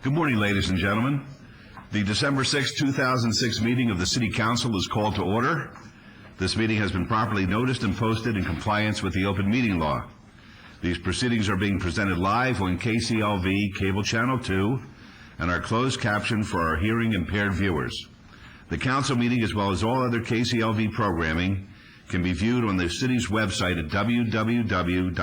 Good morning, ladies and gentlemen. The December 6, 2006 meeting of the City Council is called to order. This meeting has been properly noticed and posted in compliance with the open meeting law. These proceedings are being presented live on KCLV Cable Channel 2 and are closed captioned for our hearing impaired viewers. The council meeting, as well as all other KCLV programming, can be viewed on the city's website at www.kclv.tv.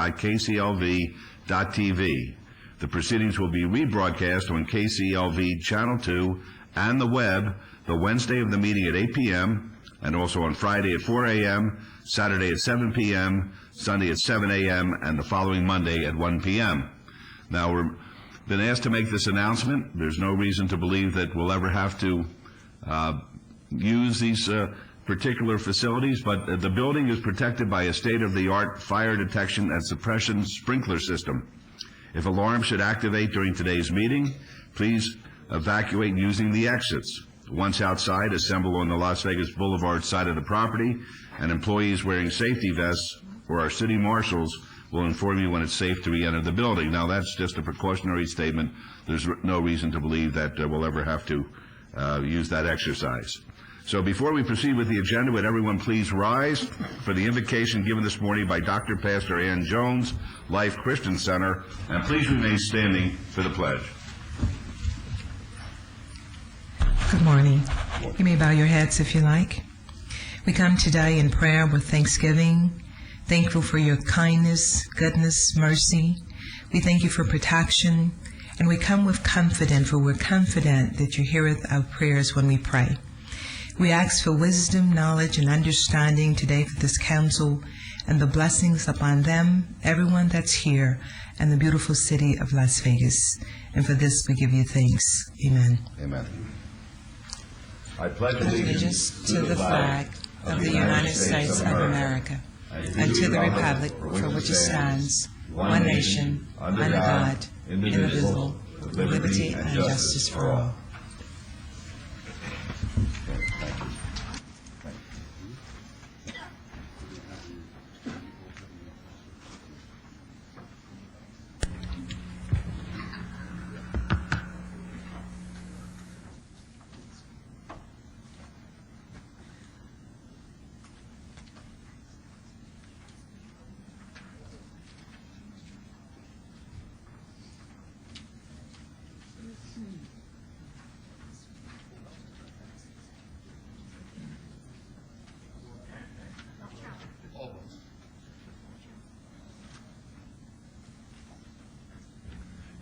The proceedings will be rebroadcast on KCLV Channel 2 and the web the Wednesday of the meeting at 8 p.m. and also on Friday at 4 a.m., Saturday at 7 p.m., Sunday at 7 a.m., and the following Monday at 1 p.m. Now, we've been asked to make this announcement. There's no reason to believe that we'll ever have to use these particular facilities, but the building is protected by a state-of-the-art fire detection and suppression sprinkler system. If alarms should activate during today's meeting, please evacuate using the exits. Once outside, assemble on the Las Vegas Boulevard side of the property, and employees wearing safety vests or our city marshals will inform you when it's safe to re-enter the building. Now, that's just a precautionary statement. There's no reason to believe that we'll ever have to use that exercise. So before we proceed with the agenda, would everyone please rise for the invocation given this morning by Dr. Pastor Ann Jones, Life Christian Center, and please remain standing for the pledge. Good morning. You may bow your heads if you like. We come today in prayer with thanksgiving, thankful for your kindness, goodness, mercy. We thank you for protection, and we come with confidence, for we're confident that you heareth our prayers when we pray. We ask for wisdom, knowledge, and understanding today for this council and the blessings upon them, everyone that's here, and the beautiful city of Las Vegas. And for this we give you thanks. Amen. Amen. I pledge allegiance to the flag of the United States of America and to the republic for which it stands, one nation, under God, indivisible, with liberty and justice for all.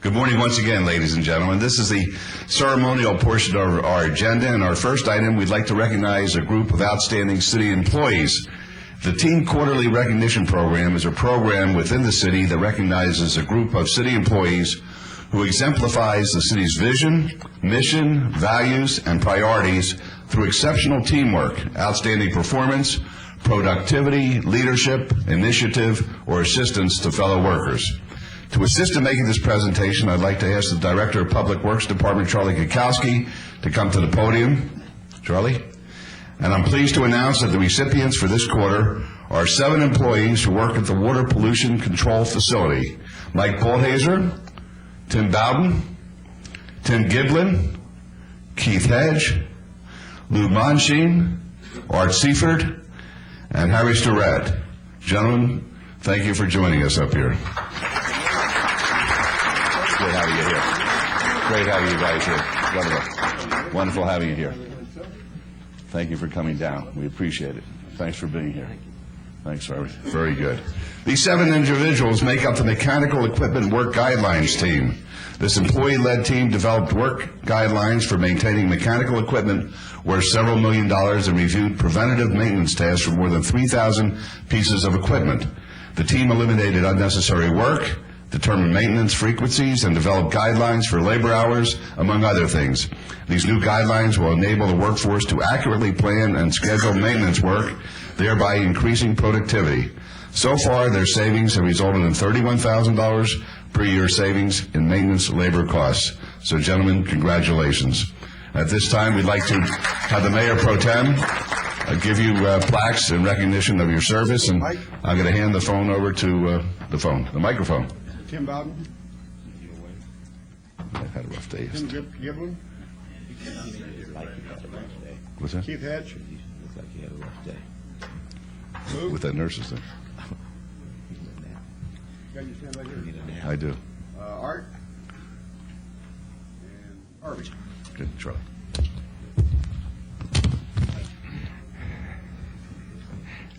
Good morning once again, ladies and gentlemen. This is the ceremonial portion of our agenda, and our first item, we'd like to recognize a group of outstanding city employees. The Team Quarterly Recognition Program is a program within the city that recognizes a group of city employees who exemplifies the city's vision, mission, values, and priorities through exceptional teamwork, outstanding performance, productivity, leadership, initiative, or assistance to fellow workers. To assist in making this presentation, I'd like to ask the Director of Public Works Department, Charlie Kukowski, to come to the podium. Charlie? And I'm pleased to announce that the recipients for this quarter are 7 employees who work at the Water Pollution Control Facility. Mike Goldhazer, Tim Bowden, Tim Giblin, Keith Hedge, Lou Monsheen, Art Seifert, and Harry Starrett. Gentlemen, thank you for joining us up here. Great having you here. Great having you guys here. Wonderful. Wonderful having you here. Thank you for coming down. We appreciate it. Thanks for being here. Thanks, Harvey. Very good. These 7 individuals make up the Mechanical Equipment Work Guidelines team. This employee-led team developed work guidelines for maintaining mechanical equipment worth several $1 million and reviewed preventative maintenance tasks for more than 3,000 pieces of equipment. The team eliminated unnecessary work, determine maintenance frequencies, and develop guidelines for labor hours, among other things. These new guidelines will enable the workforce to accurately plan and schedule maintenance work, thereby increasing productivity. So far, their savings have resulted in $31,000 per year savings in maintenance labor costs. So, gentlemen, congratulations. At this time, we'd like to have the Mayor Pro Tem give you plaques in recognition of your service, and I'm going to hand the phone over to the microphone. Tim Bowden. I've had a rough day. Tim Giblin, What's that? Keith Hatch, Looks like you had a rough day. With that nurse's thing. got you stand right here. I do. Art, and Harvey. Good, Charlie.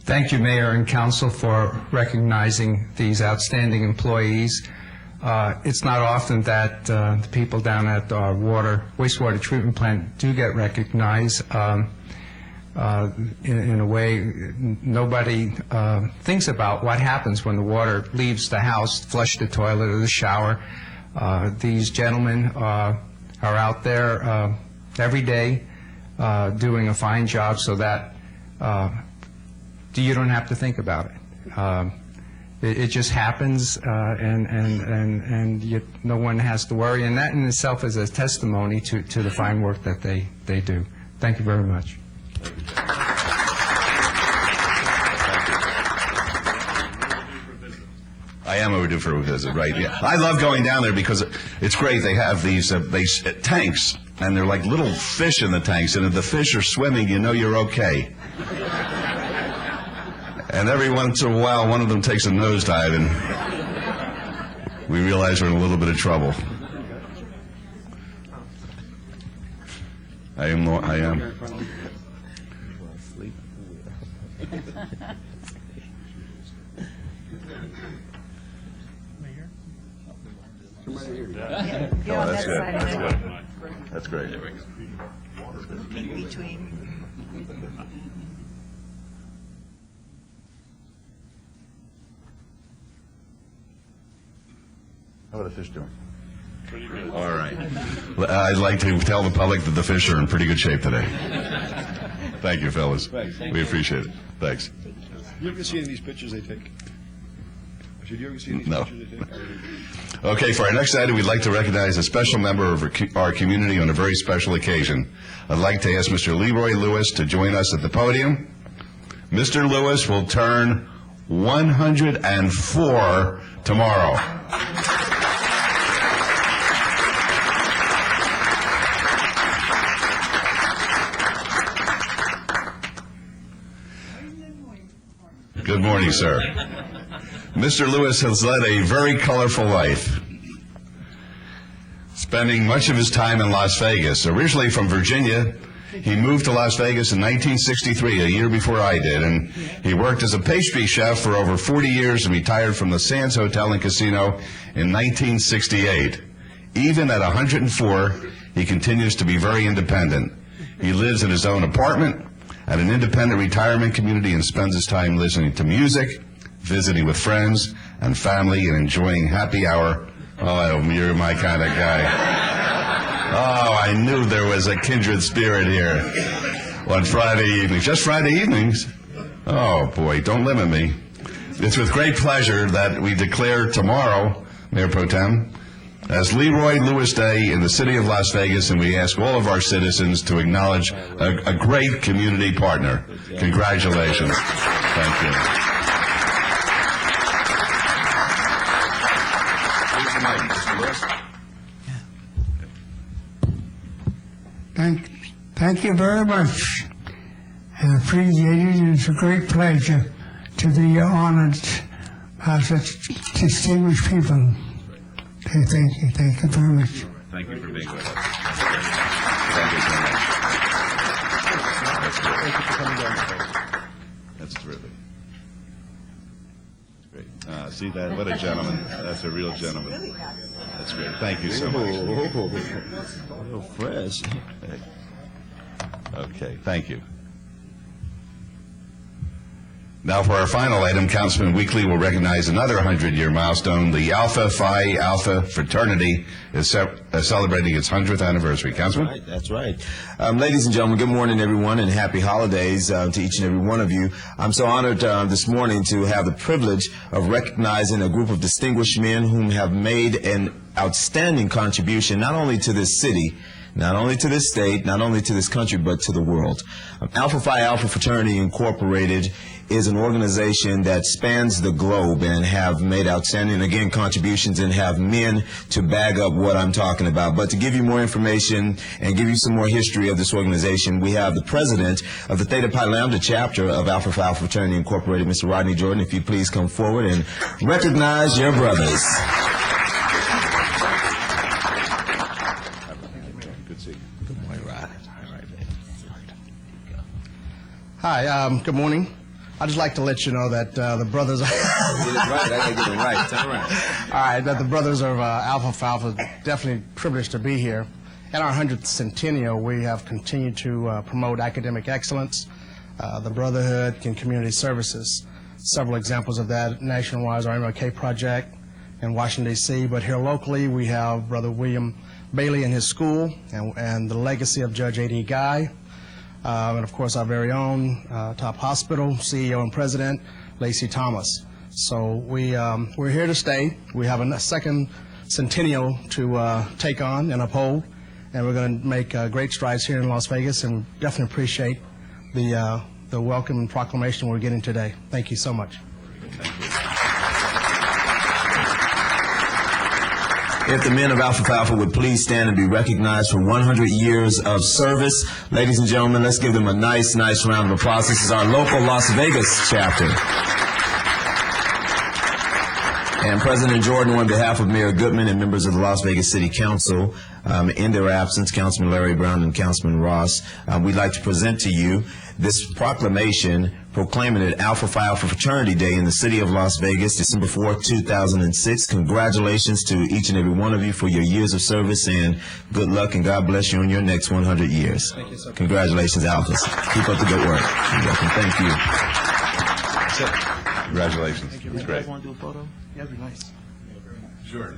Thank you, Mayor and Council, for recognizing these outstanding employees. It's not often that the people down at our wastewater treatment plant do get recognized. In a way, nobody thinks about what happens when the water leaves the house, flush the toilet or the shower. These gentlemen are out there every day doing a fine job so that you don't have to think about it. It just happens, and no one has to worry. And that in itself is a testimony to the fine work that they do. Thank you very much. I am overdue for a visit, right? Yeah. I love going down there because it's great. They have these tanks, and they're like little fish in the tanks, and if the fish are swimming, you know you're okay. And every once in a while, one of them takes a nosedive, and we realize we're in a little bit of trouble. I am. Oh, that's good. That's good. That's great. How are the fish doing? Pretty good. All right. I'd like to tell the public that the fish are in pretty good shape today. Thank you, fellas. We appreciate it. Thanks. You ever see any of these pictures they take? Did you ever see these No. pictures they take? Okay, for our next item, we'd like to recognize a special member of our community on a very special occasion. I'd like to ask Mr. Leroy Lewis to join us at the podium. Mr. Lewis will turn 104 tomorrow. Good morning, sir. Mr. Lewis has led a very colorful life, spending much of his time in Las Vegas. Originally from Virginia, he moved to Las Vegas in 1963, a year before I did, and he worked as a pastry chef for over 40 years and retired from the Sands Hotel and Casino in 1968. Even at 104, he continues to be very independent. He lives in his own apartment at an independent retirement community and spends his time listening to music, visiting with friends and family, and enjoying happy hour. Oh, you're my kind of guy. Oh, I knew there was a kindred spirit here on Friday evenings. Just Friday evenings? Oh, boy, don't limit me. It's with great pleasure that we declare tomorrow, Mayor Pro Tem, as Leroy Lewis Day in the city of Las Vegas, and we ask all of our citizens to acknowledge a great community partner. Congratulations. Thank you. Thank you very much. I appreciate it. It's a great pleasure to be honored by such distinguished people. Okay, thank you very much. Thank you for being with us. Thank you so much. That's terrific. Great. See that? What a gentleman. That's a real gentleman. That's great. Thank you so much. Real fresh. Okay, thank you. Now for our final item, Councilman Weekly will recognize another 100-year milestone. The Alpha Phi Alpha fraternity is celebrating its 100th anniversary. Councilman? That's right. Ladies and gentlemen, good morning, everyone, and happy holidays to each and every one of you. I'm so honored this morning to have the privilege of recognizing a group of distinguished men whom have made an outstanding contribution not only to this city, not only to this state, not only to this country, but to the world. Alpha Phi Alpha Fraternity Incorporated is an organization that spans the globe and have made outstanding, again, contributions and have men to bag up what I'm talking about. But to give you more information and give you some more history of this organization, we have the president of the Theta Pi Lambda chapter of Alpha Phi Alpha Fraternity Incorporated, Mr. Rodney Jordan. If you please come forward and recognize your brothers. Good to see you. Hi, good morning. I'd just like to let you know that the brothers Get it right. I gotta get it right. Turn around. all right, that the brothers of Alpha Phi Alpha definitely privileged to be here. In our 100th centennial, we have continued to promote academic excellence, the brotherhood, and community services. Several examples of that nationwide are MLK Project in Washington, D.C., but here locally we have Brother William Bailey and his school and the legacy of Judge A.D. Guy. And of course, our very own Top Hospital CEO and President, Lacey Thomas. So we're here to stay. We have a second centennial to take on and uphold, and we're going to make great strides here in Las Vegas, and we definitely appreciate the welcome and proclamation we're getting today. Thank you so much. If the men of Alpha Phi Alpha would please stand and be recognized for 100 years of service. Ladies and gentlemen, let's give them a nice round of applause. This is our local Las Vegas chapter. And President Jordan, on behalf of Mayor Goodman and members of the Las Vegas City Council, in their absence, Councilman Larry Brown and Councilman Ross, we'd like to present to you this proclamation proclaiming it Alpha Phi Alpha Fraternity Day in the city of Las Vegas, December 4th, 2006. Congratulations to each and every one of you for your years of service, and good luck and God bless you on your next 100 years. Thank you, sir. Congratulations, Alphas. Keep up the good work. You're welcome. Thank you. That's it. Congratulations. Thank you. That's great. Want to do a photo? Yeah, that'd be nice. Sure.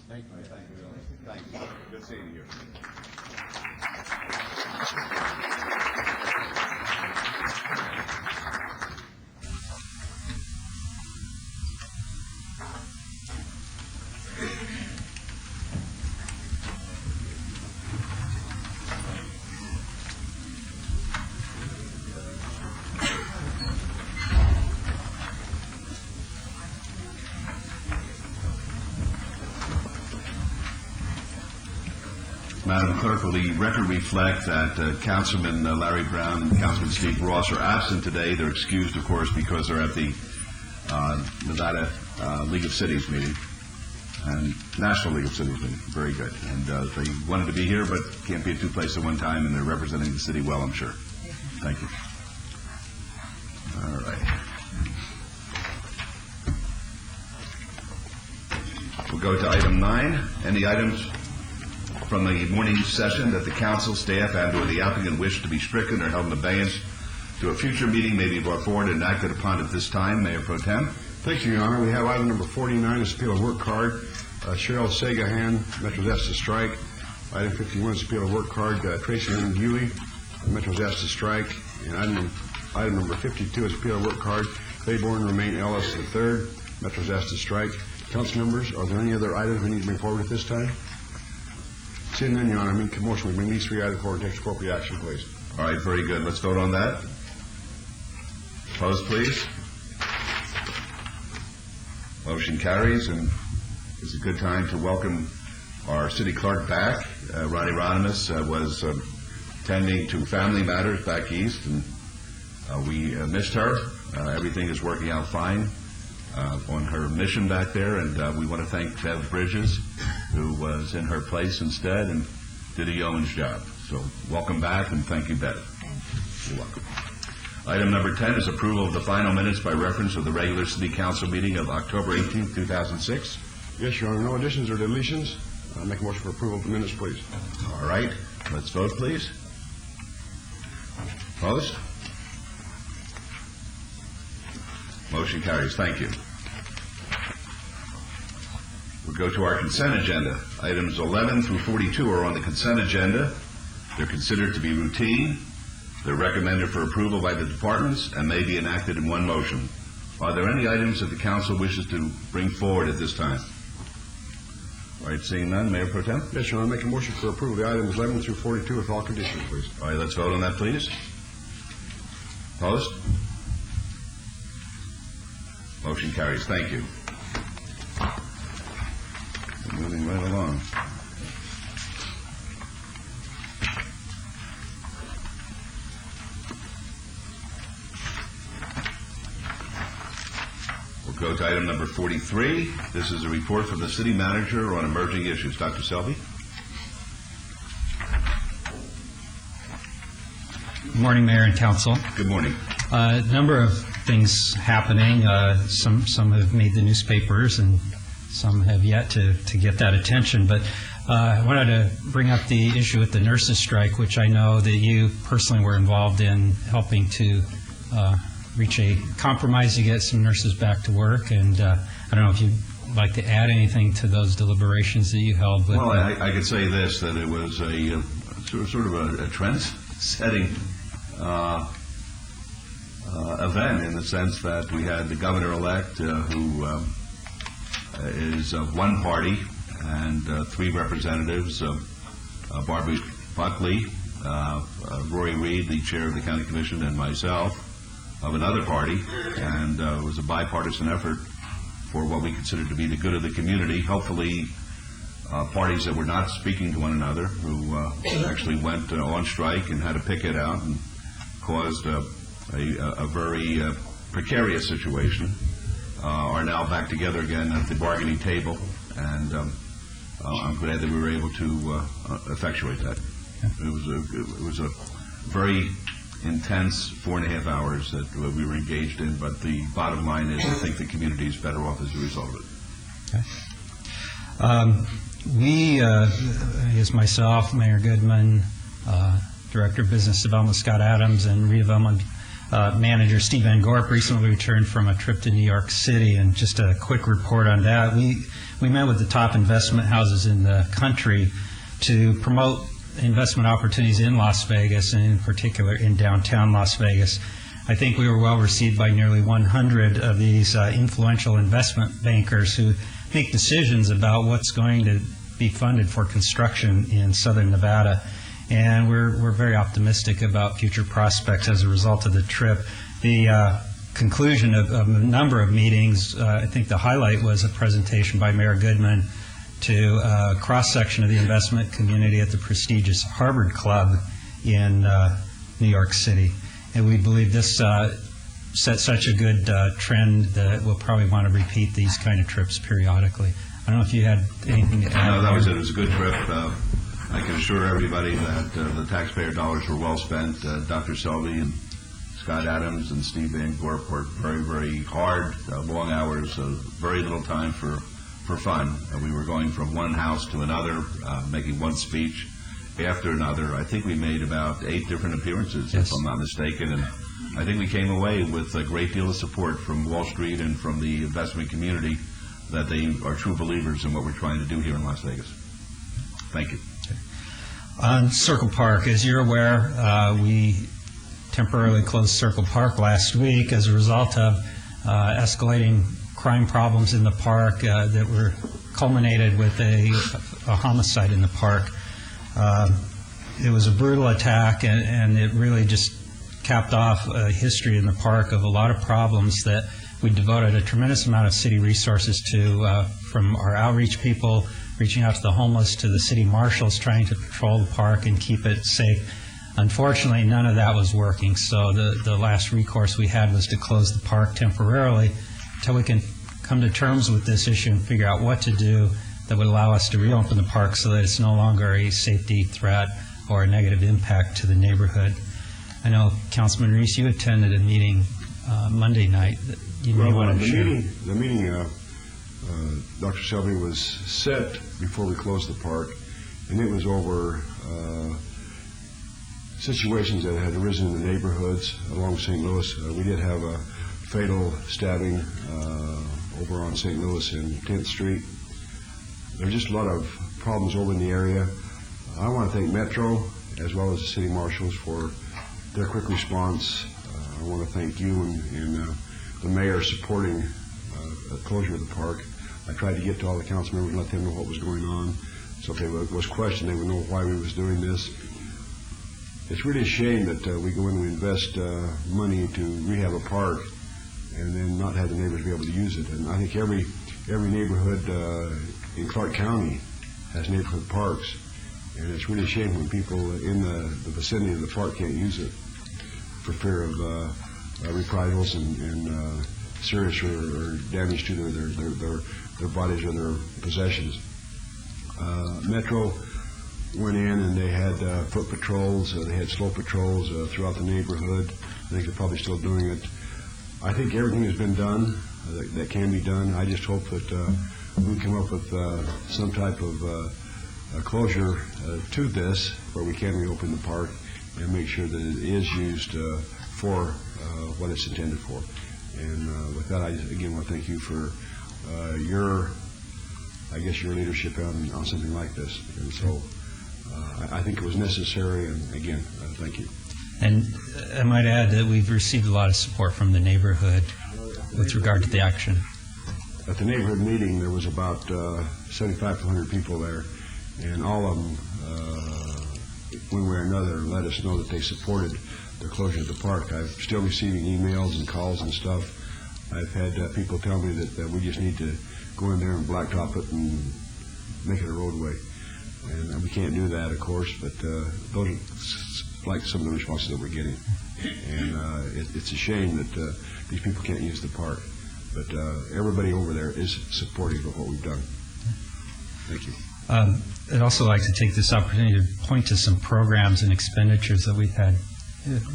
Thank you. Thank you. Good seeing you. Madam Clerk, will the record reflect that Councilman Larry Brown and Councilman Steve Ross are absent today? They're excused, of course, because they're at the Nevada League of Cities meeting and National League of Cities meeting. Very good. And they wanted to be here, but can't be at two places at one time, and they're representing the city well, I'm sure. Thank you. All right. We'll go to item 9. Any items from the morning session that the council, staff, and/or the applicant wish to be stricken or held in abeyance to a future meeting may be brought forward and acted upon at this time. Mayor Pro Tem. Thank you, Your Honor. We have item number 49, is appeal of work card. Cheryl Sagahan, Metro's asked to strike. Item 51 is appeal of work card. Tracy Lynn Huey, Metro's asked to strike. And item Item number 52 is appeal of work card, Claiborne Romaine Ellis III, Metro Zesta Strike. Council members, are there any other items we need to bring forward at this time? Seeing none, Your Honor, I make a motion we bring these three items forward and take appropriate action, please. All right, very good. Let's vote on that. Opposed, please. Motion carries, and it's a good time to welcome our city clerk back. Ronnie Ronimus was tending to family matters back east, and we missed her. Everything is working out fine on her mission back there, and we want to thank Bev Bridges, who was in her place instead and did a yeoman's job. So welcome back, and thank you, Bev. You're welcome. Item number 10 is approval of the final minutes by reference of the regular city council meeting of October 18, 2006. Yes, Your Honor, no additions or deletions. Make a motion for approval of the minutes, please. All right, let's vote, please. Opposed? Motion carries. Thank you. We'll go to our consent agenda. Items 11 through 42 are on the consent agenda. They're considered to be routine. They're recommended for approval by the departments and may be enacted in one motion. Are there any items that the council wishes to bring forward at this time? All right, seeing none, Mayor Pro Tem? Yes, Your Honor, make a motion for approval of the items 11 through 42 with all conditions, please. All right, let's vote on that, please. Opposed? Motion carries. Thank you. We're moving right along. We'll go to item number 43. This is a report from the city manager on emerging issues. Dr. Selby? Good morning, Mayor and Council. Good morning. A number of things happening. Some have made the newspapers and some have yet to get that attention. But I wanted to bring up the issue with the nurses' strike, which I know that you personally were involved in helping to reach a compromise to get some nurses back to work. And I don't know if you'd like to add anything to those deliberations that you held. With, well, I could say this, that it was a sort of a trend-setting event in the sense that we had the governor-elect who is of one party and three representatives, Barbara Buckley, Rory Reed, the chair of the county commission, and myself of another party, and it was a bipartisan effort for what we considered to be the good of the community. Hopefully parties that were not speaking to one another, who actually went on strike and had to picket out and caused a very precarious situation, are now back together again at the bargaining table, and I'm glad that we were able to effectuate that. It was a very intense 4.5 hours that we were engaged in, but the bottom line is I think the community is better off as a result of it. Okay. We, as myself, Mayor Goodman, Director of Business Development Scott Adams, and redevelopment manager Steve Van Gorp recently returned from a trip to New York City, and just a quick report on that. We met with the top investment houses in the country to promote investment opportunities in Las Vegas, and in particular in downtown Las Vegas. I think we were well received by nearly 100 of these influential investment bankers who make decisions about what's going to be funded for construction in southern Nevada. And we're very optimistic about future prospects as a result of the trip. The conclusion of a number of meetings, I think the highlight was a presentation by Mayor Goodman to a cross-section of the investment community at the prestigious Harvard Club in New York City. And we believe this set such a good trend that we'll probably want to repeat these kind of trips periodically. I don't know if you had anything to add. No, that was it. It was a good trip. I can assure everybody that the taxpayer dollars were well spent. Dr. Selby and Scott Adams and Steve Van Gorp worked very, very hard, long hours, very little time for fun. We were going from one house to another, making one speech after another. I think we made about 8 different appearances, yes, if I'm not mistaken, and I think we came away with a great deal of support from Wall Street and from the investment community that they are true believers in what we're trying to do here in Las Vegas. Thank you. On Circle Park, as you're aware, we temporarily closed Circle Park last week as a result of escalating crime problems in the park that were culminated with a homicide in the park. It was a brutal attack, and it really just capped off a history in the park of a lot of problems that we devoted a tremendous amount of city resources to, from our outreach people reaching out to the homeless to the city marshals trying to patrol the park and keep it safe. Unfortunately, none of that was working, so the last recourse we had was to close the park temporarily until we can come to terms with this issue and figure out what to do that would allow us to reopen the park so that it's no longer a safety threat or a negative impact to the neighborhood. I know, Councilman Reese, you attended a meeting Monday night that you may want to share. The meeting, Dr. Selby, was set before we closed the park, and it was over situations that had arisen in the neighborhoods along St. Louis. We did have a fatal stabbing over on St. Louis and 10th Street. There's just a lot of problems over in the area. I want to thank Metro as well as the city marshals for their quick response. I want to thank you and the mayor supporting the closure of the park. I tried to get to all the council members and let them know what was going on. So if there was question, they would know why we was doing this. It's really a shame that we go in and we invest money to rehab a park and then not have the neighbors be able to use it. And I think every neighborhood in Clark County has neighborhood parks. And it's really a shame when people in the vicinity of the park can't use it for fear of reprisals and serious or damage to their bodies or their possessions. Metro went in and they had foot patrols, they had slow patrols throughout the neighborhood. I think they're probably still doing it. I think everything has been done that can be done. I just hope that we come up with some type of closure to this where we can reopen the park and make sure that it is used for what it's intended for. And with that, I just, again, want to thank you for your leadership on something like this. And so I think it was necessary, and again, thank you. And I might add that we've received a lot of support from the neighborhood with regard to the action. At the neighborhood meeting, there was about 75 to 100 people there, and all of them, one way or another, let us know that they supported the closure of the park. I'm still receiving emails and calls and stuff. I've had people tell me that we just need to go in there and blacktop it and make it a roadway. And we can't do that, of course, but those are like some of the responses that we're getting. And it's a shame that these people can't use the park. But everybody over there is supportive of what we've done. Thank you. I'd also like to take this opportunity to point to some programs and expenditures that we've had.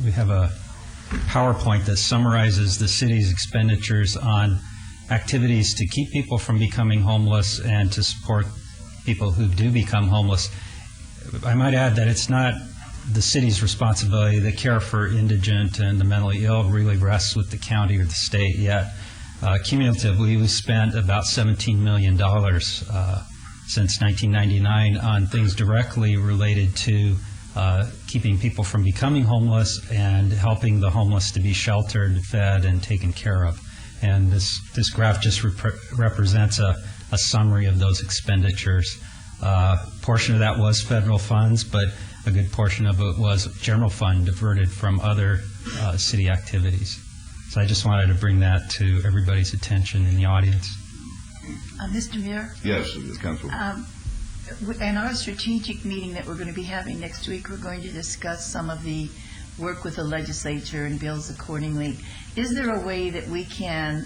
We have a PowerPoint that summarizes the city's expenditures on activities to keep people from becoming homeless and to support people who do become homeless. I might add that it's not the city's responsibility. The care for indigent and the mentally ill really rests with the county or the state yet. Cumulatively, we spent about $17 million since 1999 on things directly related to keeping people from becoming homeless and helping the homeless to be sheltered, fed, and taken care of. And this graph just represents a summary of those expenditures. A portion of that was federal funds, but a good portion of it was general fund diverted from other city activities. So I just wanted to bring that to everybody's attention in the audience. Mr. Mayor? Yes, Council. In our strategic meeting that we're going to be having next week, we're going to discuss some of the work with the legislature and bills accordingly. Is there a way that we can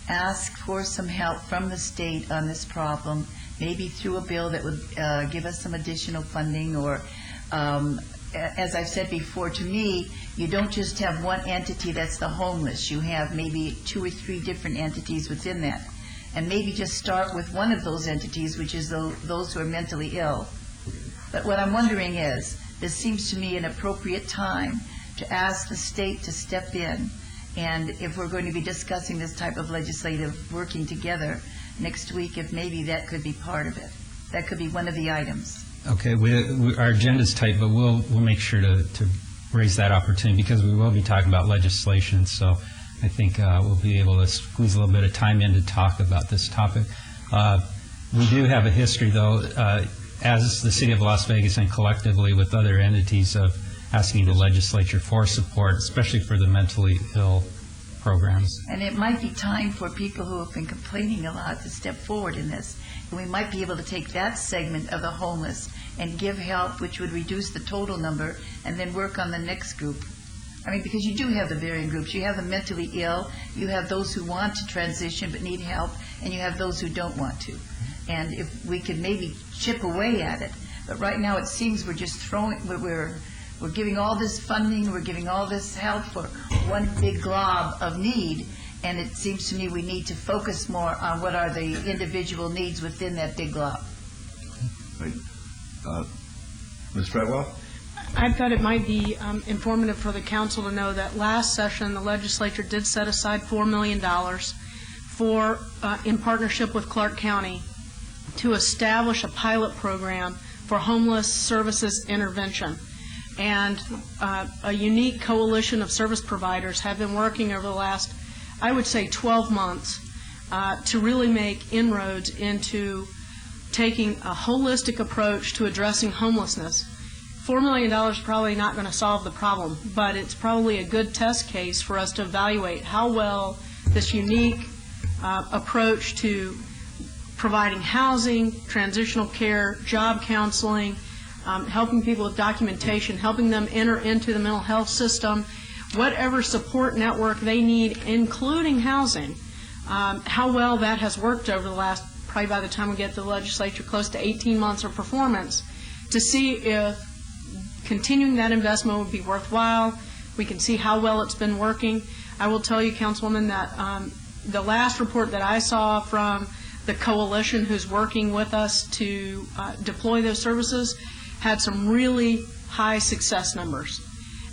ask for some help from the state on this problem, maybe through a bill that would give us some additional funding? Or, as I've said before, to me, you don't just have one entity that's the homeless. You have maybe 2 or 3 different entities within that. And maybe just start with one of those entities, which is those who are mentally ill. But what I'm wondering is, this seems to me an appropriate time to ask the state to step in. And if we're going to be discussing this type of legislative working together next week, if maybe that could be part of it. That could be one of the items. Okay, our agenda's tight, but we'll make sure to raise that opportunity because we will be talking about legislation. So I think we'll be able to squeeze a little bit of time in to talk about this topic. We do have a history, though, as the City of Las Vegas and collectively with other entities of asking the legislature for support, especially for the mentally ill programs. And it might be time for people who have been complaining a lot to step forward in this. And we might be able to take that segment of the homeless and give help, which would reduce the total number, and then work on the next group. I mean, because you do have the varying groups. You have the mentally ill, you have those who want to transition but need help, and you have those who don't want to. And if we could maybe chip away at it, but right now it seems we're just we're giving all this funding, we're giving all this help for one big glob of need, and it seems to me we need to focus more on what are the individual needs within that big glob. Right. Ms. Treadwell? I thought it might be informative for the council to know that last session the legislature did set aside $4 million for, in partnership with Clark County, to establish a pilot program for homeless services intervention. And a unique coalition of service providers have been working over the last, I would say, 12 months to really make inroads into taking a holistic approach to addressing homelessness. $4 million is probably not going to solve the problem, but it's probably a good test case for us to evaluate how well this unique approach to providing housing, transitional care, job counseling, helping people with documentation, helping them enter into the mental health system, whatever support network they need, including housing, how well that has worked over the last, probably by the time we get to the legislature, close to 18 months of performance, to see if continuing that investment would be worthwhile. We can see how well it's been working. I will tell you, Councilwoman, that the last report that I saw from the coalition who's working with us to deploy those services had some really high success numbers.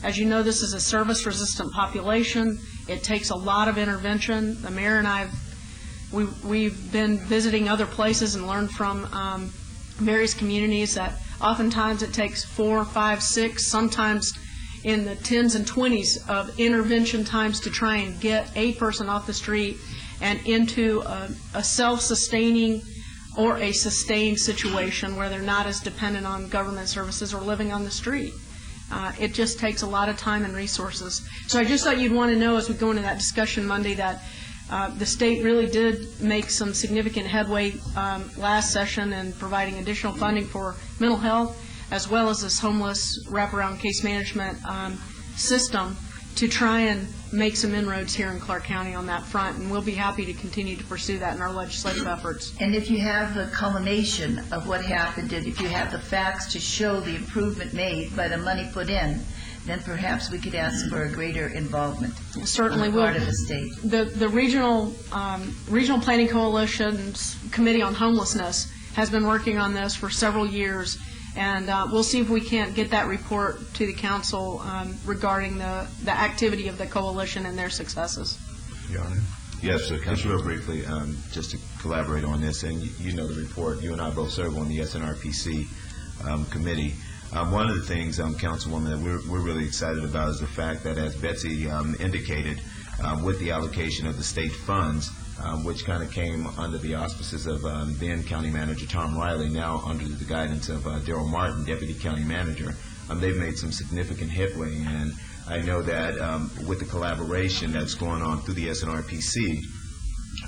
As you know, this is a service-resistant population. It takes a lot of intervention. The mayor and I, we've been visiting other places and learned from various communities that oftentimes it takes 4, 5, 6, sometimes in the 10s and 20s of intervention times to try and get a person off the street and into a self-sustaining or a sustained situation where they're not as dependent on government services or living on the street. It just takes a lot of time and resources. So I just thought you'd want to know as we go into that discussion Monday that the state really did make some significant headway last session in providing additional funding for mental health as well as this homeless wraparound case management system to try and make some inroads here in Clark County on that front, and we'll be happy to continue to pursue that in our legislative efforts. And if you have the culmination of what happened, and if you have the facts to show the improvement made by the money put in, then perhaps we could ask for a greater involvement. Certainly on the will. part of the state. The regional planning coalition's committee on homelessness has been working on this for several years, and we'll see if we can't get that report to the council regarding the activity of the coalition and their successes. Your Honor. Yes, sir. Just real briefly, just to collaborate on this, and you know the report, you and I both serve on the SNRPC committee. One of the things, Councilwoman, that we're really excited about is the fact that, as Betsy indicated, with the allocation of the state funds, which kind of came under the auspices of then County Manager Tom Riley, now under the guidance of Darrell Martin, Deputy County Manager, they've made some significant headway. And I know that with the collaboration that's going on through the SNRPC,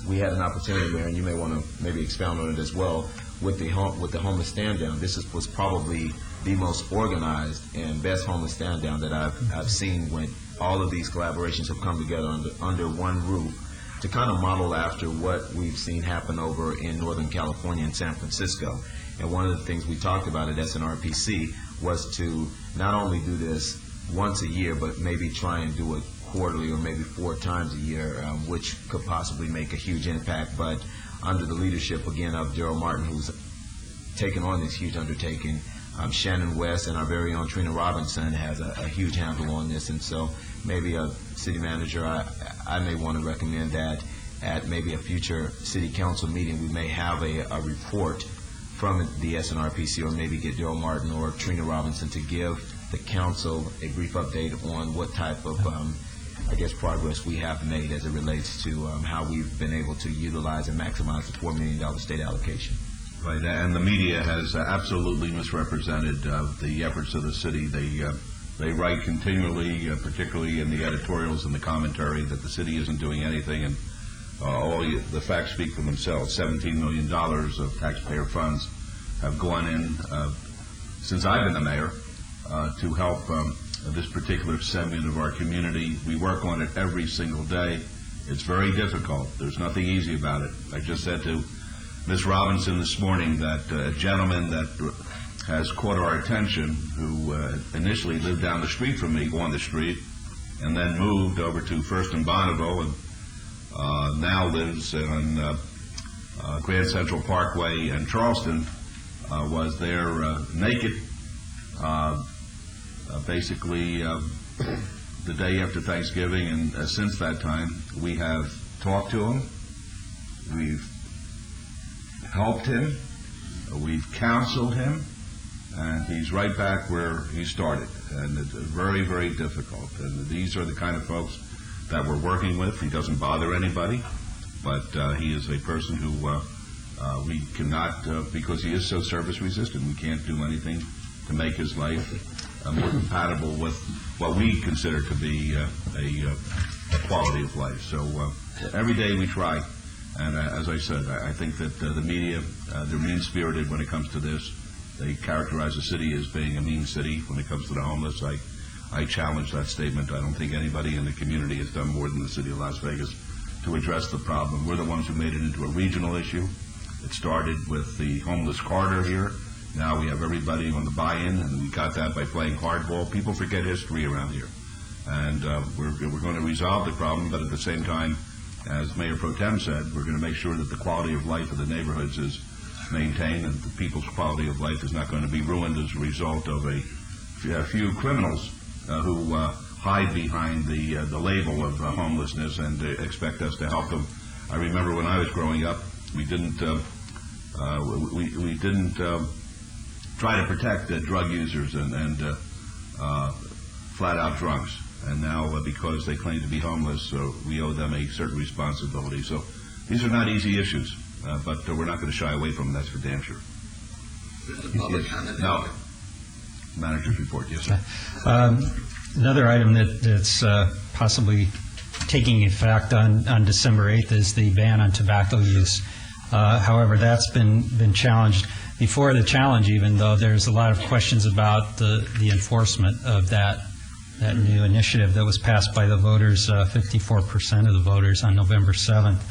we had an opportunity there, and you may want to maybe expound on it as well, with the homeless stand down. This was probably the most organized and best homeless stand down that I've seen, when all of these collaborations have come together under one roof to kind of model after what we've seen happen over in Northern California and San Francisco. And one of the things we talked about at SNRPC was to not only do this once a year, but maybe try and do it quarterly or maybe 4 times a year, which could possibly make a huge impact. But under the leadership, again, of Darrell Martin, who's taken on this huge undertaking, Shannon West and our very own Trina Robinson has a huge handle on this. And so maybe a city manager, I may want to recommend that at maybe a future city council meeting, we may have a report from the SNRPC, or maybe get Darrell Martin or Trina Robinson to give the council a brief update on what type of, progress we have made as it relates to how we've been able to utilize and maximize the $4 million state allocation. Right, and the media has absolutely misrepresented the efforts of the city. They write continually, particularly in the editorials and the commentary, that the city isn't doing anything, and the facts speak for themselves. $17 million of taxpayer funds have gone in since I've been the mayor to help this particular segment of our community. We work on it every single day. It's very difficult. There's nothing easy about it. I just said to Ms. Robinson this morning that a gentleman that has caught our attention, who initially lived down the street from me, on the street, and then moved over to First and Bonneville, and now lives on Grand Central Parkway in Charleston, was there naked, basically the day after Thanksgiving, and since that time we have talked to him, we've helped him, we've counseled him, and he's right back where he started. And it's very, very difficult. And these are the kind of folks that we're working with. He doesn't bother anybody, but he is a person who we cannot, because he is so service resistant, we can't do anything to make his life more compatible with what we consider to be a quality of life. So every day we try. And as I said, I think that the media, they're mean-spirited when it comes to this. They characterize the city as being a mean city when it comes to the homeless. I challenge that statement. I don't think anybody in the community has done more than the city of Las Vegas to address the problem. We're the ones who made it into a regional issue. It started with the homeless corridor here. Now we have everybody on the buy-in, and we got that by playing hardball. People forget history around here. And we're going to resolve the problem, but at the same time, as Mayor Pro Tem said, we're going to make sure that the quality of life of the neighborhoods is maintained, and the people's quality of life is not going to be ruined as a result of a few criminals who hide behind the label of homelessness and expect us to help them. I remember when I was growing up, we didn't try to protect drug users and flat-out drunks. And now, because they claim to be homeless, we owe them a certain responsibility. So these are not easy issues, but we're not going to shy away from them, that's for damn sure. No. Manager's report, yes, sir. Another item that's possibly taking effect on December 8th is the ban on tobacco use. However, that's been challenged. Before the challenge, even though, there's a lot of questions about the enforcement of that new initiative that was passed by the voters, 54% of the voters on November 7th.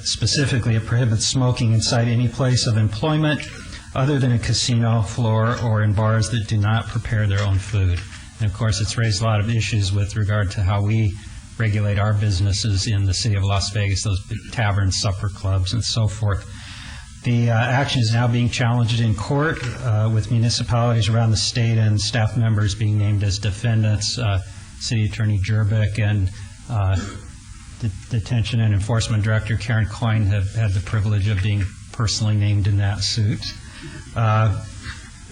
Specifically, it prohibits smoking inside any place of employment other than a casino floor or in bars that do not prepare their own food. And of course, it's raised a lot of issues with regard to how we regulate our businesses in the city of Las Vegas, those big taverns, supper clubs, and so forth. The action is now being challenged in court with municipalities around the state and staff members being named as defendants. City Attorney Jerbick and Detention and Enforcement Director Karen Coyne have had the privilege of being personally named in that suit.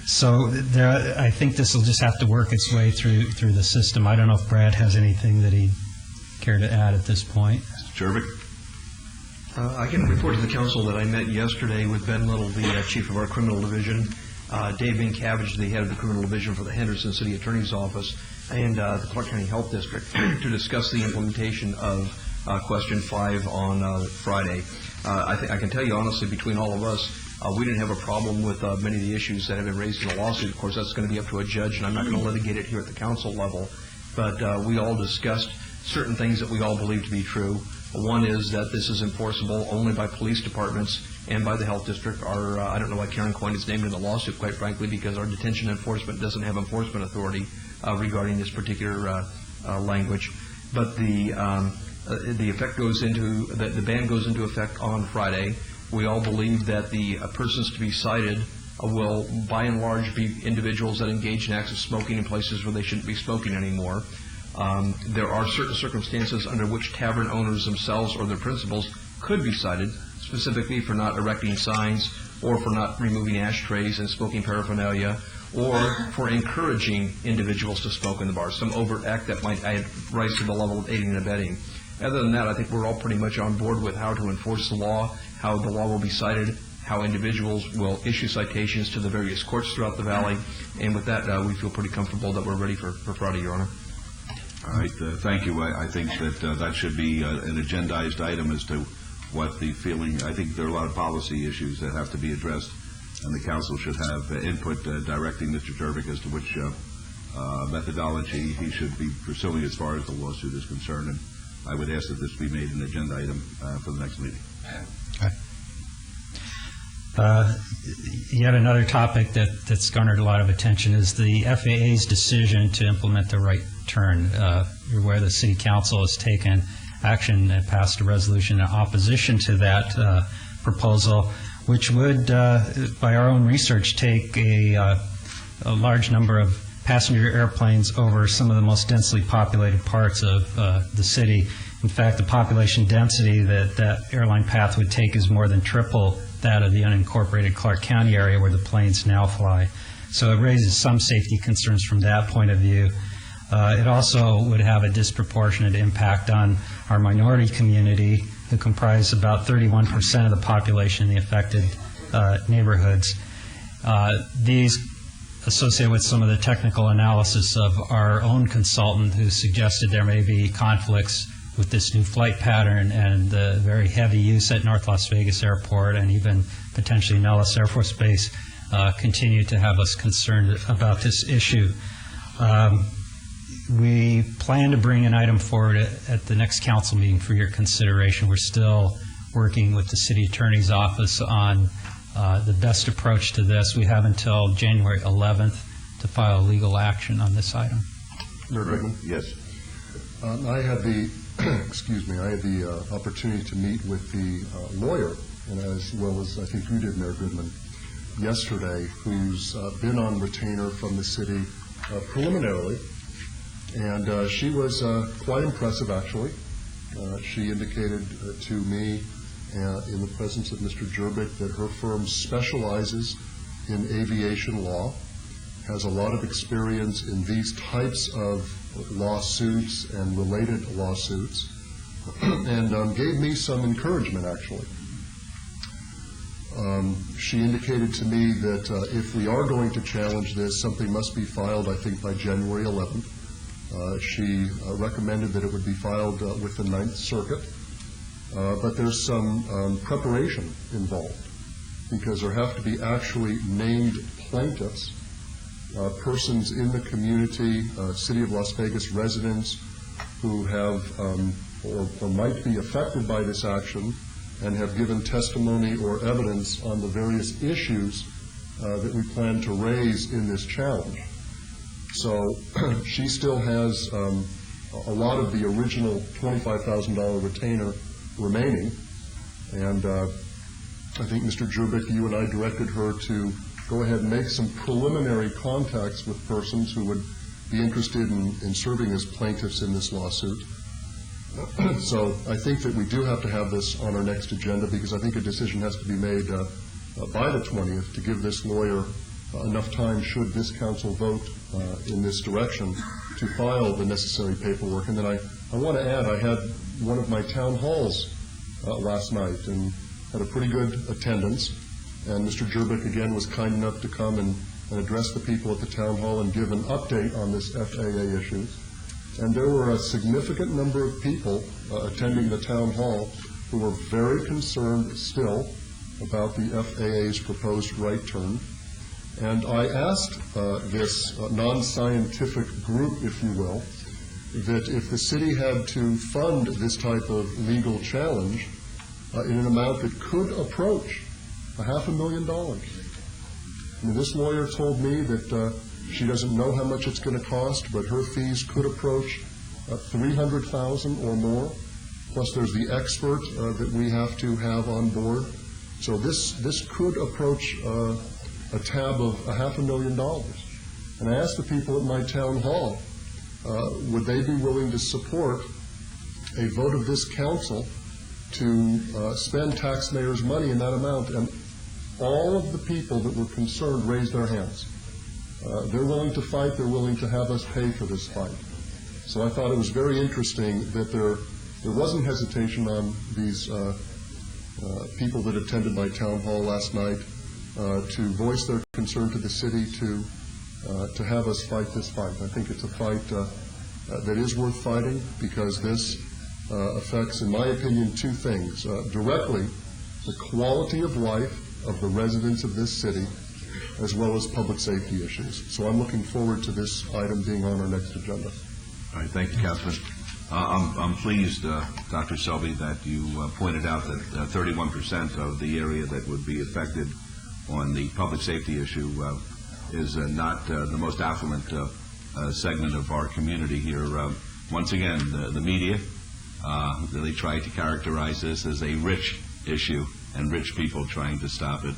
So I think this will just have to work its way through the system. I don't know if Brad has anything that he'd care to add at this point. Mr. Jerbick? I can report to the council that I met yesterday with Ben Little, the chief of our criminal division, Dave Minkiewicz, the head of the criminal division for the Henderson City Attorney's Office, and the Clark County Health District to discuss the implementation of Question 5 on Friday. I can tell you honestly, between all of us, we didn't have a problem with many of the issues that have been raised in the lawsuit. Of course, that's going to be up to a judge, and I'm not going to litigate it here at the council level. But we all discussed certain things that we all believe to be true. One is that this is enforceable only by police departments and by the health district. I don't know why Karen Coyne is named in the lawsuit, quite frankly, because our detention enforcement doesn't have enforcement authority regarding this particular language. But the effect goes into the ban goes into effect on Friday. We all believe that the persons to be cited will, by and large, be individuals that engage in acts of smoking in places where they shouldn't be smoking anymore. There are certain circumstances under which tavern owners themselves or their principals could be cited, specifically for not erecting signs or for not removing ashtrays and smoking paraphernalia, or for encouraging individuals to smoke in the bar, some overt act that might rise to the level of aiding and abetting. Other than that, I think we're all pretty much on board with how to enforce the law, how the law will be cited, how individuals will issue citations to the various courts throughout the valley. And with that, we feel pretty comfortable that we're ready for Friday, Your Honor. All right, thank you. I think that that should be an agendized item as to what the feeling. I think there are a lot of policy issues that have to be addressed, and the council should have input directing Mr. Jervik as to which methodology he should be pursuing as far as the lawsuit is concerned. And I would ask that this be made an agenda item for the next meeting. Yet another topic that's garnered a lot of attention is the FAA's decision to implement the right turn, where the City Council has taken action and passed a resolution in opposition to that proposal, which would, by our own research, take a large number of passenger airplanes over some of the most densely populated parts of the city. In fact, the population density that airline path would take is more than triple that of the unincorporated Clark County area where the planes now fly. So it raises some safety concerns from that point of view. It also would have a disproportionate impact on our minority community, who comprise about 31% of the population in the affected neighborhoods. These associated with some of the technical analysis of our own consultant, who suggested there may be conflicts with this new flight pattern and the very heavy use at North Las Vegas Airport and even potentially Nellis Air Force Base, continue to have us concerned about this issue. We plan to bring an item forward at the next council meeting for your consideration. We're still working with the City Attorney's Office on the best approach to this. We have until January 11th to file legal action on this item. Mayor Goodman? Yes. I had the opportunity to meet with the lawyer, and as well as I think you did, Mayor Goodman, yesterday, who's been on retainer from the city preliminarily, and she was quite impressive, actually. She indicated to me in the presence of Mr. Jervik that her firm specializes in aviation law, has a lot of experience in these types of lawsuits and related lawsuits, and gave me some encouragement, actually. She indicated to me that if we are going to challenge this, something must be filed, I think, by January 11th. She recommended that it would be filed with the Ninth Circuit, but there's some preparation involved, because there have to be actually named plaintiffs, persons in the community, City of Las Vegas residents who have or might be affected by this action and have given testimony or evidence on the various issues that we plan to raise in this challenge. So she still has a lot of the original $25,000 retainer remaining, and I think Mr. Jervik, you and I directed her to go ahead and make some preliminary contacts with persons who would be interested in serving as plaintiffs in this lawsuit. So I think that we do have to have this on our next agenda, because I think a decision has to be made by the 20th to give this lawyer enough time, should this council vote in this direction, to file the necessary paperwork. And then I want to add, I had one of my town halls last night and had a pretty good attendance. And Mr. Jervik, again, was kind enough to come and address the people at the town hall and give an update on this FAA issue. And there were a significant number of people attending the town hall who were very concerned still about the FAA's proposed right turn. And I asked this non-scientific group, if you will, that if the city had to fund this type of legal challenge in an amount that could approach $500,000. I mean, this lawyer told me that she doesn't know how much it's going to cost, but her fees could approach $300,000 or more. Plus, there's the expert that we have to have on board. So this could approach a tab of $500,000. And I asked the people at my town hall, would they be willing to support a vote of this council to spend taxpayers' money in that amount? And all of the people that were concerned raised their hands. They're willing to fight. They're willing to have us pay for this fight. So I thought it was very interesting that there wasn't hesitation on these people that attended my town hall last night to voice their concern to the city to have us fight this fight. I think it's a fight that is worth fighting because this affects, in my opinion, two things. Directly, the quality of life of the residents of this city, as well as public safety issues. So I'm looking forward to this item being on our next agenda. All right, thank you, Councilman. I'm pleased, Dr. Selby, that you pointed out that 31% of the area that would be affected on the public safety issue is not the most affluent segment of our community here. Once again, the media really tried to characterize this as a rich issue and rich people trying to stop it,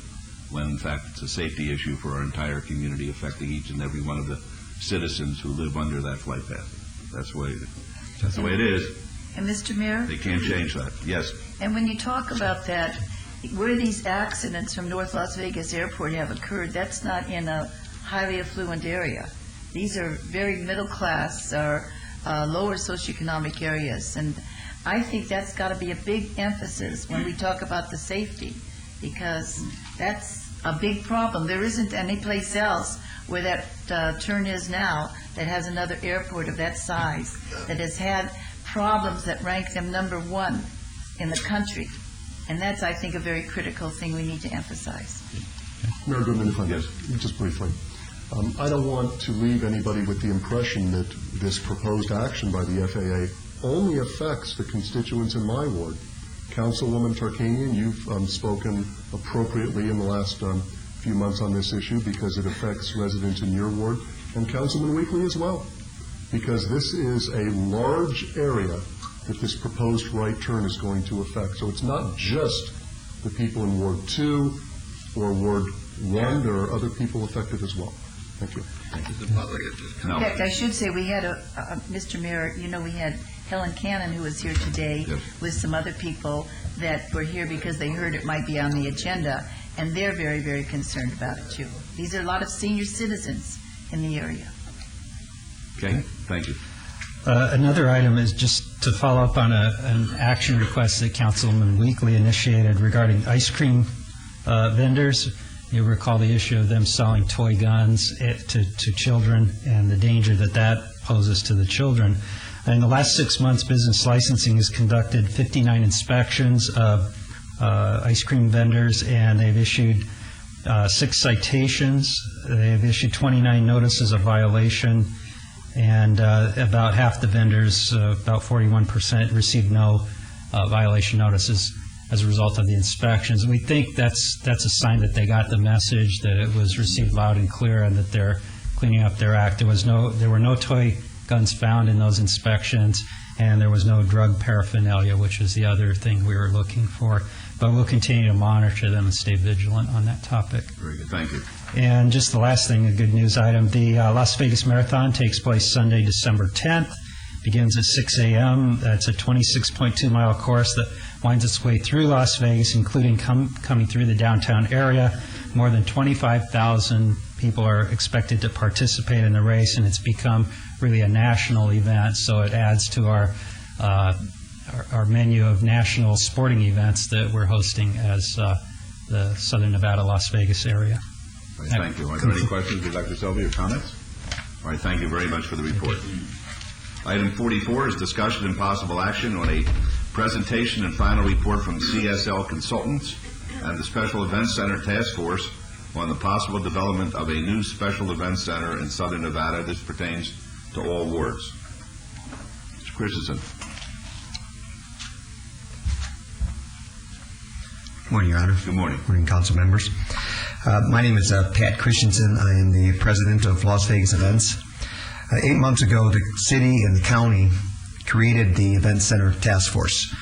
when in fact it's a safety issue for our entire community, affecting each and every one of the citizens who live under that flight path. That's the way it is. And Mr. Mayor? They can't change that. Yes. And when you talk about that, where these accidents from North Las Vegas Airport have occurred, that's not in a highly affluent area. These are very middle class or lower socioeconomic areas. And I think that's got to be a big emphasis when we talk about the safety, because that's a big problem. There isn't any place else where that turn is now that has another airport of that size that has had problems that rank them number one in the country. And that's, I think, a very critical thing we need to emphasize. Mayor Goodman, if I may, just briefly. I don't want to leave anybody with the impression that this proposed action by the FAA only affects the constituents in my ward. Councilwoman Tarkanian, you've spoken appropriately in the last few months on this issue because it affects residents in your ward, and Councilman Weekly as well, because this is a large area that this proposed right turn is going to affect. So it's not just the people in Ward 2 or Ward 1. There are other people affected as well. Thank you. In fact, I should say we had Mr. Mayor, we had Helen Cannon, who was here today, with some other people that were here because they heard it might be on the agenda, and they're very, very concerned about it, too. These are a lot of senior citizens in the area. Okay, thank you. Another item is just to follow up on an action request that Councilman Weekly initiated regarding ice cream vendors. You recall the issue of them selling toy guns to children and the danger that poses to the children. In the last 6 months, business licensing has conducted 59 inspections of ice cream vendors, and they've issued 6 citations. They've issued 29 notices of violation, and about half the vendors, about 41%, received no violation notices as a result of the inspections. We think that's a sign that they got the message, that it was received loud and clear, and that they're cleaning up their act. There were no toy guns found in those inspections, and there was no drug paraphernalia, which is the other thing we were looking for. But we'll continue to monitor them and stay vigilant on that topic. Very good. Thank you. And just the last thing, a good news item, the Las Vegas Marathon takes place Sunday, December 10th. Begins at 6 a.m. That's a 26.2-mile course that winds its way through Las Vegas, including coming through the downtown area. More than 25,000 people are expected to participate in the race, and it's become really a national event, so it adds to our menu of national sporting events that we're hosting as the Southern Nevada, Las Vegas area. Right, thank you. Are there any questions for Dr. Selby or comments? All right, thank you very much for the report. Item 44 is discussion and possible action on a presentation and final report from CSL Consultants and the Special Events Center Task Force on the possible development of a new Special Events Center in Southern Nevada. This pertains to all wards. Mr. Christensen. Good morning, Your Honor. Good morning. Good morning, council members. My name is Pat Christensen. I am the president of Las Vegas Events. 8 months ago, the city and the county created the Event Center Task Force.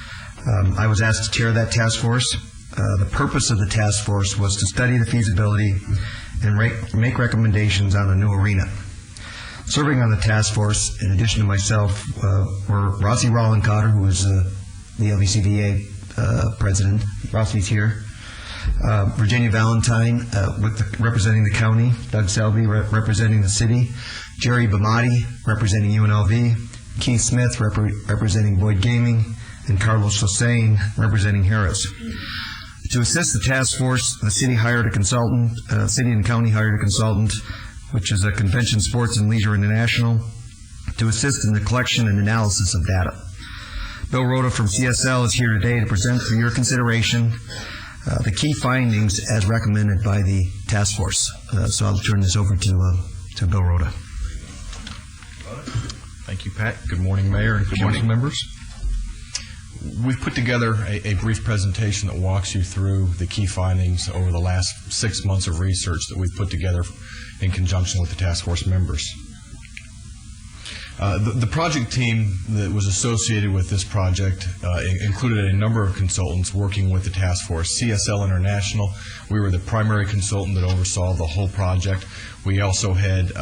I was asked to chair that task force. The purpose of the task force was to study the feasibility and make recommendations on a new arena. Serving on the task force, in addition to myself, were Rossi Rollencotter, who is the LVCVA president. Rossi's here. Virginia Valentine representing the county, Doug Selby representing the city, Jerry Bamati representing UNLV, Keith Smith representing Boyd Gaming, and Carlos Hossein representing Harris. To assist the task force, the city hired a consultant, city and county hired a consultant, which is a Convention Sports and Leisure International, to assist in the collection and analysis of data. Bill Rhoda from CSL is here today to present for your consideration the key findings as recommended by the task force. So I'll turn this over to Bill Rhoda. Thank you, Pat. Good morning, Mayor and council members. We've put together a brief presentation that walks you through the key findings over the last 6 months of research that we've put together in conjunction with the task force members. The project team that was associated with this project included a number of consultants working with the task force. CSL International, we were the primary consultant that oversaw the whole project. We also had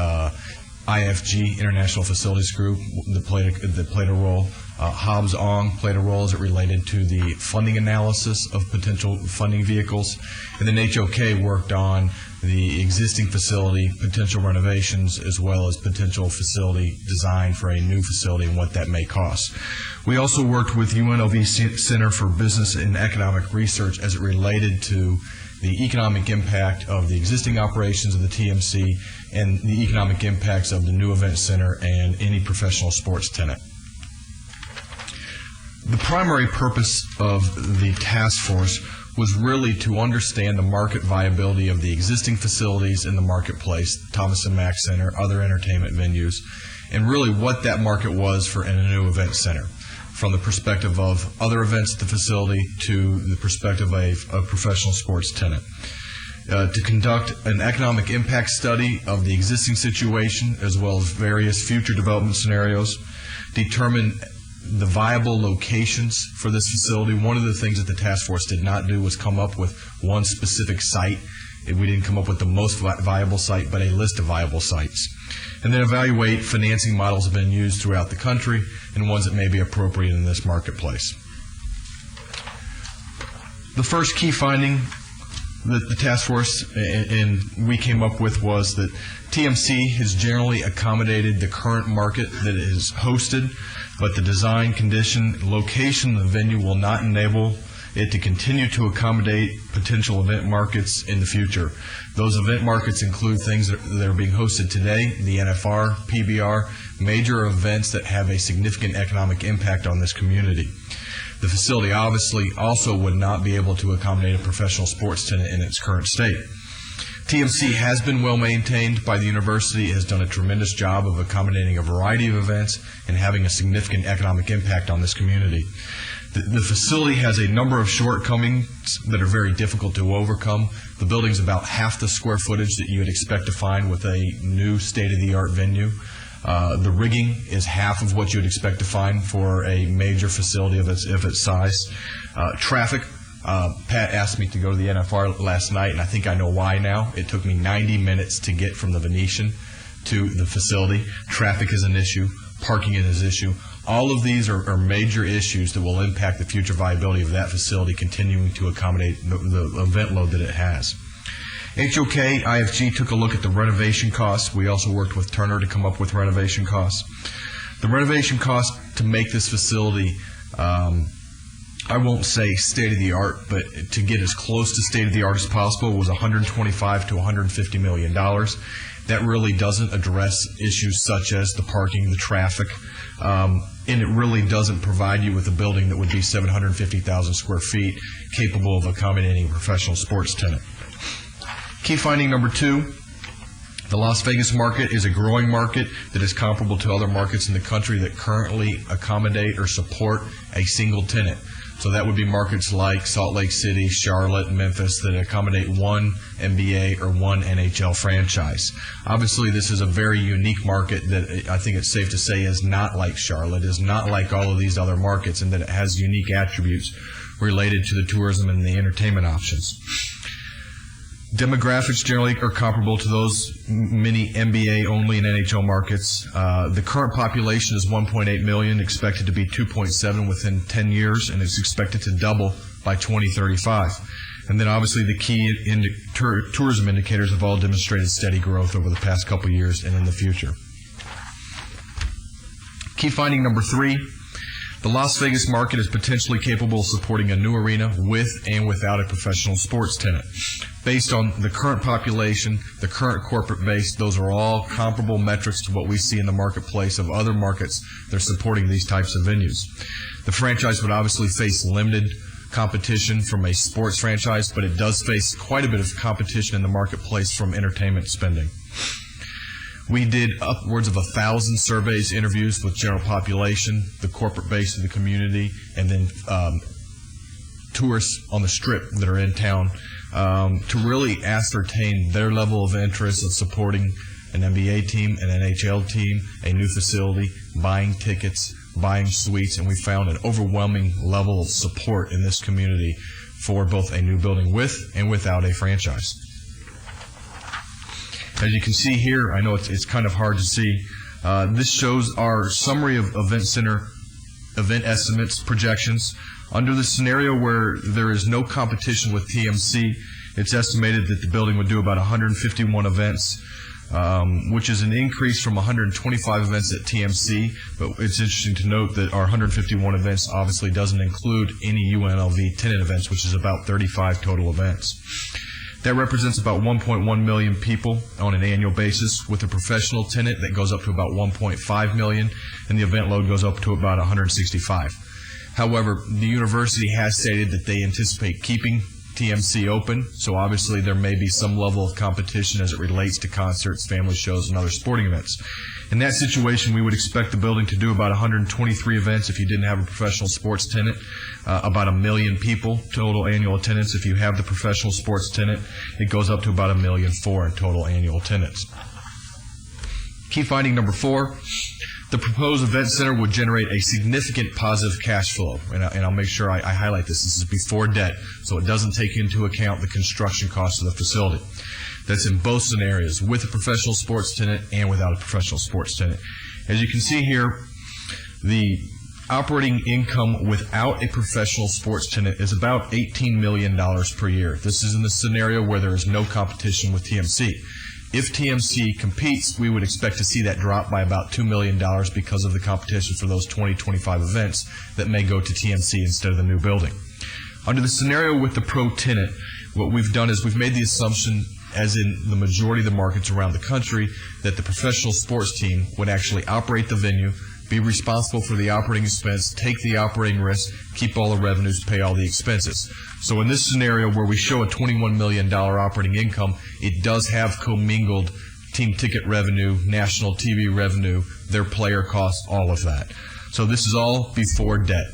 IFG, International Facilities Group, that played a role. Hobbs Ong played a role as it related to the funding analysis of potential funding vehicles. And then HOK worked on the existing facility, potential renovations, as well as potential facility design for a new facility and what that may cost. We also worked with UNLV Center for Business and Economic Research as it related to the economic impact of the existing operations of the TMC and the economic impacts of the new event center and any professional sports tenant. The primary purpose of the task force was really to understand the market viability of the existing facilities in the marketplace, Thomas and Mack Center, other entertainment venues, and really what that market was for a new event center, from the perspective of other events at the facility to the perspective of a professional sports tenant. To conduct an economic impact study of the existing situation as well as various future development scenarios, determine the viable locations for this facility. One of the things that the task force did not do was come up with one specific site. We didn't come up with the most viable site, but a list of viable sites. And then evaluate financing models that have been used throughout the country and ones that may be appropriate in this marketplace. The first key finding that the task force and we came up with was that TMC has generally accommodated the current market that it is hosted, but the design, condition, location of the venue will not enable it to continue to accommodate potential event markets in the future. Those event markets include things that are being hosted today, the NFR, PBR, major events that have a significant economic impact on this community. The facility obviously also would not be able to accommodate a professional sports tenant in its current state. TMC has been well maintained by the university. It has done a tremendous job of accommodating a variety of events and having a significant economic impact on this community. The facility has a number of shortcomings that are very difficult to overcome. The building's about half the square footage that you would expect to find with a new state-of-the-art venue. The rigging is half of what you would expect to find for a major facility of its size. Traffic. Pat asked me to go to the NFR last night, and I think I know why now. It took me 90 minutes to get from the Venetian to the facility. Traffic is an issue. Parking is an issue. All of these are major issues that will impact the future viability of that facility continuing to accommodate the event load that it has. HOK, IFG took a look at the renovation costs. We also worked with Turner to come up with renovation costs. The renovation cost to make this facility, I won't say state-of-the-art, but to get as close to state-of-the-art as possible was $125 to $150 million. That really doesn't address issues such as the parking, the traffic, and it really doesn't provide you with a building that would be 750,000 square feet capable of accommodating a professional sports tenant. Key finding number 2, the Las Vegas market is a growing market that is comparable to other markets in the country that currently accommodate or support a single tenant. So that would be markets like Salt Lake City, Charlotte, Memphis that accommodate one NBA or one NHL franchise. Obviously, this is a very unique market that I think it's safe to say is not like Charlotte, is not like all of these other markets, and that it has unique attributes related to the tourism and the entertainment options. Demographics generally are comparable to those many NBA only and NHL markets. The current population is 1.8 million, expected to be 2.7 within 10 years, and is expected to double by 2035. And then obviously the key tourism indicators have all demonstrated steady growth over the past couple of years and in the future. Key finding number 3, the Las Vegas market is potentially capable of supporting a new arena with and without a professional sports tenant. Based on the current population, the current corporate base, those are all comparable metrics to what we see in the marketplace of other markets that are supporting these types of venues. The franchise would obviously face limited competition from a sports franchise, but it does face quite a bit of competition in the marketplace from entertainment spending. We did upwards of 1,000 surveys, interviews with general population, the corporate base of the community, and then tourists on the strip that are in town to really ascertain their level of interest of supporting an NBA team, an NHL team, a new facility, buying tickets, buying suites, and we found an overwhelming level of support in this community for both a new building with and without a franchise. As you can see here, I know it's kind of hard to see, this shows our summary of event center event estimates, projections. Under the scenario where there is no competition with TMC, it's estimated that the building would do about 151 events, which is an increase from 125 events at TMC, but it's interesting to note that our 151 events obviously doesn't include any UNLV tenant events, which is about 35 total events. That represents about 1.1 million people on an annual basis, with a professional tenant that goes up to about 1.5 million, and the event load goes up to about 165. However, the university has stated that they anticipate keeping TMC open, so obviously there may be some level of competition as it relates to concerts, family shows, and other sporting events. In that situation, we would expect the building to do about 123 events if you didn't have a professional sports tenant, about 1 million people total annual attendance. If you have the professional sports tenant, it goes up to about 1.4 million in total annual attendance. Key finding number 4, the proposed event center would generate a significant positive cash flow, and I'll make sure I highlight this. This is before debt, so it doesn't take into account the construction costs of the facility. That's in both scenarios, with a professional sports tenant and without a professional sports tenant. As you can see here, the operating income without a professional sports tenant is about $18 million per year. This is in the scenario where there is no competition with TMC. If TMC competes, we would expect to see that drop by about $2 million because of the competition for those 20-25 events that may go to TMC instead of the new building. Under the scenario with the pro tenant, what we've done is we've made the assumption, as in the majority of the markets around the country, that the professional sports team would actually operate the venue, be responsible for the operating expense, take the operating risk, keep all the revenues, pay all the expenses. So in this scenario where we show a $21 million operating income, it does have commingled team ticket revenue, national TV revenue, their player costs, all of that. So this is all before debt.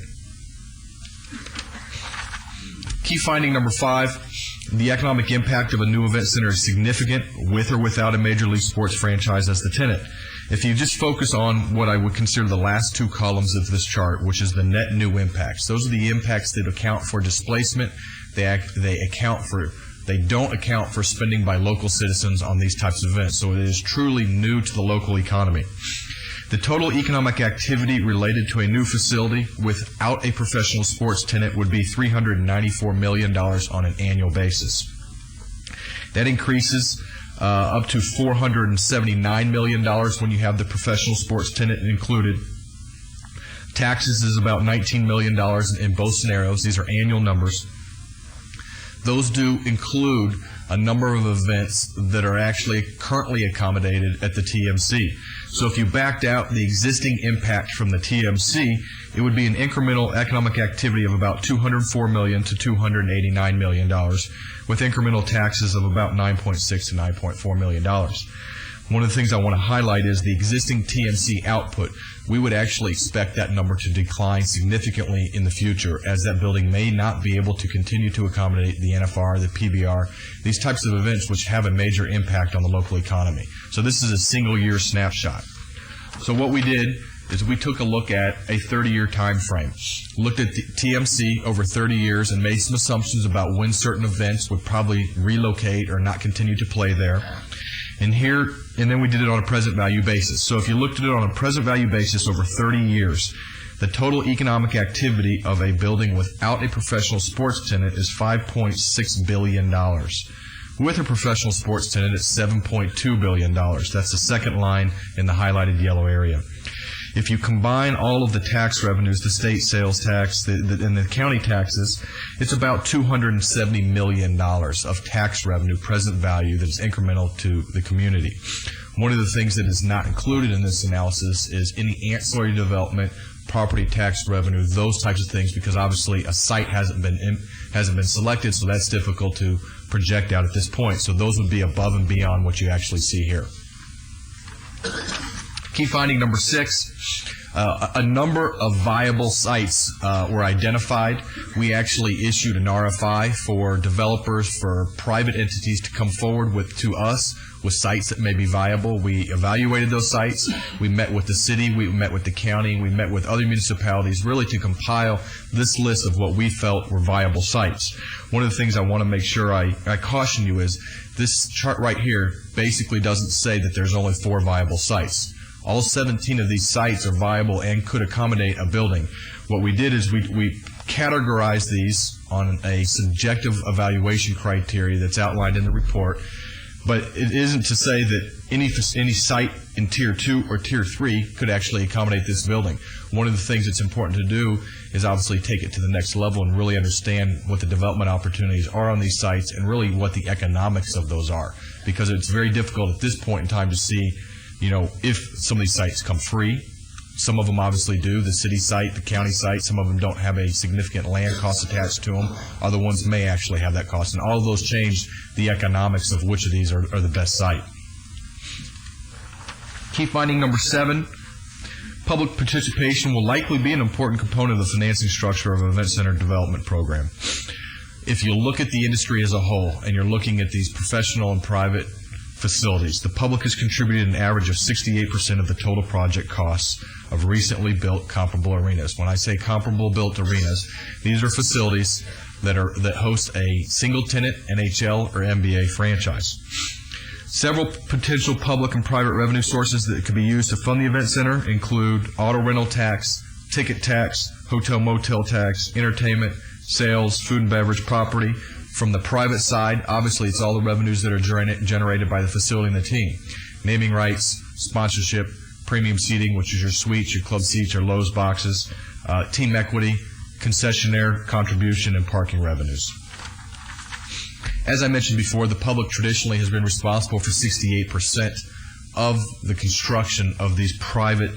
Key finding number 5, the economic impact of a new event center is significant with or without a Major League Sports franchise as the tenant. If you just focus on what I would consider the last 2 columns of this chart, which is the net new impacts, those are the impacts that account for displacement. They don't account for spending by local citizens on these types of events, so it is truly new to the local economy. The total economic activity related to a new facility without a professional sports tenant would be $394 million on an annual basis. That increases up to $479 million when you have the professional sports tenant included. Taxes is about $19 million in both scenarios. These are annual numbers. Those do include a number of events that are actually currently accommodated at the TMC. So if you backed out the existing impact from the TMC, it would be an incremental economic activity of about $204 million to $289 million, with incremental taxes of about $9.6 to $9.4 million. One of the things I want to highlight is the existing TMC output. We would actually expect that number to decline significantly in the future, as that building may not be able to continue to accommodate the NFR, the PBR, these types of events which have a major impact on the local economy. So this is a single year snapshot. So what we did is we took a look at a 30-year time frame, looked at the TMC over 30 years and made some assumptions about when certain events would probably relocate or not continue to play there. And then we did it on a present value basis. So if you looked at it on a present value basis over 30 years, The total economic activity of a building without a professional sports tenant is $5.6 billion. With a professional sports tenant, it's $7.2 billion. That's the second line in the highlighted yellow area. If you combine all of the tax revenues, the state sales tax and the county taxes, it's about $270 million of tax revenue, present value, that is incremental to the community. One of the things that is not included in this analysis is any ancillary development, property tax revenue, those types of things, because obviously a site hasn't been selected, so that's difficult to project out at this point. So those would be above and beyond what you actually see here. Key finding number 6, a number of viable sites were identified. We actually issued an RFI for developers, for private entities to come forward to us with sites that may be viable. We evaluated those sites. We met with the city, we met with the county, we met with other municipalities, really to compile this list of what we felt were viable sites. One of the things I want to make sure I caution you is this chart right here basically doesn't say that there's only 4 viable sites. All 17 of these sites are viable and could accommodate a building. What we did is we categorized these on a subjective evaluation criteria that's outlined in the report. But it isn't to say that any site in Tier 2 or Tier 3 could actually accommodate this building. One of the things that's important to do is obviously take it to the next level and really understand what the development opportunities are on these sites and really what the economics of those are. Because it's very difficult at this point in time to see, if some of these sites come free. Some of them obviously do. The city site, the county site, some of them don't have a significant land cost attached to them. Other ones may actually have that cost. And all of those change the economics of which of these are the best site. Key finding number 7, public participation will likely be an important component of the financing structure of an event center development program. If you look at the industry as a whole and you're looking at these professional and private facilities, the public has contributed an average of 68% of the total project costs of recently built comparable arenas. When I say comparable built arenas, these are facilities that host a single tenant NHL or NBA franchise. Several potential public and private revenue sources that could be used to fund the event center include auto rental tax, ticket tax, hotel motel tax, entertainment, sales, food and beverage, property. From the private side, obviously it's all the revenues that are generated by the facility and the team. Naming rights, sponsorship, premium seating, which is your suites, your club seats, your Lowe's boxes, team equity, concessionaire contribution, and parking revenues. As I mentioned before, the public traditionally has been responsible for 68% of the construction of these private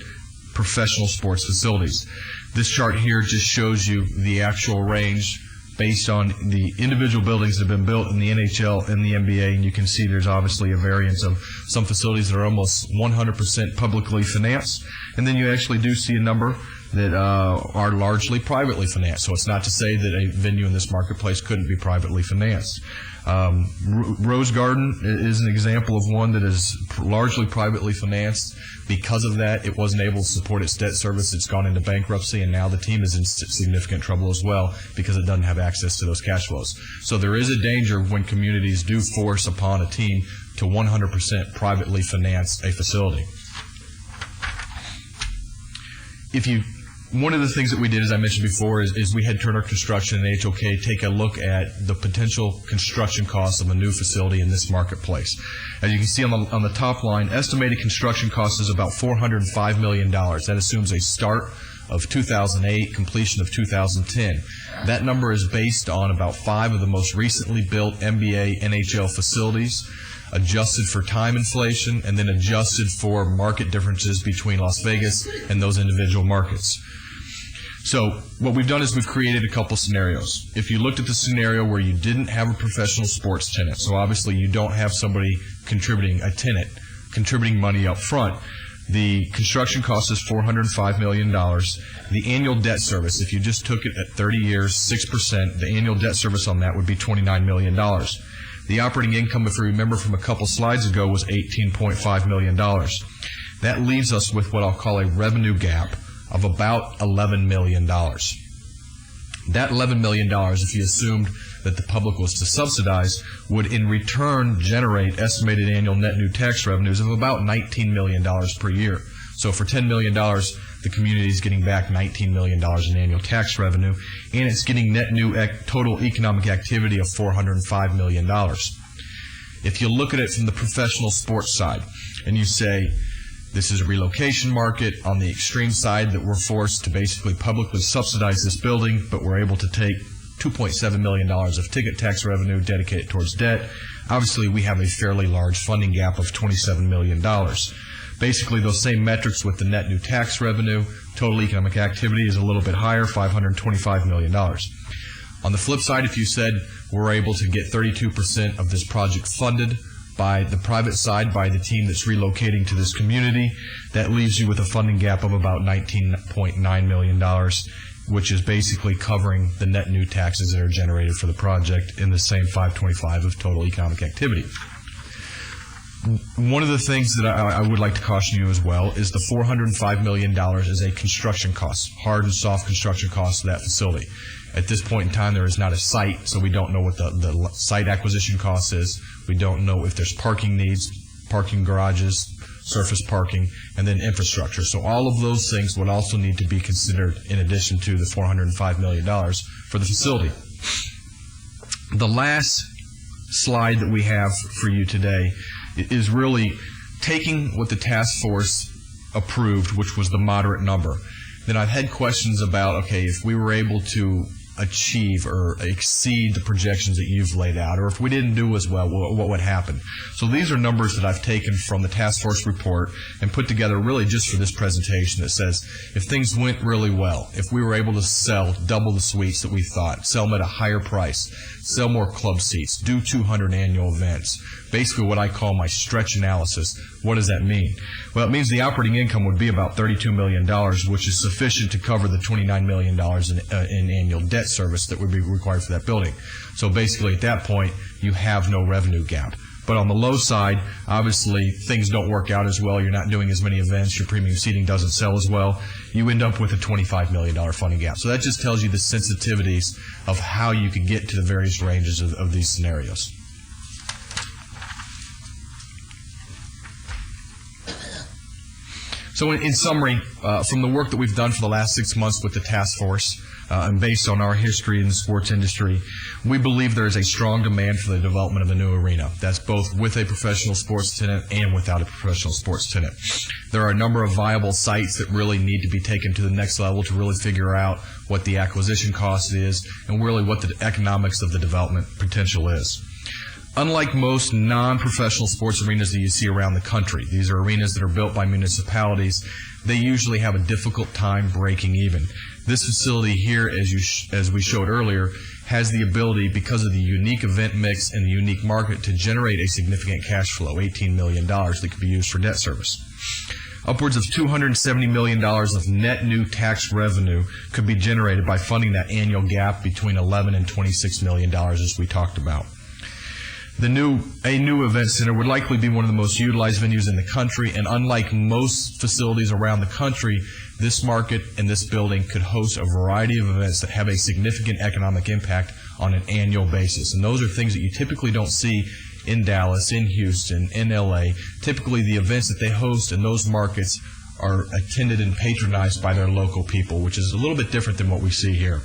professional sports facilities. This chart here just shows you the actual range based on the individual buildings that have been built in the NHL and the NBA, and you can see there's obviously a variance of some facilities that are almost 100% publicly financed, and then you actually do see a number that are largely privately financed. So it's not to say that a venue in this marketplace couldn't be privately financed. Rose Garden is an example of one that is largely privately financed. Because of that, it wasn't able to support its debt service. It's gone into bankruptcy, and now the team is in significant trouble as well because it doesn't have access to those cash flows. So there is a danger when communities do force upon a team to 100% privately finance a facility. One of the things that we did, as I mentioned before, is we had Turner Construction and HOK take a look at the potential construction costs of a new facility in this marketplace. As you can see on the top line, estimated construction cost is about $405 million. That assumes a start of 2008, completion of 2010. That number is based on about 5 of the most recently built NBA, NHL facilities, adjusted for time inflation, and then adjusted for market differences between Las Vegas and those individual markets. So what we've done is we've created a couple scenarios. If you looked at the scenario where you didn't have a professional sports tenant, so obviously you don't have somebody contributing money up front, the construction cost is $405 million. The annual debt service, if you just took it at 30 years, 6%, the annual debt service on that would be $29 million. The operating income, if you remember from a couple slides ago, was $18.5 million. That leaves us with what I'll call a revenue gap of about $11 million. That $11 million, if you assumed that the public was to subsidize, would in return generate estimated annual net new tax revenues of about $19 million per year. So for $10 million the community is getting back $19 million in annual tax revenue, and it's getting net new total economic activity of $405 million. If you look at it from the professional sports side, and you say, this is a relocation market on the extreme side that we're forced to basically publicly subsidize this building, but we're able to take $2.7 million of ticket tax revenue dedicated towards debt. Obviously, we have a fairly large funding gap of $27 million. Basically, those same metrics with the net new tax revenue, total economic activity is a little bit higher, $525 million. On the flip side, if you said we're able to get 32% of this project funded by the private side, by the team that's relocating to this community, that leaves you with a funding gap of about $19.9 million, which is basically covering the net new taxes that are generated for the project in the same 525 of total economic activity. One of the things that I would like to caution you as well is the $405 million is a construction cost, hard and soft construction cost of that facility. At this point in time, there is not a site, so we don't know what the site acquisition cost is. We don't know if there's parking needs, parking garages, surface parking, and then infrastructure. So all of those things would also need to be considered in addition to the $405 million for the facility. The last slide that we have for you today is really taking what the task force approved, which was the moderate number. Then I've had questions about, okay, if we were able to achieve or exceed the projections that you've laid out, or if we didn't do as well, what would happen? So these are numbers that I've taken from the task force report and put together really just for this presentation that says if things went really well, if we were able to sell double the suites that we thought, sell them at a higher price, sell more club seats, do 200 annual events, basically what I call my stretch analysis, what does that mean? Well, it means the operating income would be about $32 million, which is sufficient to cover the $29 million in annual debt service that would be required for that building. So basically at that point, you have no revenue gap. But on the low side, obviously things don't work out as well. You're not doing as many events. Your premium seating doesn't sell as well. You end up with a $25 million funding gap. So that just tells you the sensitivities of how you could get to the various ranges of these scenarios. So in summary, from the work that we've done for the last 6 months with the task force, and based on our history in the sports industry, we believe there is a strong demand for the development of a new arena. That's both with a professional sports tenant and without a professional sports tenant. There are a number of viable sites that really need to be taken to the next level to really figure out what the acquisition cost is and really what the economics of the development potential is. Unlike most non-professional sports arenas that you see around the country, these are arenas that are built by municipalities. They usually have a difficult time breaking even. This facility here, as we showed earlier, has the ability, because of the unique event mix and the unique market, to generate a significant cash flow, $18 million, that could be used for debt service. Upwards of $270 million of net new tax revenue could be generated by funding that annual gap between $11 and $26 million, as we talked about. A new event center would likely be one of the most utilized venues in the country, and unlike most facilities around the country, this market and this building could host a variety of events that have a significant economic impact on an annual basis. And those are things that you typically don't see in Dallas, in Houston, in LA. Typically the events that they host in those markets are attended and patronized by their local people, which is a little bit different than what we see here.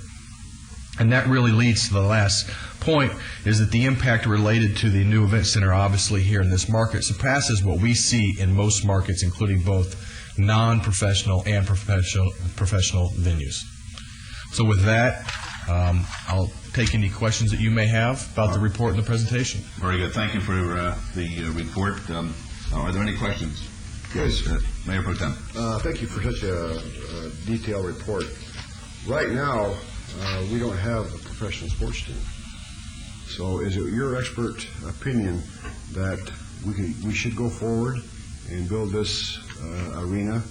And that really leads to the last point, is that the impact related to the new event center, obviously here in this market, surpasses what we see in most markets, including both non-professional and professional venues. So with that, I'll take any questions that you may have about the report and the presentation. Very good. Thank you for the report. Are there any questions? Yes. Mayor Pro Tem. Thank you for such a detailed report. Right now, we don't have a professional sports team. So is it your expert opinion that we should go forward and build this arena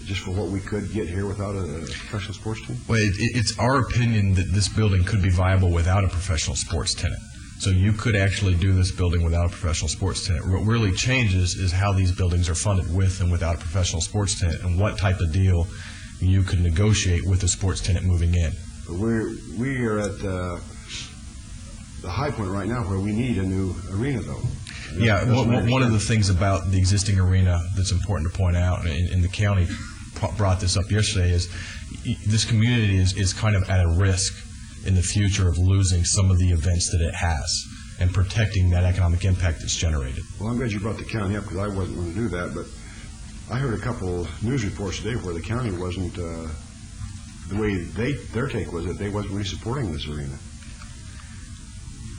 just for what we could get here without a professional sports team? Well, it's our opinion that this building could be viable without a professional sports tenant. So you could actually do this building without a professional sports tenant. What really changes is how these buildings are funded with and without a professional sports tenant, and what type of deal you could negotiate with a sports tenant moving in. But we are at the high point right now where we need a new arena, though. Yeah, one of the things about the existing arena that's important to point out in the county brought this up yesterday, is this community is kind of at a risk in the future of losing some of the events that it has and protecting that economic impact that's generated. Well, I'm glad you brought the county up because I wasn't going to do that, but I heard a couple news reports today where the county wasn't, the way their take was that they wasn't really supporting this arena.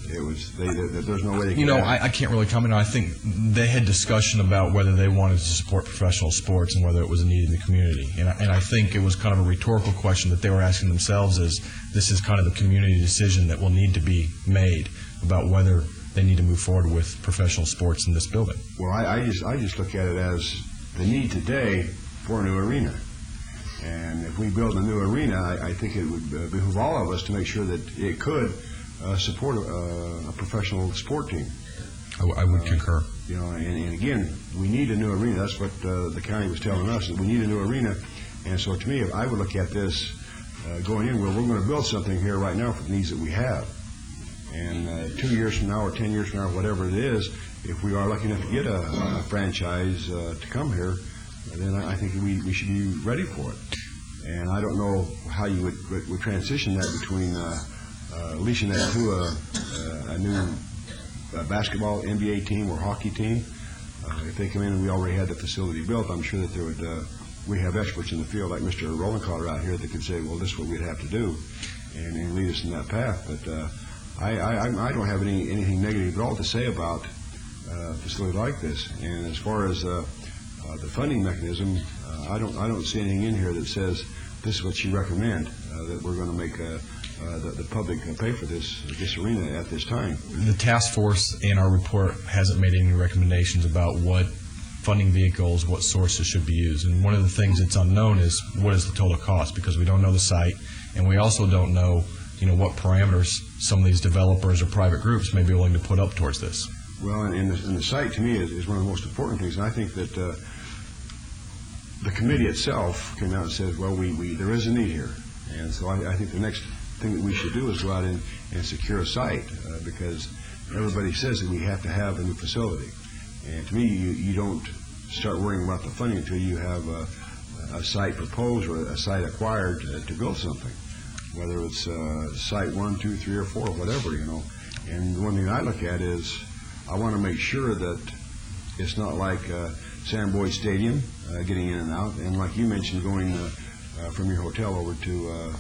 It was, there's no way they could. I can't really comment on it. I think they had discussion about whether they wanted to support professional sports and whether it was a need in the community. And I think it was kind of a rhetorical question that they were asking themselves, is this is kind of a community decision that will need to be made about whether they need to move forward with professional sports in this building. Well, I just look at it as the need today for a new arena. And if we build a new arena, I think it would behoove all of us to make sure that it could support a professional sport team. I would concur. And again, we need a new arena. That's what the county was telling us, that we need a new arena. And so to me, if I would look at this going in, we're going to build something here right now for the needs that we have. And 2 years from now or 10 years from now, whatever it is, if we are lucky enough to get a franchise to come here, then I think we should be ready for it. And I don't know how you would transition that between leashing that to a new basketball NBA team or hockey team. If they come in and we already had the facility built, I'm sure that there would we have experts in the field like Mr. Rollencotter out here that could say, well, this is what we'd have to do, and lead us in that path. But I don't have anything negative at all to say about a facility like this. And as far as the funding mechanism, I don't see anything in here that says this is what you recommend, that we're going to make the public pay for this arena at this time. The task force in our report hasn't made any recommendations about what funding vehicles, what sources should be used. And one of the things that's unknown is what is the total cost, because we don't know the site, and we also don't know, what parameters some of these developers or private groups may be willing to put up towards this. Well, and the site to me is one of the most important things, and I think that the committee itself came out and said, well, there is a need here. And so I think the next thing that we should do is go out and secure a site, because everybody says that we have to have a new facility. And to me, you don't start worrying about the funding until you have a site proposed or a site acquired to build something, whether it's site 1, 2, 3, or 4, whatever, And the one thing I look at is I want to make sure that it's not like Sam Boyd Stadium getting in and out, and like you mentioned, going from your hotel over to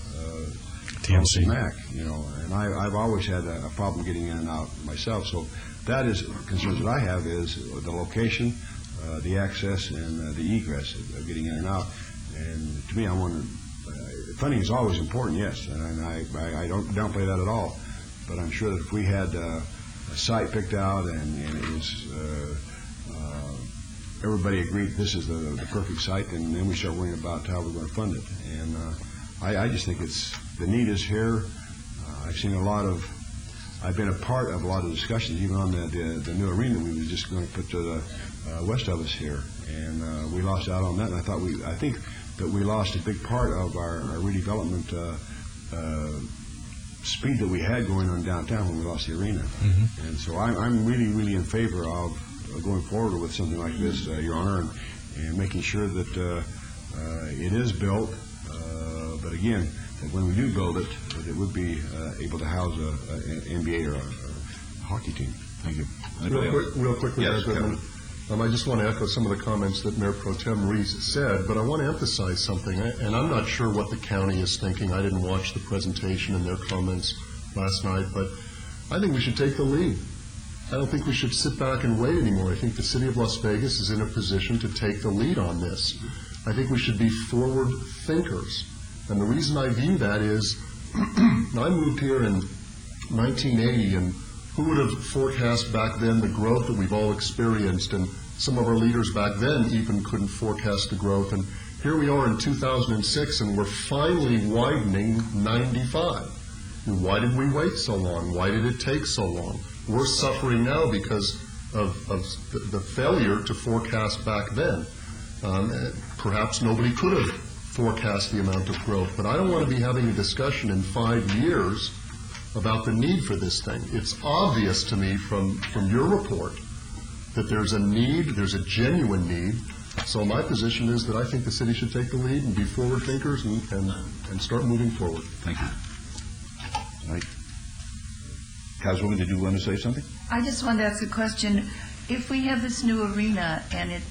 TMC Mac, and I've always had a problem getting in and out myself. So that is concerns that I have, is the location, the access, and the egress of getting in and out. And to me, funding is always important, yes, and I don't downplay that at all. But I'm sure that if we had a site picked out and it was everybody agreed this is the perfect site, and then we start worrying about how we're going to fund it. And I just think the need is here. I've seen I've been a part of a lot of discussions, even on the new arena we were just going to put to the west of us here, and we lost out on that. And I think that we lost a big part of our redevelopment speed that we had going on downtown when we lost the arena. Mm-hmm. And so I'm really, really in favor of going forward with something like this, Your Honor, and making sure that it is built. But again, that when we do build it, that it would be able to house an NBA or a hockey team. Thank you. Real quickly, yes, Kevin. I just want to echo some of the comments that Mayor Pro Tem Reese said, but I want to emphasize something, and I'm not sure what the county is thinking. I didn't watch the presentation and their comments last night, but I think we should take the lead. I don't think we should sit back and wait anymore. I think the city of Las Vegas is in a position to take the lead on this. I think we should be forward thinkers. And the reason I view that is, I moved here in 1980, and who would have forecast back then the growth that we've all experienced? And some of our leaders back then even couldn't forecast the growth. And here we are in 2006, and we're finally widening 95. And why did we wait so long? Why did it take so long? We're suffering now because of the failure to forecast back then. Perhaps nobody could have forecast the amount of growth, but I don't want to be having a discussion in 5 years about the need for this thing. It's obvious to me from your report that there's a need, there's a genuine need So my position is that I think the city should take the lead and be forward thinkers and start moving forward. Thank you. All right. Councilwoman, did you want to say something? I just wanted to ask a question. If we have this new arena and it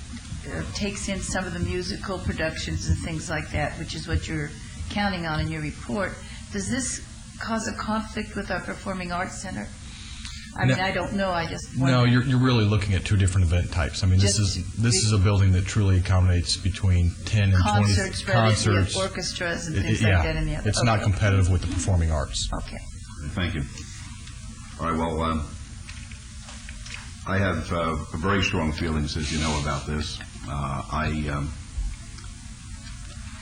takes in some of the musical productions and things like that, which is what you're counting on in your report, does this cause a conflict with our Performing Arts Center? I mean, I don't know. I just wonder. No, you're really looking at two different event types. I mean, this is a building that truly accommodates between 10 and 20 concerts, concerts, orchestras, and things like that in the other. It's not competitive with the performing arts. Okay. Thank you. All right. Well, I have very strong feelings, as you know, about this. I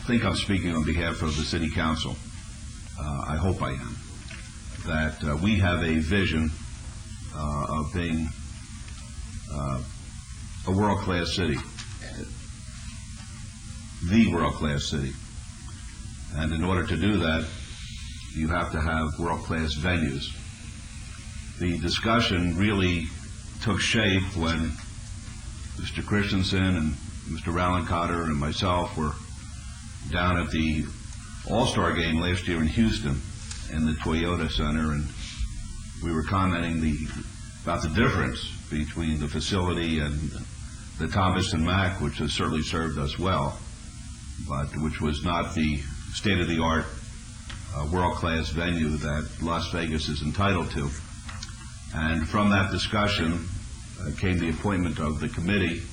think I'm speaking on behalf of the City Council. I hope I am. That we have a vision of being a world-class city, the world-class city. And in order to do that, you have to have world-class venues. The discussion really took shape when Mr. Christensen and Mr. Rallencotter and myself were down at the All-Star game last year in Houston in the Toyota Center, and we were commenting about the difference between the facility and the Thomas and Mack, which has certainly served us well, but which was not the state-of-the-art world-class venue that Las Vegas is entitled to. And from that discussion came the appointment of the committee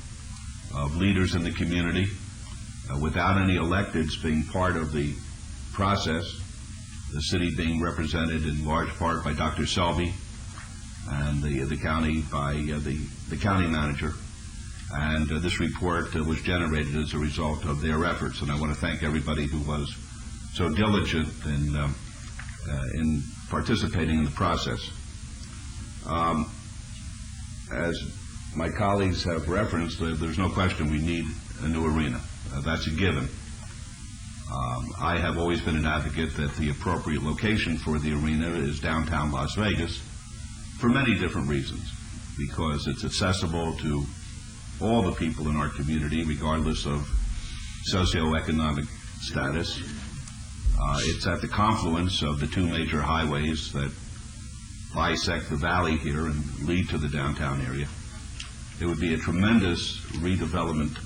of leaders in the community, without any electeds being part of the process, the city being represented in large part by Dr. Selby and the county by the county manager. And this report was generated as a result of their efforts. And I want to thank everybody who was so diligent in participating in the process. As my colleagues have referenced, there's no question we need a new arena. That's a given. I have always been an advocate that the appropriate location for the arena is downtown Las Vegas for many different reasons, because it's accessible to all the people in our community, regardless of socioeconomic status. It's at the confluence of the two major highways that bisect the valley here and lead to the downtown area. It would be a tremendous redevelopment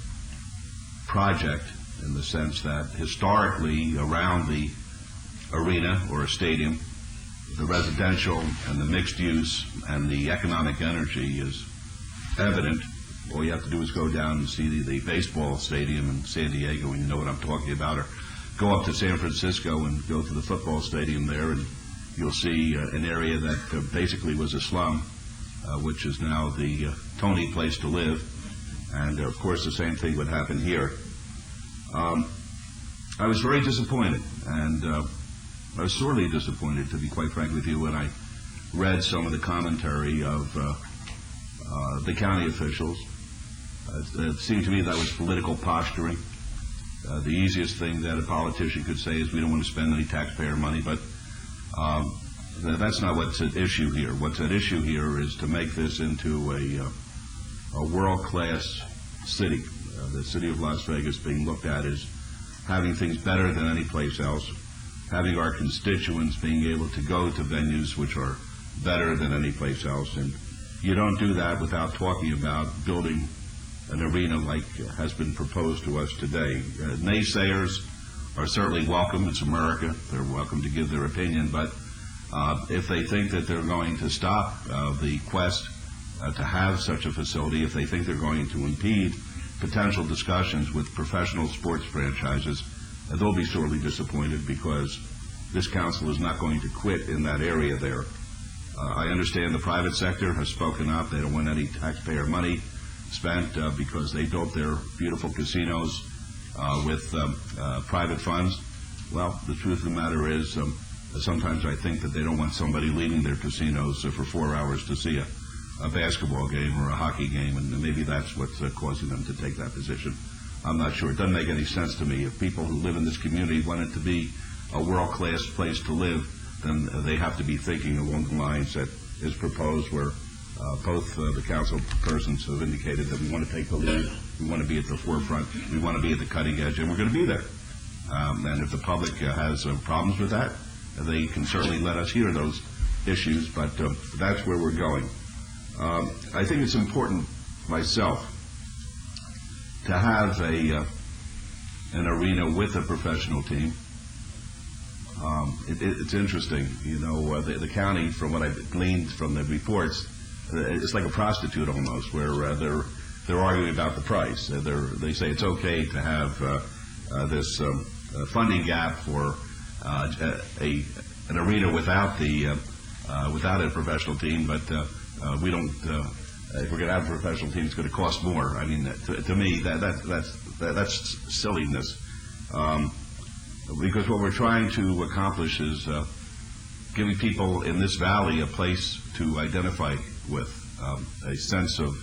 project in the sense that historically around the arena or a stadium, the residential and the mixed use and the economic energy is evident. All you have to do is go down and see the baseball stadium in San Diego, and you know what I'm talking about, or go up to San Francisco and go to the football stadium there, and you'll see an area that basically was a slum, which is now the Tony place to live. And of course the same thing would happen here. I was very disappointed, and I was sorely disappointed, to be quite frank with you, when I read some of the commentary of the county officials. It seemed to me that was political posturing. The easiest thing that a politician could say is we don't want to spend any taxpayer money, but that's not what's at issue here. What's at issue here is to make this into a world-class city. The city of Las Vegas being looked at as having things better than any place else, having our constituents being able to go to venues which are better than any place else. And you don't do that without talking about building an arena like has been proposed to us today. Naysayers are certainly welcome. It's America. They're welcome to give their opinion. But if they think that they're going to stop the quest to have such a facility, if they think they're going to impede potential discussions with professional sports franchises, they'll be sorely disappointed, because this council is not going to quit in that area there. I understand the private sector has spoken up. They don't want any taxpayer money spent because they built their beautiful casinos with private funds. Well, the truth of the matter is sometimes I think that they don't want somebody leaving their casinos for 4 hours to see a basketball game or a hockey game, and maybe that's what's causing them to take that position. I'm not sure. It doesn't make any sense to me. If people who live in this community want it to be a world-class place to live, then they have to be thinking along the lines that is proposed, where Both the council persons have indicated that we want to take the lead, we want to be at the forefront, we want to be at the cutting edge, and we're going to be there. And if the public has problems with that, they can certainly let us hear those issues, but that's where we're going. I think it's important, myself, to have an arena with a professional team. It's interesting, you know, the county, from what I've gleaned from the reports, it's like a prostitute almost, where they're arguing about the price. They say it's okay to have this funding gap for an arena without a professional team, but we don't. If we're going to have a professional team, it's going to cost more. I mean, to me, that's silliness. Because what we're trying to accomplish is giving people in this valley a place to identify with, a sense of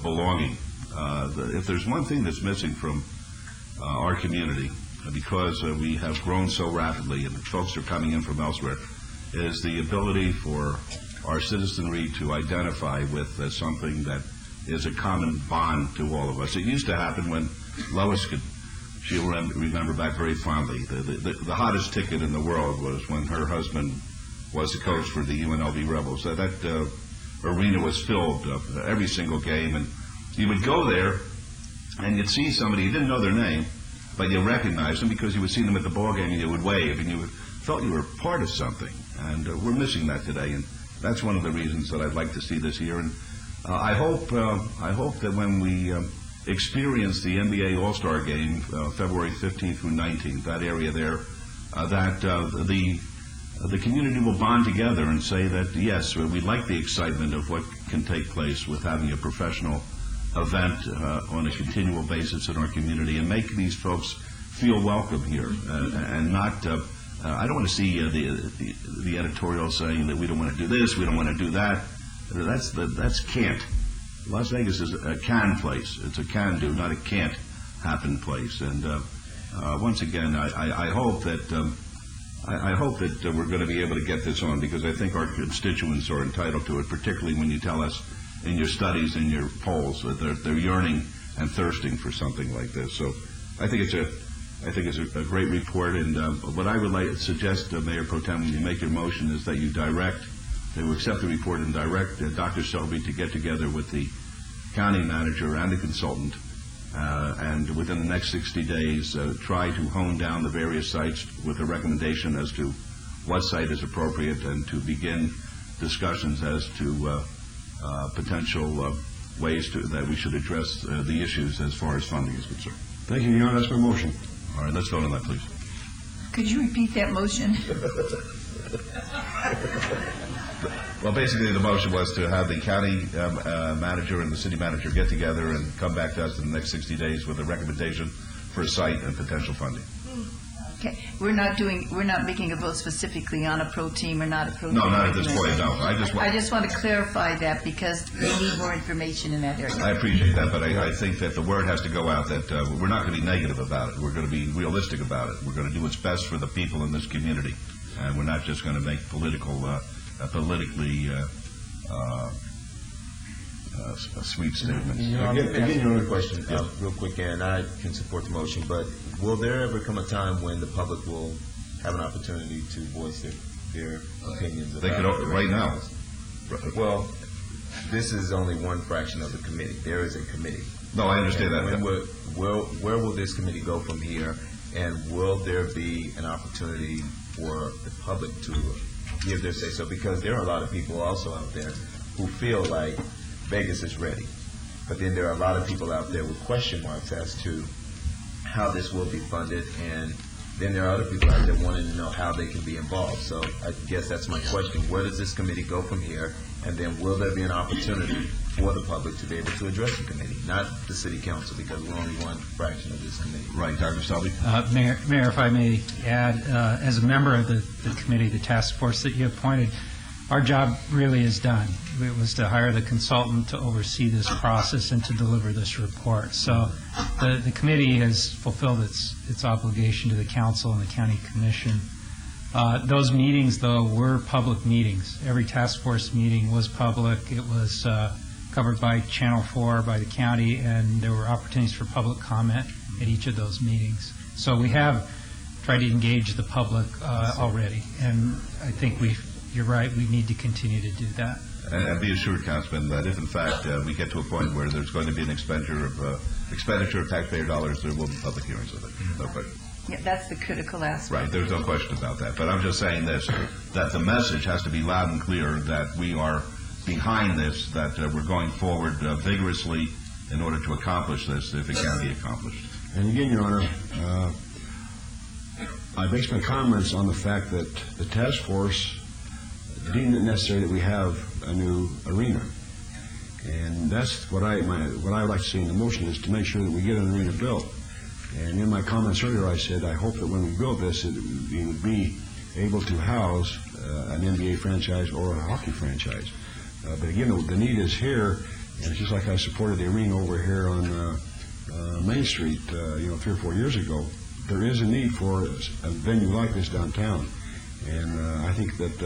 belonging. If there's one thing that's missing from our community, because we have grown so rapidly and folks are coming in from elsewhere, is the ability for our citizenry to identify with something that is a common bond to all of us. It used to happen when Lois she'll remember back very fondly. The hottest ticket in the world was when her husband was the coach for the UNLV Rebels. That arena was filled every single game, and you would go there and you'd see somebody, you didn't know their name, but you recognized them because you would see them at the ball game and you would wave and you felt you were part of something. And we're missing that today, and that's one of the reasons that I'd like to see this here. And I hope that when we experience the NBA All-Star Game, February 15th through 19th, that area there, that the community will bond together and say that, yes, we like the excitement of what can take place with having a professional event on a continual basis in our community, and make these folks feel welcome here, and not, I don't want to see the editorial saying that we don't want to do this, we don't want to do that. That's can't. Las Vegas is a can place. It's a can do, not a can't happen place. And once again, I hope that we're going to be able to get this on, because I think our constituents are entitled to it, particularly when you tell us in your studies and your polls that they're yearning and thirsting for something like this. So I think it's a great report. And what I would like to suggest, Mayor Pro Tem, when you make your motion, is that you accept the report and direct Dr. Selby to get together with the county manager and the consultant, and within the next 60 days try to hone down the various sites with a recommendation as to what site is appropriate, and to begin discussions as to potential ways that we should address the issues as far as funding is concerned. Thank you, Your Honor. That's my motion. All right, let's vote on that, please. Could you repeat that motion? Well, basically, the motion was to have the county manager and the city manager get together and come back to us in the next 60 days with a recommendation for a site and potential funding. Okay, we're not making a vote specifically on a pro team or not a pro team. No, not at this point, no. I just want to clarify that, because we need more information in that area. I appreciate that, but I think that the word has to go out that we're not going to be negative about it. We're going to be realistic about it. We're going to do what's best for the people in this community, and we're not just going to make politically sweet statements. Again, your other question, real quick, and I can support the motion, but will there ever come a time when the public will have an opportunity to voice their opinions? They could, right now. Well, this is only one fraction of the committee. There is a committee. No, I understand that. Where will this committee go from here, and will there be an opportunity for the public to give their say-so? Because there are a lot of people also out there who feel like Vegas is ready, but then there are a lot of people out there with question marks as to how this will be funded, and then there are other people out there wanting to know how they can be involved. So I guess that's my question. Where does this committee go from here, and then will there be an opportunity for the public to be able to address the committee, not the city council, because we're only one fraction of this committee? Right, Dr. Selby? Mayor, if I may add, as a member of the committee, the task force that you appointed, our job really is done. It was to hire the consultant to oversee this process and to deliver this report. So the committee has fulfilled its obligation to the council and the county commission. Those meetings, though, were public meetings. Every task force meeting was public. It was covered by Channel 4, by the county, and there were opportunities for public comment at each of those meetings. So we have tried to engage the public already, and I think you're right, we need to continue to do that. And be assured, Councilman, that if in fact we get to a point where there's going to be an expenditure of taxpayer dollars, there will be public hearings of it. No question. Yeah, that's the critical aspect. Right, there's no question about that. But I'm just saying this, that the message has to be loud and clear that we are behind this, that we're going forward vigorously in order to accomplish this, if it can be accomplished. And again, Your Honor, I base my comments on the fact that the task force deemed it necessary that we have a new arena. And that's what I would like to see in the motion, is to make sure that we get an arena built. And in my comments earlier, I said I hope that when we build this, it would be able to house an NBA franchise or a hockey franchise. But again, the need is here, and it's just like I supported the arena over here on Main Street, 3 or 4 years ago. There is a need for a venue like this downtown, and I think that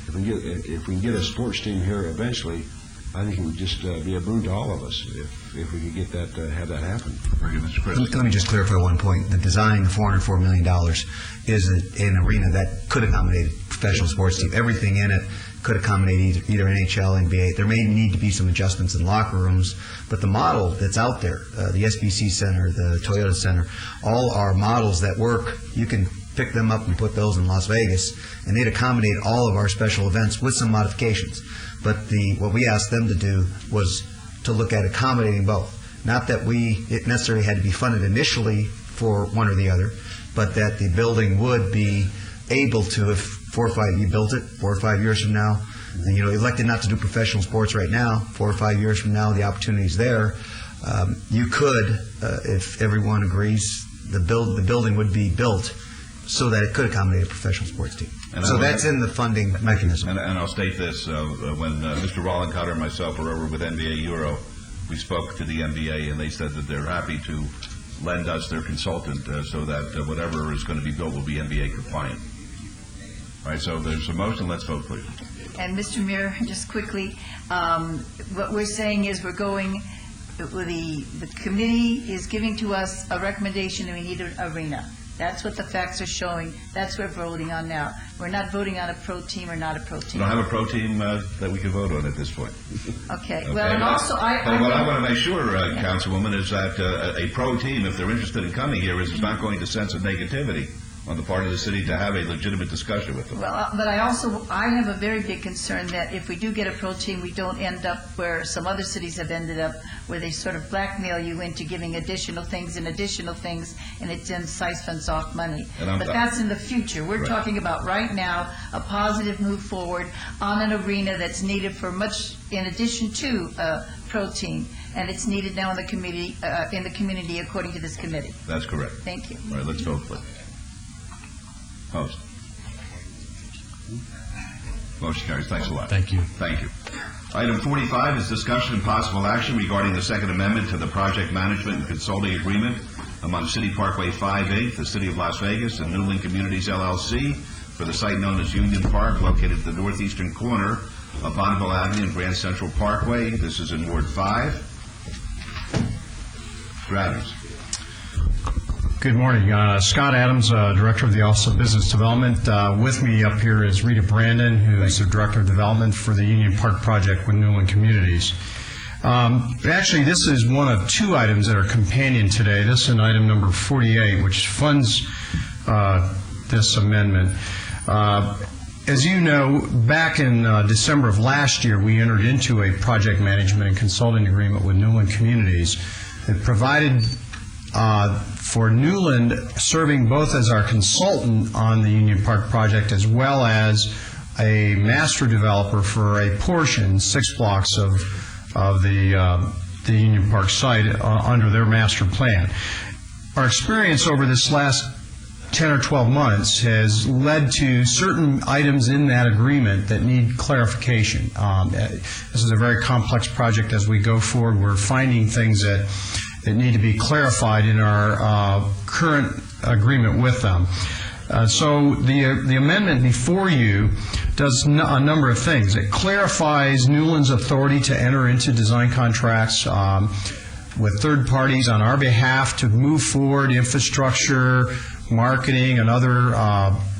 if we can get a sports team here eventually, I think it would just be a boon to all of us if we could get that, have that happen. Very good, Mr. Chris. Let me just clarify one point. The design, $404 million, is an arena that could accommodate a professional sports team. Everything in it could accommodate either NHL, NBA. There may need to be some adjustments in locker rooms, but the model that's out there, the SBC Center, the Toyota Center, all are models that work. You can pick them up and put those in Las Vegas, and they'd accommodate all of our special events with some modifications. But what we asked them to do was to look at accommodating both. Not that it necessarily had to be funded initially for one or the other, but that the building would be able to, if you built it 4 or 5 years from now, and elected not to do professional sports right now, 4 or 5 years from now, the opportunity's there. You could, if everyone agrees, the building would be built so that it could accommodate a professional sports team. And so that's in the funding mechanism. And I'll state this, when Mr. Rollencutter and myself were over with NBA Euro, we spoke to the NBA, and they said that they're happy to lend us their consultant so that whatever is going to be built will be NBA compliant. All right, so there's a motion. Let's vote, please. And Mr. Mayor, just quickly, what we're saying is the committee is giving to us a recommendation that we need an arena. That's what the facts are showing. That's what we're voting on now. We're not voting on a pro team or not a pro team. We don't have a pro team that we can vote on at this point. Okay. Well, and also what I want to make sure, Councilwoman, is that a pro team, if they're interested in coming here, is not going to sense a negativity on the part of the city to have a legitimate discussion with them. Well, but I have a very big concern that if we do get a pro team, we don't end up where some other cities have ended up, where they sort of blackmail you into giving additional things, and it then siphons off money. But that's in the future. We're talking about right now a positive move forward on an arena that's needed for much in addition to a pro team, and it's needed now in the community according to this committee. That's correct. Thank you. All right, let's vote, please. Opposed? Motion carries. Thanks a lot. Thank you. Thank you. Item 45 is discussion and possible action regarding the Second Amendment to the Project Management and Consulting Agreement among City Parkway 5/8, the City of Las Vegas, and Newland Communities, LLC, for the site known as Union Park, located at the northeastern corner of Bonneville Avenue and Grand Central Parkway. This is in Ward 5. Mr. Adams. Good morning. Scott Adams, Director of the Office of Business Development. With me up here is Rita Brandon, who is the Director of Development for the Union Park Project with Newland Communities. Actually, this is one of 2 items that are companion today. This is item number 48, which funds this amendment. As you know, back in December of last year, we entered into a project management and consulting agreement with Newland Communities that provided for Newland serving both as our consultant on the Union Park project as well as a master developer for a portion, 6 blocks of the Union Park site under their master plan. Our experience over this last 10 or 12 months has led to certain items in that agreement that need clarification. This is a very complex project. As we go forward, we're finding things that need to be clarified in our current agreement with them. So the amendment before you does a number of things. It clarifies Newland's authority to enter into design contracts with third parties on our behalf to move forward infrastructure, marketing, and other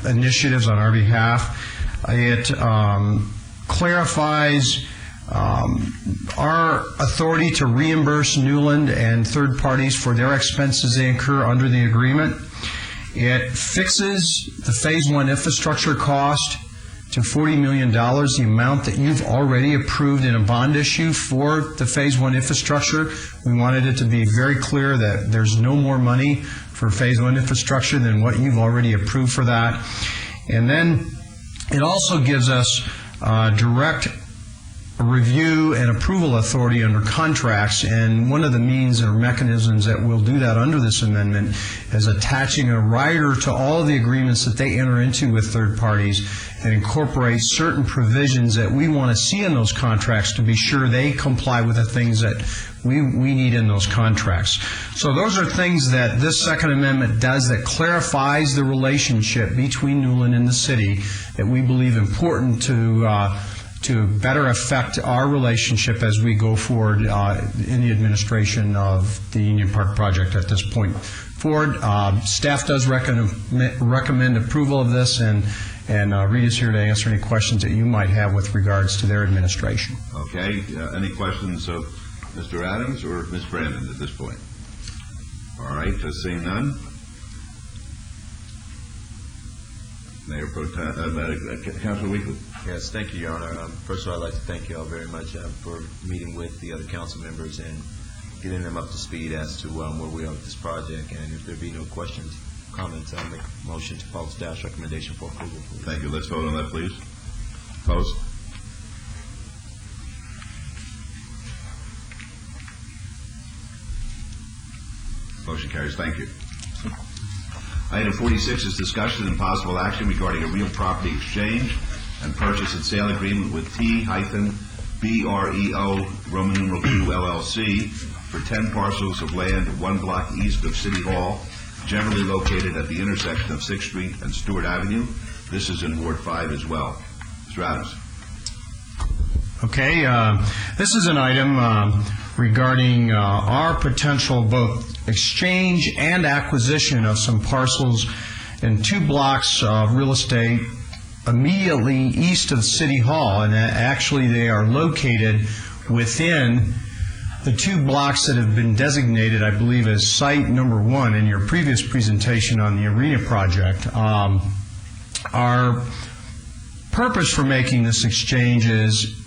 initiatives on our behalf. It clarifies our authority to reimburse Newland and third parties for their expenses they incur under the agreement. It fixes the Phase 1 infrastructure cost to $40 million, the amount that you've already approved in a bond issue for the Phase 1 infrastructure. We wanted it to be very clear that there's no more money for Phase 1 infrastructure than what you've already approved for that. And then it also gives us direct review and approval authority under contracts, and one of the means or mechanisms that will do that under this amendment is attaching a rider to all of the agreements that they enter into with third parties and incorporate certain provisions that we want to see in those contracts to be sure they comply with the things that we need in those contracts. So those are things that this Second Amendment does that clarifies the relationship between Newland and the city that we believe important to better affect our relationship as we go forward in the administration of the Union Park project at this point forward. Staff does recommend approval of this, and Rita's here to answer any questions that you might have with regards to their administration. Okay. Any questions of Mr. Adams or Ms. Brandon at this point? All right. Seeing none. Mayor Pro Tem, Councilor Weekly. Yes, thank you, Your Honor. First of all, I'd like to thank you all very much for meeting with the other council members and getting them up to speed as to where we are with this project. And if there be no questions, comments, I'll make a motion to follow staff's recommendation for approval, please. Thank you. Let's vote on that, please. Opposed? Motion carries. Thank you. Item 46 is discussion and possible action regarding a real property exchange and purchase and sale agreement with T-BREO Roman numeral II LLC for 10 parcels of land 1 block east of City Hall, generally located at the intersection of 6th Street and Stewart Avenue. This is in Ward 5 as well. Mr. Adams. Okay, this is an item regarding our potential both exchange and acquisition of some parcels in 2 blocks of real estate immediately east of City Hall, and actually they are located within the 2 blocks that have been designated, I believe, as site number 1 in your previous presentation on the arena project. Our purpose for making this exchange is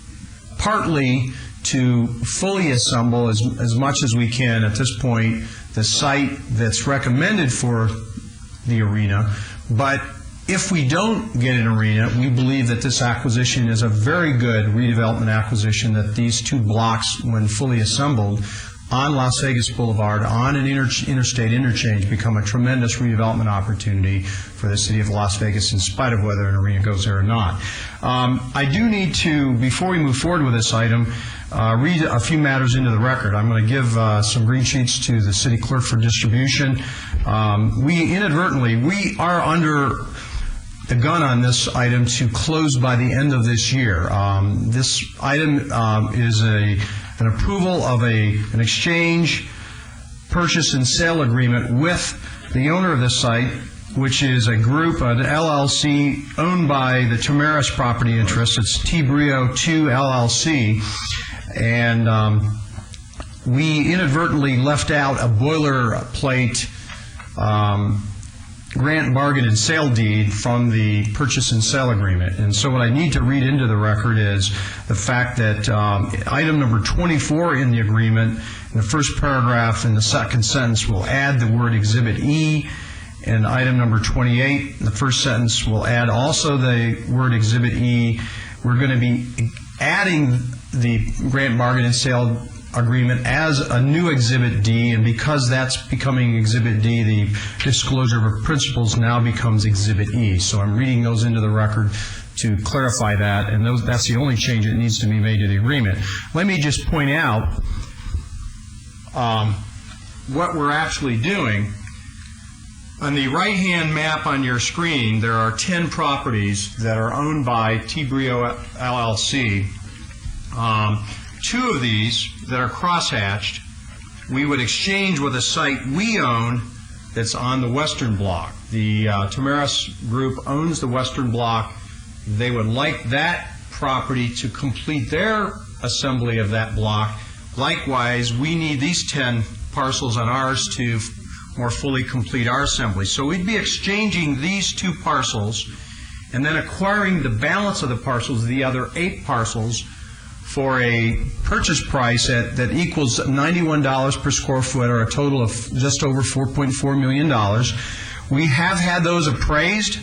partly to fully assemble as much as we can at this point the site that's recommended for the arena. But if we don't get an arena, we believe that this acquisition is a very good redevelopment acquisition, that these 2 blocks, when fully assembled on Las Vegas Boulevard, on an interstate interchange, become a tremendous redevelopment opportunity for the city of Las Vegas, in spite of whether an arena goes there or not. I do need to, before we move forward with this item, read a few matters into the record. I'm going to give some green sheets to the city clerk for distribution. We are under the gun on this item to close by the end of this year. This item is an approval of an exchange, purchase, and sale agreement with the owner of this site, which is a group, an LLC owned by the Tamaris Property Interest. It's T-BREO II LLC. And we inadvertently left out a boilerplate grant, bargain, and sale deed from the purchase and sale agreement. And so what I need to read into the record is the fact that item number 24 in the agreement, in the first paragraph in the second sentence, will add the word Exhibit E, and item number 28 in the first sentence will add also the word Exhibit E. We're going to be adding the grant, bargain, and sale agreement as a new Exhibit D, and because that's becoming Exhibit D, the disclosure of principles now becomes Exhibit E. So I'm reading those into the record to clarify that, and that's the only change that needs to be made to the agreement. Let me just point out what we're actually doing. On the right-hand map on your screen, there are 10 properties that are owned by T-Brio LLC. 2 of these that are crosshatched, we would exchange with a site we own that's on the western block. The Tamaris Group owns the western block. They would like that property to complete their assembly of that block. Likewise, we need these 10 parcels on ours to more fully complete our assembly. So we'd be exchanging these 2 parcels and then acquiring the balance of the parcels, the other 8 parcels, for a purchase price that equals $91 per square foot, or a total of just over $4.4 million. We have had those appraised.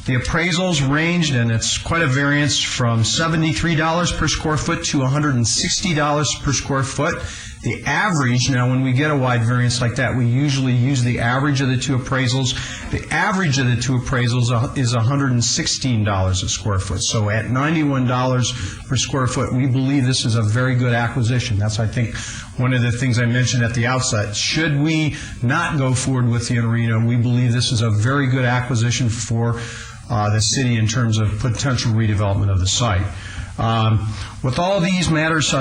The appraisals ranged, and it's quite a variance, from $73 per square foot to $160 per square foot. The average, now when we get a wide variance like that, we usually use the average of the 2 appraisals. The average of the 2 appraisals is $116 a square foot. So at $91 per square foot, we believe this is a very good acquisition. That's, I think, one of the things I mentioned at the outset. Should we not go forward with the arena, we believe this is a very good acquisition for the city in terms of potential redevelopment of the site. With all these matters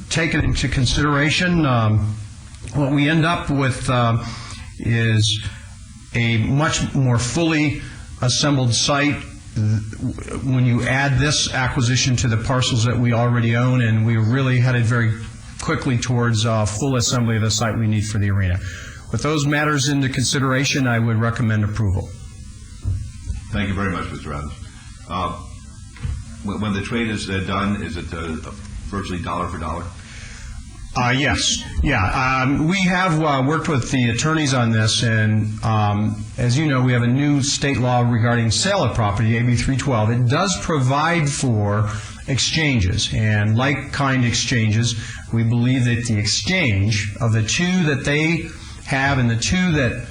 taken into consideration, what we end up with is a much more fully assembled site when you add this acquisition to the parcels that we already own, and we really headed very quickly towards full assembly of the site we need for the arena. With those matters into consideration, I would recommend approval. Thank you very much, Mr. Adams. When the trade is done, is it virtually dollar for dollar? Yes. Yeah. We have worked with the attorneys on this, and as you know, we have a new state law regarding sale of property, AB 312. It does provide for exchanges, and like-kind exchanges. We believe that the exchange of the 2 that they have and the 2 that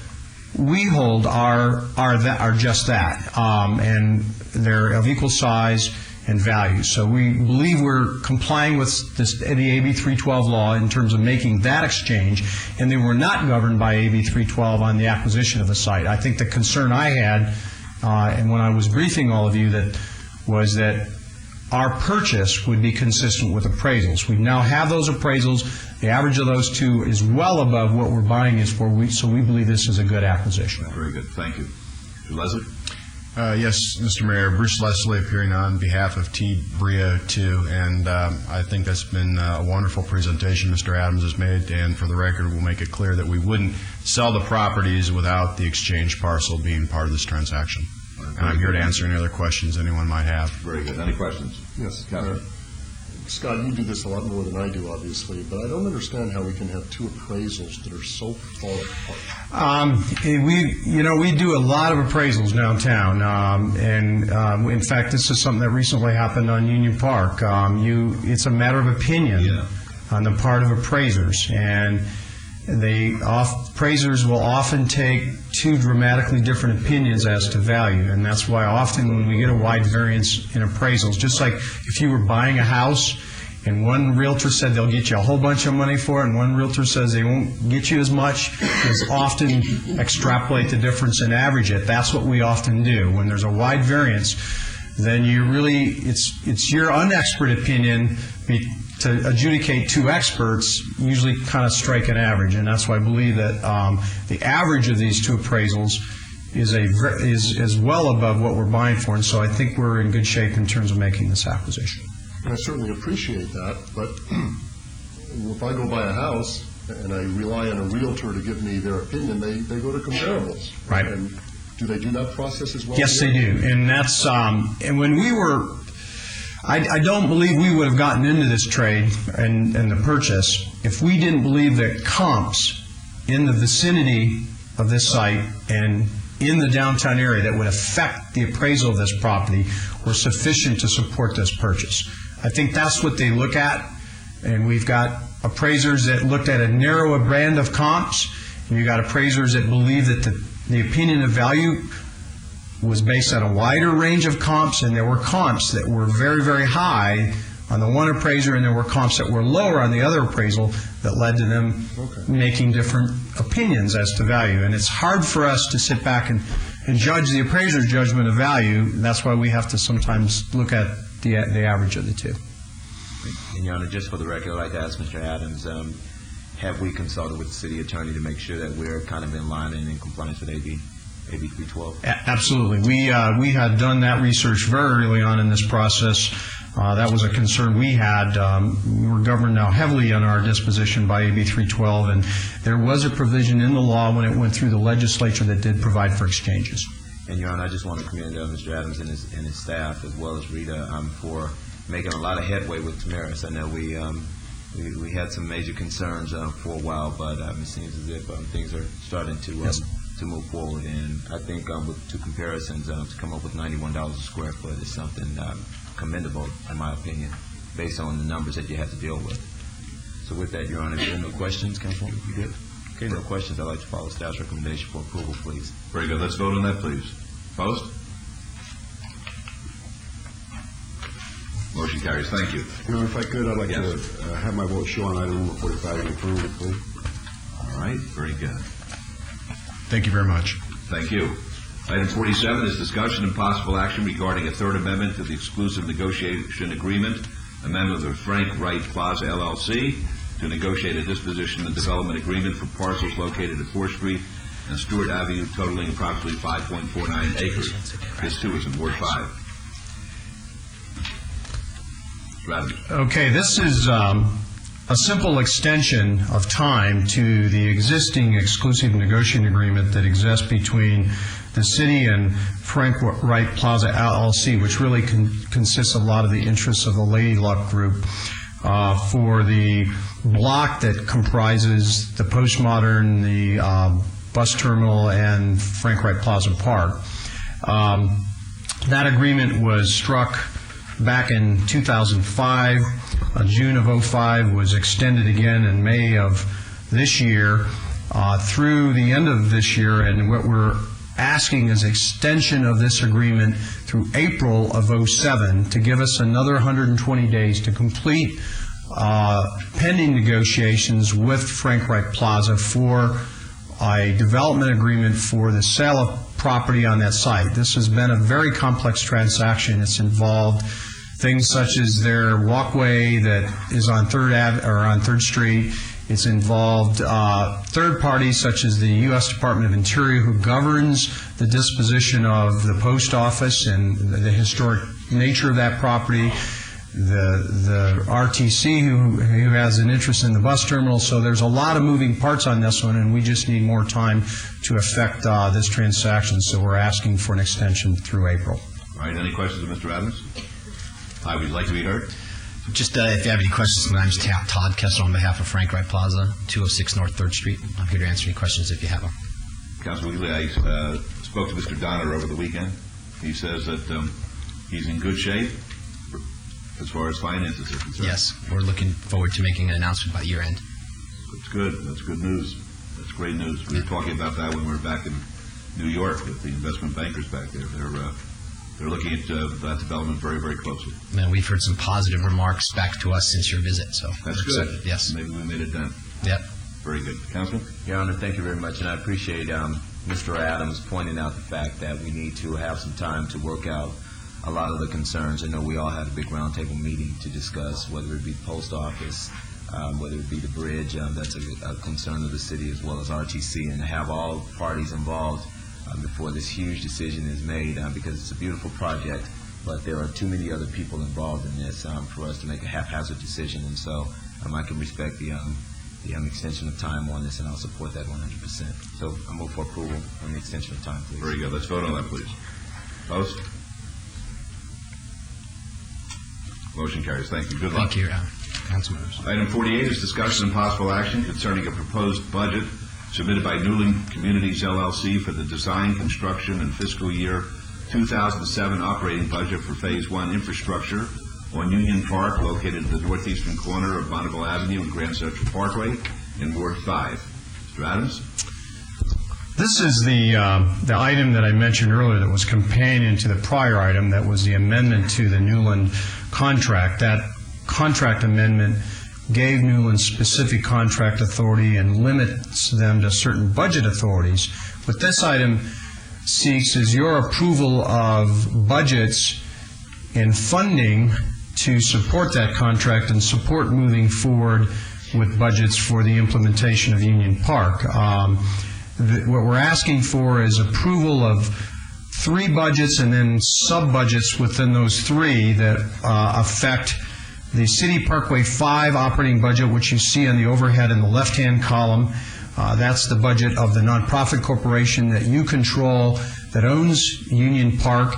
we hold are just that, and they're of equal size and value. So we believe we're complying with the AB 312 law in terms of making that exchange, and they were not governed by AB 312 on the acquisition of the site. I think the concern I had, and when I was briefing all of you, was that our purchase would be consistent with appraisals. We now have those appraisals. The average of those 2 is well above what we're buying is for, so we believe this is a good acquisition. Very good. Thank you. Mr. Leslie? Yes, Mr. Mayor, Bruce Leslie appearing on behalf of T-Brio 2, and I think that's been a wonderful presentation Mr. Adams has made, and for the record, we'll make it clear that we wouldn't sell the properties without the exchange parcel being part of this transaction. And I'm here to answer any other questions anyone might have. Very good. Any questions? Yes. Scott, you do this a lot more than I do, obviously, but I don't understand how we can have 2 appraisals that are so far apart. We do a lot of appraisals downtown, and in fact, this is something that recently happened on Union Park. It's a matter of opinion on the part of appraisers, and appraisers will often take 2 dramatically different opinions as to value, and that's why often when we get a wide variance in appraisals, just like if you were buying a house and one realtor said they'll get you a whole bunch of money for it and one realtor says they won't get you as much, is often extrapolate the difference and average it. That's what we often do. When there's a wide variance, then it's your unexpert opinion to adjudicate 2 experts, usually kind of strike an average, and that's why I believe that the average of these 2 appraisals is well above what we're buying for, and so I think we're in good shape in terms of making this acquisition. And I certainly appreciate that, but if I go buy a house and I rely on a realtor to give me their opinion, they go to comparables. Right. And do they do that process as well? Yes, they do, and that's and when we were. I don't believe we would have gotten into this trade and the purchase if we didn't believe that comps in the vicinity of this site and in the downtown area that would affect the appraisal of this property were sufficient to support this purchase. I think that's what they look at, and we've got appraisers that looked at a narrower band of comps, and you've got appraisers that believe that the opinion of value was based on a wider range of comps, and there were comps that were very, very high on the one appraiser, and there were comps that were lower on the other appraisal that led to them making different opinions as to value. And it's hard for us to sit back and judge the appraiser's judgment of value. And that's why we have to sometimes look at the average of the two. And Your Honor, just for the record, I'd like to ask Mr. Adams, have we consulted with the city attorney to make sure that we're kind of in line and in compliance with AB 312? Absolutely. We had done that research very early on in this process. That was a concern we had. We were governed now heavily on our disposition by AB 312, and there was a provision in the law when it went through the legislature that did provide for exchanges. And Your Honor, I just want to commend Mr. Adams and his staff, as well as Rita, for making a lot of headway with Tamaris. I know we had some major concerns for a while, but it seems as if things are starting to move forward. And I think with two comparisons, to come up with $91 a square foot is something commendable, in my opinion, based on the numbers that you have to deal with. So with that, Your Honor, if there are no questions, Councilwoman, you good? Okay, no questions. I'd like to follow staff's recommendation for approval, please. Very good. Let's vote on that, please. Opposed? Motion carries. Thank you. Your Honor, if I could, I'd like to have my vote show on item number 45 and approve it, please. All right. Very good. Thank you very much. Thank you. Item 47 is discussion and possible action regarding a third amendment to the exclusive negotiation agreement, amendment of Frank Wright Plaza LLC to negotiate a disposition and development agreement for parcels located at 4th Street and Stewart Avenue totaling approximately 5.49 acres. This too is in Ward 5. Okay, this is a simple extension of time to the existing exclusive negotiating agreement that exists between the city and Frank Wright Plaza LLC, which really consists of a lot of the interests of the Lady Luck Group, for the block that comprises the Postmodern, the bus terminal, and Frank Wright Plaza Park. That agreement was struck back in 2005. June of 2005 was extended again in May of this year through the end of this year, and what we're asking is extension of this agreement through April of 2007 to give us another 120 days to complete pending negotiations with Frank Wright Plaza for a development agreement for the sale of property on that site. This has been a very complex transaction. It's involved things such as their walkway that is on 3rd Street. It's involved third parties such as the U.S. Department of Interior, who governs the disposition of the post office and the historic nature of that property, the RTC, who has an interest in the bus terminal. So there's a lot of moving parts on this one, and we just need more time to effect this transaction. So we're asking for an extension through April. All right. Any questions of Mr. Adams? I would like to be heard. Just if you have any questions, my name is Todd Kessler on behalf of Frank Wright Plaza, 206 North 3rd Street. I'm here to answer any questions if you have them. Councilman Wheatley, I spoke to Mr. Donner over the weekend. He says that he's in good shape as far as finances are concerned. Yes, we're looking forward to making an announcement by year end. That's good. That's good news. That's great news. We were talking about that when we were back in New York with the investment bankers back there. They're looking at that development very, very closely. Man, we've heard some positive remarks back to us since your visit, so that's good. Excited. Yes. Maybe we made it done. Yep. Very good. Councilman? Your Honor, thank you very much, and I appreciate Mr. Adams pointing out the fact that we need to have some time to work out a lot of the concerns. I know we all had a big roundtable meeting to discuss whether it be the post office, whether it be the bridge. That's a concern of the city, as well as RTC, and to have all parties involved before this huge decision is made, because it's a beautiful project, but there are too many other people involved in this for us to make a haphazard decision. And so I can respect the extension of time on this, and I'll support that 100%. So I move for approval on the extension of time, please. Very good. Let's vote on that, please. Opposed? Motion carries. Thank you. Good luck. Thank you, Council members. Item 48 is discussion and possible action concerning a proposed budget submitted by Newland Communities LLC for the design, construction, and fiscal year 2007 operating budget for Phase 1 infrastructure on Union Park, located at the northeastern corner of Bonneville Avenue and Grand Central Parkway in Ward 5. Mr. Adams? This is the item that I mentioned earlier that was companion to the prior item that was the amendment to the Newland contract. That contract amendment gave Newland specific contract authority and limits them to certain budget authorities. What this item seeks is your approval of budgets and funding to support that contract and support moving forward with budgets for the implementation of Union Park. What we're asking for is approval of 3 budgets and then sub-budgets within those 3 that affect the City Parkway 5 operating budget, which you see on the overhead in the left-hand column. That's the budget of the nonprofit corporation that you control that owns Union Park.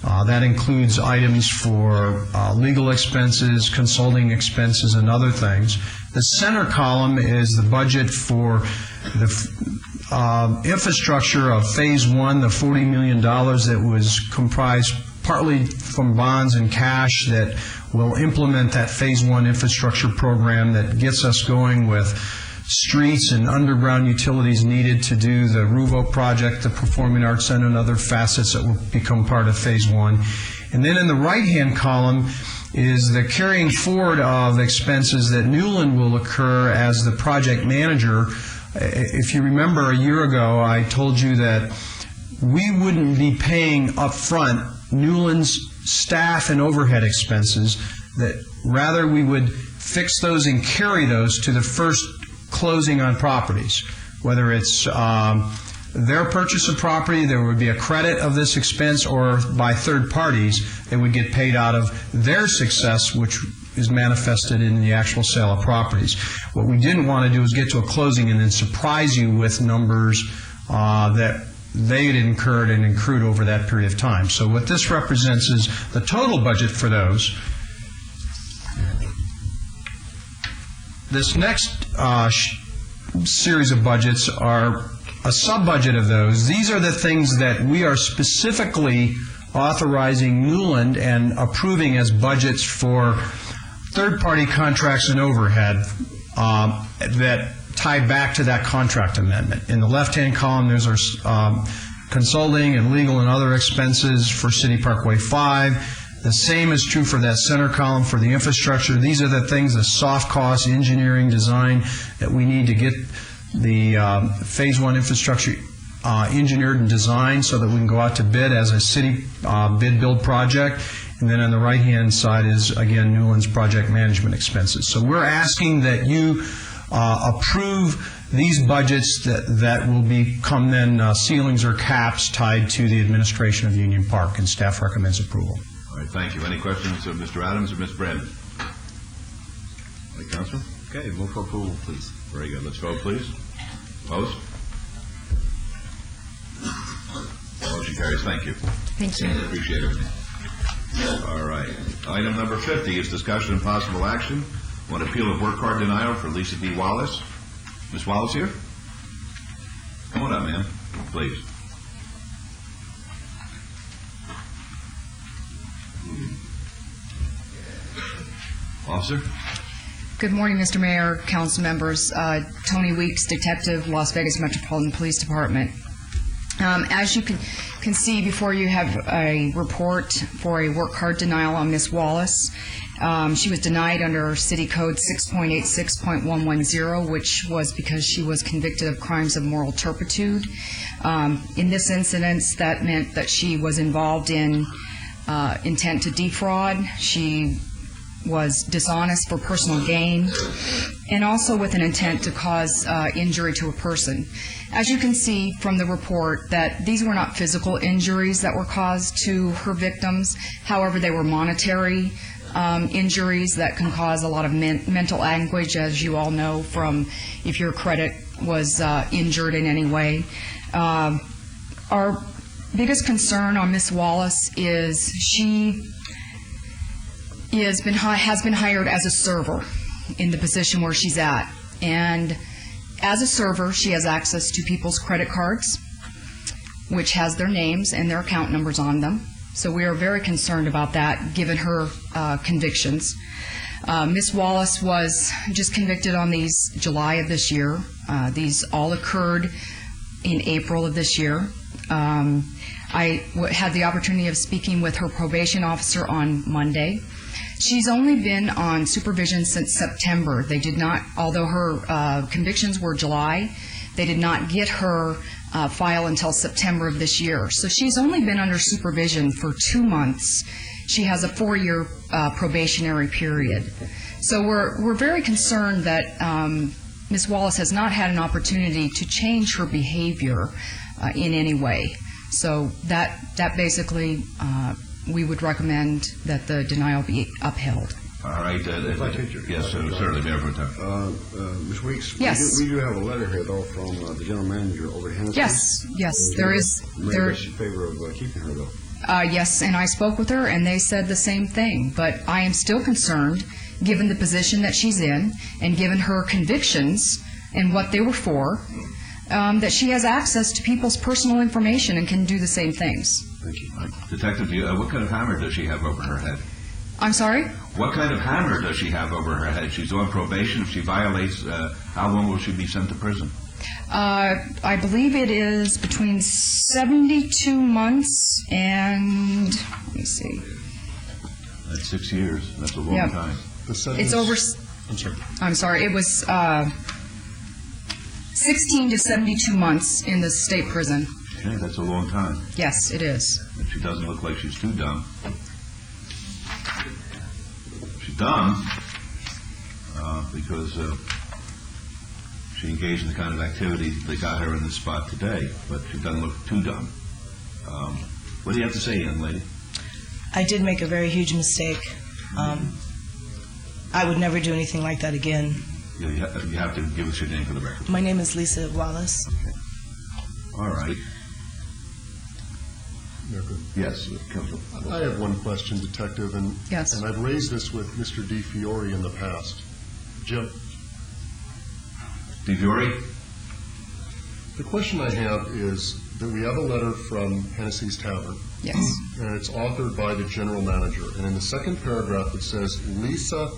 That includes items for legal expenses, consulting expenses, and other things. The center column is the budget for the infrastructure of Phase 1, the $40 million that was comprised partly from bonds and cash that will implement that Phase 1 infrastructure program that gets us going with streets and underground utilities needed to do the RUVO project, the Performing Arts Center, and other facets that will become part of Phase 1. And then in the right-hand column is the carrying forward of expenses that Newland will occur as the project manager. If you remember a year ago, I told you that we wouldn't be paying up front Newland's staff and overhead expenses, that rather we would fix those and carry those to the first closing on properties. Whether it's their purchase of property, there would be a credit of this expense, or by third parties, they would get paid out of their success, which is manifested in the actual sale of properties. What we didn't want to do is get to a closing and then surprise you with numbers that they had incurred and accrued over that period of time. So what this represents is the total budget for those. This next series of budgets are a sub-budget of those. These are the things that we are specifically authorizing Newland and approving as budgets for third-party contracts and overhead that tie back to that contract amendment. In the left-hand column, there's our consulting and legal and other expenses for City Parkway 5. The same is true for that center column for the infrastructure. These are the things, the soft costs, engineering, design, that we need to get the Phase 1 infrastructure engineered and designed so that we can go out to bid as a city bid-build project. And then on the right-hand side is, again, Newland's project management expenses. So we're asking that you approve these budgets that will become then ceilings or caps tied to the administration of Union Park, and staff recommends approval. All right, thank you. Any questions of Mr. Adams or Ms. Brandon? Any Councilman? Okay, move for approval, please. Very good. Let's vote, please. Opposed? Motion carries. Thank you. Thank you. Appreciate it. All right. Item number 50 is discussion and possible action on appeal of work card denial for Lisa D. Wallace. Ms. Wallace here? Come on up, ma'am, please. Officer? Good morning, Mr. Mayor, council members. Tony Weeks, Detective, Las Vegas Metropolitan Police Department. As you can see before you have a report for a work card denial on Ms. Wallace. She was denied under City Code 6.86.110, which was because she was convicted of crimes of moral turpitude. In this incident, that meant that she was involved in intent to defraud. She was dishonest for personal gain, and also with an intent to cause injury to a person. As you can see from the report, that these were not physical injuries that were caused to her victims. However, they were monetary injuries that can cause a lot of mental anguish, as you all know, from if your credit was injured in any way. Our biggest concern on Ms. Wallace is she has been hired as a server in the position where she's at. And as a server, she has access to people's credit cards, which has their names and their account numbers on them. So we are very concerned about that, given her convictions. Ms. Wallace was just convicted on these July of this year. These all occurred in April of this year. I had the opportunity of speaking with her probation officer on Monday. She's only been on supervision since September. They did not, although her convictions were July, they did not get her file until September of this year. So she's only been under supervision for 2 months. She has a 4-year probationary period. So we're very concerned that Ms. Wallace has not had an opportunity to change her behavior in any way. So that basically, we would recommend that the denial be upheld. All right. Yes, certainly, Mayor Pro Tem. Ms. Weeks? Yes. We do have a letter here, though, from the general manager over at Hennessy. Yes, there is. There is in favor of keeping her, though. Yes, and I spoke with her, and they said the same thing. But I am still concerned, given the position that she's in, and given her convictions and what they were for, that she has access to people's personal information and can do the same things. Thank you. Detective, what kind of hammer does she have over her head? I'm sorry? What kind of hammer does she have over her head? She's on probation. If she violates, how long will she be sent to prison? I believe it is between 72 months and, let me see. That's 6 years. That's a long time. It's over. I'm sorry. I'm sorry. It was 16 to 72 months in the state prison. Okay, that's a long time. Yes, it is. And she doesn't look like she's too dumb. She's dumb because she engaged in the kind of activity that got her in this spot today, but she doesn't look too dumb. What do you have to say, young lady? I did make a very huge mistake. I would never do anything like that again. You have to give us your name for the record. My name is Lisa Wallace. Okay. All right. Yes, Counsel. I have one question, Detective, and I've raised this with Mr. DeFiore in the past. Jim? DeFiore? The question I have is that we have a letter from Hennessy's Tavern. Yes. And it's authored by the general manager. And in the second paragraph it says, Lisa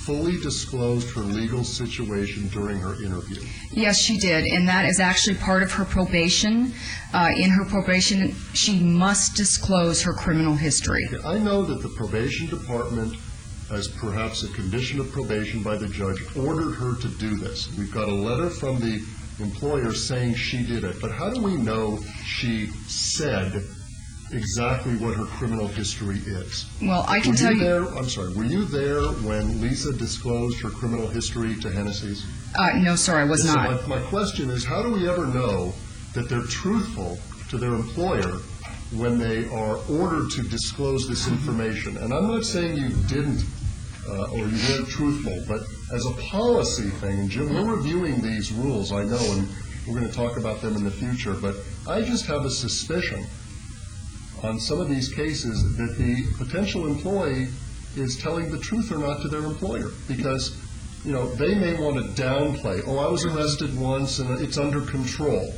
fully disclosed her legal situation during her interview. Yes, she did, and that is actually part of her probation. In her probation, she must disclose her criminal history. Okay, I know that the probation department, as perhaps a condition of probation by the judge, ordered her to do this. We've got a letter from the employer saying she did it, but how do we know she said exactly what her criminal history is? Well, I can tell you. I'm sorry, were you there when Lisa disclosed her criminal history to Hennessy's? No, sir, I was not. So my question is, how do we ever know that they're truthful to their employer when they are ordered to disclose this information? And I'm not saying you didn't or you weren't truthful, but as a policy thing, and Jim, we're reviewing these rules, I know, and we're going to talk about them in the future, but I just have a suspicion on some of these cases that the potential employee is telling the truth or not to their employer, because, you know, they may want to downplay, I was arrested once and it's under control,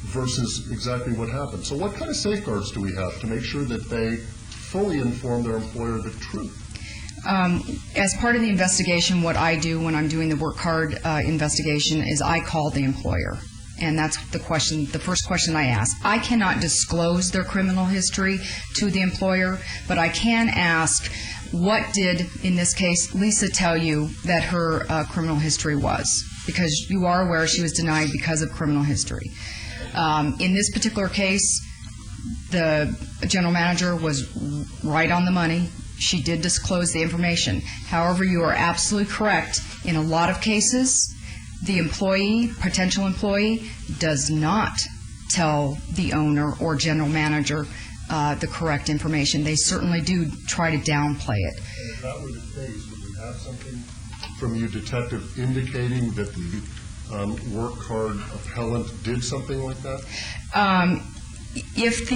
versus exactly what happened. So what kind of safeguards do we have to make sure that they fully inform their employer the truth? As part of the investigation, what I do when I'm doing the work card investigation is I call the employer. And that's the question, the first question I ask. I cannot disclose their criminal history to the employer, but I can ask, what did, in this case, Lisa tell you that her criminal history was? Because you are aware she was denied because of criminal history. In this particular case, the general manager was right on the money. She did disclose the information. However, you are absolutely correct. In a lot of cases, the employee, potential employee, does not tell the owner or general manager the correct information. They certainly do try to downplay it. And if that were the case, would we have something from you, Detective, indicating that the work card appellant did something like that? If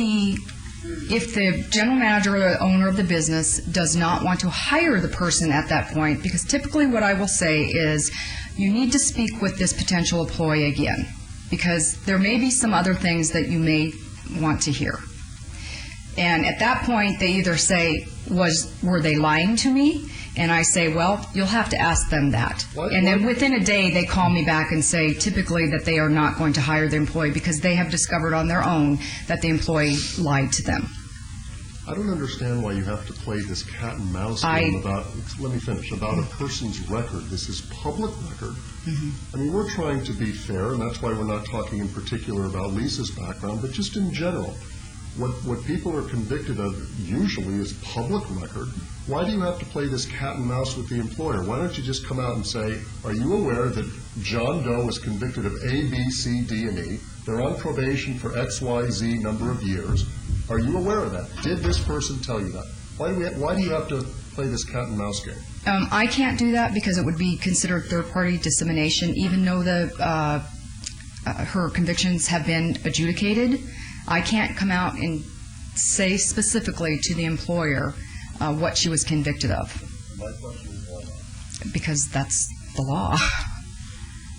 the general manager or the owner of the business does not want to hire the person at that point, because typically what I will say is you need to speak with this potential employee again, because there may be some other things that you may want to hear. And at that point, they either say, were they lying to me? And I say, well, you'll have to ask them that. And then within a day, they call me back and say typically that they are not going to hire the employee because they have discovered on their own that the employee lied to them. I don't understand why you have to play this cat and mouse game about, let me finish, about a person's record. This is public record. I mean, we're trying to be fair, and that's why we're not talking in particular about Lisa's background, but just in general. What people are convicted of usually is public record. Why do you have to play this cat and mouse with the employer? Why don't you just come out and say, are you aware that John Doe was convicted of A, B, C, D, and E? They're on probation for X, Y, Z number of years. Are you aware of that? Did this person tell you that? Why do you have to play this cat and mouse game? I can't do that because it would be considered third-party dissemination, even though her convictions have been adjudicated. I can't come out and say specifically to the employer what she was convicted of. My question is why not? Because that's the law.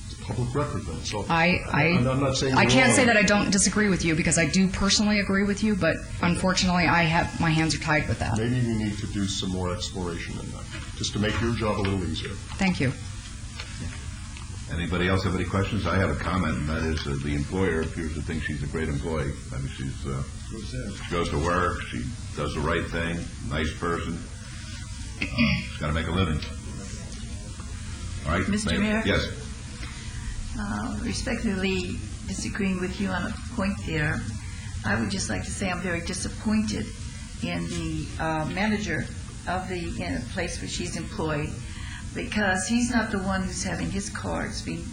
It's public record, then. So I'm not saying I you're can't wrong. say that I don't disagree with you because I do personally agree with you, but unfortunately my hands are tied with that. Maybe we need to do some more exploration in that, just to make your job a little easier. Thank you. Anybody else have any questions? I have a comment, and that is the employer appears to think she's a great employee. I mean, she goes to work, she does the right thing, nice person. She's got to make a living. All right, Mr. Mayor? Yes. Respectfully disagreeing with you on a point there, I would just like to say I'm very disappointed in the manager of the place where she's employed, because he's not the one who's having his cards being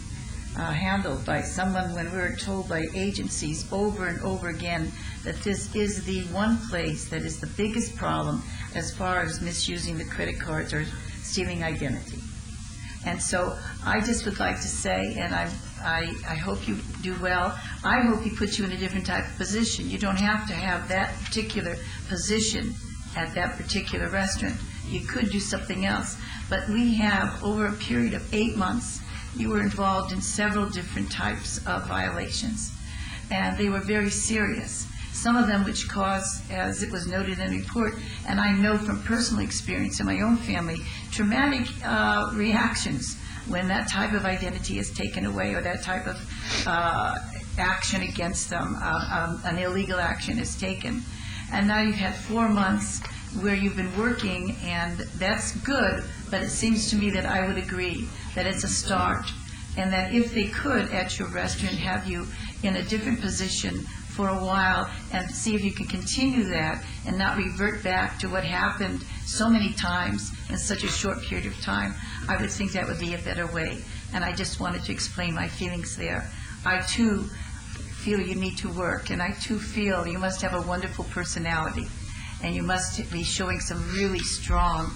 handled by someone when we're told by agencies over and over again that this is the one place that is the biggest problem as far as misusing the credit cards or stealing identity. And so I just would like to say, and I hope you do well, I hope he puts you in a different type of position. You don't have to have that particular position at that particular restaurant. You could do something else. But we have, over a period of 8 months, you were involved in several different types of violations. And they were very serious. Some of them which caused, as it was noted in the report, and I know from personal experience in my own family, traumatic reactions when that type of identity is taken away or that type of action against them, an illegal action is taken. And now you've had 4 months where you've been working, and that's good, but it seems to me that I would agree that it's a start, and that if they could, at your restaurant, have you in a different position for a while and see if you can continue that and not revert back to what happened so many times in such a short period of time, I would think that would be a better way. And I just wanted to explain my feelings there. I, too, feel you need to work, and I, too, feel you must have a wonderful personality, and you must be showing some really strong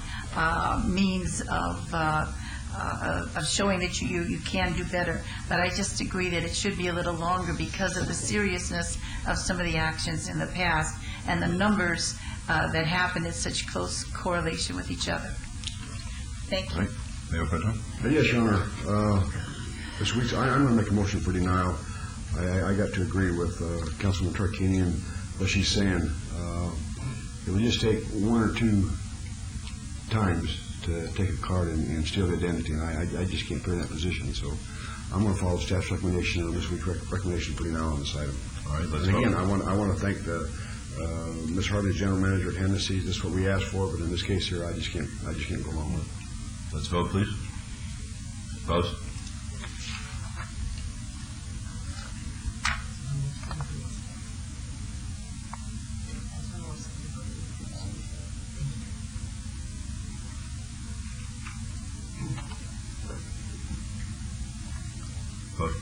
means of showing that you can do better. But I just agree that it should be a little longer because of the seriousness of some of the actions in the past and the numbers that happen in such close correlation with each other. Thank you. Right. Mayor Petro? Yes, Your Honor. This week, I'm going to make a motion for denial. I got to agree with Councilman Tarkanian, what she's saying. It would just take 1 or 2 times to take a card and steal the identity, and I just can't put in that position. So I'm going to follow staff's recommendation on this week's recommendation for denial on this item. All right, let's and again, vote. I want to thank Ms. Harvey, the general manager at Hennessy. This is what we asked for, but in this case here, I just can't go along with it. Let's vote, please. Vote. Vote.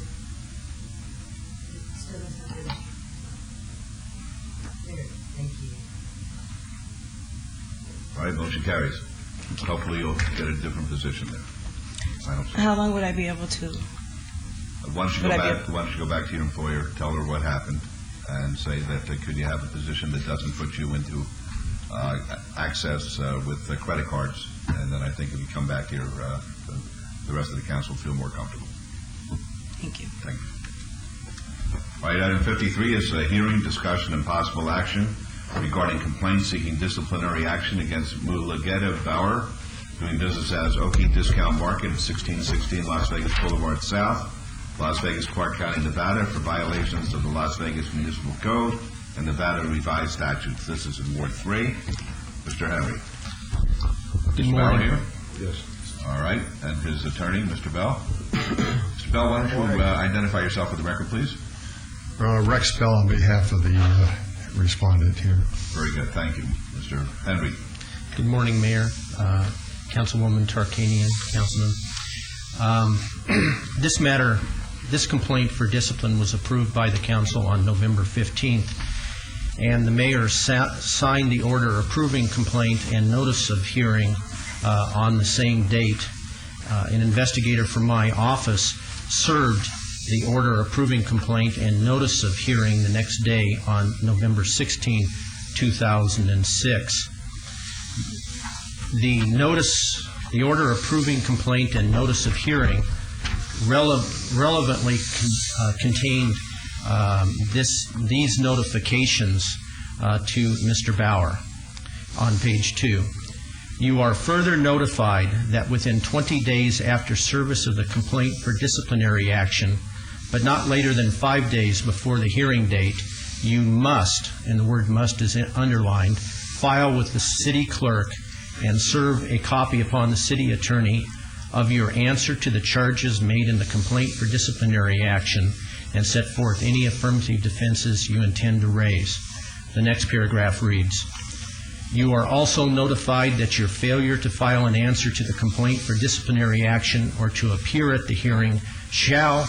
All right, motion carries. Hopefully you'll get a different position there. I hope so. How long would I be able to? Once you go back to your employer, tell her what happened, and say that could you have a position that doesn't put you into access with credit cards, and then I think if you come back here, the rest of the council will feel more comfortable. Thank you. Thank you. All right, item 53 is a hearing, discussion, and possible action regarding complaint seeking disciplinary action against Mulugeta Bauer, doing business as Oki Discount Market at 1616 Las Vegas Boulevard South, Las Vegas, Clark County, Nevada, for violations of the Las Vegas Municipal Code and Nevada revised statutes. This is in Ward 3. Mr. Henry. Good Mr. morning. Bell here? Yes. All right, and his attorney, Mr. Bell. Mr. Bell, why don't you identify yourself for the record, please? Rex Bell on behalf of the respondent here. Very good, thank you. Mr. Henry. Good morning, Mayor, Councilwoman Tarkanian, Councilman. This complaint for discipline was approved by the council on November 15th, and the mayor signed the order approving complaint and notice of hearing on the same date. An investigator from my office served the order approving complaint and notice of hearing the next day on November 16, 2006. The order approving complaint and notice of hearing relevantly contained these notifications to Mr. Bauer on page 2. You are further notified that within 20 days after service of the complaint for disciplinary action, but not later than 5 days before the hearing date, you must, and the word must is underlined, file with the city clerk and serve a copy upon the city attorney of your answer to the charges made in the complaint for disciplinary action and set forth any affirmative defenses you intend to raise. The next paragraph reads, you are also notified that your failure to file an answer to the complaint for disciplinary action or to appear at the hearing shall,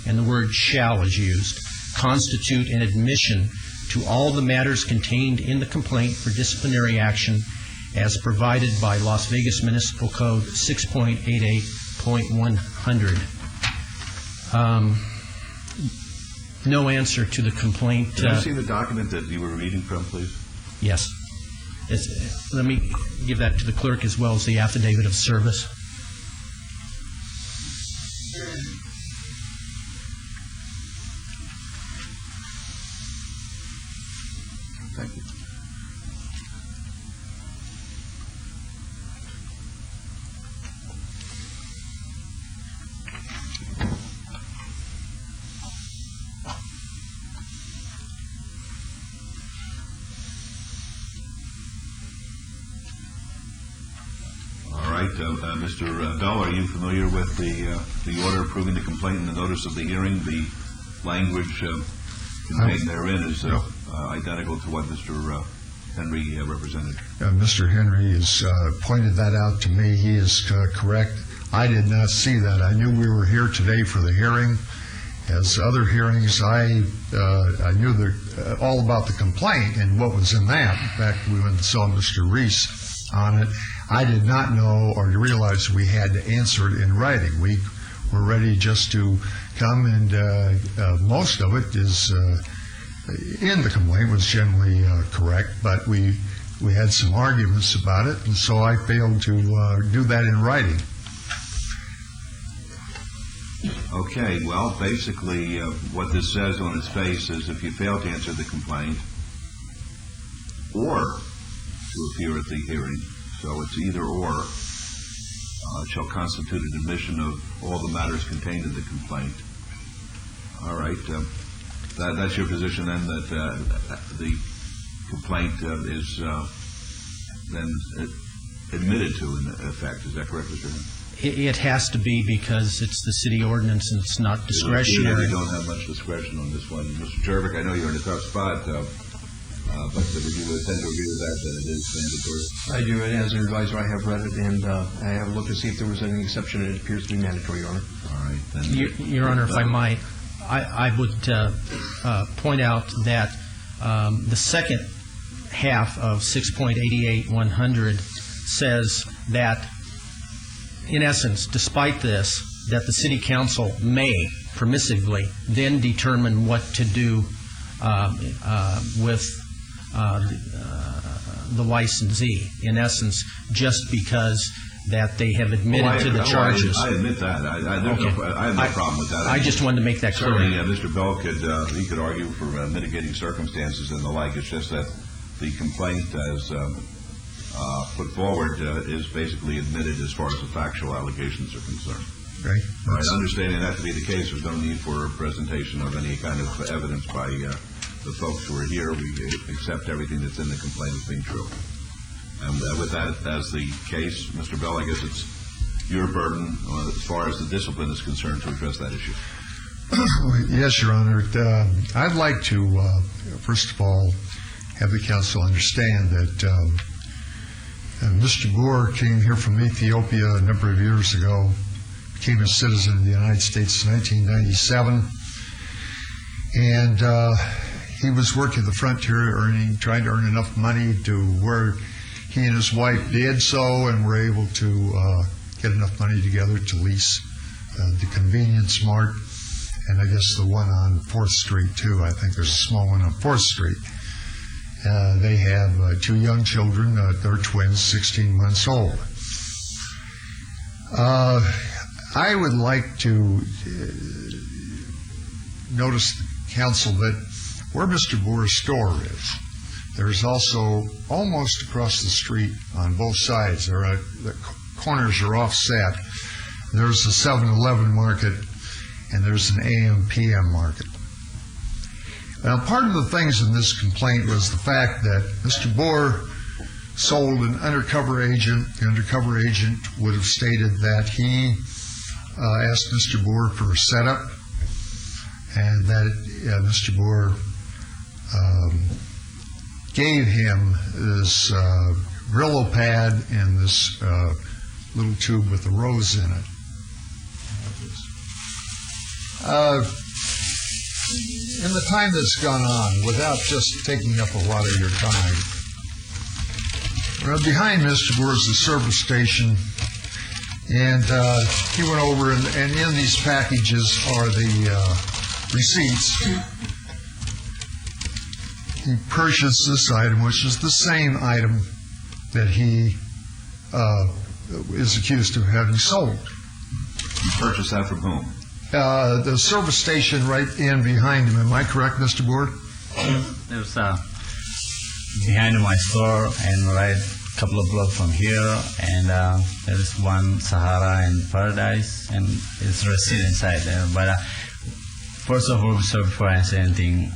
and the word shall is used, constitute an admission to all the matters contained in the complaint for disciplinary action as provided by Las Vegas Municipal Code 6.88.100. No answer to the complaint. Can I see the document that you were reading from, please? Yes. Let me give that to the clerk as well as the affidavit of service. Thank you. Mr. Bell, are you familiar with the order approving the complaint and the notice of the hearing? The language contained therein is identical to what Mr. Henry represented. Mr. Henry has pointed that out to me. He is correct. I did not see that. I knew we were here today for the hearing. As other hearings, I knew all about the complaint and what was in that. In fact, we went and saw Mr. Reese on it. I did not know or realize we had to answer it in writing. We were ready just to come, and most of it is in the complaint was generally correct, but we had some arguments about it, and so I failed to do that in writing. Okay, well, basically what this says on its face is if you fail to answer the complaint or to appear at the hearing, so it's either or, shall constitute an admission of all the matters contained in the complaint. All right, that's your position then, that the complaint is then admitted to in effect. Is that correct, Mr. Henry? It has to be because it's the city ordinance and it's not discretionary. You don't have much discretion on this one. Mr. Jervik, I know you're in a tough spot, but would you tend to agree with that it is mandatory? I do, and as an advisor, I have read it, and I have looked to see if there was any exception, and it appears to be mandatory, Your Honor. All right. Then Your Honor, if I might, I would point out that the second half of 6.88.100 says that, in essence, despite this, that the City Council may permissively then determine what to do with the licensee, in essence, just because that they have admitted to the charges. I admit that. I have no problem with that. I just wanted to make that clear. Certainly, Mr. Bell could argue for mitigating circumstances and the like. It's just that the complaint as put forward is basically admitted as far as the factual allegations are concerned. Right. Right. Understanding that to be the case, there's no need for a presentation of any kind of evidence by the folks who are here, we accept everything that's in the complaint as being true. And with that as the case, Mr. Bell, I guess it's your burden as far as the discipline is concerned to address that issue. Yes, Your Honor. I'd like to, first of all, have the council understand that Mr. Boer came here from Ethiopia a number of years ago, became a citizen of the United States in 1997, and he was working the frontier, trying to earn enough money to where he and his wife did so, and were able to get enough money together to lease the Convenience Mart, and I guess the one on 4th Street too. I think there's a small one on 4th Street. They have 2 young children. They're twins, 16 months old. I would like to notice the council that where Mr. Boer's store is, there's also almost across the street on both sides, the corners are offset. There's a 7-Eleven market and there's an AM/PM market. Now, part of the things in this complaint was the fact that Mr. Boer sold an undercover agent. The undercover agent would have stated that he asked Mr. Boer for a setup, and that Mr. Boer gave him this Brillo pad and this little tube with a rose in it. In the time that's gone on, without just taking up a lot of your time, behind Mr. Boer is the service station, and he went over, and in these packages are the receipts. He purchased this item, which is the same item that he is accused of having sold. You purchased that from whom? The service station right in behind him. Am I correct, Mr. Boer? There's behind my store and right a couple of blocks from here, and there is one Sahara and Paradise, and it's receipt inside there. But first of all, so before I say anything,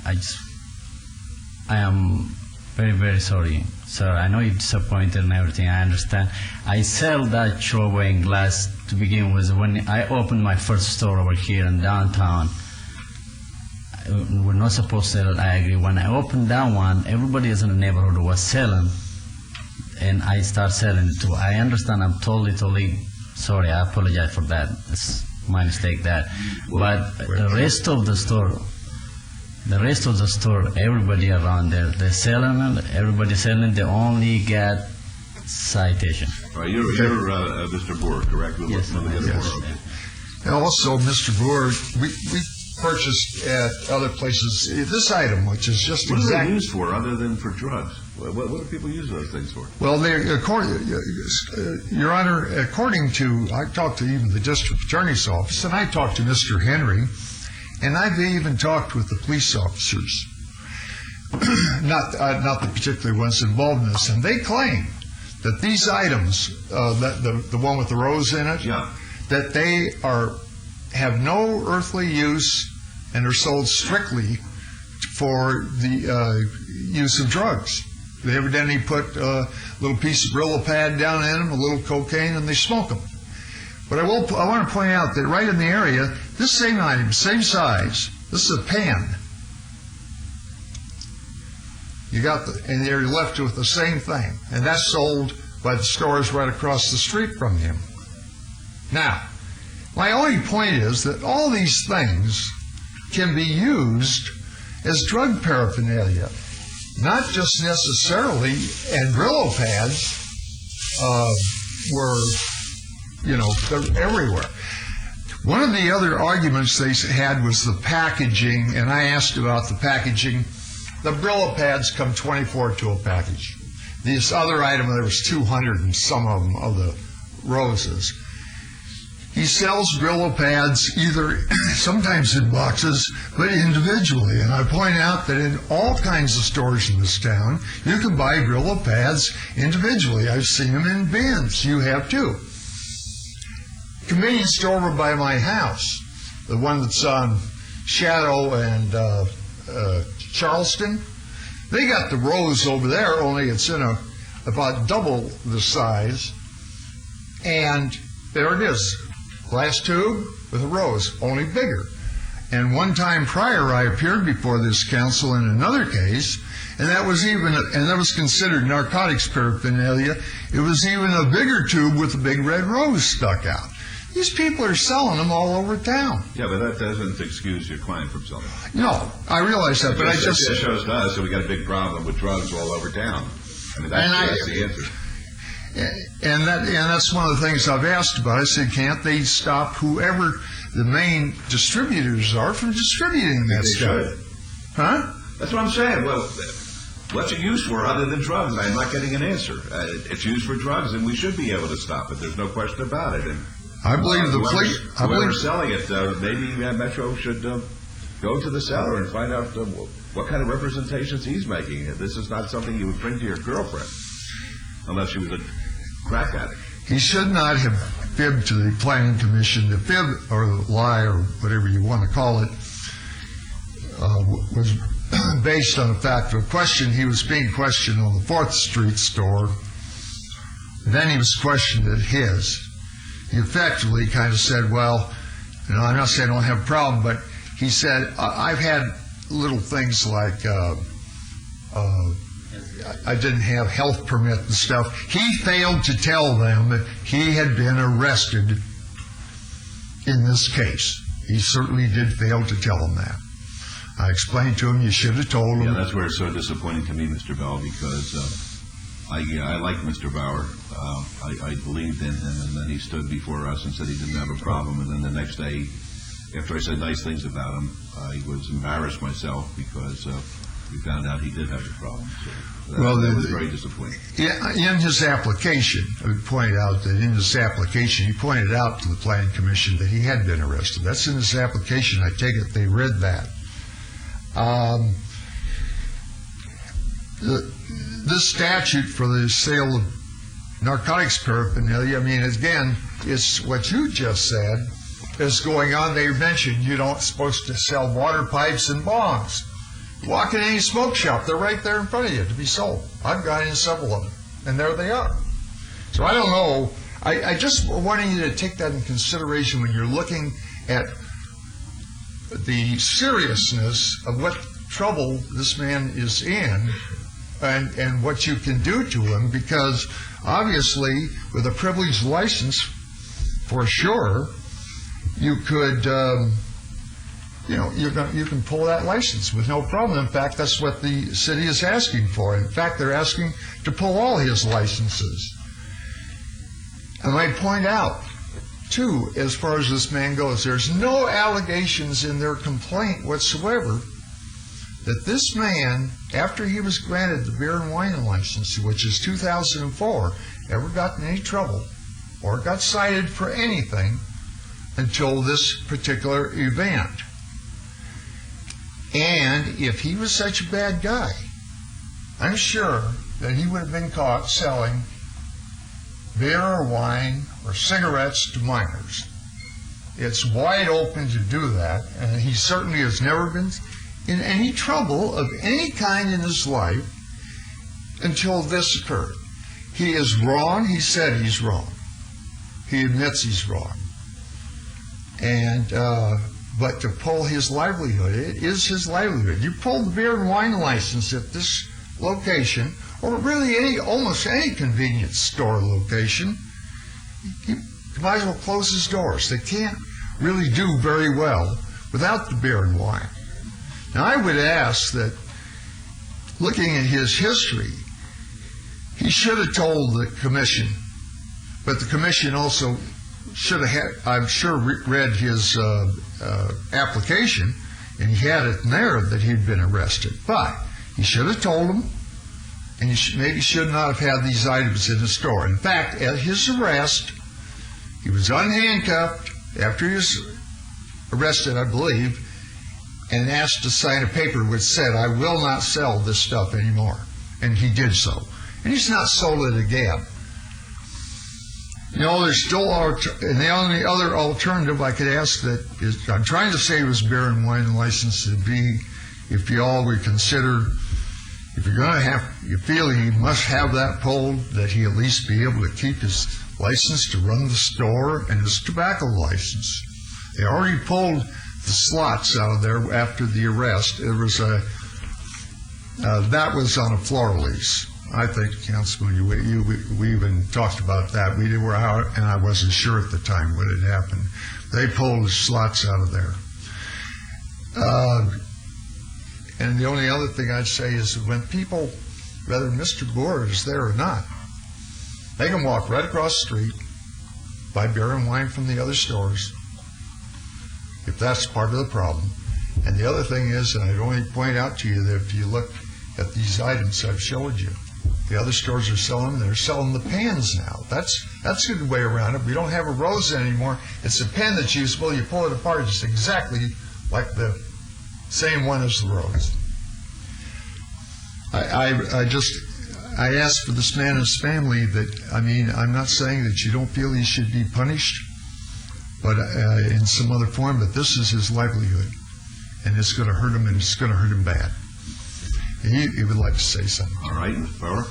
I am very, very sorry, sir. I know you're disappointed and everything. I understand. I sell that showing glass to begin with. When I opened my first store over here in downtown, we're not supposed to sell it, I agree. When I opened that one, everybody in the neighborhood was selling, and I start selling it too. I understand. I'm totally sorry. I apologize for that. It's my mistake that. But the rest of the store, everybody around there, they're selling it, everybody selling, they only get citation. Right, you're Mr. Boer, correct? Yes. And also, Mr. Boer, we purchased at other places this item, which is just what exactly... What are they used for other than for drugs? What do people use those things for? Well, Your Honor, according to, I talked to even the district attorney's office, and I talked to Mr. Henry, and I've even talked with the police officers, not the particular ones involved in this, and they claim that these items, the one with the rose in it, that they have no earthly use and are sold strictly for the use of drugs. They evidently put a little piece of Brillo pad down in them, a little cocaine, and they smoke them. But I want to point out that right in the area, this same item, same size, this is a pan. And you're left with the same thing, and that's sold by the stores right across the street from him. Now, my only point is that all these things can be used as drug paraphernalia, not just necessarily, and Brillo pads they're everywhere. One of the other arguments they had was the packaging, and I asked about the packaging. The Brillo pads come 24 to a package. This other item, there was 200 and some of them of the roses. He sells Brillo pads either sometimes in boxes, but individually. And I point out that in all kinds of stores in this town, you can buy Brillo pads individually. I've seen them in bins. You have too. Convenience store over by my house, the one that's on Shadow and Charleston. They got the rose over there, only it's in about double the size. And there it is, glass tube with a rose, only bigger. And one time prior, I appeared before this council in another case, and that was considered narcotics paraphernalia. It was even a bigger tube with a big red rose stuck out. These people are selling them all over town. Yeah, but that doesn't excuse your client from selling. No, I realize that, but I just... It shows to us that we got a big problem with drugs all over town. I mean, that's the answer. And that's one of the things I've asked about. I said, can't they stop whoever the main distributors are from distributing that stuff? Should. Huh? That's what I'm saying. Well, what's it used for other than drugs? I'm not getting an answer. It's used for drugs, and we should be able to stop it. There's no question about it. And I believe the police... Whoever's selling it, maybe Metro should go to the seller and find out what kind of representations he's making. This is not something you would bring to your girlfriend, unless she was a crack addict. He should not have fibbed to the Planning Commission. The fib, or the lie, or whatever you want to call it, was based on the fact of a question. He was being questioned on the 4th Street store. Then he was questioned at his. He effectively kind of said, well, I'm not saying I don't have a problem, but he said, I've had little things like I didn't have health permit and stuff. He failed to tell them that he had been arrested in this case. He certainly did fail to tell them that. I explained to him, you should have told him. Yeah, that's where it's so disappointing to me, Mr. Bell, because I like Mr. Bauer. I believed in him, and then he stood before us and said he didn't have a problem, and then the next day, after I said nice things about him, I was embarrassed myself because we found out he did have a problem. So that was very disappointing. In his application, I would point out that in his application, he pointed out to the Planning Commission that he had been arrested. That's in his application. I take it they read that. This statute for the sale of narcotics paraphernalia, I mean, again, it's what you just said is going on. They mentioned you're not supposed to sell water pipes and bongs. Walk in any smoke shop, they're right there in front of you to be sold. I've gone in several of them, and there they are. So I don't know. I just wanted you to take that in consideration when you're looking at the seriousness of what trouble this man is in and what you can do to him, because obviously with a privileged license, for sure, you could, you can pull that license with no problem. In fact, that's what the city is asking for. In fact, they're asking to pull all his licenses. And I point out, too, as far as this man goes, there's no allegations in their complaint whatsoever that this man, after he was granted the beer and wine license, which is 2004, ever got in any trouble or got cited for anything until this particular event. And if he was such a bad guy, I'm sure that he would have been caught selling beer or wine or cigarettes to minors. It's wide open to do that, and he certainly has never been in any trouble of any kind in his life until this occurred. He is wrong. He said he's wrong. He admits he's wrong. And but to pull his livelihood, it is his livelihood. You pull the beer and wine license at this location, or really almost any convenience store location, you might as well close his doors. They can't really do very well without the beer and wine. Now, I would ask that, looking at his history, he should have told the commission, but the commission also should have had, I'm sure, read his application, and he had it in there that he'd been arrested. But he should have told them, and he maybe should not have had these items in the store. In fact, at his arrest, he was unhandcuffed after he was arrested, I believe, and asked to sign a paper which said, I will not sell this stuff anymore. And he did so. And he's not sold it again. You know, there's still, and the only other alternative I could ask that is, I'm trying to save his beer and wine license to be if you all would consider, if you're going to have, you feel he must have that pulled, that he at least be able to keep his license to run the store and his tobacco license. They already pulled the slots out of there after the arrest. It was that was on a floor lease. I think, Councilman, we even talked about that. We were out, and I wasn't sure at the time what had happened. They pulled the slots out of there. And the only other thing I'd say is that when people, whether Mr. Gore is there or not, they can walk right across the street, buy beer and wine from the other stores, if that's part of the problem. And the other thing is, and I'd only point out to you that if you look at these items I've showed you, the other stores are selling, they're selling the pans now. That's a good way around it. We don't have a rose anymore. It's a pen that's usable. You pull it apart, it's exactly like the same one as the rose. I ask for this man and his family that, I mean, I'm not saying that you don't feel he should be punished, but in some other form, but this is his livelihood, and it's going to hurt him, and it's going to hurt him bad. He would like to say something. All right, Mr. Bauer.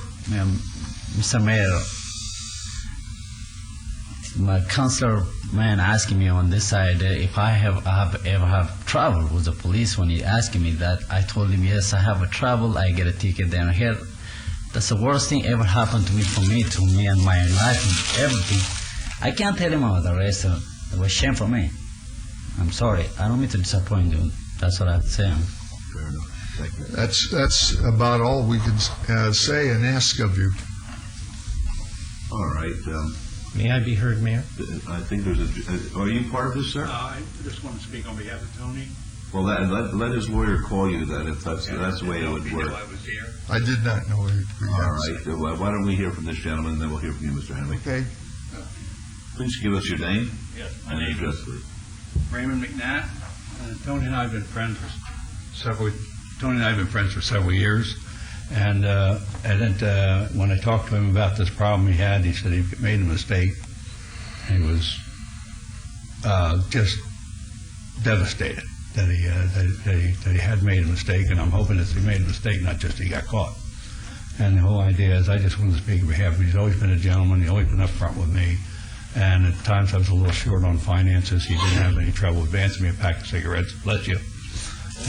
Mr. Mayor, my counselor man asking me on this side if I ever have traveled with the police. When he asked me that, I told him yes, I have a travel. I get a ticket down here. That's the worst thing ever happened to me and my life and everything. I can't tell him I was arrested. It was shame for me. I'm sorry. I don't mean to disappoint you. That's what I have to say. Fair enough. Thank you. That's about all we can say and ask of you. All right. May I be heard, Mayor? I think there's a. Are you part of this, sir? I just want to speak on behalf of Tony. Well, let his lawyer call you then, if that's the way it would work. I was here. I did not know it. All right. Well, why don't we hear from this gentleman, and then we'll hear from you, Mr. Henry. Okay. Please give us your name. Yes, my and name address, is please. Raymond McNatt. Tony and I have been friends for several years. And when I talked to him about this problem he had, he said he made a mistake. He was just devastated that he had made a mistake, and I'm hoping that he made a mistake, not just he got caught. And the whole idea is, I just want to speak on behalf of him. He's always been a gentleman. He's always been up front with me. And at times I was a little short on finances. He didn't have any trouble advancing me a pack of cigarettes. Bless you.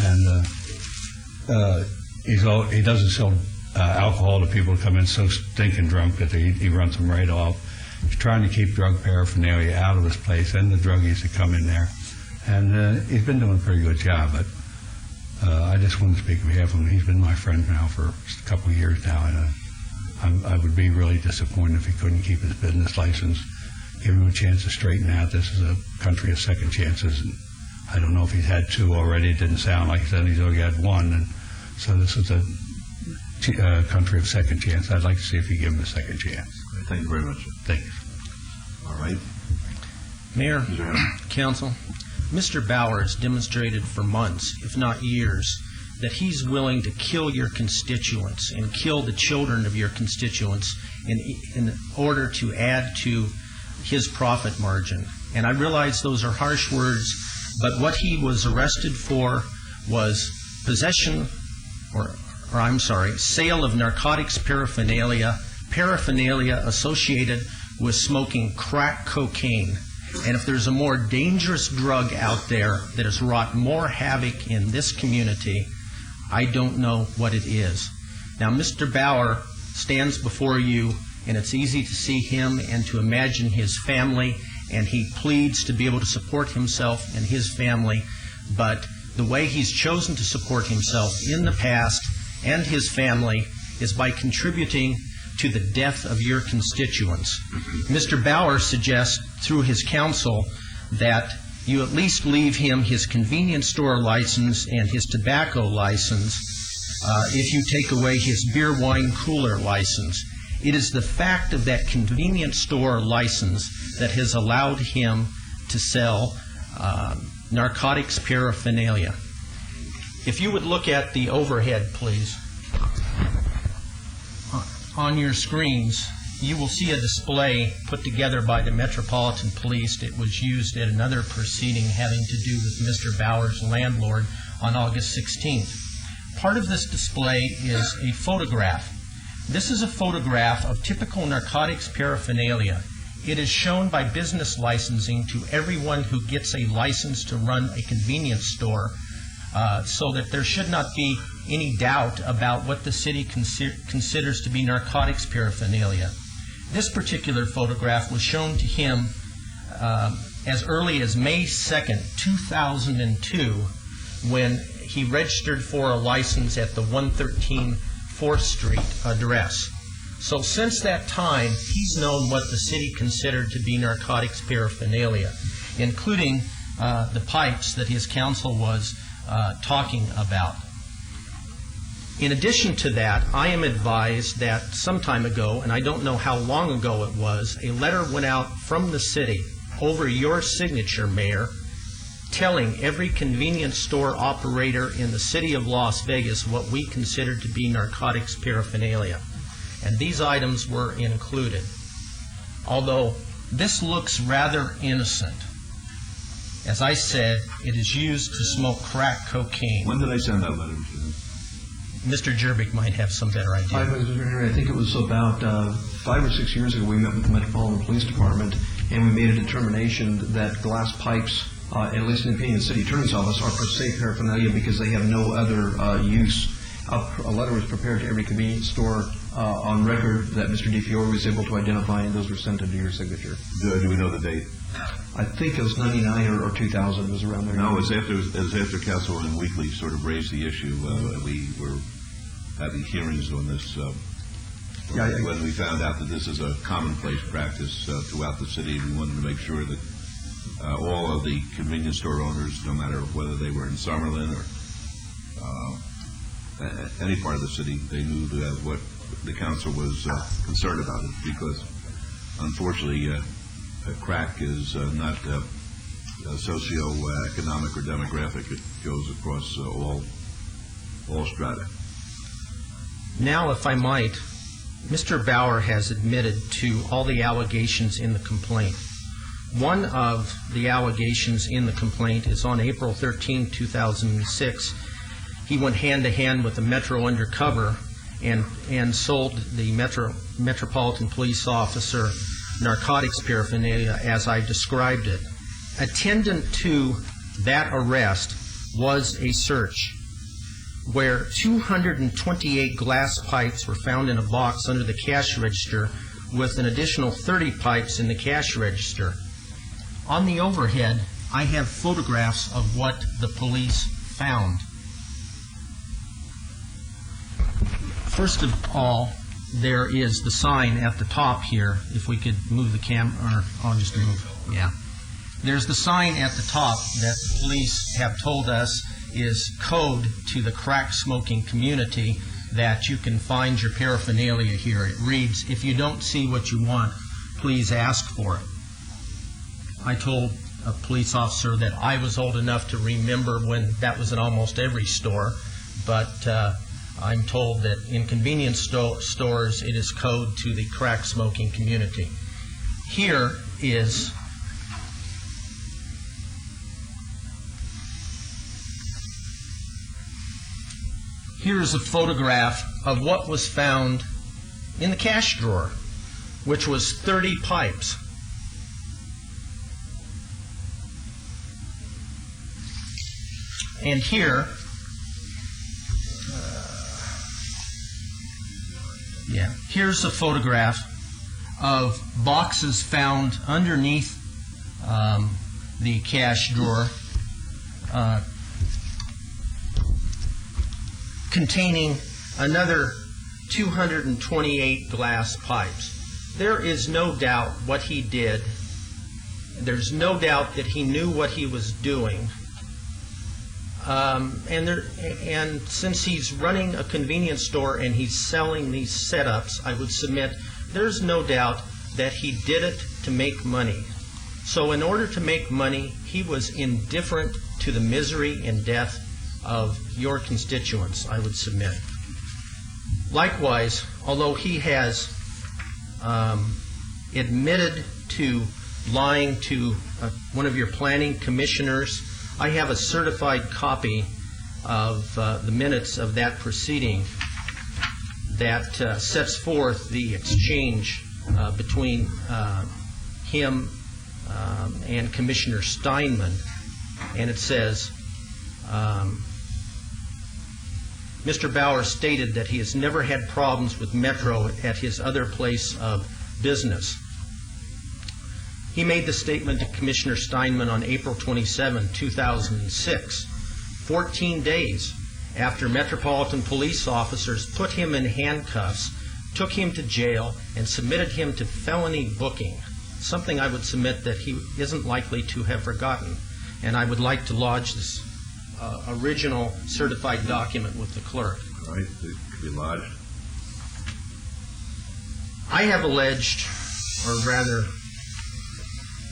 And he doesn't sell alcohol to people who come in so stinking drunk that he runs them right off. He's trying to keep drug paraphernalia out of his place and the druggies that come in there. And he's been doing a pretty good job, but I just want to speak on behalf of him. He's been my friend now for a couple of years now, and I would be really disappointed if he couldn't keep his business license. Give him a chance to straighten out. This is a country of second chances, and I don't know if he's had two already. It didn't sound like he said he's already had one, and so this is a country of second chance. I'd like to see if you give him a second chance. Thank you very much. Thank you. All right. Mayor, Council, Mr. Bauer has demonstrated for months, if not years, that he's willing to kill your constituents and kill the children of your constituents in order to add to his profit margin. And I realize those are harsh words, but what he was arrested for was possession, sale of narcotics paraphernalia associated with smoking crack cocaine. And if there's a more dangerous drug out there that has wrought more havoc in this community, I don't know what it is. Now, Mr. Bauer stands before you, and it's easy to see him and to imagine his family, and he pleads to be able to support himself and his family, but the way he's chosen to support himself in the past and his family is by contributing to the death of your constituents. Mr. Bauer suggests through his counsel that you at least leave him his convenience store license and his tobacco license if you take away his beer, wine, cooler license. It is the fact of that convenience store license that has allowed him to sell narcotics paraphernalia. If you would look at the overhead, please. On your screens, you will see a display put together by the Metropolitan Police. It was used at another proceeding having to do with Mr. Bauer's landlord on August 16th. Part of this display is a photograph. This is a photograph of typical narcotics paraphernalia. It is shown by business licensing to everyone who gets a license to run a convenience store, so that there should not be any doubt about what the city considers to be narcotics paraphernalia. This particular photograph was shown to him as early as May 2nd, 2002, when he registered for a license at the 113 4th Street address. So since that time, he's known what the city considered to be narcotics paraphernalia, including the pipes that his counsel was talking about. In addition to that, I am advised that some time ago, and I don't know how long ago it was, a letter went out from the city over your signature, Mayor, telling every convenience store operator in the city of Las Vegas what we consider to be narcotics paraphernalia. And these items were included. Although this looks rather innocent, as I said, it is used to smoke crack cocaine. When did I send that letter? Mr. Jervik might have some better idea. I think it was about 5 or 6 years ago we met with the Metropolitan Police Department and we made a determination that glass pipes, at least in the opinion of the City Attorney's Office, are per se paraphernalia because they have no other use. A letter was prepared to every convenience store on record that Mr. DiFiore was able to identify, and those were sent into your signature. Do we know the date? I think it was 99 or 2000. It was around there. No, it was after Councilman Weekly sort of raised the issue. We were having hearings on this when we found out that this is a commonplace practice throughout the city. We wanted to make sure that all of the convenience store owners, no matter whether they were in Summerlin or any part of the city, they knew what the council was concerned about it, because unfortunately crack is not socio-economic or demographic. It goes across all strata. Now, if I might, Mr. Bauer has admitted to all the allegations in the complaint. One of the allegations in the complaint is on April 13, 2006. He went hand-to-hand with the Metro undercover and sold the Metropolitan Police officer narcotics paraphernalia as I described it. Attendant to that arrest was a search where 228 glass pipes were found in a box under the cash register with an additional 30 pipes in the cash register. On the overhead, I have photographs of what the police found. First of all, there is the sign at the top here. If we could move the camera, or I'll just move, yeah. There's the sign at the top that the police have told us is code to the crack smoking community that you can find your paraphernalia here. It reads, "If you don't see what you want, please ask for it." I told a police officer that I was old enough to remember when that was in almost every store, but I'm told that in convenience stores it is code to the crack smoking community. Here's a photograph of what was found in the cash drawer, which was 30 pipes. And here's a photograph of boxes found underneath the cash drawer containing another 228 glass pipes. There is no doubt what he did. There's no doubt that he knew what he was doing. And since he's running a convenience store and he's selling these setups, I would submit there's no doubt that he did it to make money. So in order to make money, he was indifferent to the misery and death of your constituents, I would submit. Likewise, although he has admitted to lying to one of your planning commissioners, I have a certified copy of the minutes of that proceeding that sets forth the exchange between him and Commissioner Steinman, and it says, Mr. Bauer stated that he has never had problems with Metro at his other place of business. He made the statement to Commissioner Steinman on April 27, 2006, 14 days after Metropolitan Police officers put him in handcuffs, took him to jail, and submitted him to felony booking, something I would submit that he isn't likely to have forgotten. And I would like to lodge this original certified document with the clerk. All right, it could be lodged. I have alleged, or rather,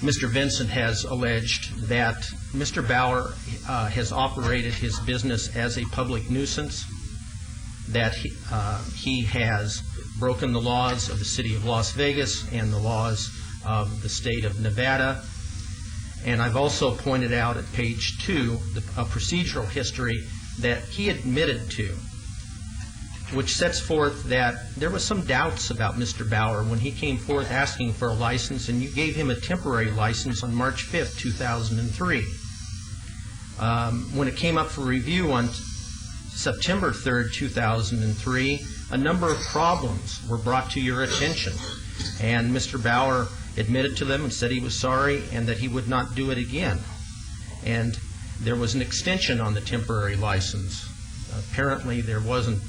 Mr. Vincent has alleged that Mr. Bauer has operated his business as a public nuisance, that he has broken the laws of the city of Las Vegas and the laws of the state of Nevada. And I've also pointed out at page 2 a procedural history that he admitted to, which sets forth that there was some doubts about Mr. Bauer when he came forth asking for a license, and you gave him a temporary license on March 5th, 2003. When it came up for review on September 3rd, 2003, a number of problems were brought to your attention, and Mr. Bauer admitted to them and said he was sorry and that he would not do it again. And there was an extension on the temporary license. Apparently there wasn't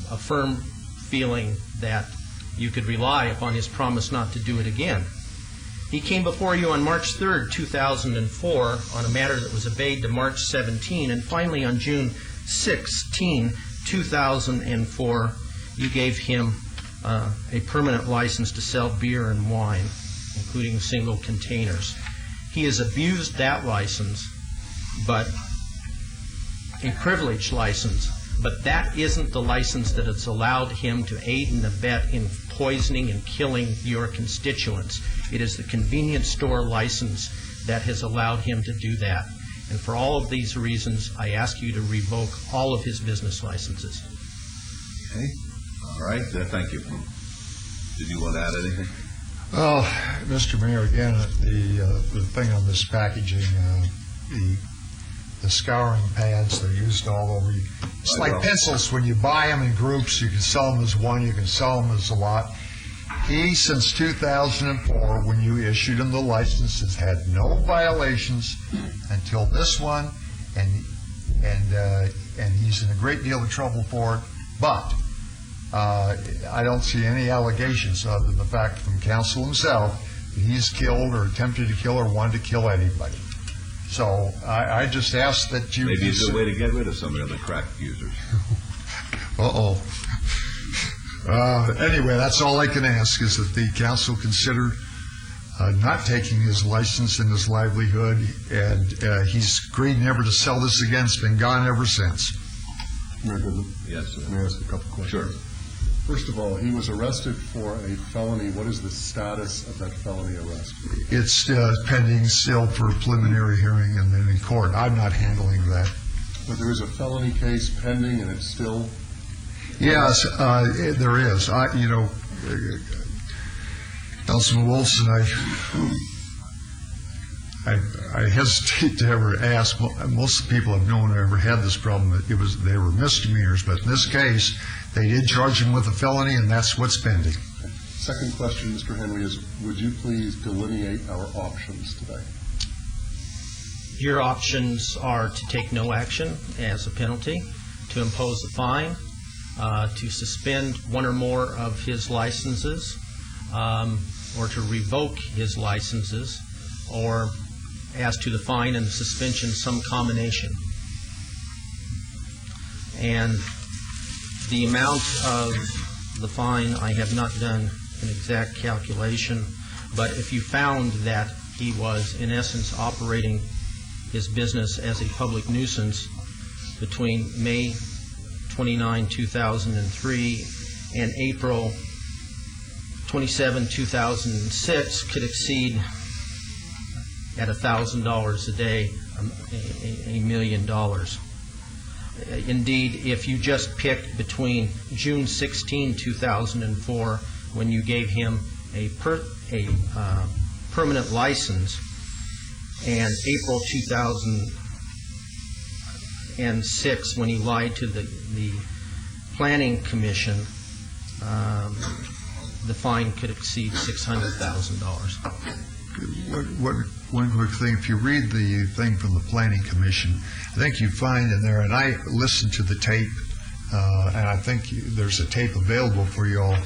a firm feeling that you could rely upon his promise not to do it again. He came before you on March 3rd, 2004 on a matter that was obeyed to March 17, and finally on June 16, 2004, you gave him a permanent license to sell beer and wine, including single containers. He has abused that license, but a privileged license, but that isn't the license that has allowed him to aid and abet in poisoning and killing your constituents. It is the convenience store license that has allowed him to do that. And for all of these reasons, I ask you to revoke all of his business licenses. Okay. All right. Thank you. Did you want to add anything? Well, Mr. Mayor, again, the thing on this packaging, the scouring pads, they're used all over. It's like pencils. When you buy them in groups, you can sell them as one, you can sell them as a lot. He, since 2004, when you issued him the license, has had no violations until this one, and he's in a great deal of trouble for it. But I don't see any allegations other than the fact from counsel himself that he's killed or attempted to kill or wanted to kill anybody. So I just ask that you... Maybe it's a way to get rid of some of the crack users. Anyway, that's all I can ask, is that the council consider not taking his license and his livelihood, and he's agreed never to sell this again. It's been gone ever since. Mayor Goodman? Yes, sir. May I ask a couple questions? Sure. First of all, he was arrested for a felony. What is the status of that felony arrest? It's pending still for a preliminary hearing and then in court. I'm not handling that. But there is a felony case pending, and it's still... Yes, there is. Councilman Wilson, I hesitate to ever ask. Most of the people I've known ever had this problem. They were misdemeanors, but in this case, they did charge him with a felony, and that's what's pending. Second question, Mr. Henry, is would you please delineate our options today? Your options are to take no action as a penalty, to impose a fine, to suspend one or more of his licenses, or to revoke his licenses, or as to the fine and the suspension, some combination. And the amount of the fine, I have not done an exact calculation, but if you found that he was, in essence, operating his business as a public nuisance between May 29, 2003 and April 27, 2006, could exceed at $1,000 a day $1 million. Indeed, if you just picked between June 16, 2004, when you gave him a permanent license, and April 2006, when he lied to the Planning Commission, the fine could exceed $600,000. One quick thing, if you read the thing from the Planning Commission, I think you find in there, and I listened to the tape, and I think there's a tape available for you all,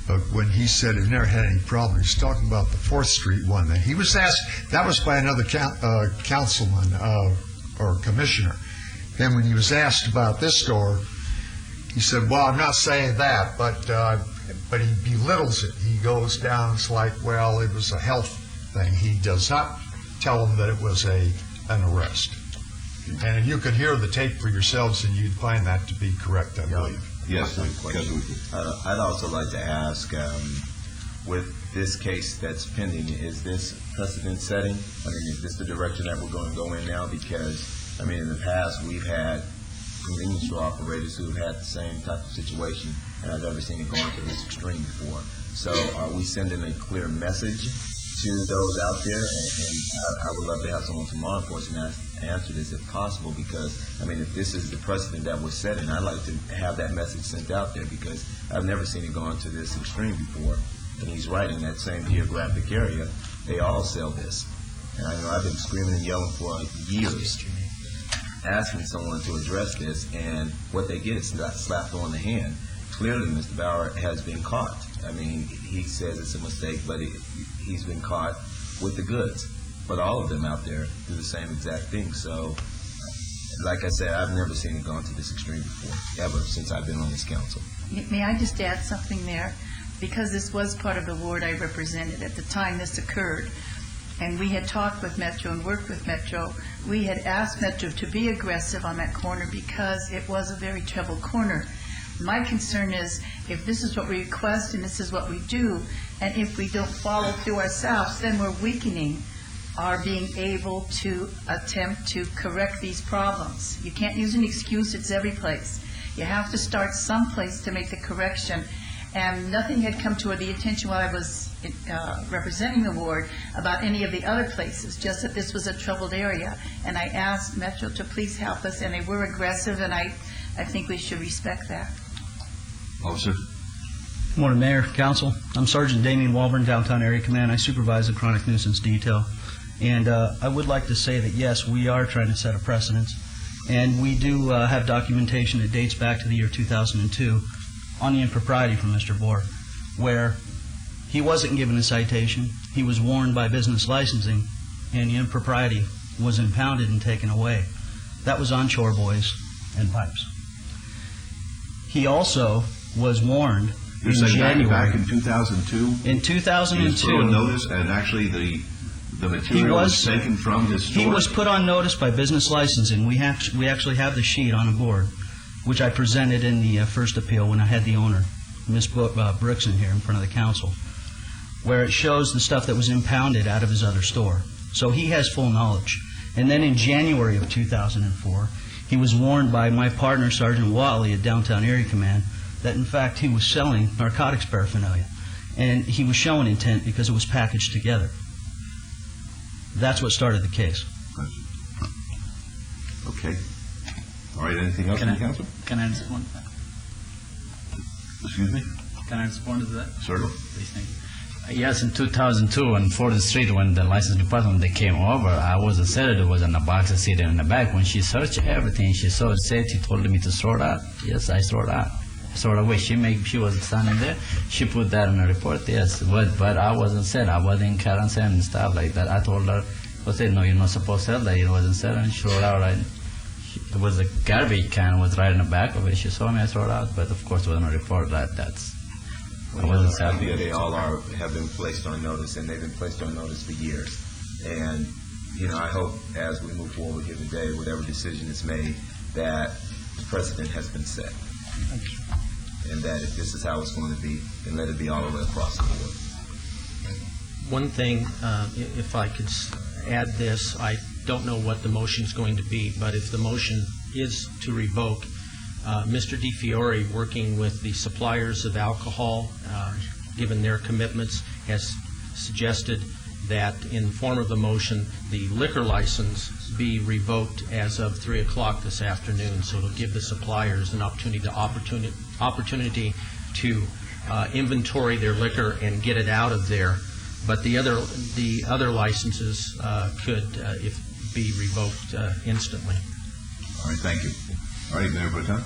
but when he said he never had any problem, he's talking about the 4th Street one. And he was asked, that was by another councilman or commissioner. Then when he was asked about this store, he said, well, I'm not saying that, but he belittles it. He goes down, it's like, well, it was a health thing. He does not tell them that it was an arrest. And you could hear the tape for yourselves, and you'd find that to be correct, I believe. Yes, I'd also like to ask, with this case that's pending, is this precedent setting? I mean, is this the direction that we're going to go in now? Because, I mean, in the past, we've had convenience store operators who've had the same type of situation, and I've never seen it going to this extreme before. So are we sending a clear message to those out there? And I would love to have someone from law enforcement answer this if possible, because, I mean, if this is the precedent that we're setting, I'd like to have that message sent out there, because I've never seen it going to this extreme before. And he's right, in that same geographic area, they all sell this. And I know I've been screaming and yelling for years, asking someone to address this, and what they get is slapped on the hand. Clearly, Mr. Bauer has been caught. I mean, he says it's a mistake, but he's been caught with the goods. But all of them out there do the same exact thing. So, like I said, I've never seen it gone to this extreme before, ever, since I've been on this council. May I just add something there? Because this was part of the ward I represented at the time this occurred, and we had talked with Metro and worked with Metro. We had asked Metro to be aggressive on that corner because it was a very troubled corner. My concern is, if this is what we request and this is what we do, and if we don't follow through ourselves, then we're weakening our being able to attempt to correct these problems. You can't use an excuse, it's every place. You have to start someplace to make the correction. And nothing had come to the attention while I was representing the ward about any of the other places, just that this was a troubled area. And I asked Metro to please help us, and they were aggressive, and I think we should respect that. Officer. Good morning, Mayor, Council. I'm Sergeant Damian Walburn, Downtown Area Command. I supervise the chronic nuisance detail. And I would like to say that, yes, we are trying to set a precedence. And we do have documentation that dates back to the year 2002 on the impropriety from Mr. Bohr, where he wasn't given a citation, he was warned by business licensing, and the impropriety was impounded and taken away. That was on Chore Boys and Pipes. He also was warned in January. Back in 2002? In 2002. He was put on notice, and actually the material was taken from his store? He was put on notice by business licensing. We actually have the sheet on the board, which I presented in the first appeal when I had the owner, Ms. Brickson, here in front of the council, where it shows the stuff that was impounded out of his other store. So he has full knowledge. And then in January of 2004, he was warned by my partner, Sergeant Watley at Downtown Area Command, that in fact he was selling narcotics paraphernalia. And he was showing intent because it was packaged together. That's what started the case. Okay. All right, anything else from the council? Can I respond? Excuse me? Can I respond to that? Certainly. Please, thank you. Yes, in 2002 on 4th Street, when the license department they came over, I was a senator, was in a box sitting in the back. When she searched everything, she saw it said, she told me to throw it out. Yes, I throw it out. Throw it away. She was standing there. She put that in the report. Yes, but I wasn't said. I wasn't in quarantine and stuff like that. I told her, I said, no, you're not supposed to sell that. It wasn't said, and she threw it out. Right. It was a garbage can was right in the back of it. She saw me, I threw it out. But of course, it wasn't a report. That's. I wasn't sad. They all have been placed on notice, and they've been placed on notice for years. And I hope as we move forward here today, whatever decision is made, that the precedent has been set, and that if this is how it's going to be, then let it be all the way across the board. One thing, if I could add this, I don't know what the motion's going to be, but if the motion is to revoke. Mr. DiFiore, working with the suppliers of alcohol, given their commitments, has suggested that in form of the motion, the liquor license be revoked as of 3 o'clock this afternoon. So it'll give the suppliers an opportunity to inventory their liquor and get it out of there. But the other licenses could be revoked instantly. All right, thank you. All right, Mayor Protem.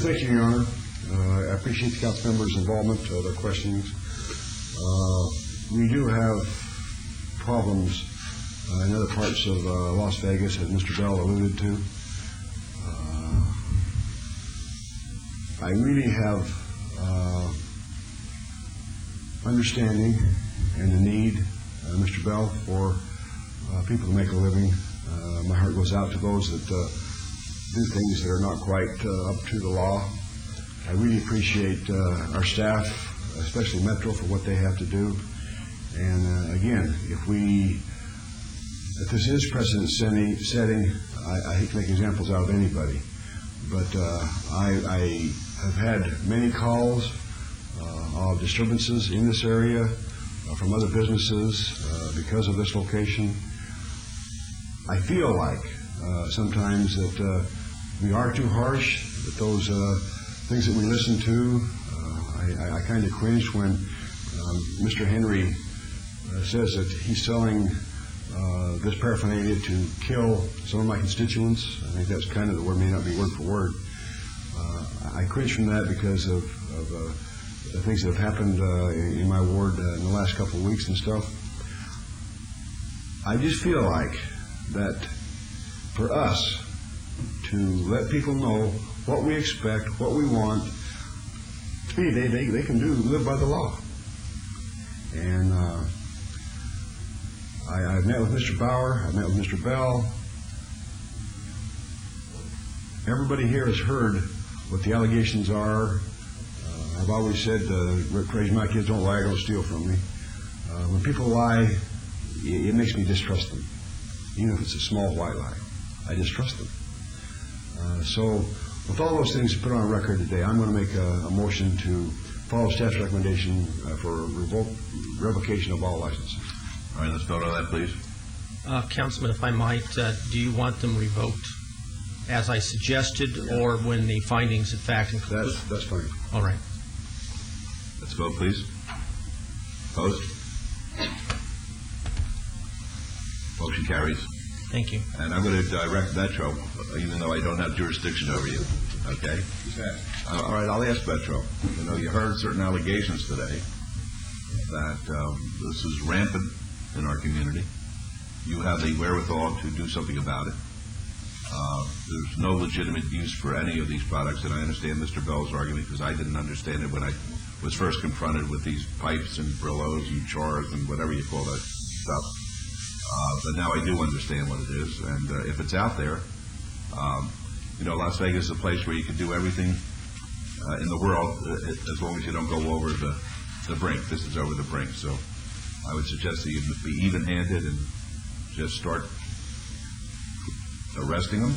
Thank you, Your Honor. I appreciate the council members' involvement, their questions. We do have problems in other parts of Las Vegas, as Mr. Bell alluded to. I really have understanding and the need, Mr. Bell, for people to make a living. My heart goes out to those that do things that are not quite up to the law. I really appreciate our staff, especially Metro, for what they have to do. And again, if this is precedent setting, I hate to make examples out of anybody, but I have had many calls of disturbances in this area from other businesses because of this location. I feel like sometimes that we are too harsh, that those things that we listen to, I kind of cringe when Mr. Henry says that he's selling this paraphernalia to kill some of my constituents. I think that's kind of the word, may not be word for word. I cringe from that because of the things that have happened in my ward in the last couple of weeks and stuff. I just feel like that for us to let people know what we expect, what we want, they can live by the law. And I've met with Mr. Bauer, I've met with Mr. Bell. Everybody here has heard what the allegations are. I've always said, praise my kids, don't lie, don't steal from me. When people lie, it makes me distrust them. Even if it's a small white lie, I distrust them. So with all those things put on record today, I'm going to make a motion to follow staff's recommendation for revocation of all licenses. All right, let's vote on that, please. Councilman, if I might, do you want them revoked as I suggested, or when the findings of fact and conclusion? That's fine. All right. Let's vote, please. Opposed? Motion carries. Thank you. And I'm going to direct Metro, even though I don't have jurisdiction over you. Okay? All right, I'll ask Metro. You heard certain allegations today that this is rampant in our community. You have the wherewithal to do something about it. There's no legitimate use for any of these products, and I understand Mr. Bell's argument because I didn't understand it when I was first confronted with these pipes and Brillos and chars and whatever you call that stuff. But now I do understand what it is, and if it's out there, Las Vegas is a place where you can do everything in the world as long as you don't go over the brink. This is over the brink, so I would suggest that you be even-handed and just start arresting them,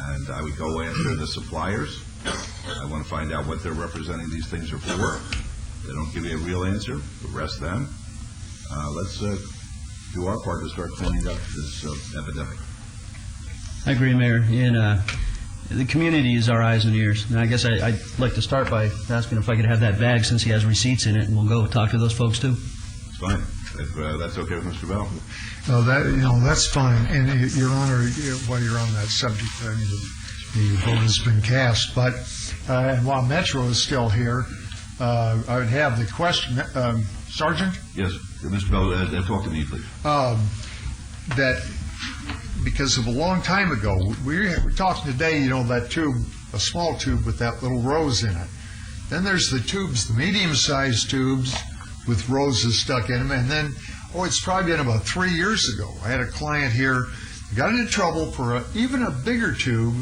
and I would go after the suppliers. I want to find out what they're representing these things are for. If they don't give me a real answer, arrest them. Let's do our part to start cleaning up this epidemic. I agree, Mayor. And the community is our eyes and ears. And I guess I'd like to start by asking if I could have that bag since he has receipts in it, and we'll go talk to those folks too. It's fine. If that's okay with Mr. Bell. No, that's fine. And Your Honor, while you're on that subject, I mean, the vote has been cast. But while Metro is still here, I would have the question, Sergeant. Yes, Mr. Bell, talk to me, please. That because of a long time ago, we're talking today, that tube, a small tube with that little rose in it. Then there's the tubes, the medium-sized tubes with roses stuck in them, and then, it's probably been about 3 years ago. I had a client here who got into trouble for even a bigger tube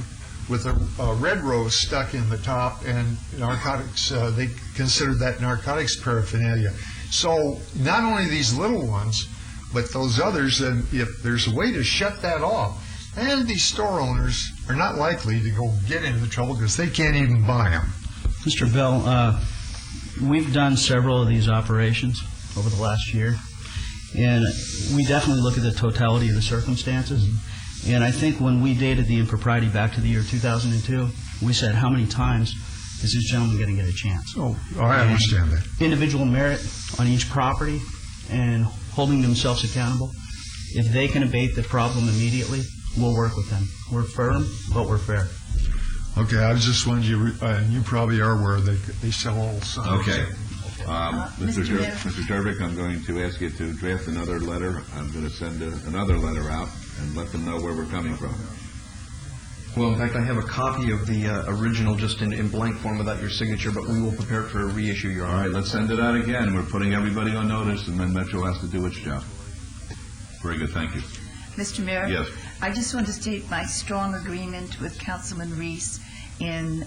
with a red rose stuck in the top, and narcotics, they considered that narcotics paraphernalia. So not only these little ones, but those others, and if there's a way to shut that off, and these store owners are not likely to go get into trouble because they can't even buy them. Mr. Bell, we've done several of these operations over the last year, and we definitely look at the totality of the circumstances. And I think when we dated the impropriety back to the year 2002, we said, how many times is this gentleman going to get a chance? Oh, I understand that. Individual merit on each property and holding themselves accountable. If they can abate the problem immediately, we'll work with them. We're firm, but we're fair. Okay, I was just wondering, you probably are aware they sell all signs. Okay. Mr. Mayor. Mr. Turbick, I'm going to ask you to draft another letter. I'm going to send another letter out and let them know where we're coming from. Well, in fact, I have a copy of the original just in blank form without your signature, but we will prepare it for a reissue, Your Honor. All right, let's send it out again. We're putting everybody on notice, and then Metro has to do its job. Very good, thank you. Mr. Mayor? Yes. I just want to state my strong agreement with Councilman Reese in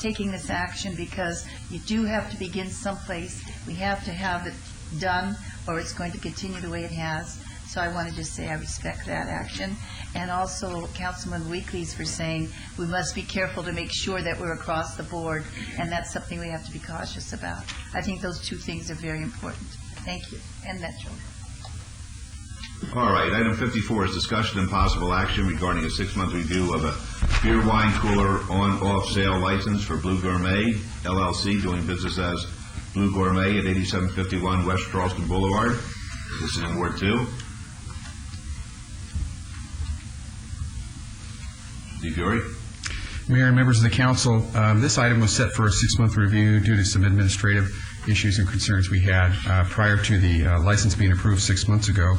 taking this action, because you do have to begin someplace. We have to have it done, or it's going to continue the way it has. So I want to just say I respect that action. And also Councilman Weekly's for saying we must be careful to make sure that we're across the board, and that's something we have to be cautious about. I think those two things are very important. Thank you. And Metro. All right, item 54 is discussion and possible action regarding a 6-month review of a beer wine cooler on-off sale license for Blue Gourmet LLC, doing business as Blue Gourmet at 8751 West Charleston Boulevard. This is in Ward 2. DeFiore? Mayor and members of the council, this item was set for a 6-month review due to some administrative issues and concerns we had prior to the license being approved 6 months ago.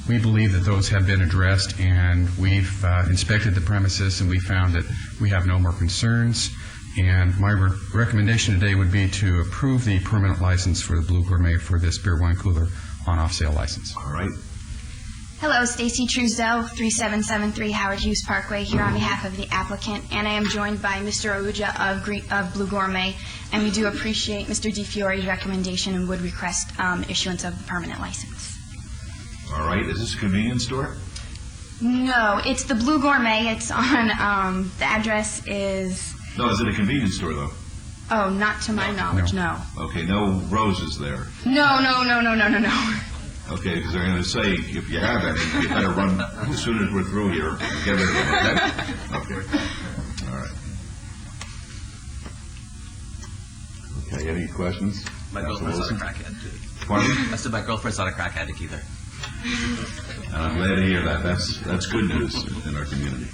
We believe that those have been addressed, and we've inspected the premises, and we found that we have no more concerns. And my recommendation today would be to approve the permanent license for the Blue Gourmet for this beer wine cooler on-off sale license. All right. Hello, Stacy Truesdell, 3773 Howard Hughes Parkway, here on behalf of the applicant, and I am joined by Mr. Aruja of Blue Gourmet, and we do appreciate Mr. DeFiore's recommendation and would request issuance of the permanent license. All right. Is this a convenience store? No, it's the Blue Gourmet. It's on, the address is... No, is it a convenience store, though? Oh, not to my knowledge, no. Okay, no roses there. No. Okay, because they're going to say, if you have any, you better run as soon as we're through here, get rid of them, okay? All right. Okay, any questions? My girlfriend's not a crackhead. Pardon me? I said my girlfriend's not a crack addict either. And I'm glad to hear that. That's good news in our community.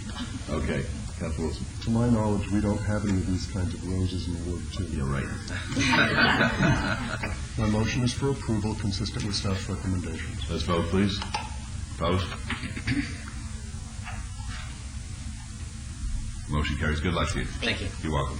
Okay, Councilor Wilson. To my knowledge, we don't have any of these kinds of roses in Ward 2. You're right. My motion is for approval consistent with staff's recommendations. Let's vote, please. Opposed? Motion carries. Good luck to you. Thank you. You're welcome.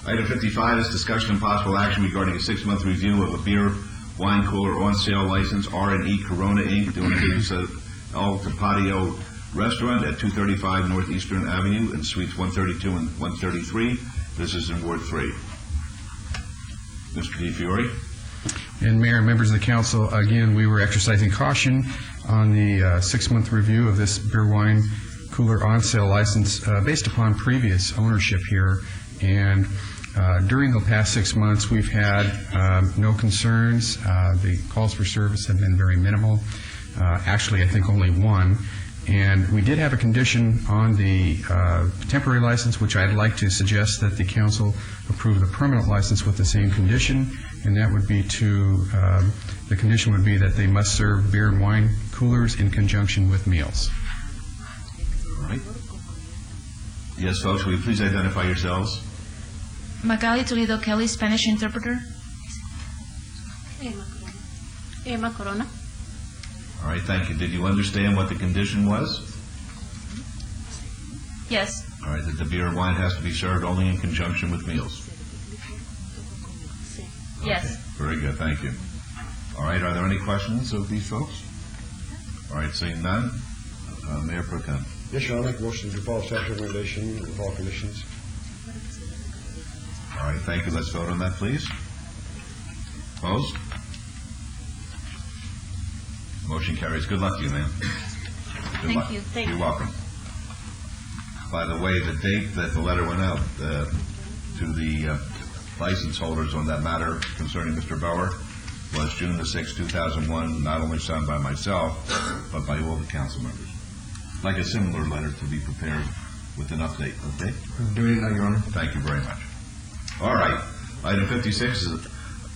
Item 55 is discussion and possible action regarding a 6-month review of a beer wine cooler on sale license, R&E Corona Inc., doing business at El Tapadio Restaurant at 235 Northeastern Avenue in Suites 132 and 133. This is in Ward 3. Mr. DeFiore? And Mayor and members of the council, again, we were exercising caution on the 6-month review of this beer wine cooler on sale license based upon previous ownership here. And during the past 6 months, we've had no concerns. The calls for service have been very minimal. Actually, I think only one. And we did have a condition on the temporary license, which I'd like to suggest that the council approve the permanent license with the same condition, and that would be the condition would be that they must serve beer and wine coolers in conjunction with meals. All right. Yes, folks, will you please identify yourselves? Magali Toledo Kelly, Spanish interpreter. Emma Corona. All right, thank you. Did you understand what the condition was? Yes. All right, that the beer and wine has to be served only in conjunction with meals. Yes. Okay, very good, thank you. All right, are there any questions of these folks? All right, seeing none, Mayor Pro Tem. Yes, Your Honor, I make a motion to follow staff recommendation with all conditions. All right, thank you. Let's vote on that, please. Opposed? Motion carries. Good luck to you, ma'am. Good luck. Thank you. You're welcome. By the way, the date that the letter went out to the license holders on that matter concerning Mr. Bauer was June the 6th, 2001, not only signed by myself, but by all the council members. I'd like a similar letter to be prepared with an update, okay? Doing it now, Your Honor. Thank you very much. All right. Item 56 is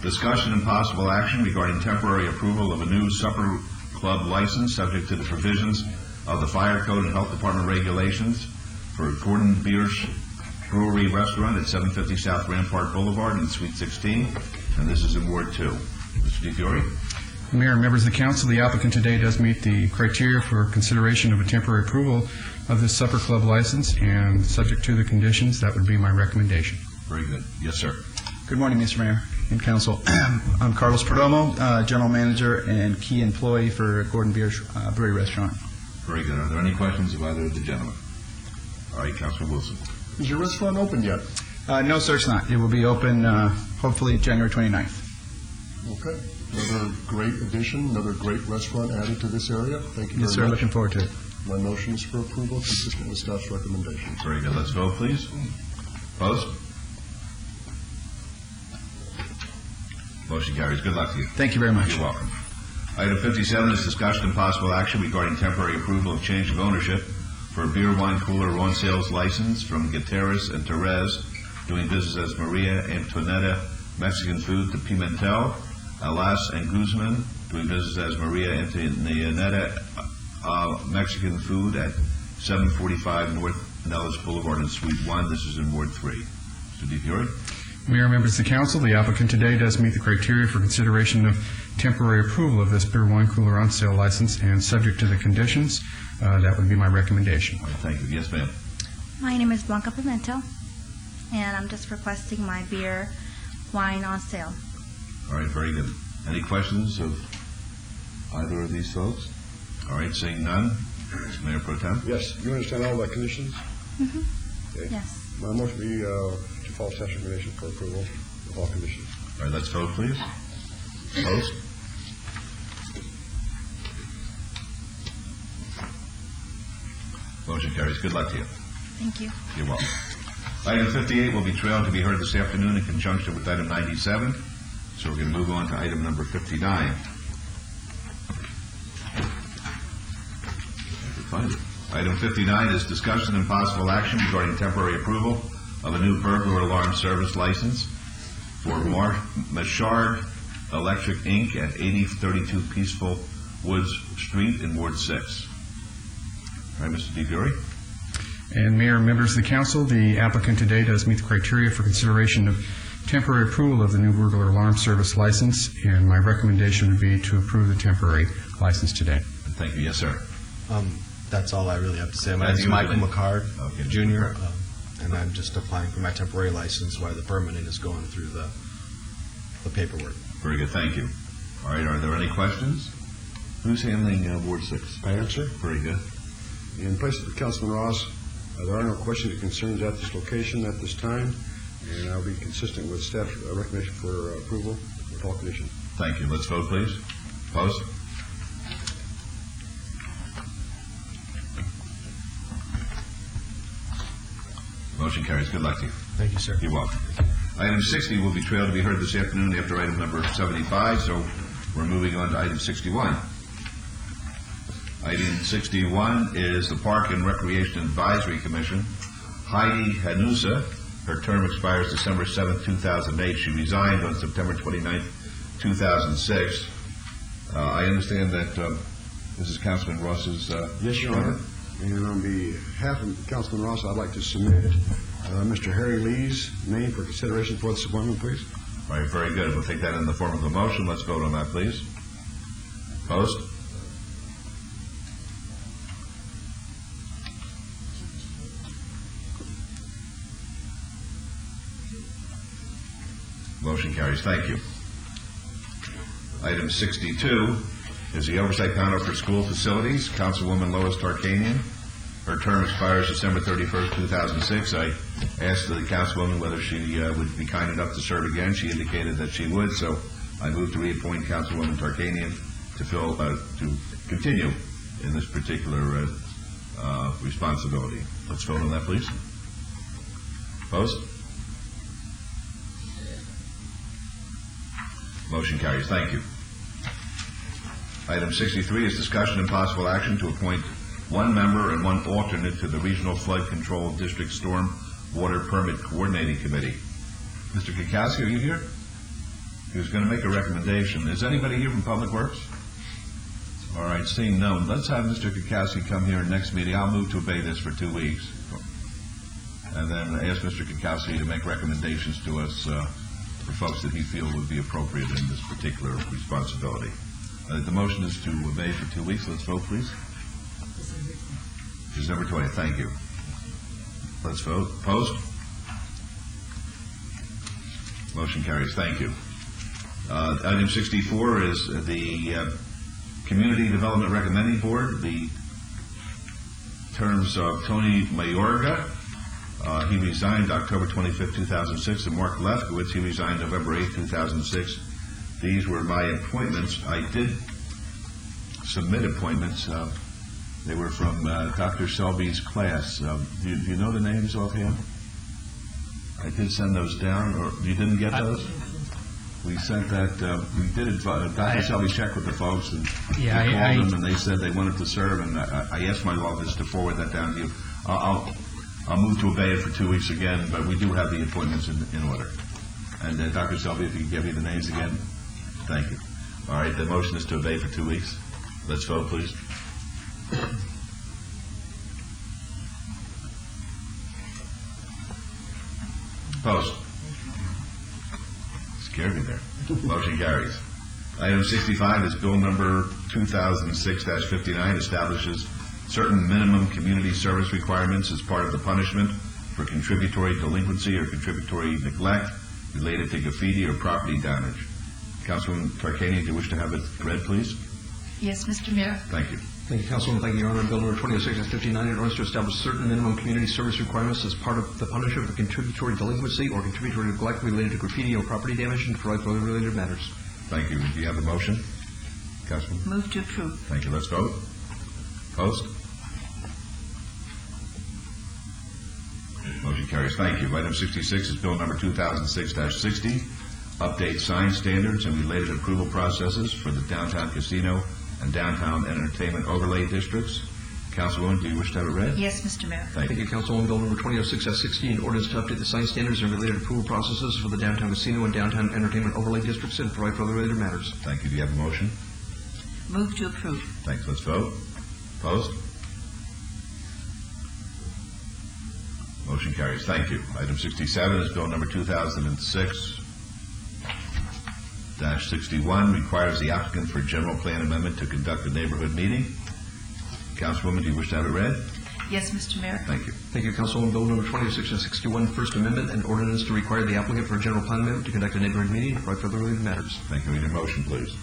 discussion and possible action regarding temporary approval of a new supper club license subject to the provisions of the Fire Code and Health Department regulations for Gordon Biersch Brewery Restaurant at 750 South Rampart Boulevard in Suite 16, and this is in Ward 2. Mr. DiFiore? Mayor and members of the council, the applicant today does meet the criteria for consideration of a temporary approval of this supper club license, and subject to the conditions, that would be my recommendation. Very good. Yes, sir. Good morning, Mr. Mayor and Council. I'm Carlos Perdomo, General Manager and key employee for Gordon Biersch Brewery Restaurant. Very good. Are there any questions of either of the gentlemen? All right, Councilor Wilson. Is your restaurant open yet? No, sir, it's not. It will be open hopefully January 29th. Okay. Another great addition, another great restaurant added to this area. Thank you very much. Yes, sir. Looking forward to it. My motion is for approval, consistent with staff's recommendations. Very good. Let's vote, please. Opposed? Motion carries. Good luck to you. Thank you very much. You're welcome. Item 57 is discussion and possible action regarding temporary approval of change of ownership for a beer, wine cooler on sales license from Gutierrez and Therese, doing business as Maria Antonetta Mexican Food, to Pimentel, Alas and Guzman, doing business as Maria Antonetta Mexican Food at 745 North Nellis Boulevard in Suite 1. This is in Ward 3. Mr. DiFiore? Mayor, members of the council, the applicant today does meet the criteria for consideration of temporary approval of this beer, wine cooler on sale license, and subject to the conditions, that would be my recommendation. All right, thank you. Yes, ma'am. My name is Blanca Pimento, and I'm just requesting my beer, wine on sale. All right, very good. Any questions of either of these folks? All right, seeing none. Mayor Pro Tem? Yes, you understand all the conditions? Mm-hmm. Okay. Yes. My motion would be to follow statute recommendation for approval of all conditions. All right, let's vote, please. Opposed? Motion carries. Good luck to you. Thank you. You're welcome. Item 58 will be trailed to be heard this afternoon in conjunction with item 97. So we're going to move on to item number 59. Item 59 is discussion and possible action regarding temporary approval of a new burglar alarm service license for Machard Electric Inc. at 8032 Peaceful Woods Street in Ward 6. All right, Mr. DiFiore? And Mayor and members of the council, the applicant today does meet the criteria for consideration of temporary approval of the new burglar alarm service license, and my recommendation would be to approve the temporary license today. Thank you. Yes, sir. That's all I really have to say. My name is Michael McCard, Jr., and I'm just applying for my temporary license while the permanent is going through the paperwork. Very good. Thank you. All right. Are there any questions? Who's handling Ward 6? I answer. Very good. In place of Councilman Ross, there are no questions or concerns at this location at this time, and I'll be consistent with staff recommendation for approval with all conditions. Thank you. Let's vote, please. Opposed? Motion carries. Good luck to you. Thank you, sir. You're welcome. Item 60 will be trailed to be heard this afternoon after item number 75, so we're moving on to item 61. Item 61 is the Park and Recreation Advisory Commission. Heidi Hanusa, her term expires December 7, 2008. She resigned on September 29, 2006. I understand that this is Councilman Ross's Yes, Your Honor. And on behalf of Councilman Ross, I'd like to submit Mr. Harry Lee's name for consideration for this appointment, please. All right, very good. We'll take that in the form of a motion. Let's vote on that, please. Opposed? Motion carries. Thank you. Item 62 is the Oversight Panel for School Facilities. Councilwoman Lois Tarkanian. Her term expires December 31st, 2006. I asked the Councilwoman whether she would be kind enough to serve again. She indicated that she would, so I move to reappoint Councilwoman Tarkanian to continue in this particular responsibility. Let's vote on that, please. Opposed? Motion carries. Thank you. Item 63 is discussion and possible action to appoint one member and one alternate to the Regional Flood Control District Storm Water Permit Coordinating Committee. Mr. Kukowski, are you here? He was going to make a recommendation. Is anybody here from Public Works? All right, seeing none, let's have Mr. Kukowski come here next meeting. I'll move to obey this for 2 weeks. And then ask Mr. Kukowski to make recommendations to us for folks that he feels would be appropriate in this particular responsibility. The motion is to obey for 2 weeks. Let's vote, please. December 20th. Thank you. Let's vote. Opposed? Motion carries. Thank you. Item 64 is the Community Development Recommending Board. The terms of Tony Mayorga. He resigned October 25th, 2006, and Mark Lefkowitz. He resigned November 8th, 2006. These were my appointments. I did submit appointments. They were from Dr. Selby's class. Do you know the names offhand? I did send those down, or you didn't get those? We sent that. We did. Dr. Selby checked with the folks, and we called them, and they said they wanted to serve. And I asked my office to forward that down to you. I'll move to obey it for 2 weeks again, but we do have the appointments in order. And Dr. Selby, if you can give me the names again. Thank you. All right, the motion is to obey for 2 weeks. Let's vote, please. Opposed? Scared me there. Motion carries. Item 65 is bill number 2006-59, establishes certain minimum community service requirements as part of the punishment for contributory delinquency or contributory neglect related to graffiti or property damage. Councilwoman Tarkanian, do you wish to have it read, please? Yes, Mr. Mayor. Thank you. Thank you, Councilwoman. Thank you, Your Honor. Bill number 2006-59, in order to establish certain minimum community service requirements as part of the punishment for contributory delinquency or contributory neglect related to graffiti or property damage and provide for other related matters. Thank you. Do you have the motion? Councilwoman? Move to approve. Thank you. Let's vote. Opposed? Motion carries. Thank you. Item 66 is bill number 2006-60, update sign standards and related approval processes for the downtown casino and downtown entertainment overlay districts. Councilwoman, do you wish to have it read? Yes, Mr. Mayor. Thank you. Councilwoman. Bill number 2006-60, in ordinance to update the sign standards and related approval processes for the downtown casino and downtown entertainment overlay districts and provide for other related matters. Thank you. Do you have a motion? Move to approve. Thanks. Let's vote. Opposed? Motion carries. Thank you. Item 67 is bill number 2006-61, requires the applicant for general plan amendment to conduct a neighborhood meeting. Councilwoman, do you wish to have it read? Yes, Mr. Mayor. Thank you. Thank you, Councilwoman. Bill number 2006-61, First Amendment, an ordinance to require the applicant for a general plan amendment to conduct a neighborhood meeting and provide for other related matters. Thank you. Need a motion, please.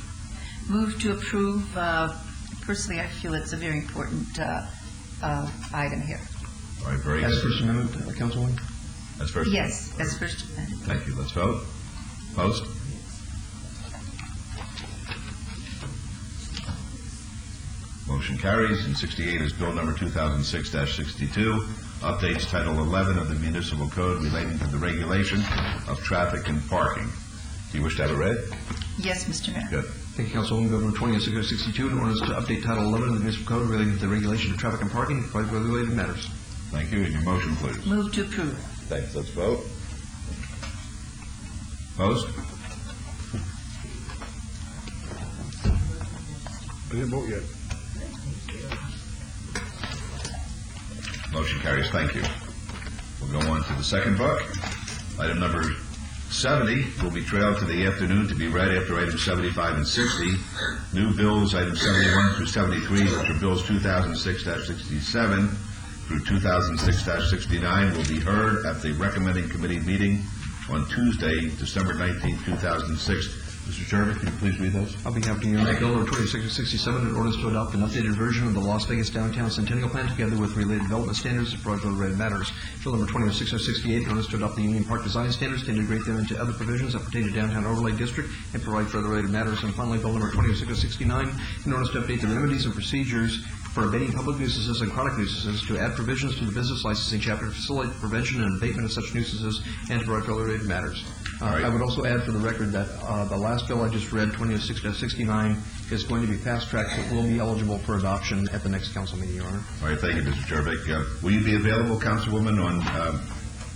Move to approve. Personally, I feel it's a very important item here. All right, very As good. First Amendment, Councilwoman? As First Yes, as First Amendment. Thank you. Let's vote. Opposed? Motion carries. And 68 is bill number 2006-62, updates Title 11 of the Municipal Code relating to the regulation of traffic and parking. Do you wish to have it read? Yes, Mr. Mayor. Good. Thank you, Councilwoman. Bill number 2006-62, in ordinance to update Title 11 of the Municipal Code relating to the regulation of traffic and parking and provide for other related matters. Thank you. And your motion, please. Move to approve. Thanks. Let's vote. Opposed? I didn't vote yet. Motion carries. Thank you. We'll go on to the second book. Item number 70 will be trailed to the afternoon to be read after items 75 and 60. New bills, items 71 through 73, which are bills 2006-67 through 2006-69, will be heard at the recommending committee meeting on Tuesday, December 19, 2006. Mr. Chairman, can you please read those? I'll be happy to hear Bill number 2006-67, in ordinance to adopt an updated version of the Las Vegas Downtown Centennial Plan together with related development standards and provide for related matters. Bill number 2006-68, in ordinance to adopt the Union Park design standards to integrate them into other provisions that pertain to downtown overlay district and provide for other related matters. And finally, Bill number 2006-69, in ordinance to update the remedies and procedures abating public nuisances and chronic nuisances, to add provisions to the business licensing chapter to facilitate the prevention and abatement of such nuisances and to provide related matters. I would also add for the record that the last bill I just read, 2006-69, is going to be fast-tracked, but will be eligible for adoption at the next council meeting, Your Honor. All right, thank you, Mr. Jervik. Will you be available, Councilwoman, on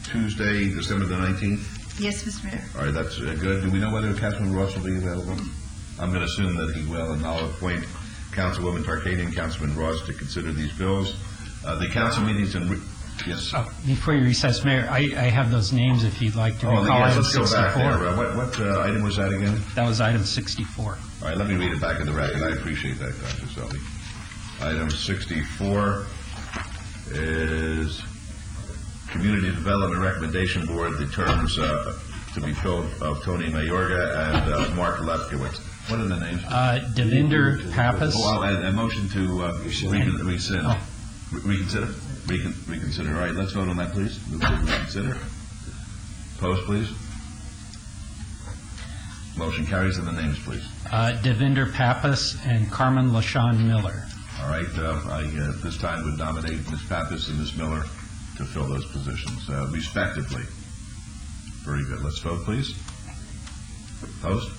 Tuesday, December the 19th? Yes, Mr. Mayor. All right, that's good. Do we know whether Councilman Ross will be available? I'm going to assume that he will, and I'll appoint Councilwoman Tarkanian and Councilman Ross to consider these bills. The council meetings in... Yes. Before you recess, Mayor, I have those names if you'd like to recall. Yes, item let's go 64. back there. What item was that again? That was item 64. All right, let me read it back in the record. I appreciate that, Dr. Selby. Item 64 is Community Development Recommendation Board, the terms to be filled of Tony Mayorga and Mark Lefkowitz. What are the names? Devinder Pappas. And a motion to rescind. Reconsider? Reconsider. All right, let's vote on that, please. Move to reconsider. Opposed, please. Motion carries, and the names, please. Devinder Pappas and Carmen LaShawn Miller. All right, I at this time would nominate Ms. Pappas and Ms. Miller to fill those positions, respectively. Very good. Let's vote, please. Opposed?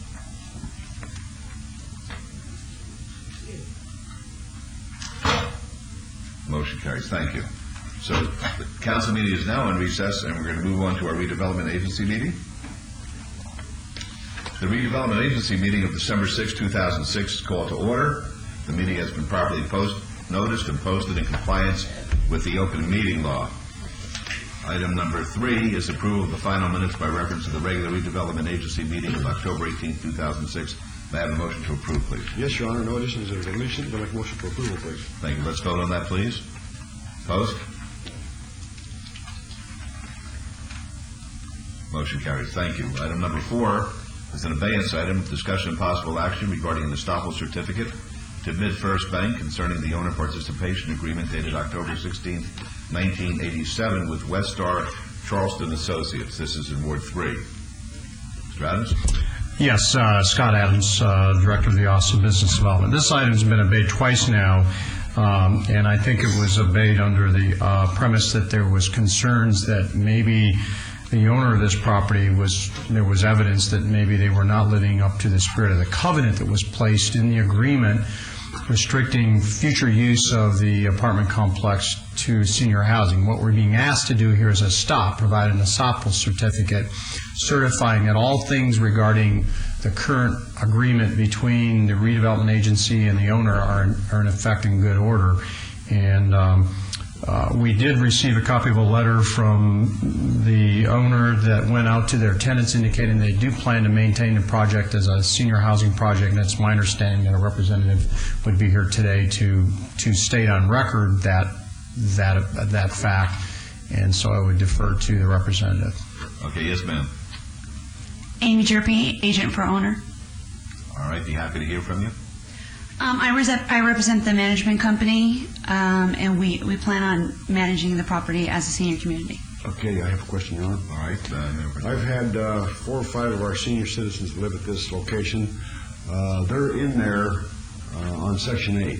Motion carries. Thank you. So the council meeting is now in recess, and we're going to move on to our redevelopment agency meeting. The redevelopment agency meeting of December 6, 2006 is called to order. The meeting has been properly noticed and posted in compliance with the open meeting law. Item number 3 is approval of the final minutes by reference to the regular redevelopment agency meeting of October 18, 2006. May I have a motion to approve, please? Yes, Your Honor. No additions or deletions. I'll make a motion for approval, please. Thank you. Let's vote on that, please. Opposed? Motion carries. Thank you. Item number 4 is an abeyance item, discussion and possible action regarding an estoppel certificate to MidFirst Bank concerning the owner participation agreement dated October 16, 1987 with Westar Charleston Associates. This is in Ward 3. Mr. Adams? Yes, Scott Adams, Director of the Office of Business Development. This item's been obeyed twice now, and I think it was obeyed under the premise that there was concerns that maybe the owner of this property there was evidence that maybe they were not living up to the spirit of the covenant that was placed in the agreement restricting future use of the apartment complex to senior housing. What we're being asked to do here is provide an estoppel certificate certifying that all things regarding the current agreement between the redevelopment agency and the owner are in effect in good order. And we did receive a copy of a letter from the owner that went out to their tenants indicating they do plan to maintain the project as a senior housing project, and it's my understanding that a representative would be here today to state on record that fact, and so I would defer to the representative. Okay, yes, ma'am. Amy Jerpy, agent for owner. All right, be happy to hear from you. I represent the management company, and we plan on managing the property as a senior community. Okay, I have a question, Your Honor. All right. I've had 4 or 5 of our senior citizens live at this location. They're in there on Section 8,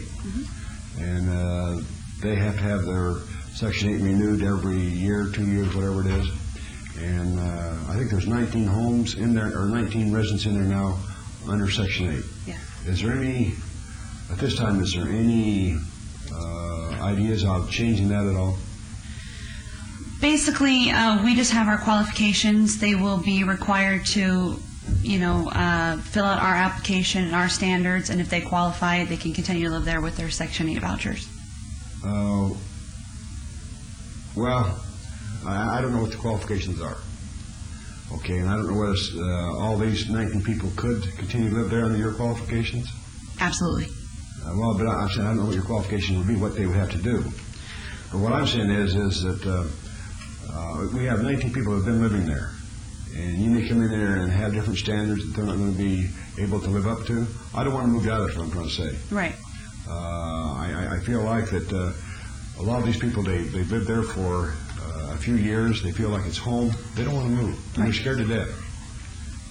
and they have to have their Section 8 renewed every year, 2 years, whatever it is. And I think there's 19 homes in there, or 19 residents in there now under Section 8. Yeah. Is there any, at this time, is there any ideas of changing that at all? Basically, we just have our qualifications. They will be required to, fill out our application and our standards, and if they qualify, they can continue to live there with their Section 8 vouchers. Well, I don't know what the qualifications are. Okay, and I don't know whether all these 19 people could continue to live there under your qualifications? Absolutely. Well, but I'm saying I don't know what your qualifications would be, what they would have to do. But what I'm saying is that we have 19 people who have been living there, and you may come in there and have different standards that they're not going to be able to live up to. I don't want to move out of it, is what I'm trying to say. Right. I feel like that a lot of these people, they've lived there for a few years. They feel like it's home. They don't want to move. They're scared to death.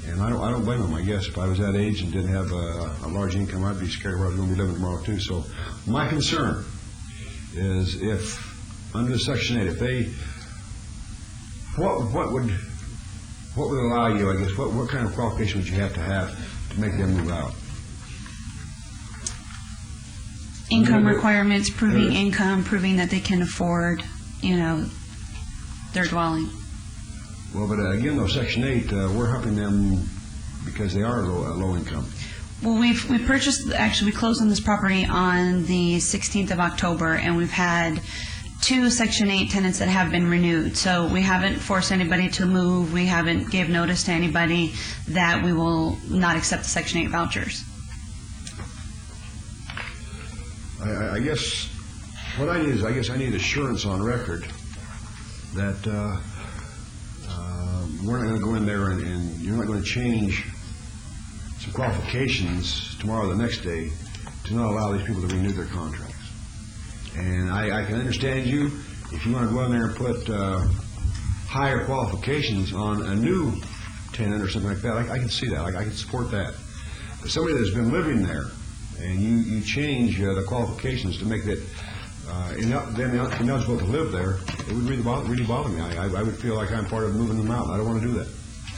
And I don't blame them, I guess. If I was that age and didn't have a large income, I'd be scared where I was going to be living tomorrow, too. So my concern is if, under Section 8, if they, what would allow you, I guess, what kind of qualification would you have to make them move out? Income requirements, proving income, proving that they can afford, their dwelling. Well, but again, though, Section 8, we're helping them because they are low income. Well, we closed on this property on the 16th of October, and we've had 2 Section 8 tenants that have been renewed. So we haven't forced anybody to move. We haven't gave notice to anybody that we will not accept the Section 8 vouchers. I guess what I need is, I need assurance on record that we're not going to go in there and you're not going to change some qualifications tomorrow or the next day to not allow these people to renew their contracts. And I can understand you if you want to go in there and put higher qualifications on a new tenant or something like that. I can see that. I can support that. But somebody that's been living there and you change the qualifications to make it ineligible to live there, it would really bother me. I would feel like I'm part of moving them out. I don't want to do that.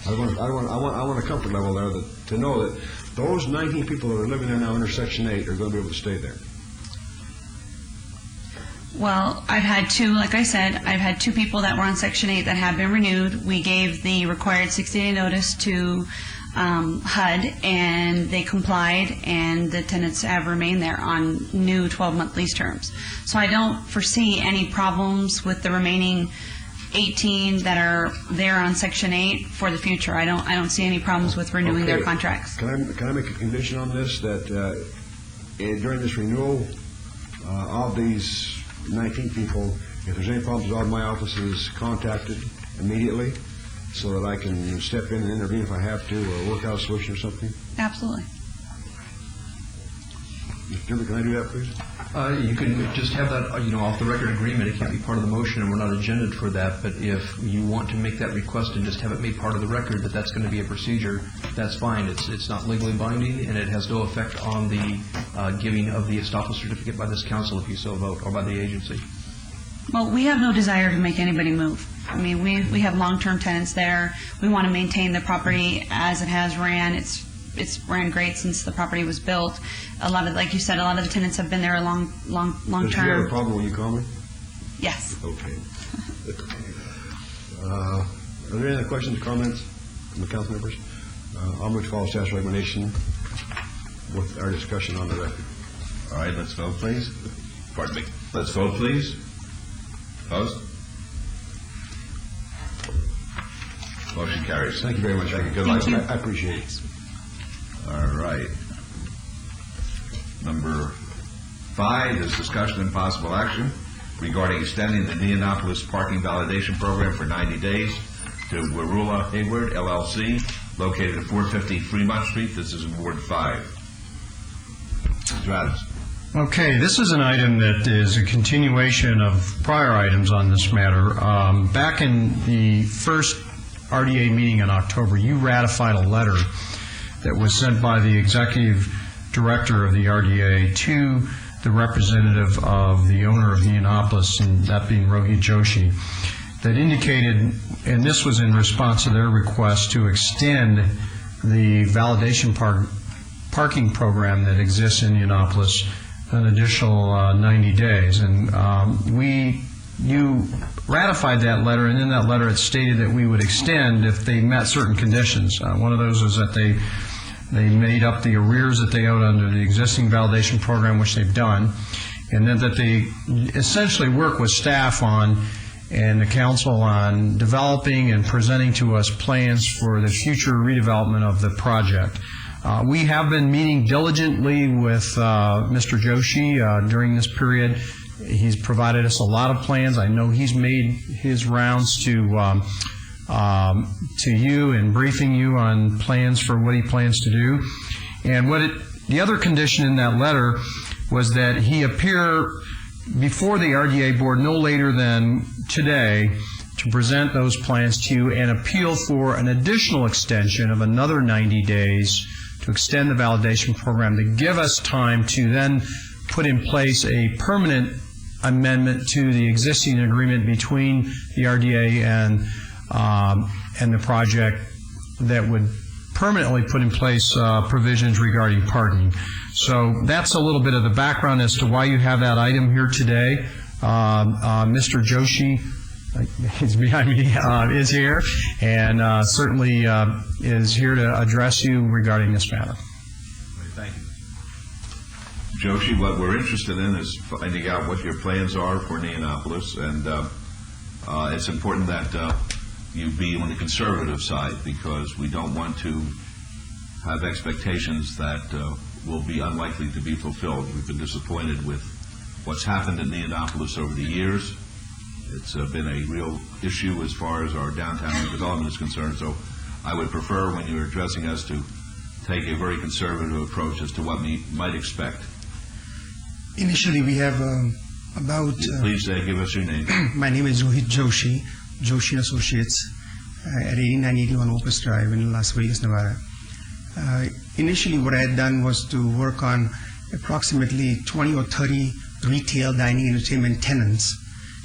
I want a comfort level there to know that those 19 people that are living there now under Section 8 are going to be able to stay there. Well, I've had 2 people that were on Section 8 that have been renewed. We gave the required 60-day notice to HUD, and they complied, and the tenants have remained there on new 12-month lease terms. So I don't foresee any problems with the remaining 18 that are there on Section 8 for the future. I don't see any problems with renewing their contracts. Can I make a condition on this that during this renewal of these 19 people, if there's any problems, all my office is contacted immediately so that I can step in and intervene if I have to or work out a solution or something? Absolutely. Mr. Timber, can I do that, please? You can just have that, off the record agreement. It can't be part of the motion, and we're not agendaed for that. But if you want to make that request and just have it made part of the record that that's going to be a procedure, that's fine. It's not legally binding, and it has no effect on the giving of the estoppel certificate by this council if you so vote, or by the agency. Well, we have no desire to make anybody move. I mean, we have long-term tenants there. We want to maintain the property as it has ran. It's ran great since the property was built. A lot of, like you said, a lot of the tenants have been there a long Does term. you have a problem when you call me? Yes. Okay. Are there any other questions or comments from the council members? I'll move to follow staff's recommendation with our discussion on the record. All right, let's vote, please. Pardon me. Let's vote, please. Opposed? Motion carries. Thank you very much. Good luck. I appreciate it. All right. Number 5 is discussion and possible action regarding extending the Indianapolis parking validation program for 90 days to Warula Hayward, LLC, located at 450 Fremont Street. This is in Ward 5. Mr. Adams. Okay, this is an item that is a continuation of prior items on this matter. Back in the first RDA meeting in October, you ratified a letter that was sent by the executive director of the RDA to the representative of the owner of Indianapolis, and that being Rohit Joshi, that indicated, and this was in response to their request to extend the validation parking program that exists in Indianapolis an additional 90 days. And you ratified that letter, and in that letter it stated that we would extend if they met certain conditions. One of those is that they made up the arrears that they owed under the existing validation program, which they've done, and then that they essentially work with staff on and the council on developing and presenting to us plans for the future redevelopment of the project. We have been meeting diligently with Mr. Joshi during this period. He's provided us a lot of plans. I know he's made his rounds to you and briefing you on plans for what he plans to do. And the other condition in that letter was that he appear before the RDA board no later than today to present those plans to you and appeal for an additional extension of another 90 days to extend the validation program to give us time to then put in place a permanent amendment to the existing agreement between the RDA and the project that would permanently put in place provisions regarding parking. So that's a little bit of the background as to why you have that item here today. Mr. Joshi, he's behind me, is here, and certainly is here to address you regarding this matter. Thank you. Joshi, what we're interested in is finding out what your plans are for Neonopolis, and it's important that you be on the conservative side, because we don't want to have expectations that will be unlikely to be fulfilled. We've been disappointed with what's happened in Neonopolis over the years. It's been a real issue as far as our downtown development is concerned, so I would prefer, when you're addressing us, to take a very conservative approach as to what we might expect. Initially, we have about... Please give us your name. My name is Rohit Joshi, Joshi Associates, at 8981 Opus Drive in Las Vegas, Nevada. Initially, what I had done was to work on approximately 20 or 30 retail, dining, entertainment tenants,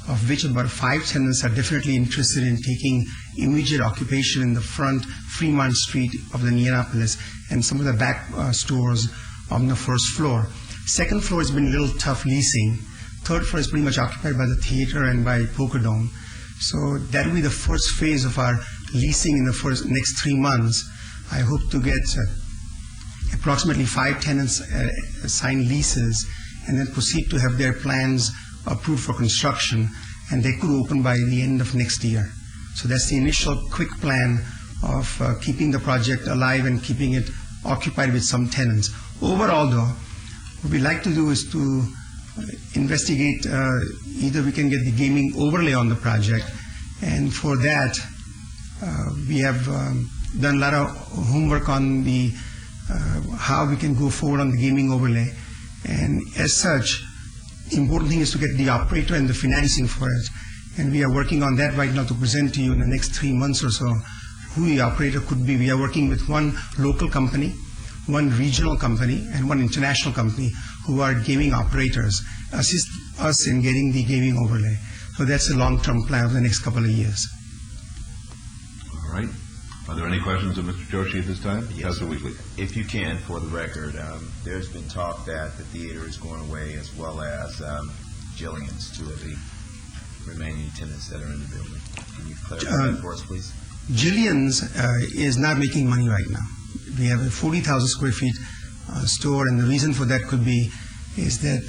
of which about 5 tenants are definitely interested in taking immediate occupation in the front Fremont Street of the Neonopolis and some of the back stores on the first floor. Second floor has been a little tough leasing. Third floor is pretty much occupied by the theater and by Poker Dome. So that will be the first phase of our leasing in the next 3 months. I hope to get approximately 5 tenants sign leases and then proceed to have their plans approved for construction, and they could open by the end of next year. So that's the initial quick plan of keeping the project alive and keeping it occupied with some tenants. Overall, though, what we like to do is to investigate either we can get the gaming overlay on the project, and for that we have done a lot of homework on the how we can go forward on the gaming overlay, and as such the important thing is to get the operator and the financing for it, and we are working on that right now to present to you in the next 3 months or so who the operator could be. We are working with one local company, one regional company, and one international company who are gaming operators, assist us in getting the gaming overlay. So that's a long-term plan for the next couple of years. All right. Are there any questions of Mr. Joshi at this time? Yes. Councilor Weekly. If you can, for the record, there's been talk that the theater is going away, as well as Jillian's, 2 of the remaining tenants that are in the building. Can you clarify that for us, please? Jillian's is not making money right now. We have a 40,000 square feet store, and the reason for that could be is that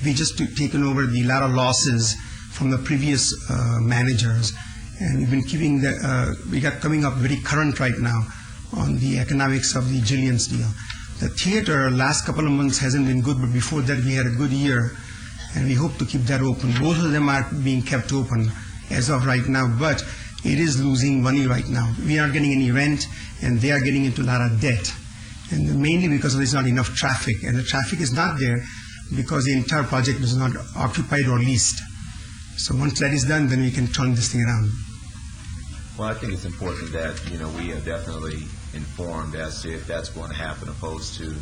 we just taken over the lot of losses from the previous managers, and we've been keeping we got coming up very current right now on the economics of the Jillian's deal. The theater last couple of months hasn't been good, but before that we had a good year, and we hope to keep that open. Both of them are being kept open as of right now, but it is losing money right now. We aren't getting any rent, and they are getting into a lot of debt, and mainly because there's not enough traffic, and the traffic is not there because the entire project is not occupied or leased. So once that is done, then we can turn this thing around. Well, I think it's important that, we are definitely informed as to if that's going to happen, opposed to,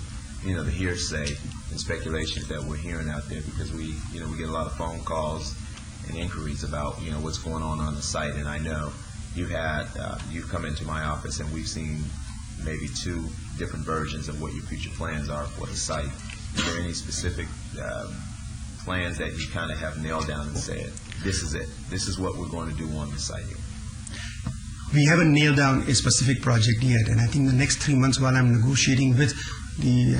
the hearsay and speculations that we're hearing out there, because we get a lot of phone calls and inquiries about, what's going on the site. And I know you've come into my office and we've seen maybe 2 different versions of what your future plans are for the site. Is there any specific plans that you kind of have nailed down and said, this is it, this is what we're going to do on the site here? We haven't nailed down a specific project yet, and I think the next 3 months, while I'm negotiating with the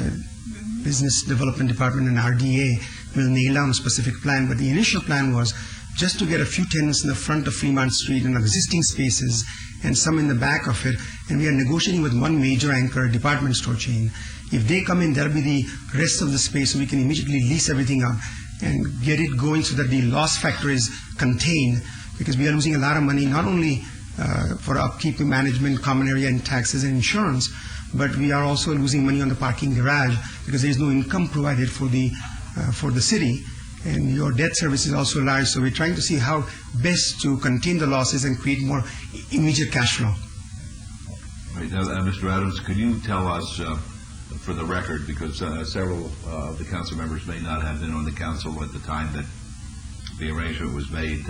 Business Development Department and RDA, we'll nail down a specific plan. But the initial plan was just to get a few tenants in the front of Fremont Street and existing spaces, and some in the back of it, and we are negotiating with one major anchor department store chain. If they come in, that'll be the rest of the space, so we can immediately lease everything up and get it going so that the loss factor is contained, because we are losing a lot of money, not only for upkeep, management, common area, and taxes and insurance, but we are also losing money on the parking garage because there is no income provided for the city, and your debt service is also large. So we're trying to see how best to contain the losses and create more immediate cash flow. Right. Now, Mr. Adams, could you tell us, for the record, because several of the council members may not have been on the council at the time that the arrangement was made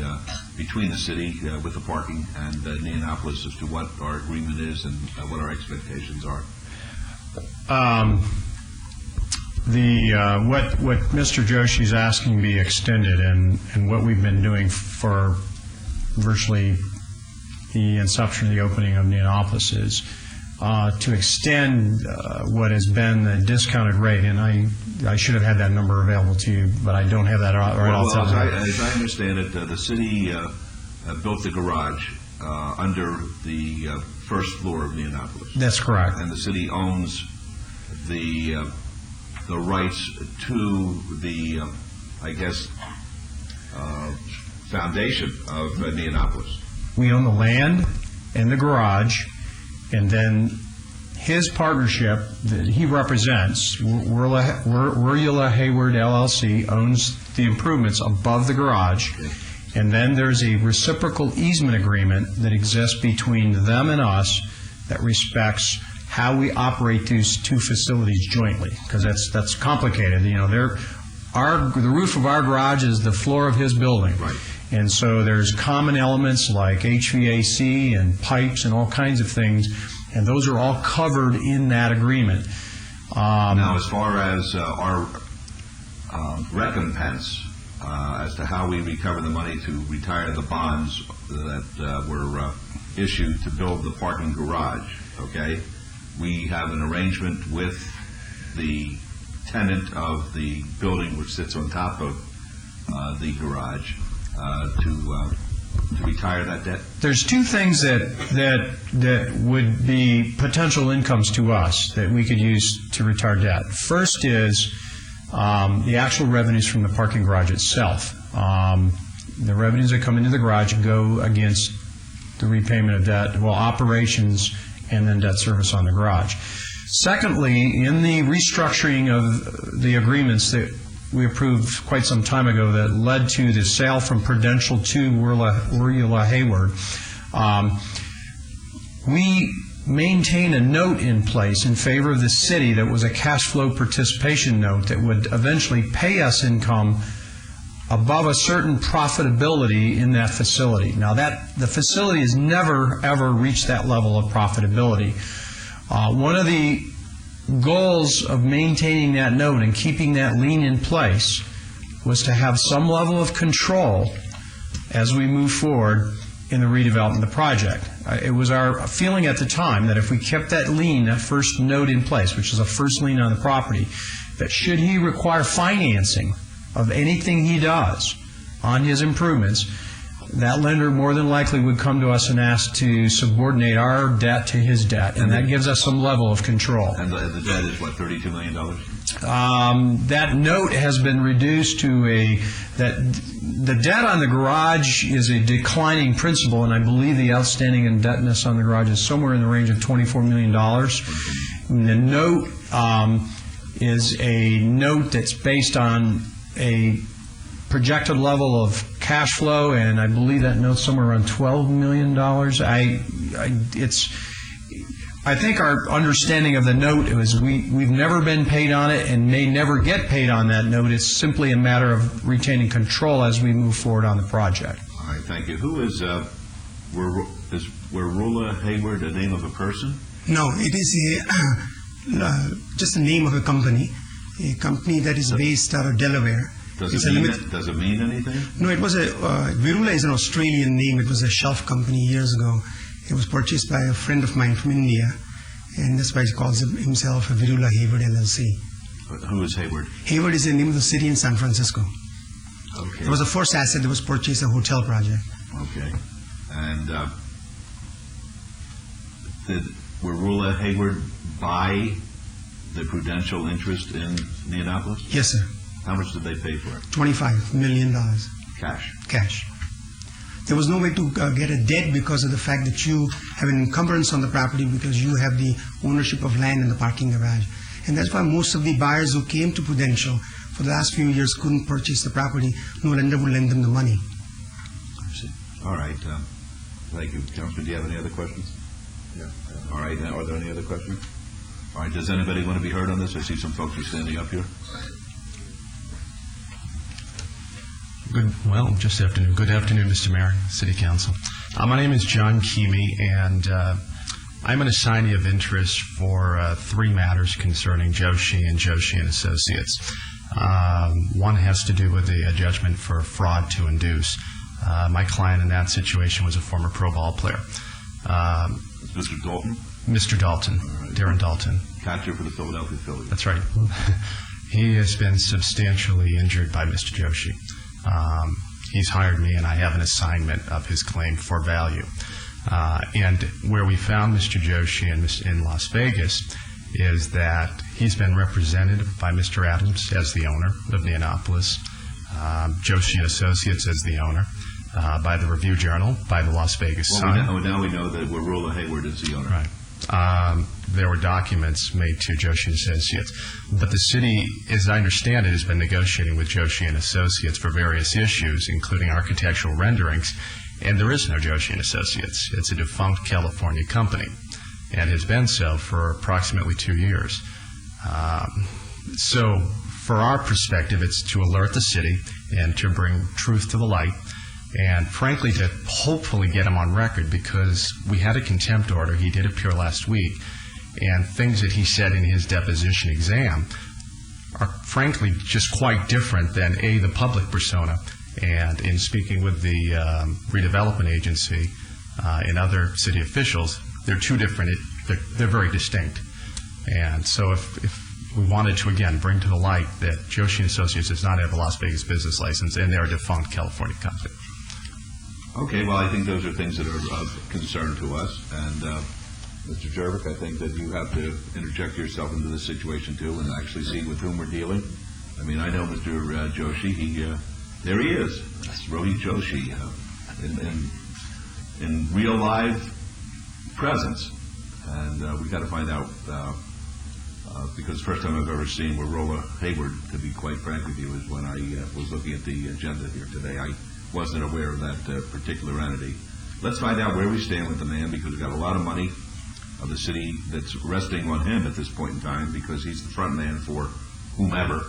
between the city with the parking and Neonopolis as to what our agreement is and what our expectations are. What Mr. Joshi's asking be extended, and what we've been doing for virtually the inception of the opening of Neonopolis is to extend what has been the discounted rate, and I should have had that number available to you, but I don't have that right off the top of my head. As I understand it, the city built the garage under the first floor of Neonopolis. That's correct. And the city owns the rights to the, I guess, foundation of Neonopolis. We own the land and the garage, and then his partnership that he represents, Wurula Hayward LLC, owns the improvements above the garage, and then there's a reciprocal easement agreement that exists between them and us that respects how we operate these two facilities jointly, because that's complicated. You know, the roof of our garage is the floor of his building. Right. And so there's common elements like HVAC and pipes and all kinds of things, and those are all covered in that agreement. Now, as far as our recompense as to how we recover the money to retire the bonds that were issued to build the parking garage, okay, we have an arrangement with the tenant of the building which sits on top of the garage to retire that debt? There's two things that would be potential incomes to us that we could use to retire debt. First is the actual revenues from the parking garage itself. The revenues that come into the garage go against the repayment of debt, well, operations and then debt service on the garage. Secondly, in the restructuring of the agreements that we approved quite some time ago that led to the sale from Prudential to Wurula Hayward, we maintain a note in place in favor of the city that was a cash flow participation note that would eventually pay us income above a certain profitability in that facility. Now, the facility has never, ever reached that level of profitability. One of the goals of maintaining that note and keeping that lien in place was to have some level of control as we move forward in the redevelopment of the project. It was our feeling at the time that if we kept that lien, that first note in place, which is a first lien on the property, that should he require financing of anything he does on his improvements, that lender more than likely would come to us and ask to subordinate our debt to his debt, and that gives us some level of control. And the debt is, what, $32 million? That note has been reduced to the debt on the garage is a declining principal, and I believe the outstanding indebtedness on the garage is somewhere in the range of $24 million. And the note is a note that's based on a projected level of cash flow, and I believe that note's somewhere around $12 million. I think our understanding of the note is we've never been paid on it and may never get paid on that note. It's simply a matter of retaining control as we move forward on the project. All right, thank you. Who is Wurula Hayward a name of a person? No, it is just the name of a company that is based out of Delaware. Does it mean anything? No, it was Wurula is an Australian name. It was a shelf company years ago. It was purchased by a friend of mine from India, and that's why he calls himself Wurula Hayward LLC. But who is Hayward? Hayward is the name of the city in San Francisco. Okay. It was the first asset that was purchased, a hotel project. Okay. And did Wurula Hayward buy the Prudential interest in Neonopolis? Yes, sir. How much did they pay for it? $25 million. Cash. Cash. There was no way to get a debt because of the fact that you have an encumbrance on the property because you have the ownership of land in the parking garage. And that's why most of the buyers who came to Prudential for the last few years couldn't purchase the property. No lender would lend them the money. I see. All right. Thank you. Councilman, do you have any other questions? Yeah. All right. Now, are there any other questions? All right. Does anybody want to be heard on this? I see some folks are standing up here. Just afternoon. Good afternoon, Mr. Mayor, City Council. My name is John Keamy, and I'm an assignee of interest for 3 matters concerning Joshi and Joshi and Associates. One has to do with the judgment for fraud to induce. My client in that situation was a former pro ball player. Mr. Dalton? Mr. Dalton, Darren Dalton. Catcher for the Philadelphia Phillies. That's right. He has been substantially injured by Mr. Joshi. He's hired me, and I have an assignment of his claim for value. And where we found Mr. Joshi in Las Vegas is that he's been represented by Mr. Adams as the owner of Neonopolis, Joshi and Associates as the owner, by the Review Journal, by the Las Vegas Sun. Now we know that Rolla Hayward is the owner. Right. There were documents made to Joshi and Associates. But the city, as I understand it, has been negotiating with Joshi and Associates for various issues, including architectural renderings, and there is no Joshi and Associates. It's a defunct California company, and has been so for approximately 2 years. So for our perspective, it's to alert the city and to bring truth to the light, and frankly to hopefully get him on record, because we had a contempt order. He did appear last week, and things that he said in his deposition exam are frankly just quite different than the public persona. And in speaking with the redevelopment agency and other city officials, they're two different, they're very distinct. And so if we wanted to, again, bring to the light that Joshi and Associates does not have a Las Vegas business license, and they're a defunct California company. Okay, well, I think those are things that are of concern to us. And Mr. Jervik, I think that you have to interject yourself into this situation, too, and actually see with whom we're dealing. I mean, I know Mr. Joshi. There he is. That's Rohit Joshi in real live presence. And we've got to find out, because the first time I've ever seen Rolla Hayward, to be quite frank with you, is when I was looking at the agenda here today. I wasn't aware of that particular entity. Let's find out where we stand with the man, because we've got a lot of money of the city that's resting on him at this point in time, because he's the front man for whomever.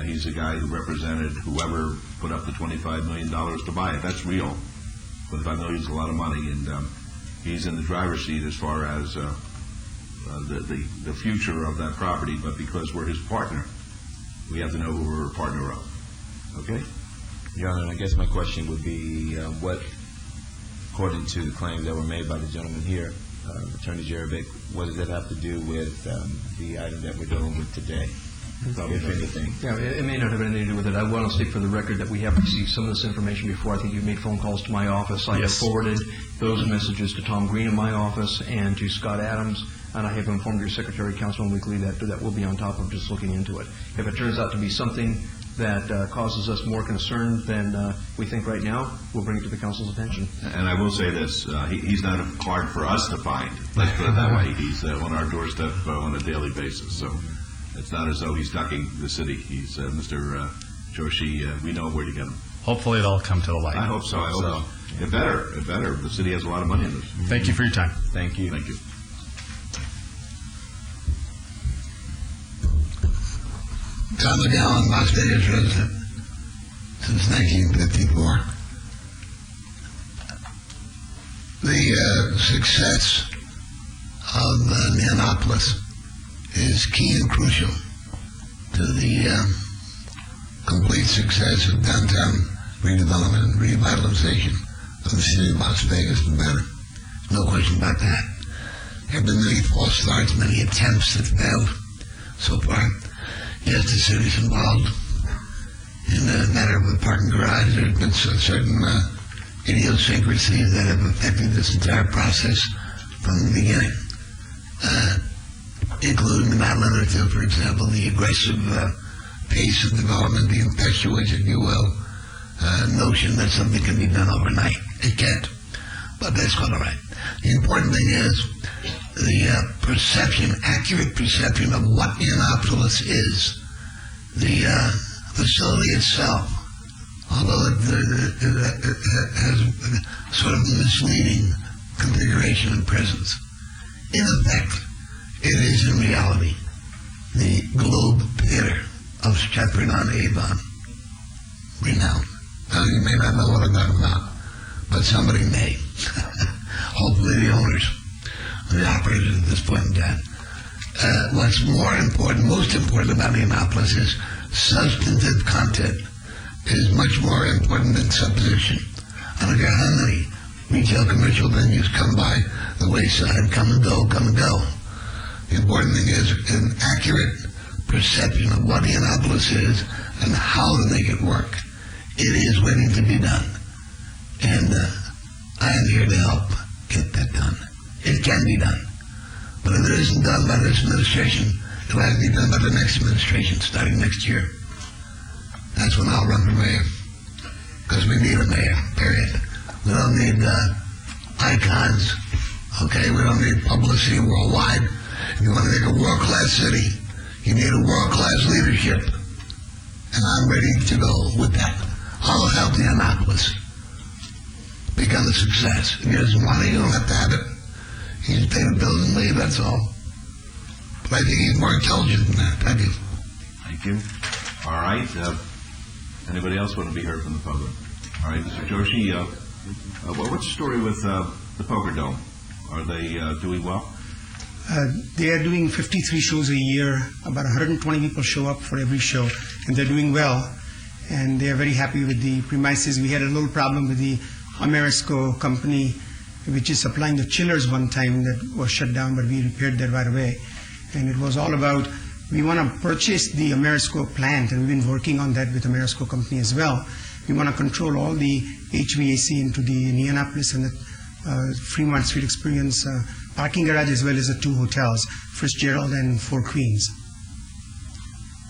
He's the guy who represented whoever put up the $25 million to buy it. That's real. $25 million is a lot of money, and he's in the driver's seat as far as the future of that property. But because we're his partner, we have to know who we're a partner of. Okay? Your Honor, I guess my question would be, what, according to the claims that were made by the gentleman here, Attorney Jervik, what does that have to do with the item that we're dealing with today, if anything? Yeah, it may not have anything to do with it. I want to state for the record that we have received some of this information before. I think you've made phone calls to my office. I have forwarded those messages to Tom Green in my office and to Scott Adams, and I have informed your Secretary, Councilman Weekly, that we'll be on top of just looking into it. If it turns out to be something that causes us more concern than we think right now, we'll bring it to the council's attention. And I will say this, he's not hard for us to find. Let's put it that way. He's on our doorstep on a daily basis. So it's not as though he's ducking the city. He's Mr. Joshi. We know where to get him. Hopefully it'll come to the light. I hope so. I hope so. It better. The city has a lot of money in this. Thank you for your time. Thank you. Thank you. Tom McGowan, Las Vegas resident since 1954. The success of Neonopolis is key and crucial to the complete success of downtown redevelopment and revitalization of the city of Las Vegas and better. No question about that. There have been many false starts, many attempts that failed so far. Yes, the city's involved in the matter of the parking garage. There have been certain idiosyncrasies that have affected this entire process from the beginning, including the Madeline Hill, for example, the aggressive pace of development, the impetuous, if you will, notion that something can be done overnight. It can't, but that's quite all right. The important thing is the perception, accurate perception of what Neonopolis is. The facility itself, although it has sort of misleading configuration and presence, in effect, it is in reality the Globe Theater of Stratford-on-Avon, renowned. Now, you may not know what I'm talking about, but somebody may. Hopefully the owners, the operators at this point in time. What's more important, most important about Indianapolis is substantive content is much more important than supposition. I don't care how many retail commercial venues come by the wayside, come and go. The important thing is an accurate perception of what Indianapolis is and how to make it work. It is waiting to be done. And I am here to help get that done. It can be done. But if it isn't done by this administration, it will have to be done by the next administration starting next year. That's when I'll run for mayor. Because we need a mayor, period. We don't need icons, okay? We don't need publicity worldwide. If you want to make a world-class city, you need a world-class leadership. And I'm ready to go with that. I'll help Indianapolis become a success. If he doesn't want it, you don't have to have it. He just pay the bills and leave, that's all. But I think he's more intelligent than that. I do. Thank you. All right. Anybody else want to be heard from the public? All right, Mr. Joshi, what's the story with the Poker Dome? Are they doing well? They are doing 53 shows a year. About 120 people show up for every show, and they're doing well. And they are very happy with the premises. We had a little problem with the Amerisco company, which is supplying the chillers one time that was shut down, but we repaired that right away. And it was all about, we want to purchase the Amerisco plant, and we've been working on that with Amerisco company as well. We want to control all the HVAC into the Indianapolis and the Fremont Street Experience parking garage, as well as the two hotels, Fitzgerald and Four Queens.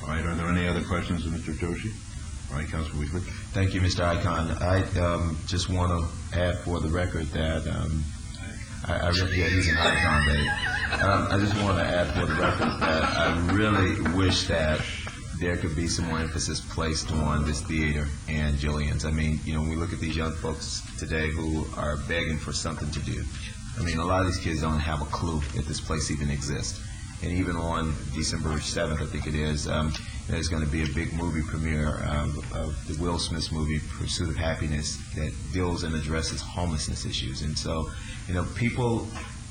All right, are there any other questions of Mr. Joshi? All right, Councilor Weasley. Thank you, Mr. Icahn. I just want to add for the record that I really, he's an icon, Dave. I just want to add for the record that I really wish that there could be some more emphasis placed on this theater and Jillian's. I mean, you know, when we look at these young folks today who are begging for something to do, I mean, a lot of these kids don't have a clue that this place even exists. And even on December 7th, I think it is, there's going to be a big movie premiere of the Will Smith movie, Pursuit of Happiness, that deals and addresses homelessness issues. And so, you know, people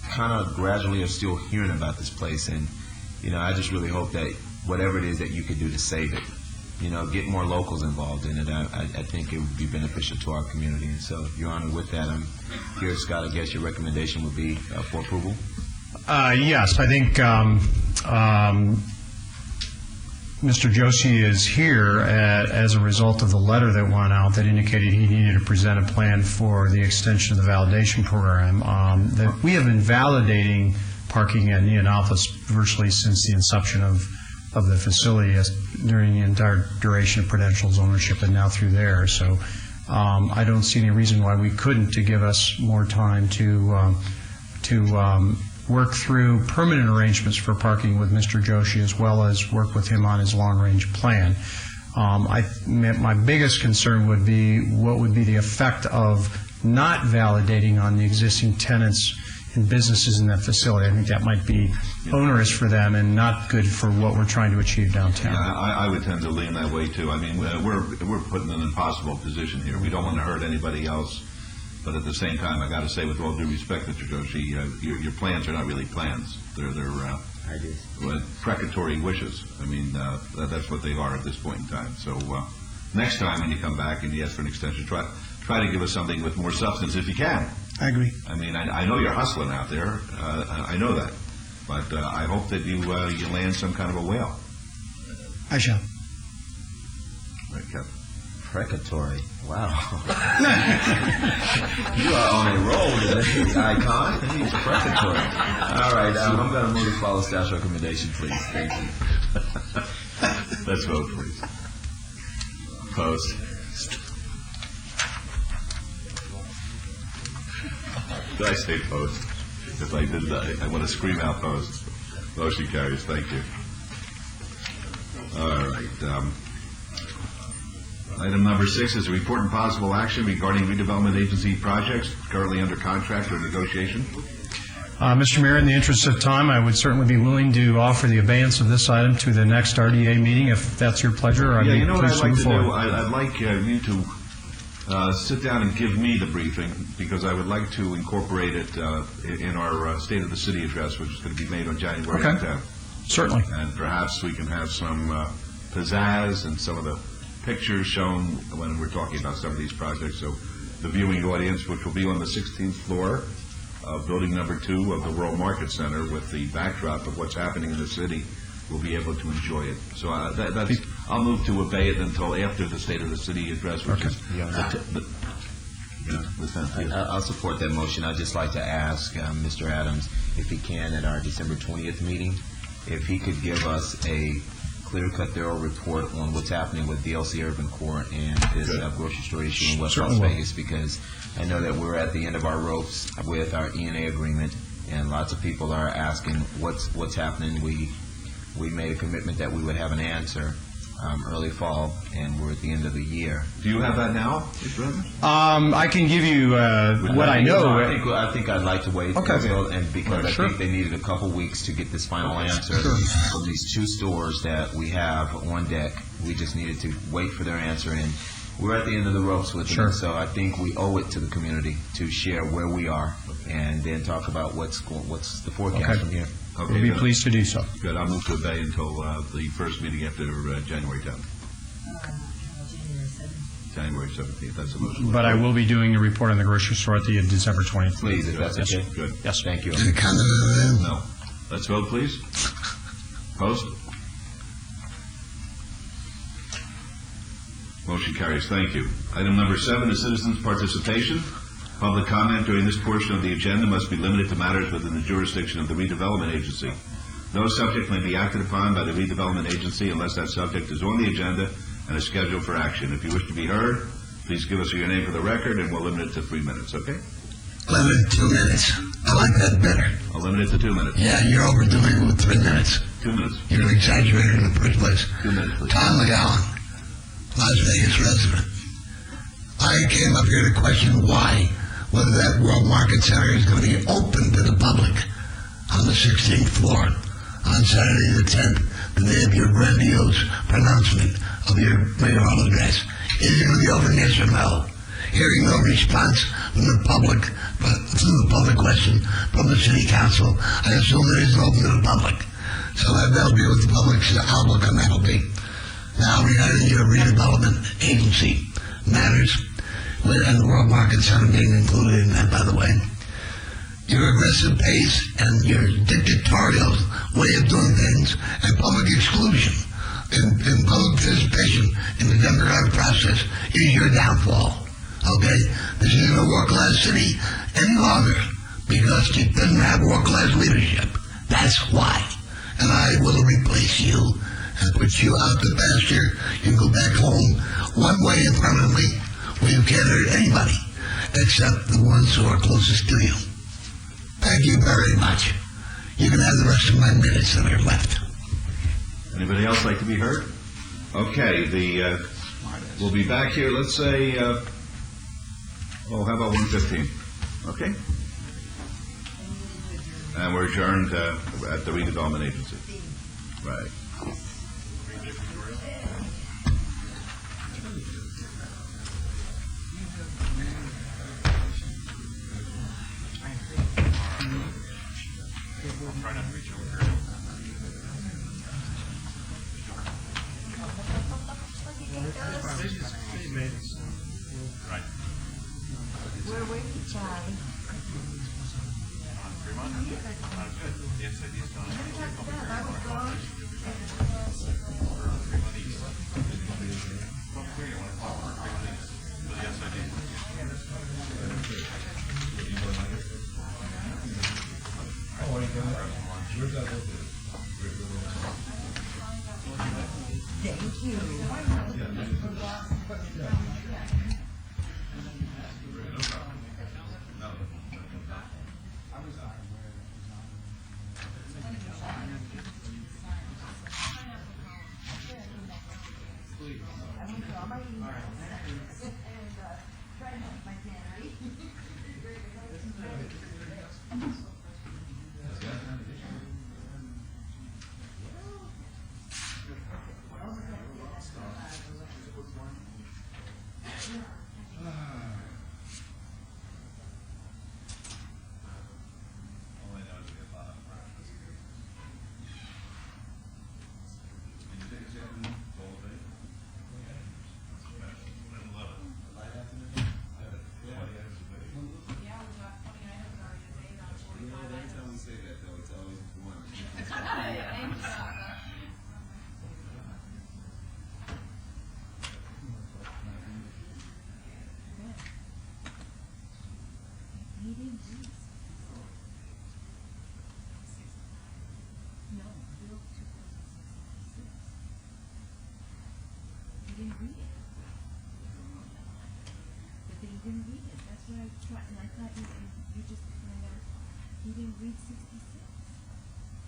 kind of gradually are still hearing about this place. And, you know, I just really hope that whatever it is that you could do to save it, you know, get more locals involved in it. I think it would be beneficial to our community. And so, Your Honor, with that, I'm here, Scott, I guess your recommendation would be for approval? Yes, I think Mr. Joshi is here as a result of the letter that went out that indicated he needed to present a plan for the extension of the validation program. That we have been validating parking at Indianapolis virtually since the inception of the facility during the entire duration of Prudential's ownership and now through there. So I don't see any reason why we couldn't, to give us more time to work through permanent arrangements for parking with Mr. Joshi, as well as work with him on his long-range plan. My biggest concern would be what would be the effect of not validating on the existing tenants and businesses in that facility. I think that might be onerous for them and not good for what we're trying to achieve downtown. Yeah, I would tend to lean that way too. I mean, we're put in an impossible position here. We don't want to hurt anybody else. But at the same time, I got to say, with all due respect, Mr. Joshi, your plans are not really plans. They're precatory wishes. I mean, that's what they are at this point in time. So next time when you come back and you ask for an extension, try to give us something with more substance if you can. I agree. I mean, I know you're hustling out there. I know that. But I hope that you land some kind of a whale. I shall. Right, Kevin. Precatory. Wow. You are on a roll today, Icon. He's precatory. All right, I'm going to move to follow staff's recommendation, please. Thank you. Let's vote, please. Opposed? Did I say opposed? If I did, I want to scream out opposed. Motion carries. Thank you. All right. Item number 6 is a report and possible action regarding redevelopment agency projects currently under contract or negotiation. Mr. Mayor, in the interest of time, I would certainly be willing to offer the abeyance of this item to the next RDA meeting, if that's your pleasure. Yeah, you know what I'd like to do? I'd like you to sit down and give me the briefing, because I would like to incorporate it in our State of the City address, which is going to be made on January 10th. Certainly. And perhaps we can have some pizzazz and some of the pictures shown when we're talking about some of these projects. So the viewing audience, which will be on the 16th floor of building number 2 of the World Market Center with the backdrop of what's happening in the city, will be able to enjoy it. So I'll move to obey it until after the State of the City address, which is the 10th. I'll support that motion. I'd just like to ask Mr. Adams if he can, at our December 20th meeting, if he could give us a clear-cut, thorough report on what's happening with DLC Urban Core and this grocery store issue in West Las Vegas, because I know that we're at the end of our ropes with our ENA agreement, and lots of people are asking what's happening. We made a commitment that we would have an answer early fall, and we're at the end of the year. Do you have that now? I can give you what I know. I think I'd like to wait until, and because I think they needed a couple weeks to get this final answer from these 2 stores that we have on deck. We just needed to wait for their answer, and we're at the end of the ropes with them. So I think we owe it to the community to share where we are, and then talk about what's the forecast from here. Okay, We'll be pleased to do so. Good. I'll move to obey until the first meeting after January 10th. January 17th. That's the motion. But I will be doing a report on the grocery store at the December 20th. Please, if that's okay. Good. Yes. Thank you. No. Let's vote, please. Opposed? Motion carries. Thank you. Item number 7 is citizens' participation. Public comment during this portion of the agenda must be limited to matters within the jurisdiction of the redevelopment agency. No subject may be acted upon by the redevelopment agency unless that subject is on the agenda and is scheduled for action. If you wish to be heard, please give us your name for the record, and we'll limit it to 3 minutes, okay? Limit 2 minutes. I like that better. I'll limit it to 2 minutes. Yeah, you're overdoing it with 3 minutes. 2 minutes. You're an exaggerator in the first place. 2 minutes, please. Tom McGowan, Las Vegas resident. I came up here to question whether that World Market Center is going to be open to the public on the 16th floor on Saturday the 10th, the day of your grandiose pronouncement of your mayoral address. Is it going to be open, yes or no? Hearing no response from the public, from the public question from the city council, I assume it isn't open to the public. So that'll be what the public's outlook on that will be. Now, regarding your redevelopment agency matters, and the World Market Center being included in that, by the way, your aggressive pace and your dictatorial way of doing things and public exclusion in public participation in the democratic process is your downfall. Okay? This isn't a world-class city any longer because it doesn't have world-class leadership. That's why. And I will replace you and put you out to pasture. You can go back home one way and permanently, where you can't hurt anybody except the ones who are closest to you. Thank you very much. You can have the rest of my minutes that are left. Anybody else like to be heard? Okay, we'll be back here, let's say, how about 1:15? Okay? And we're adjourned at the redevelopment agency. Right. We're waiting, Charlie. Thank you. didn't read it. But he didn't read it. That's what I thought, and I thought you just pointed out he didn't read 66.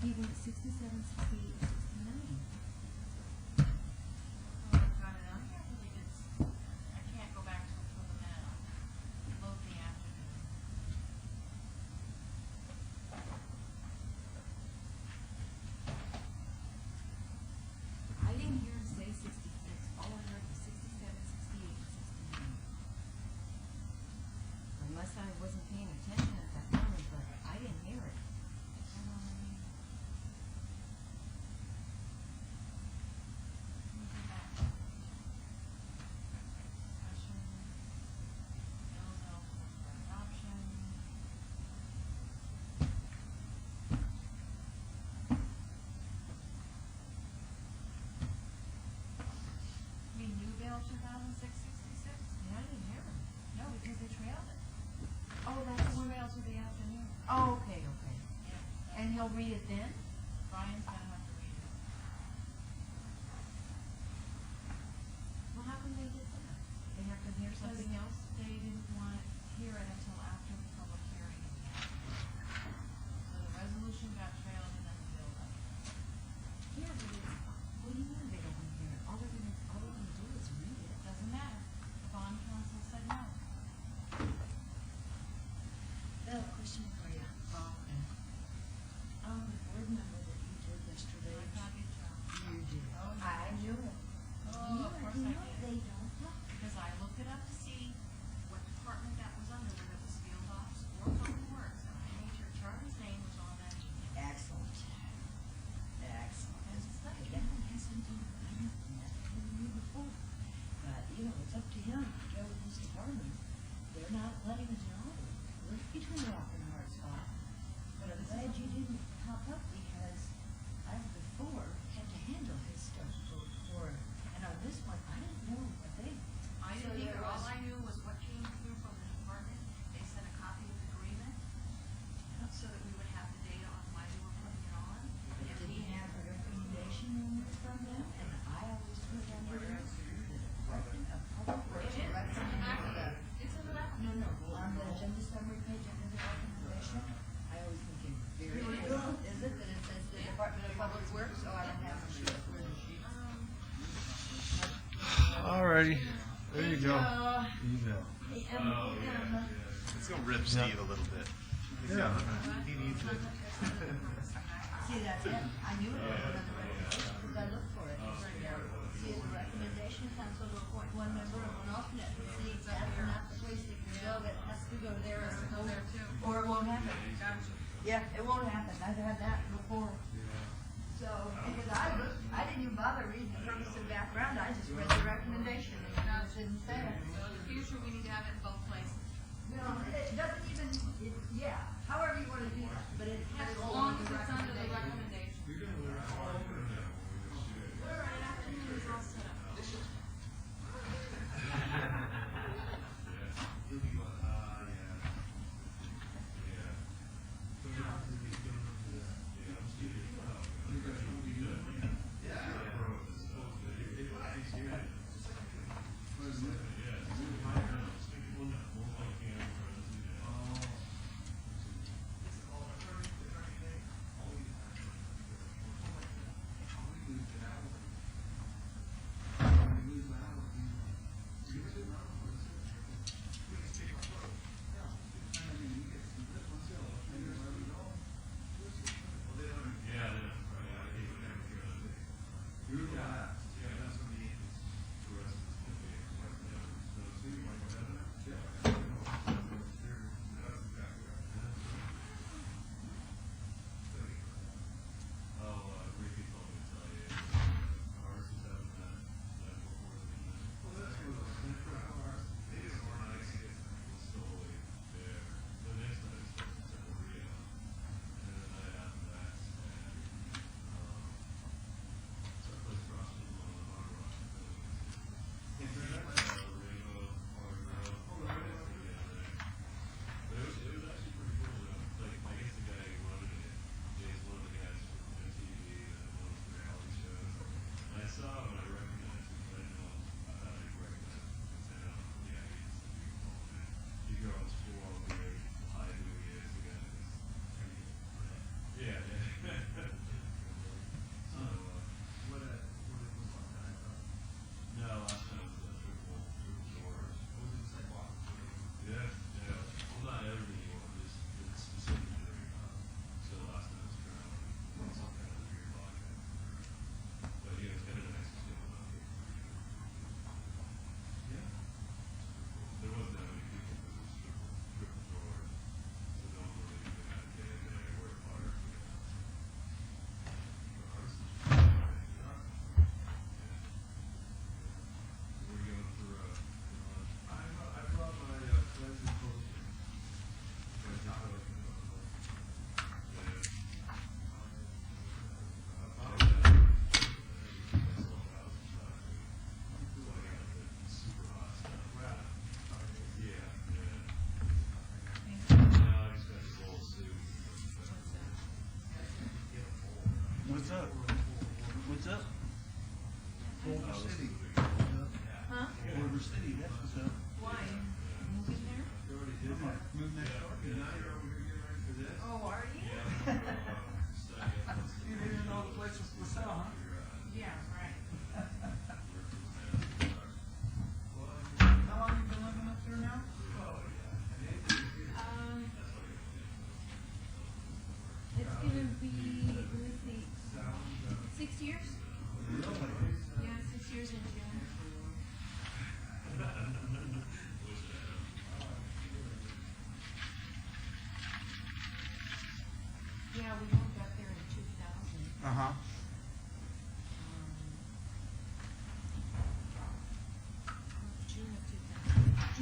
He went 67, 68, 69. I can't go back to the minute. Both the afternoon. I didn't hear him say 66. All I heard was 67, 68, and 69. Unless I wasn't paying attention at that moment, but I didn't hear it. Bill 2006-66? Yeah, I didn't hear him. No, because they trailed it. Oh, that's the one. Trail to the afternoon. Oh, okay, okay. Yeah. And he'll read it then? Brian's gonna have to read it. Well, how come they did that? They have to hear something else? They didn't want to hear it until after the public hearing. So the resolution got trailed and then the bill got trailed. Yeah, but what do you mean they don't want to hear it? All they're gonna do is read it. Doesn't matter. The bond council said no. Bill, question for you. The board member that you did yesterday. I got it, Joe. You did. Oh, yeah. I knew it. Oh, of course I did. They don't look. Because I looked it up to see what department that was under, whether it was field ops or public works, and I made sure Charlie's name was on that email. Excellent. Excellent. And it's like, That one has something to do with that I knew before. But, it's up to him to go with his department. They're not letting us know. We're between a rock and a hard spot. But I'm glad you didn't pop up because I before had to handle his stuff for him. And on this one, I didn't know what they. I didn't either. All I knew was what came through from the department. They sent a copy of the agreement so that we would have the data on why they were putting it on. If he had a recommendation from them, and I always put under the Department of Public Works. It is. It's in the back of the, it's in the back. No, on the agenda summary page under the recommendation, I always think it's very good. Is it that it says the Department of Public Works? Oh, I don't have a sheet. All righty. There you go. You bet. It's going to rip Steve a little bit. Yeah. He needs it. See, that's it. I knew it was on the recommendation because I looked for it. It's right there. See, the recommendation, council to appoint one member and one alternate. See, that's not the place that can go. It has to go there as a whole. Or it won't happen. Yeah, it won't happen. I've had that before. So, because I didn't even bother reading the purpose and background. I just read the recommendation and it didn't say it. So in the future, we need to have it in both places. No, it doesn't even, yeah, however you want to do that, but it has As to go long on as the it's under the recommendation. recommendation. All right, afternoon is all set up.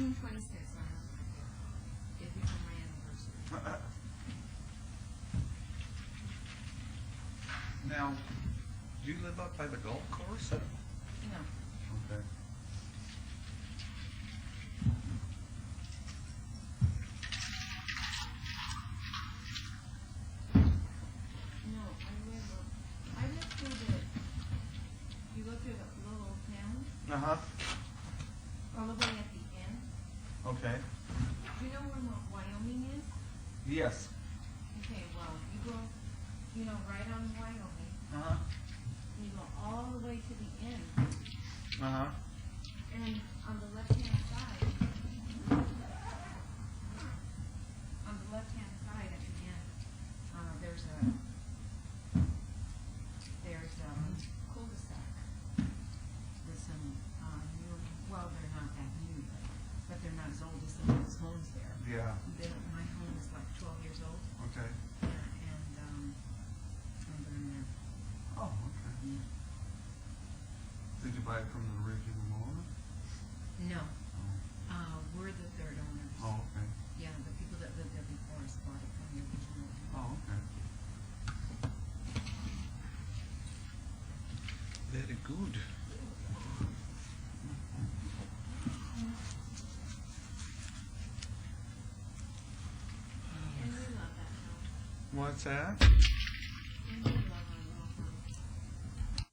June 26th, it'll be for my anniversary. Now, do you live up by the golf course? No. Okay. No, I live through the, you go through the little old town, Uh-huh. all the way at the end. Okay. Do you know where Wyoming is? Yes. Okay, well, you go, right on Wyoming, Uh-huh. you go all the way to the end, Uh-huh. and on the left-hand side, at the end, there's a cul-de-sac with some, new, well, they're not that new, but they're not as old as some of those homes there. Yeah. My home is like 12 years old. Okay. And, they're in there. Oh, okay. Did you buy it from the original owner? No. We're the third owners. Oh, okay. Yeah, the people that lived there before us bought it from the original. Oh, okay. Very good. And we love that house. What's that? And we love our little house.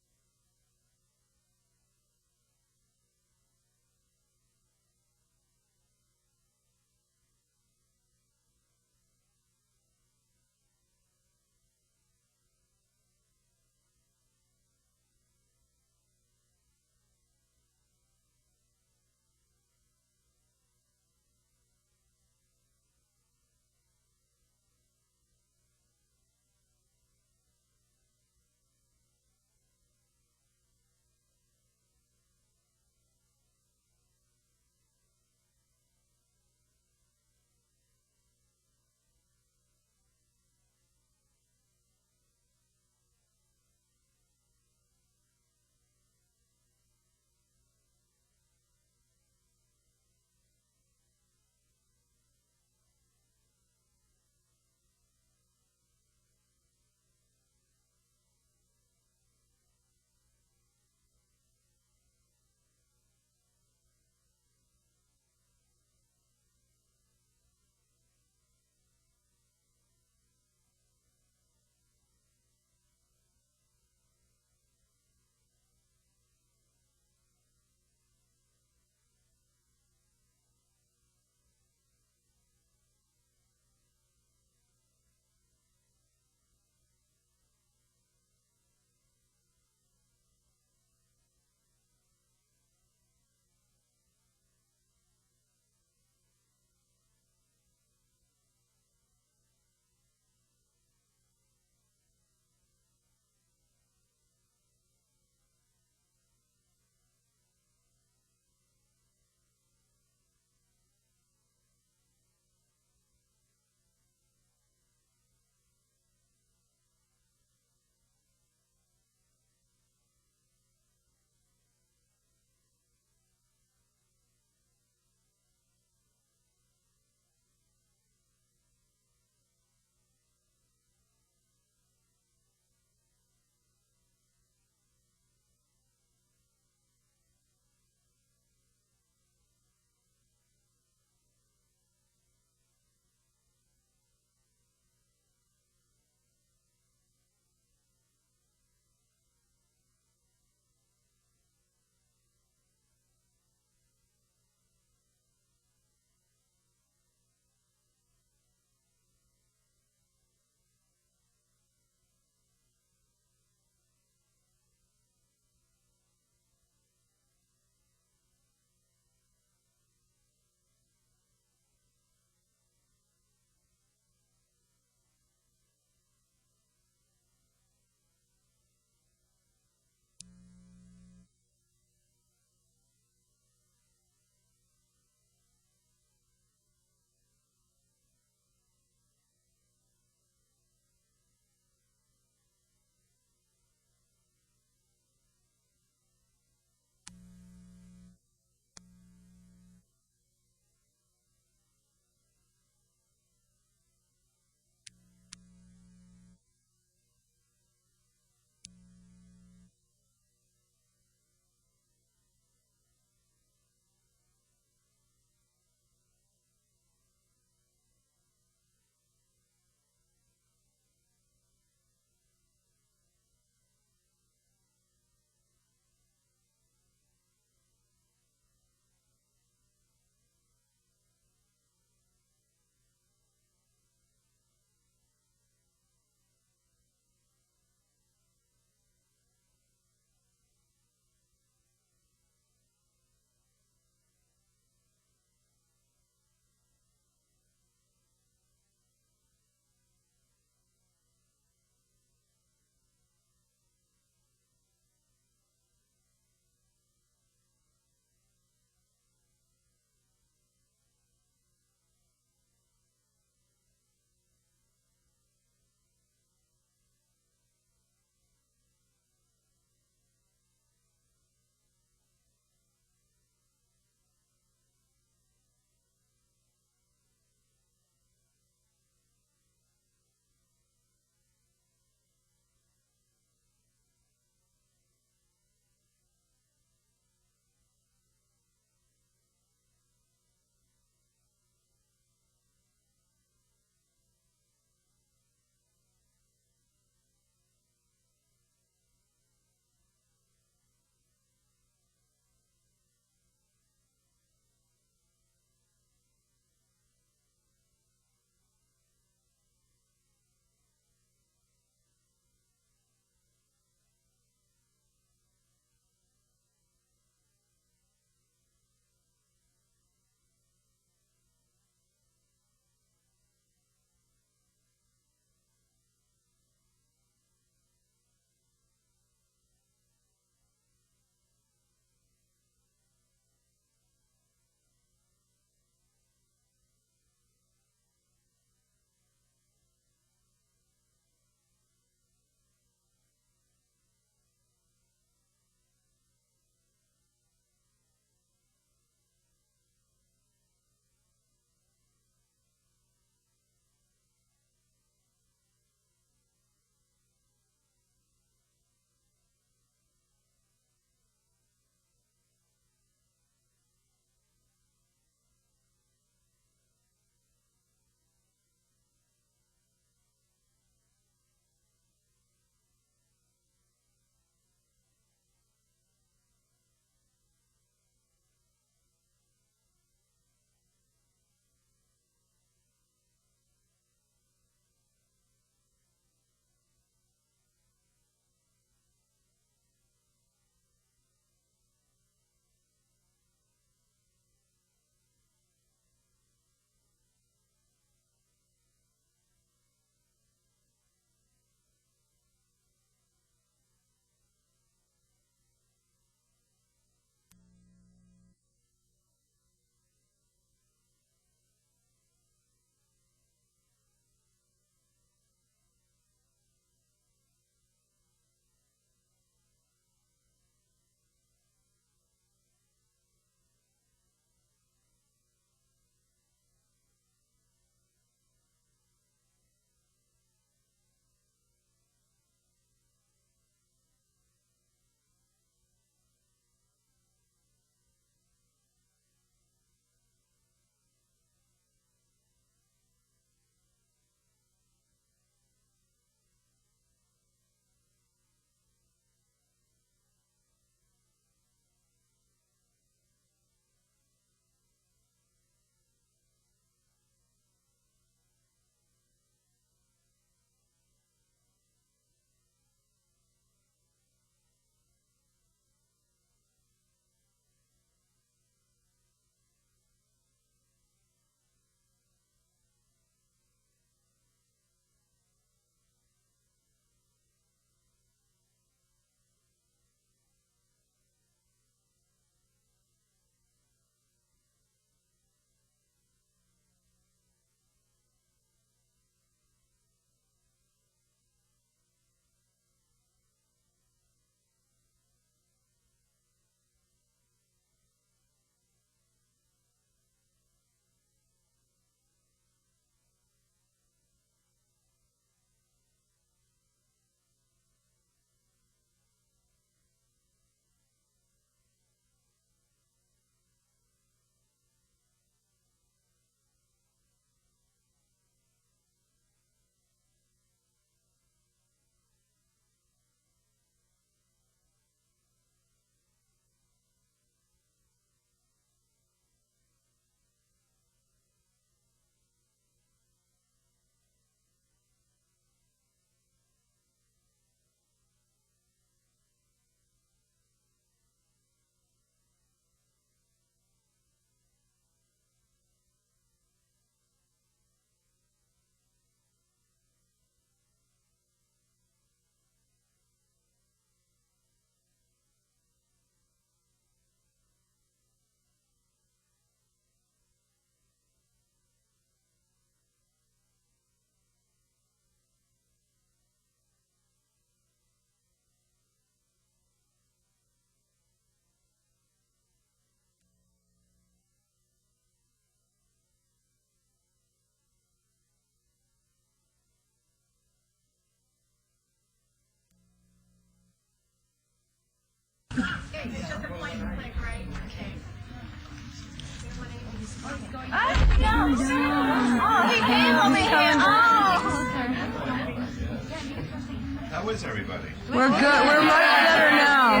good. We're much better now.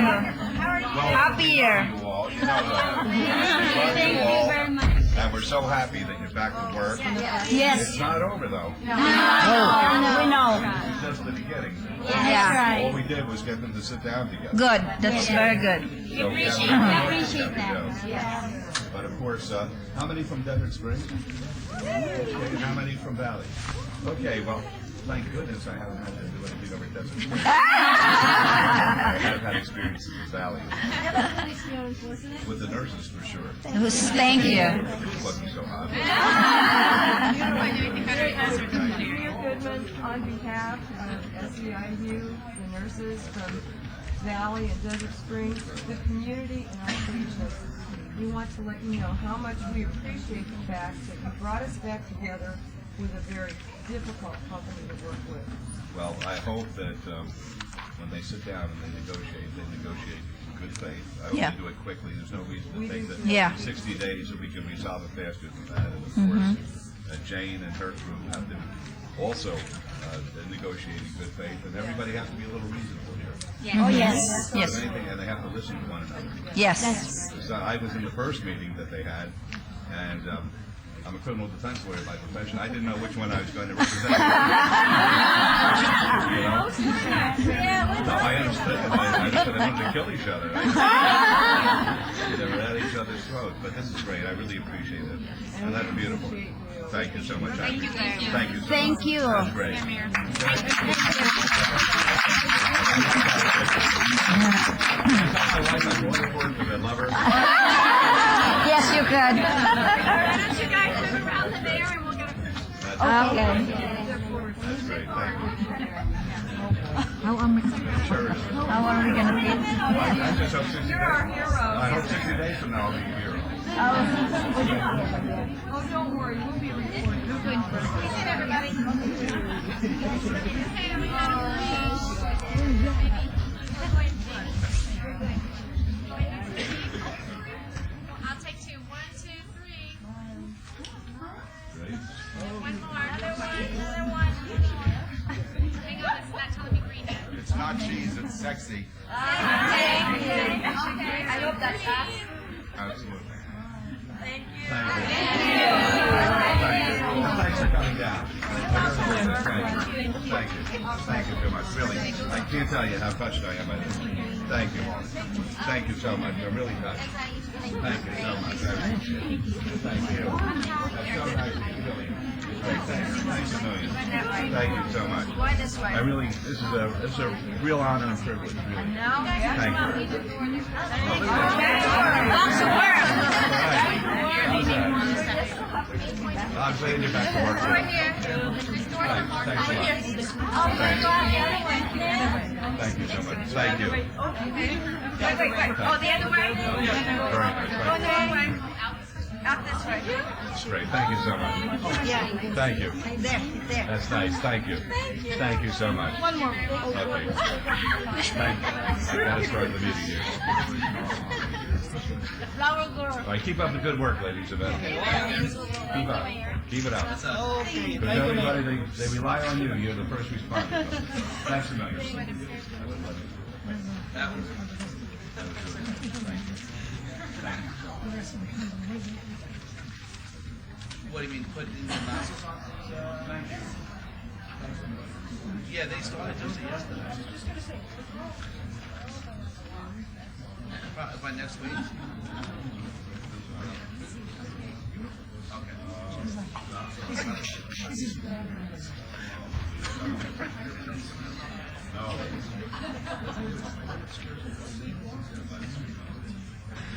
Happy year. You all, you know that. Thank you very much. And we're so happy that you're back to work. Yes. It's not over, though. No, we know. It's just the beginning. Yeah. All we did was get them to sit down together. Good. That's very good. We appreciate that. Yes. But of course, how many from Desert Springs? And how many from Valley? Okay, well, thank goodness I haven't had to do anything over at Desert Springs. I have had experiences with Valley. With the nurses, for sure. It was, thank you. It wasn't so hot. Goodman, on behalf of SEIU, the nurses from Valley and Desert Springs, the community, and our patients, we want to let you know how much we appreciate the fact that you brought us back together with a very difficult company to work with. Well, I hope that when they sit down and they negotiate in good faith. I hope they do it quickly. There's no reason to think that 60 days that we can resolve it faster than that. And of course, Jane and her crew have to also negotiate in good faith, and everybody has to be a little reasonable here. Oh, yes. Yes. And they have to listen to one another. Yes. So I was in the first meeting that they had, and I'm a criminal defense lawyer by profession. I didn't know which one I was going to represent. You know? No, I understood. I understood they wanted to kill each other. They were at each other's throats. But this is great. I really appreciate it. And that's beautiful. Thank you so much. Thank you. Thank you so Thank much. you. That's great. Yes, you could. You guys move around the mayor and we'll get Okay. That's great. Thank you. How are we going to be? I just hope 60 days. I hope 60 days from now I'll be a hero. Oh, don't worry, we'll be recording. We're good for I'll take two. 1, 2, 3. One more. Another one. Hang on, it's not telling me green yet. It's not cheese, it's sexy. I hope that's fast. Absolutely. Thank you. Thanks for coming down. Thank you. Thank you so much. Really, I can't tell you how touched I am by this. Thank you. Thank you so much. I'm really touched. Thank you so much. I appreciate it. Thank you. That's so nice of you, really. Thanks a million. Thank you so much. I really, this is a real honor and privilege, really. Thank you. I'm saying you're back to work. Thanks a lot. Thank you so much. Thank you. Wait. Oh, the other way? Very nice. Go the other way. Out this way. That's great. Thank you so much. Yeah. Thank you. There. That's nice. Thank you. Thank you so much. One more. Okay. Thank you. I gotta start the meeting here. Flower girl. All right, keep up the good work, ladies and gentlemen. Keep up. Keep it up. Because everybody, they rely on you. You're the first responder. Thanks a million. That was really good. Thank you. Thank you. What do you mean, put in the nozzles on? Yeah, they started doing it yesterday. By next week?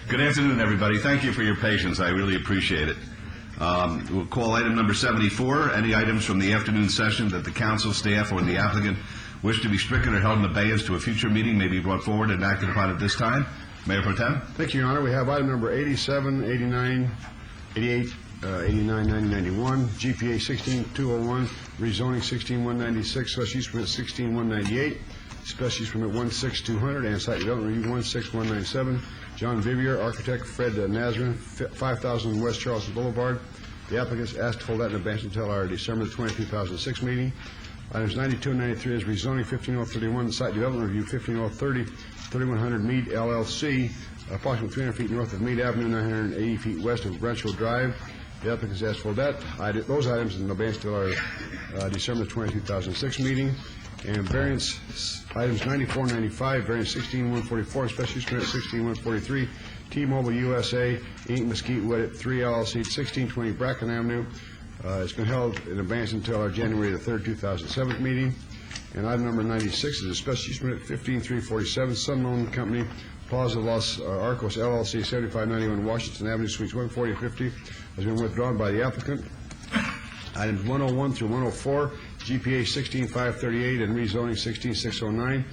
Good afternoon, everybody. Thank you for your patience. I really appreciate it. We'll call item number 74. Any items from the afternoon session that the council, staff, or the applicant wish to be stricken or held in abeyance to a future meeting may be brought forward and acted upon at this time. Mayor Pro Tem? Thank you, Your Honor. We have item number 87, 89, 88, 89, 90, 91, GPA 16201, rezoning 16196, special use permit 16198, special use permit 16200, and site development review 16197. John Vivier, architect, Fred Nazareth, 5000 West Charleston Boulevard. The applicants asked to hold that in advance until our December 20, 2006 meeting. Items 92 and 93 is rezoning 15031, site development review 15030, 3100 Mead LLC, approximately 300 feet north of Mead Avenue, 980 feet west of Branchville Drive. The applicant has asked for that. Those items in advance till our December 20, 2006 meeting. And variance items 94 and 95, variance 16144, special use permit 16143, T-Mobile USA, Inc., Mesquite Wood at 3 LLC, 1620 Bracken Avenue. It's been held in advance until our January the 3rd, 2007 meeting. And item number 96 is a special use permit 15347, Sunloan Company, Plaza Los Arcos LLC, 7591 Washington Avenue, Suites 140 and 50, has been withdrawn by the applicant. Items 101 through 104, GPA 16538 and rezoning 16609,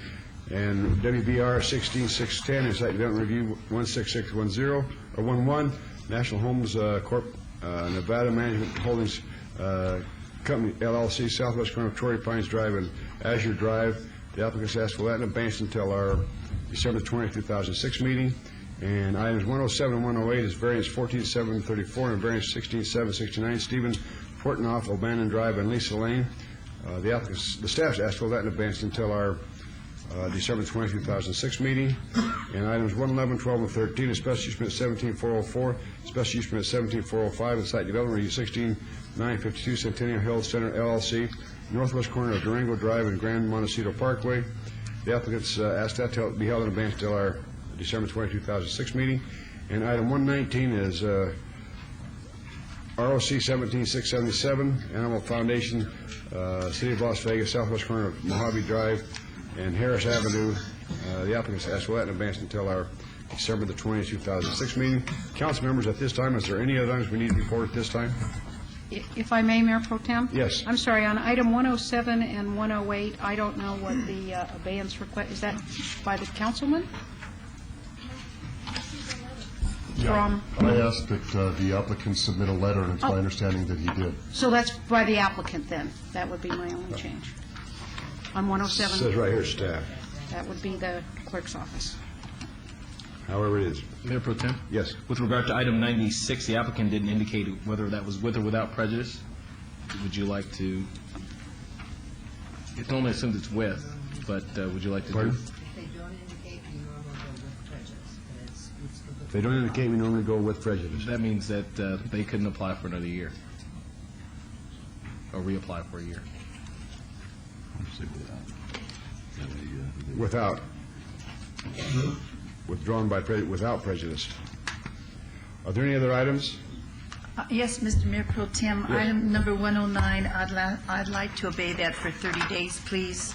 and WBR 16610 and site development review 16610 or 11, National Homes Corp. Nevada Management Holdings Company LLC, Southwest corner of Torrey Pines Drive and Azure Drive. The applicants asked for that in advance until our December 20, 2006 meeting. And items 107 and 108 is variance 14734 and variance 16769, Stephen Portnoff, O'Bannon Drive and Lisa Lane. The staff's asked for that in advance until our December 20, 2006 meeting. And items 111, 12, and 13 is special use permit 17404, special use permit 17405, and site development review 16952, Centennial Hills Center LLC, northwest corner of Durango Drive and Grand Montecito Parkway. The applicants asked that to be held in advance until our December 20, 2006 meeting. And item 119 is ROC 17677, Animal Foundation, City of Las Vegas, southwest corner of Mojave Drive and Harris Avenue. The applicants asked for that in advance until our December the 20th, 2006 meeting. Council members, at this time, is there any other items we need to report at this time? If I may, Mayor Pro Tem? Yes. I'm sorry, on item 107 and 108, I don't know what the abeyance request, is that by the councilman? From, I asked that the applicant submit a letter, and it's my understanding that he did. so that's by the applicant then? That would be my only change. On 107? Says right here, staff. That would be the clerk's office. However it is. Mayor Pro Tem? Yes. With regard to item 96, the applicant didn't indicate whether that was with or without prejudice. Would you like to, it normally assumes it's with, but would you like to do? If they don't indicate, we normally go with prejudice. That means that they couldn't apply for another year, or reapply for a year. Without. Withdrawn by without prejudice. Are there any other items? Yes, Mr. Mayor Pro Tem, Yes. item number 109, I'd like to obey that for 30 days, please.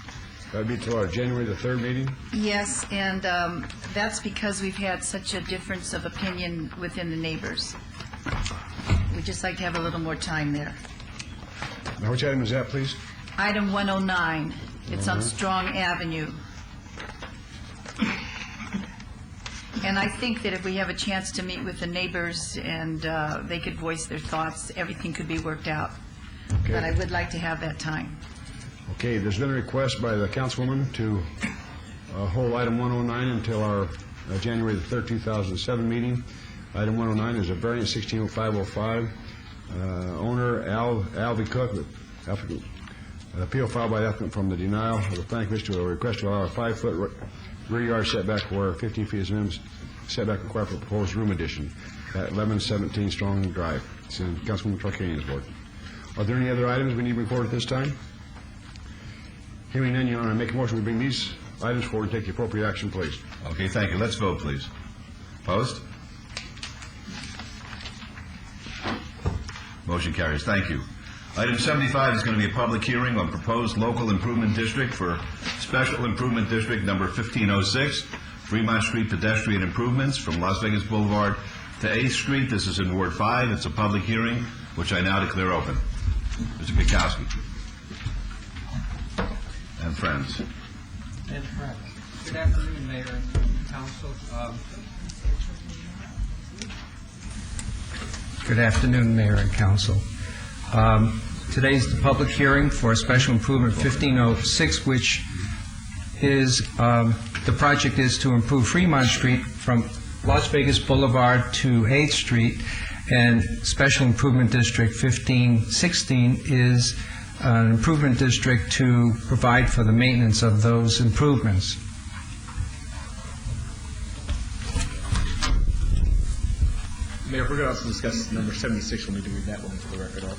That'd be till our January the 3rd meeting? Yes, and that's because we've had such a difference of opinion within the neighbors. We'd just like to have a little more time there. Now, which item is that, please? Item 109, it's on Strong Avenue. And I think that if we have a chance to meet with the neighbors and they could voice their thoughts, everything could be worked out. Okay. But I would like to have that time. Okay, there's been a request by the councilwoman to hold item 109 until our January the 3rd, 2007 meeting. Item 109 is a variance 160505. Owner Alvy Cook, applicant, appeal filed by the applicant from the denial of the planning commission to a request to allow a 5-foot rear yard setback where 15 feet is minimum setback required for proposed room addition at 1117 Strong Drive. It's in Councilwoman Tarkanian's board. Are there any other items we need to report at this time? Hearing none, Your Honor, I make a motion we bring these items forward and take the appropriate action, please. Okay, thank you. Let's vote, please. Opposed? Motion carries. Thank you. Item 75 is going to be a public hearing on proposed local improvement district for Special Improvement District number 1506, Fremont Street pedestrian improvements from Las Vegas Boulevard to 8th Street. This is in Ward 5. It's a public hearing, which I now declare open. Mr. Kukowski. And friends. And friends. Good afternoon, Mayor and Council. Good afternoon, Mayor and Council. Today's the public hearing for Special Improvement 1506, which is, the project is to improve Fremont Street from Las Vegas Boulevard to 8th Street, and Special Improvement District 1516 is an improvement district to provide for the maintenance of those improvements. Mayor, we're going to also discuss number 76. We'll need to read that one for the record also.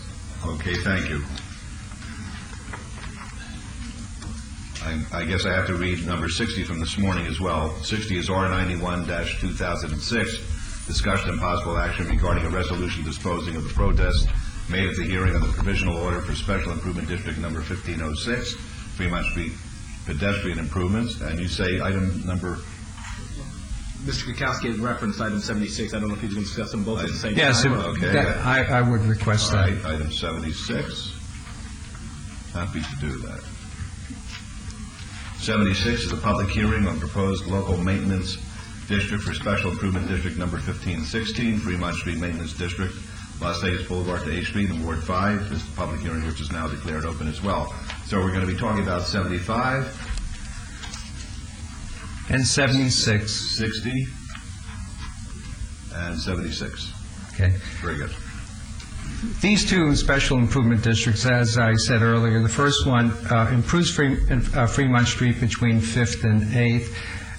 Okay, thank you. I guess I have to read number 60 from this morning as well. 60 is R91-2006, discussion and possible action regarding a resolution disposing of the protest made at the hearing on the provisional order for Special Improvement District number 1506, Fremont Street pedestrian improvements. And you say item number... Mr. Kukowski referenced item 76. I don't know if he's going to discuss them both at the same Yes, time. Okay. I would request All that. right, item 76. Happy to do that. 76 is a public hearing on proposed local maintenance district for Special Improvement District number 1516, Fremont Street Maintenance District, Las Vegas Boulevard to 8th Street in Ward 5. This is a public hearing which is now declared open as well. So we're going to be talking about 75. And 76. 60. And 76. Okay. Very good. These two special improvement districts, as I said earlier, the first one improves Fremont Street between 5th and 8th,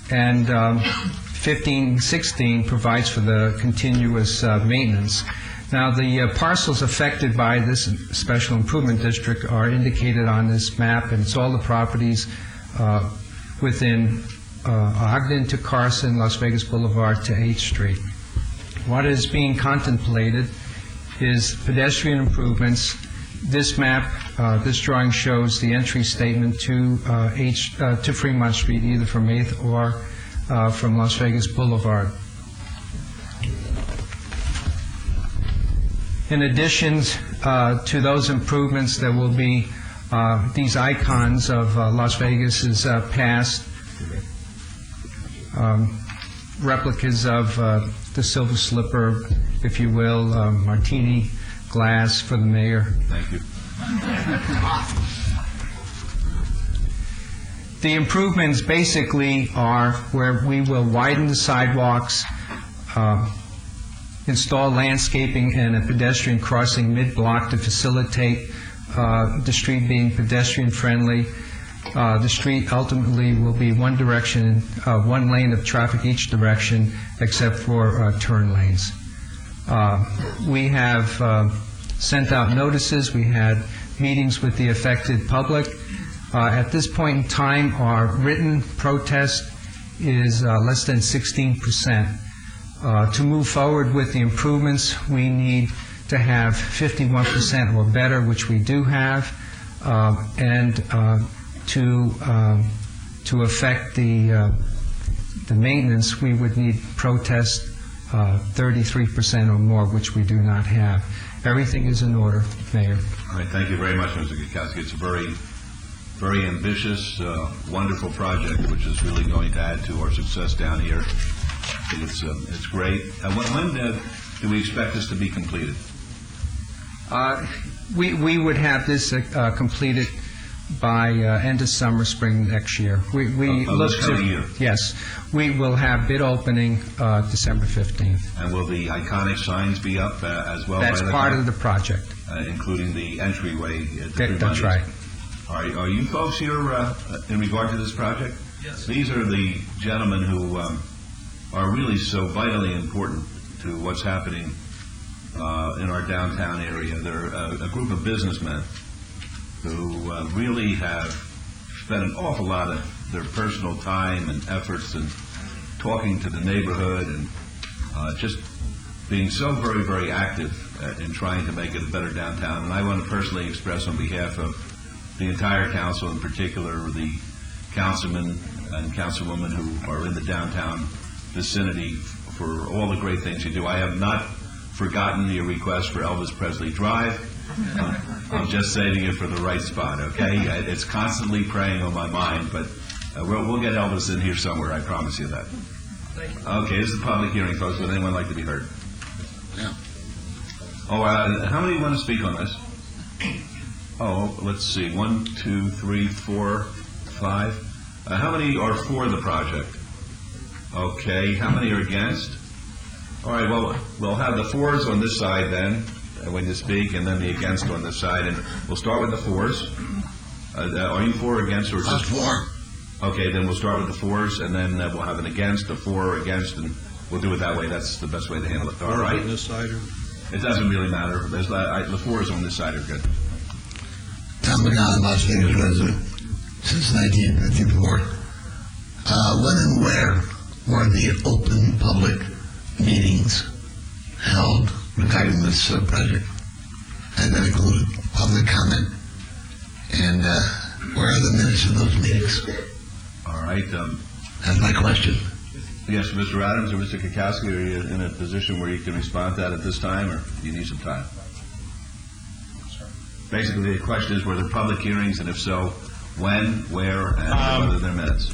and 1516 provides for the continuous maintenance. Now, the parcels affected by this special improvement district are indicated on this map, and it's all the properties within Ogden to Carson, Las Vegas Boulevard to 8th Street. What is being contemplated is pedestrian improvements. This map, this drawing shows the entry statement to Fremont Street, either from 8th or from Las Vegas Boulevard. In addition to those improvements, there will be these icons of Las Vegas's past, replicas of the Silver Slipper, if you will, martini glass for the mayor. Thank you. The improvements basically are where we will widen the sidewalks, install landscaping and a pedestrian crossing mid-block to facilitate the street being pedestrian-friendly. The street ultimately will be one direction, one lane of traffic each direction, except for turn lanes. We have sent out notices. We had meetings with the affected public. At this point in time, our written protest is less than 16%. To move forward with the improvements, we need to have 51% or better, which we do have, and to affect the maintenance, we would need protest 33% or more, which we do not have. Everything is in order, Mayor. All right, thank you very much, Mr. Kukowski. It's a very ambitious, wonderful project, which is really going to add to our success down here. I think it's great. When do we expect this to be completed? We would have this completed by end of summer, spring next year. We look this coming year? Yes. We will have bid opening December 15th. And will the iconic signs be up as well? That's part of the project. Including the entryway? That's right. Are you folks here in regard to this project? Yes. These are the gentlemen who are really so vitally important to what's happening in our downtown area. They're a group of businessmen who really have spent an awful lot of their personal time and efforts in talking to the neighborhood and just being so very, very active in trying to make it a better downtown. And I want to personally express on behalf of the entire council, in particular the councilmen and councilwomen who are in the downtown vicinity, for all the great things you do. I have not forgotten your request for Elvis Presley Drive. I'm just saving it for the right spot, okay? It's constantly preying on my mind, but we'll get Elvis in here somewhere, I promise you that. Okay, this is a public hearing, folks. Would anyone like to be heard? Yeah. Oh, how many want to speak on this? Oh, let's see. 1, 2, 3, 4, 5. How many are for the project? Okay. How many are against? All right. Well, we'll have the fours on this side then. when you speak, and then the against on this side. And we'll start with the fours. Are you for or against, or just for? Okay, then we'll start with the fours, and then we'll have an against, a for or against, and we'll do it that way. That's the best way to handle it. All right? On this side or? It doesn't really matter. The fours on this side are good. Tom McGowan, Las Vegas resident since 1954. When and where were the open public meetings held regarding this project? And that included public comment. And where are the minutes of those meetings? All right. That's my question. Yes, Mr. Adams or Mr. Kukowski, are you in a position where you can respond to that at this time, or do you need some time? Basically, the question is, were there public hearings, and if so, when, where, and whether they're minutes?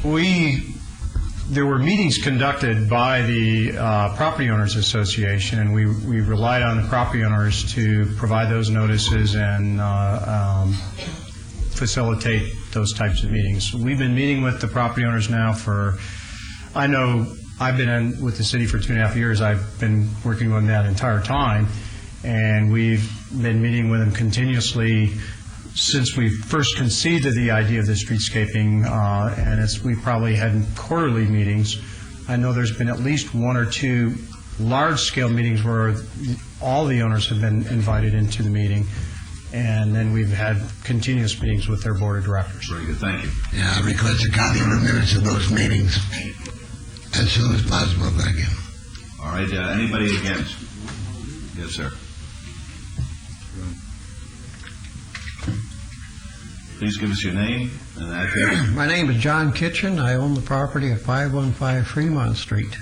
There were meetings conducted by the Property Owners Association, and we relied on the property owners to provide those notices and facilitate those types of meetings. We've been meeting with the property owners now I know I've been with the city for 2.5 years. I've been working on that entire time, and we've been meeting with them continuously since we first conceived of the idea of the streetscaping, and we probably had quarterly meetings. I know there's been at least 1 or 2 large-scale meetings where all the owners have been invited into the meeting, and then we've had continuous meetings with their board of directors. Very good, thank you. Yeah, I request a copy of the minutes of those meetings as soon as possible. Thank you. All right, anybody against? Yes, sir. Please give us your name and address. My name is John Kitchen. I own the property at 515 Fremont Street.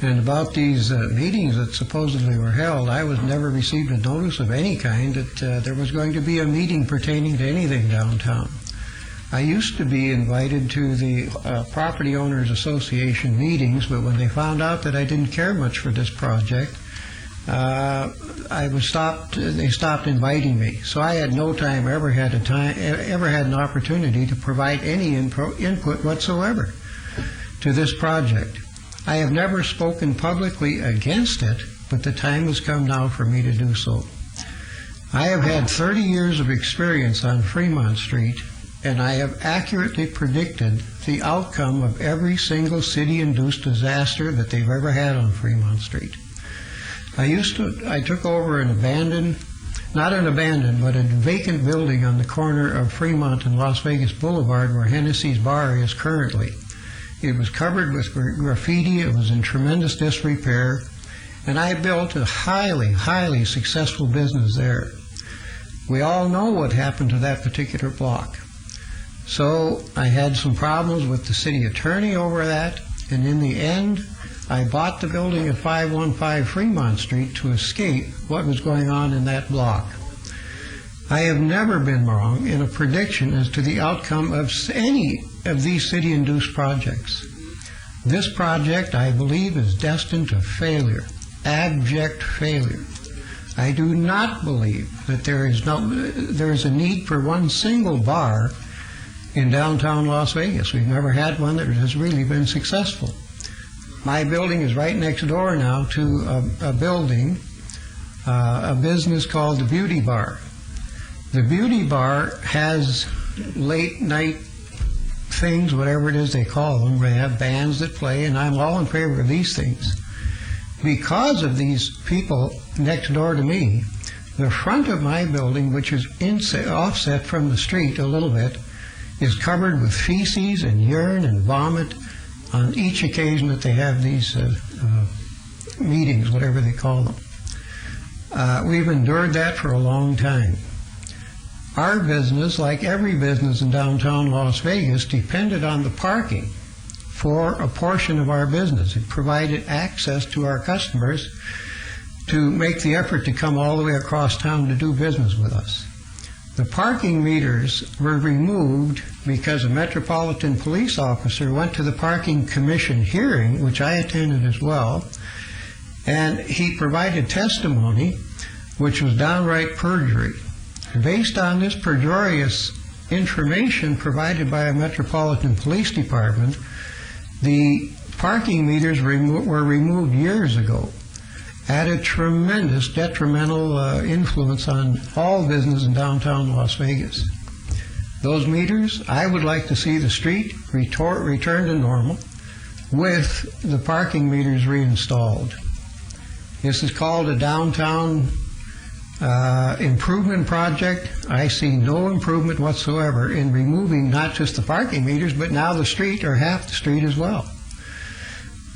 And about these meetings that supposedly were held, I was never received a notice of any kind that there was going to be a meeting pertaining to anything downtown. I used to be invited to the Property Owners Association meetings, but when they found out that I didn't care much for this project, they stopped inviting me. So I had no time, ever had an opportunity to provide any input whatsoever to this project. I have never spoken publicly against it, but the time has come now for me to do so. I have had 30 years of experience on Fremont Street, and I have accurately predicted the outcome of every single city-induced disaster that they've ever had on Fremont Street. I took over not an abandoned, but a vacant building on the corner of Fremont and Las Vegas Boulevard where Hennessy's Bar is currently. It was covered with graffiti, it was in tremendous disrepair, and I built a highly, highly successful business there. We all know what happened to that particular block. So I had some problems with the city attorney over that, and in the end, I bought the building at 515 Fremont Street to escape what was going on in that block. I have never been wrong in a prediction as to the outcome of any of these city-induced projects. This project, I believe, is destined to failure, abject failure. I do not believe that there is a need for one single bar in downtown Las Vegas. We've never had one that has really been successful. My building is right next door now to a business called the Beauty Bar. The Beauty Bar has late night things, whatever it is they call them, where they have bands that play, and I'm all in favor of these things. Because of these people next door to me, the front of my building, which is offset from the street a little bit, is covered with feces and urine and vomit on each occasion that they have these meetings, whatever they call them. We've endured that for a long time. Our business, like every business in downtown Las Vegas, depended on the parking for a portion of our business. It provided access to our customers to make the effort to come all the way across town to do business with us. The parking meters were removed because a Metropolitan Police officer went to the Parking Commission hearing, which I attended as well, and he provided testimony which was downright perjury. Based on this perjurious information provided by a Metropolitan Police Department, the parking meters were removed years ago. had a tremendous detrimental influence on all business in downtown Las Vegas. Those meters, I would like to see the street return to normal with the parking meters reinstalled. This is called a downtown improvement project. I see no improvement whatsoever in removing not just the parking meters, but now the street or half the street as well.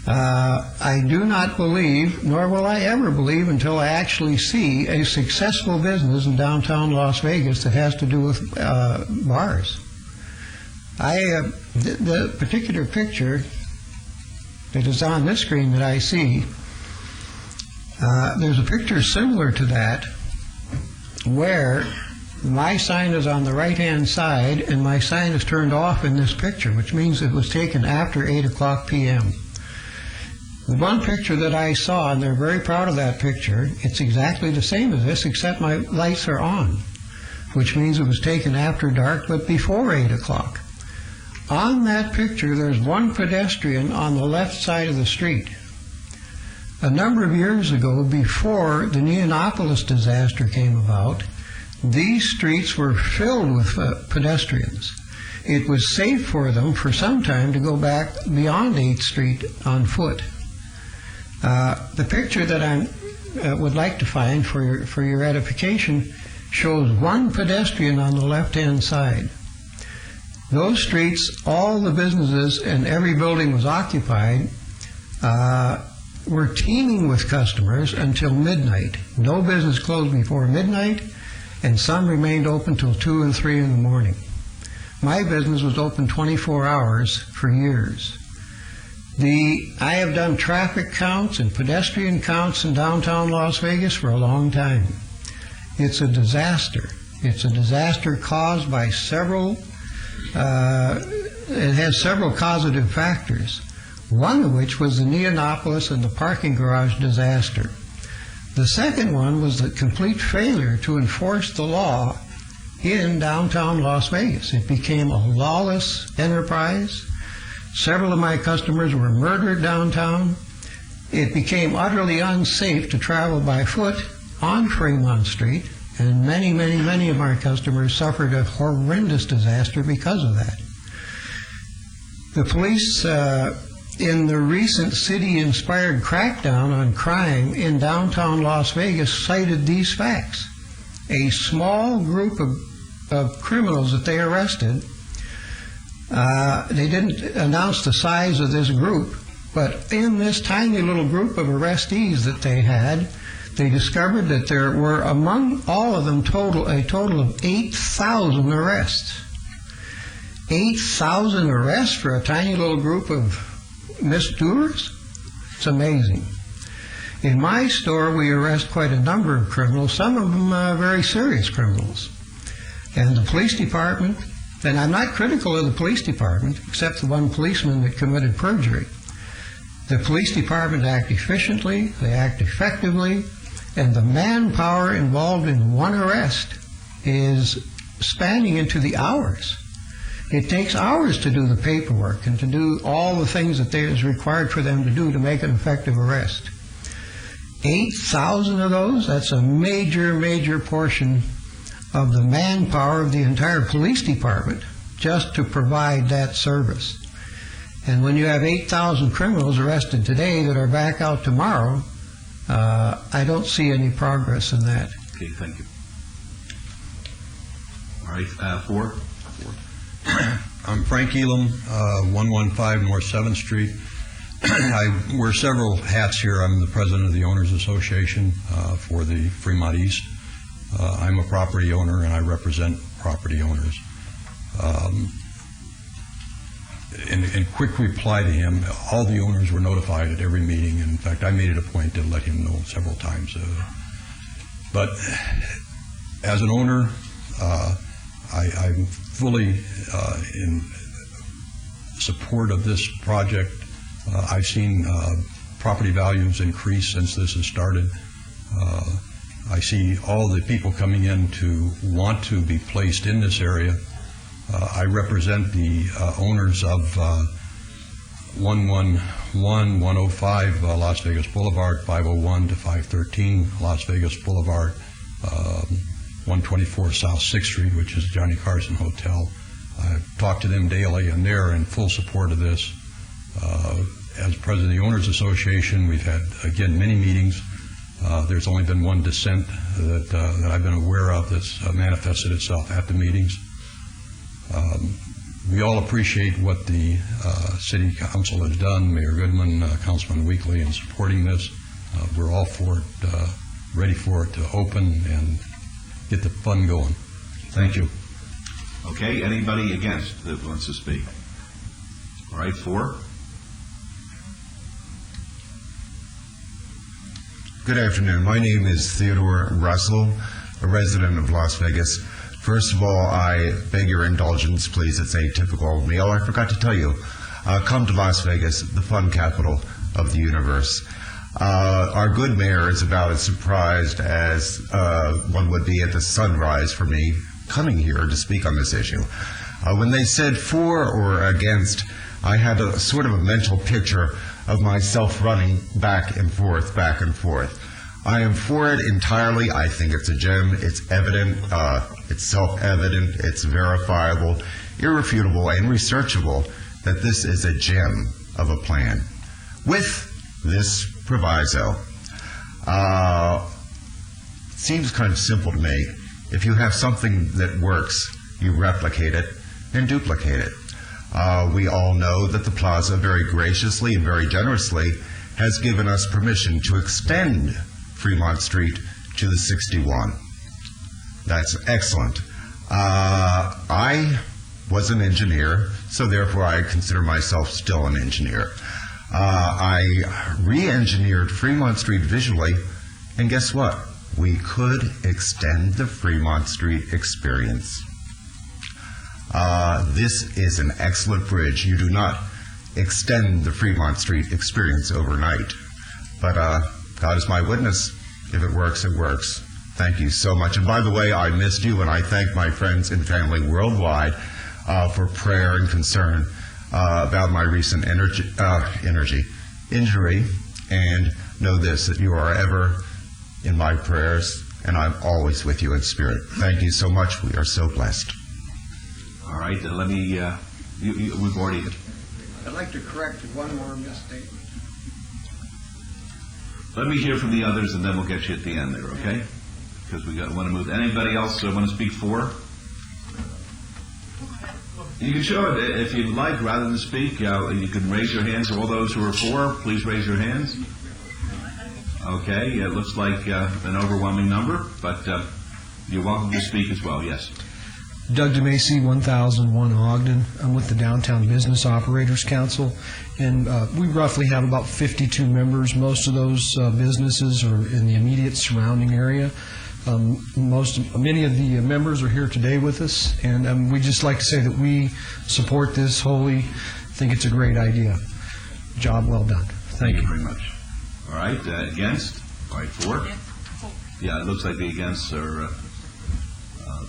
I do not believe, nor will I ever believe until I actually see a successful business in downtown Las Vegas that has to do with bars. The particular picture that is on this screen that I see, there's a picture similar to that where my sign is on the right-hand side and my sign is turned off in this picture, which means it was taken after 8 o'clock p.m. The one picture that I saw, and they're very proud of that picture, it's exactly the same as this, except my lights are on, which means it was taken after dark but before 8 o'clock. On that picture, there's one pedestrian on the left side of the street. A number of years ago, before the Neonopolis disaster came about, these streets were filled with pedestrians. It was safe for them for some time to go back beyond 8th Street on foot. The picture that I would like to find for your edification shows one pedestrian on the left-hand side. Those streets, all the businesses and every building was occupied, were teeming with customers until midnight. No business closed before midnight, and some remained open till 2 and 3 in the morning. My business was open 24 hours for years. I have done traffic counts and pedestrian counts in downtown Las Vegas for a long time. It's a disaster. It's a disaster caused by it has several causative factors, one of which was the Neonopolis and the parking garage disaster. The second one was the complete failure to enforce the law in downtown Las Vegas. It became a lawless enterprise. Several of my customers were murdered downtown. It became utterly unsafe to travel by foot on Fremont Street, and many, many, many of my customers suffered a horrendous disaster because of that. The police, in the recent city-inspired crackdown on crime in downtown Las Vegas, cited these facts. A small group of criminals that they arrested, they didn't announce the size of this group, but in this tiny little group of arrestees that they had, they discovered that there were among all of them a total of 8,000 arrests. 8,000 arrests for a tiny little group of misdoers? It's amazing. In my store, we arrest quite a number of criminals, some of them very serious criminals. And the police department, and I'm not critical of the police department, except the one policeman that committed perjury. The police department act efficiently, they act effectively, and the manpower involved in one arrest is spanning into the hours. It takes hours to do the paperwork and to do all the things that is required for them to do to make an effective arrest. 8,000 of those, that's a major, major portion of the manpower of the entire police department just to provide that service. And when you have 8,000 criminals arrested today that are back out tomorrow, I don't see any progress in that. Okay, thank you. All right, 4. I'm Frank Elam, 115 North 7th Street. I wear several hats here. I'm the president of the Owners Association for the Fremont East. I'm a property owner and I represent property owners. In quick reply to him, all the owners were notified at every meeting. In fact, I made it a point to let him know several times. But as an owner, I'm fully in support of this project. I've seen property values increase since this has started. I see all the people coming in to want to be placed in this area. I represent the owners of 111, 105 Las Vegas Boulevard, 501 to 513 Las Vegas Boulevard, 124 South 6th Street, which is Johnny Carson Hotel. I've talked to them daily, and they're in full support of this. As president of the Owners Association, we've had, again, many meetings. There's only been one dissent that I've been aware of that's manifested itself at the meetings. We all appreciate what the City Council has done, Mayor Goodman, Councilman Weekly, in supporting this. We're all for it, ready for it to open and get the fun going. Thank you. Okay, anybody against that wants to speak? All right, 4. Good afternoon. My name is Theodore Russell, a resident of Las Vegas. First of all, I beg your indulgence, please. It's atypical of me. Oh, I forgot to tell you. Come to Las Vegas, the fun capital of the universe. Our good mayor is about as surprised as one would be at the sunrise for me coming here to speak on this issue. When they said for or against, I had a sort of a mental picture of myself running back and forth, back and forth. I am for it entirely. I think it's a gem. It's evident. It's self-evident. It's verifiable, irrefutable, and researchable that this is a gem of a plan. With this proviso, it seems kind of simple to me. If you have something that works, you replicate it and duplicate it. We all know that the Plaza very graciously and very generously has given us permission to extend Fremont Street to the 61. That's excellent. I was an engineer, so therefore I consider myself still an engineer. I re-engineered Fremont Street visually, and guess what? We could extend the Fremont Street experience. This is an excellent bridge. You do not extend the Fremont Street experience overnight. But God is my witness. If it works, it works. Thank you so much. And by the way, I missed you, and I thank my friends and family worldwide for prayer and concern about my recent injury. And know this, that you are ever in my prayers, and I'm always with you in spirit. Thank you so much. We are so blessed. All right, then let me, we've already... I'd like to correct one more misstatement. Let me hear from the others, and then we'll get you at the end there, okay? Because we want to move. Anybody else want to speak for? You can show it if you'd like, rather than speak. You can raise your hands. All those who are for, please raise your hands. Okay, it looks like an overwhelming number, but you're welcome to speak as well, yes. Doug DeMacy, 1001 Ogden. I'm with the Downtown Business Operators Council, and we roughly have about 52 members. Most of those businesses are in the immediate surrounding area. Many of the members are here today with us, and we'd just like to say that we support this wholly. Think it's a great idea. Job well done. Thank you very much. All right, against? All right, for? Yeah, it looks like the against are...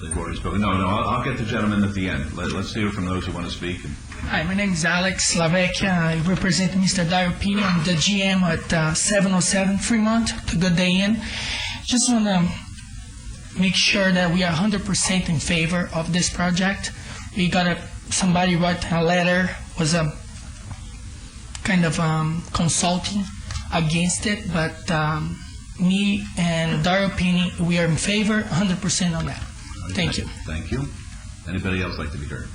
they've already spoken. No, I'll get the gentleman at the end. Let's hear from those who want to speak. Hi, my name is Alex Slavecchia. I represent Mr. Dario Pini. I'm the GM at 707 Fremont, the Good Day Inn. Just want to make sure that we are 100% in favor of this project. We got somebody wrote a letter, was a kind of consulting against it, but me and Dario Pini, we are in favor 100% on that. Thank you. Thank you. Anybody else like to be heard?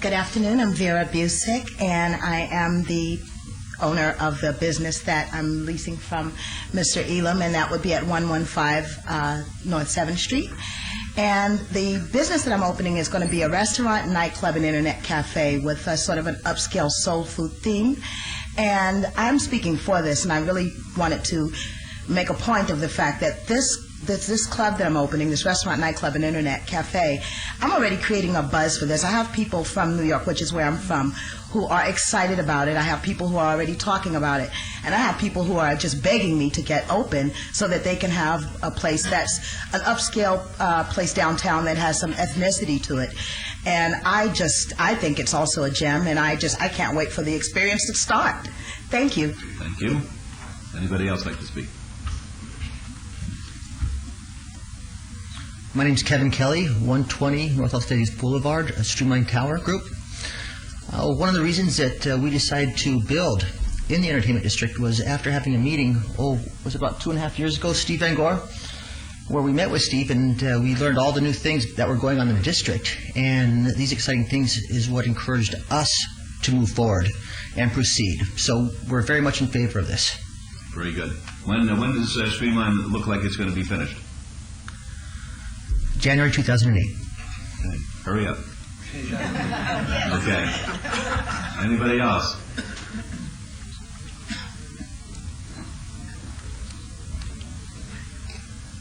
Good afternoon. I'm Vera Busick, and I am the owner of the business that I'm leasing from Mr. Elam, and that would be at 115 North 7th Street. And the business that I'm opening is going to be a restaurant, nightclub, and internet cafe with a sort of an upscale soul food theme. And I'm speaking for this, and I really wanted to make a point of the fact that this this club that I'm opening, this restaurant, nightclub, and internet cafe, I'm already creating a buzz for this. I have people from New York, which is where I'm from, who are excited about it. I have people who are already talking about it. And I have people who are just begging me to get open so that they can have a place that's an upscale place downtown that has some ethnicity to it. And I think it's also a gem, and I can't wait for the experience to start. Thank you. Thank you. Anybody else like to speak? My name's Kevin Kelly, 120 North Las Vegas Boulevard, a Streamline Tower Group. One of the reasons that we decided to build in the entertainment district was after having a meeting, was it about 2.5 years ago, Steve Van Gore, where we met with Steve and we learned all the new things that were going on in the district. And these exciting things is what encouraged us to move forward and proceed. So we're very much in favor of this. Very good. When does Streamline look like it's going to be finished? January 2008. Okay. Hurry up. Okay. Anybody else?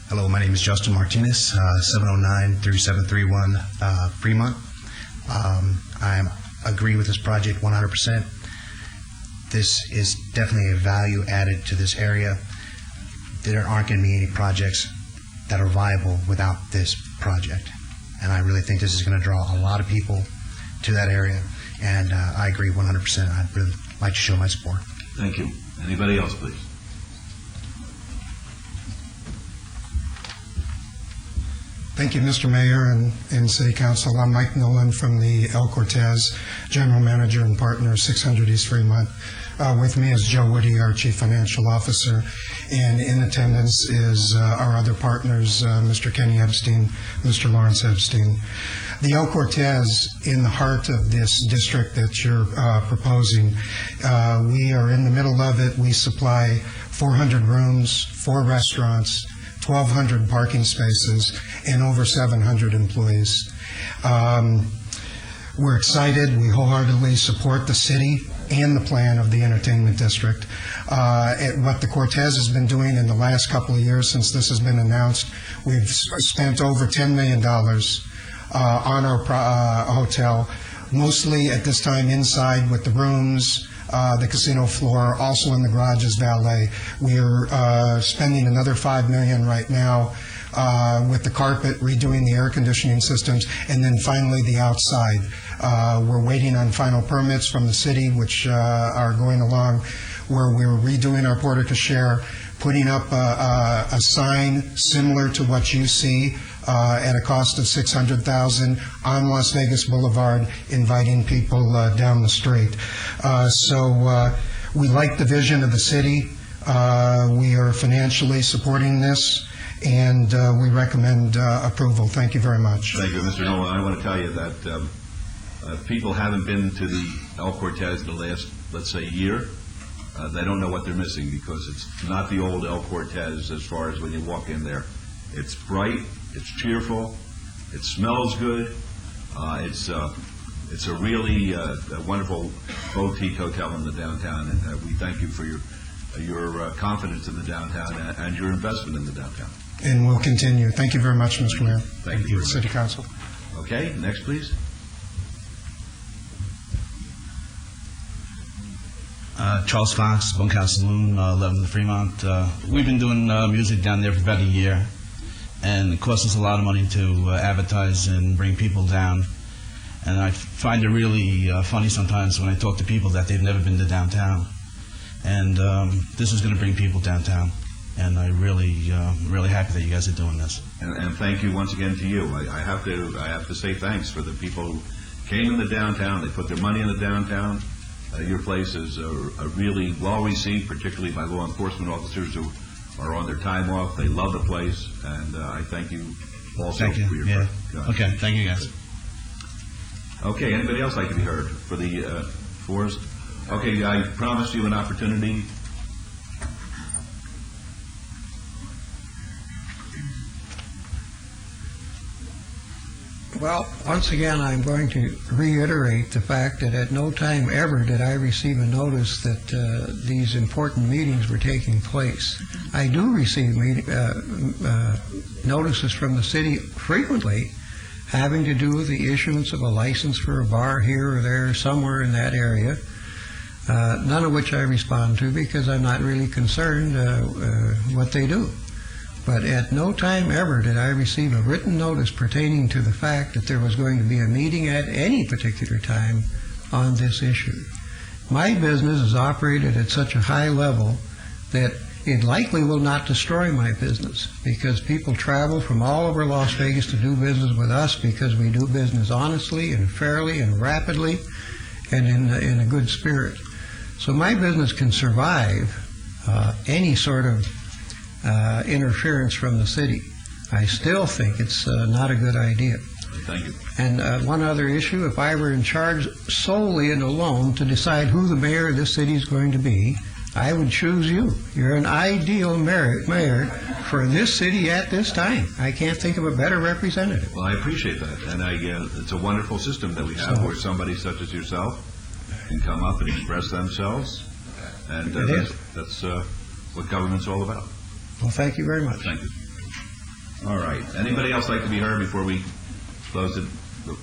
Hello, my name is Justin Martinez, 709-3731 Fremont. I agree with this project 100%. This is definitely a value added to this area. There aren't going to be any projects that are viable without this project. And I really think this is going to draw a lot of people to that area. And I agree 100%. I'd really like to show my support. Thank you. Anybody else, please? Thank you, Mr. Mayor and City Council. I'm Mike Nolan from the El Cortez, General Manager and Partner, 600 East Fremont. With me is Joe Woody, our Chief Financial Officer, and in attendance is our other partners, Mr. Kenny Epstein, Mr. Lawrence Epstein. The El Cortez, in the heart of this district that you're proposing, we are in the middle of it. We supply 400 rooms, 4 restaurants, 1,200 parking spaces, and over 700 employees. We're excited. We wholeheartedly support the city and the plan of the entertainment district. What the Cortez has been doing in the last couple of years since this has been announced, we've spent over $10 million on our hotel, mostly at this time inside with the rooms, the casino floor, also in the garage as valet. We're spending another $5 million right now with the carpet, redoing the air conditioning systems, and then finally the outside. We're waiting on final permits from the city, which are going along, where we're redoing our porte cochere, putting up a sign similar to what you see at a cost of $600,000 on Las Vegas Boulevard, inviting people down the street. So we like the vision of the city. We are financially supporting this, and we recommend approval. Thank you very much. Thank you, Mr. Nolan. I want to tell you that people haven't been to the El Cortez in the last, let's say, year. They don't know what they're missing because it's not the old El Cortez as far as when you walk in there. It's bright, it's cheerful, it smells good. It's a really wonderful boutique hotel in the downtown, and we thank you for your confidence in the downtown and your investment in the downtown. And we'll continue. Thank you very much, Mr. Mayor. Thank you. City Council. Okay, next, please. Charles Fox, Bunkhouse Saloon, 11th Fremont. We've been doing music down there for about a year, and it costs us a lot of money to advertise and bring people down. And I find it really funny sometimes when I talk to people that they've never been to downtown. And this is going to bring people downtown. And I'm really happy that you guys are doing this. And thank you once again to you. I have to say thanks for the people who came in the downtown. They put their money in the downtown. Your place is really well received, particularly by law enforcement officers who are on their time off. They love the place, and I thank you also for your work. Okay, thank you guys. Okay, anybody else like to be heard for the fours? Okay, I promised you an opportunity. Well, once again, I'm going to reiterate the fact that at no time ever did I receive a notice that these important meetings were taking place. I do receive notices from the city frequently having to do with the issuance of a license for a bar here or there, somewhere in that area, none of which I respond to because I'm not really concerned what they do. But at no time ever did I receive a written notice pertaining to the fact that there was going to be a meeting at any particular time on this issue. My business is operated at such a high level that it likely will not destroy my business because people travel from all over Las Vegas to do business with us because we do business honestly and fairly and rapidly and in a good spirit. So my business can survive any sort of interference from the city. I still think it's not a good idea. Thank you. And one other issue, if I were in charge solely and alone to decide who the mayor of this city is going to be, I would choose you. You're an ideal mayor for this city at this time. I can't think of a better representative. Well, I appreciate that, and it's a wonderful system that we have where somebody such as yourself can come up and express themselves, and that's what government's all about. Well, thank you very much. Thank you. All right. Anybody else like to be heard before we close the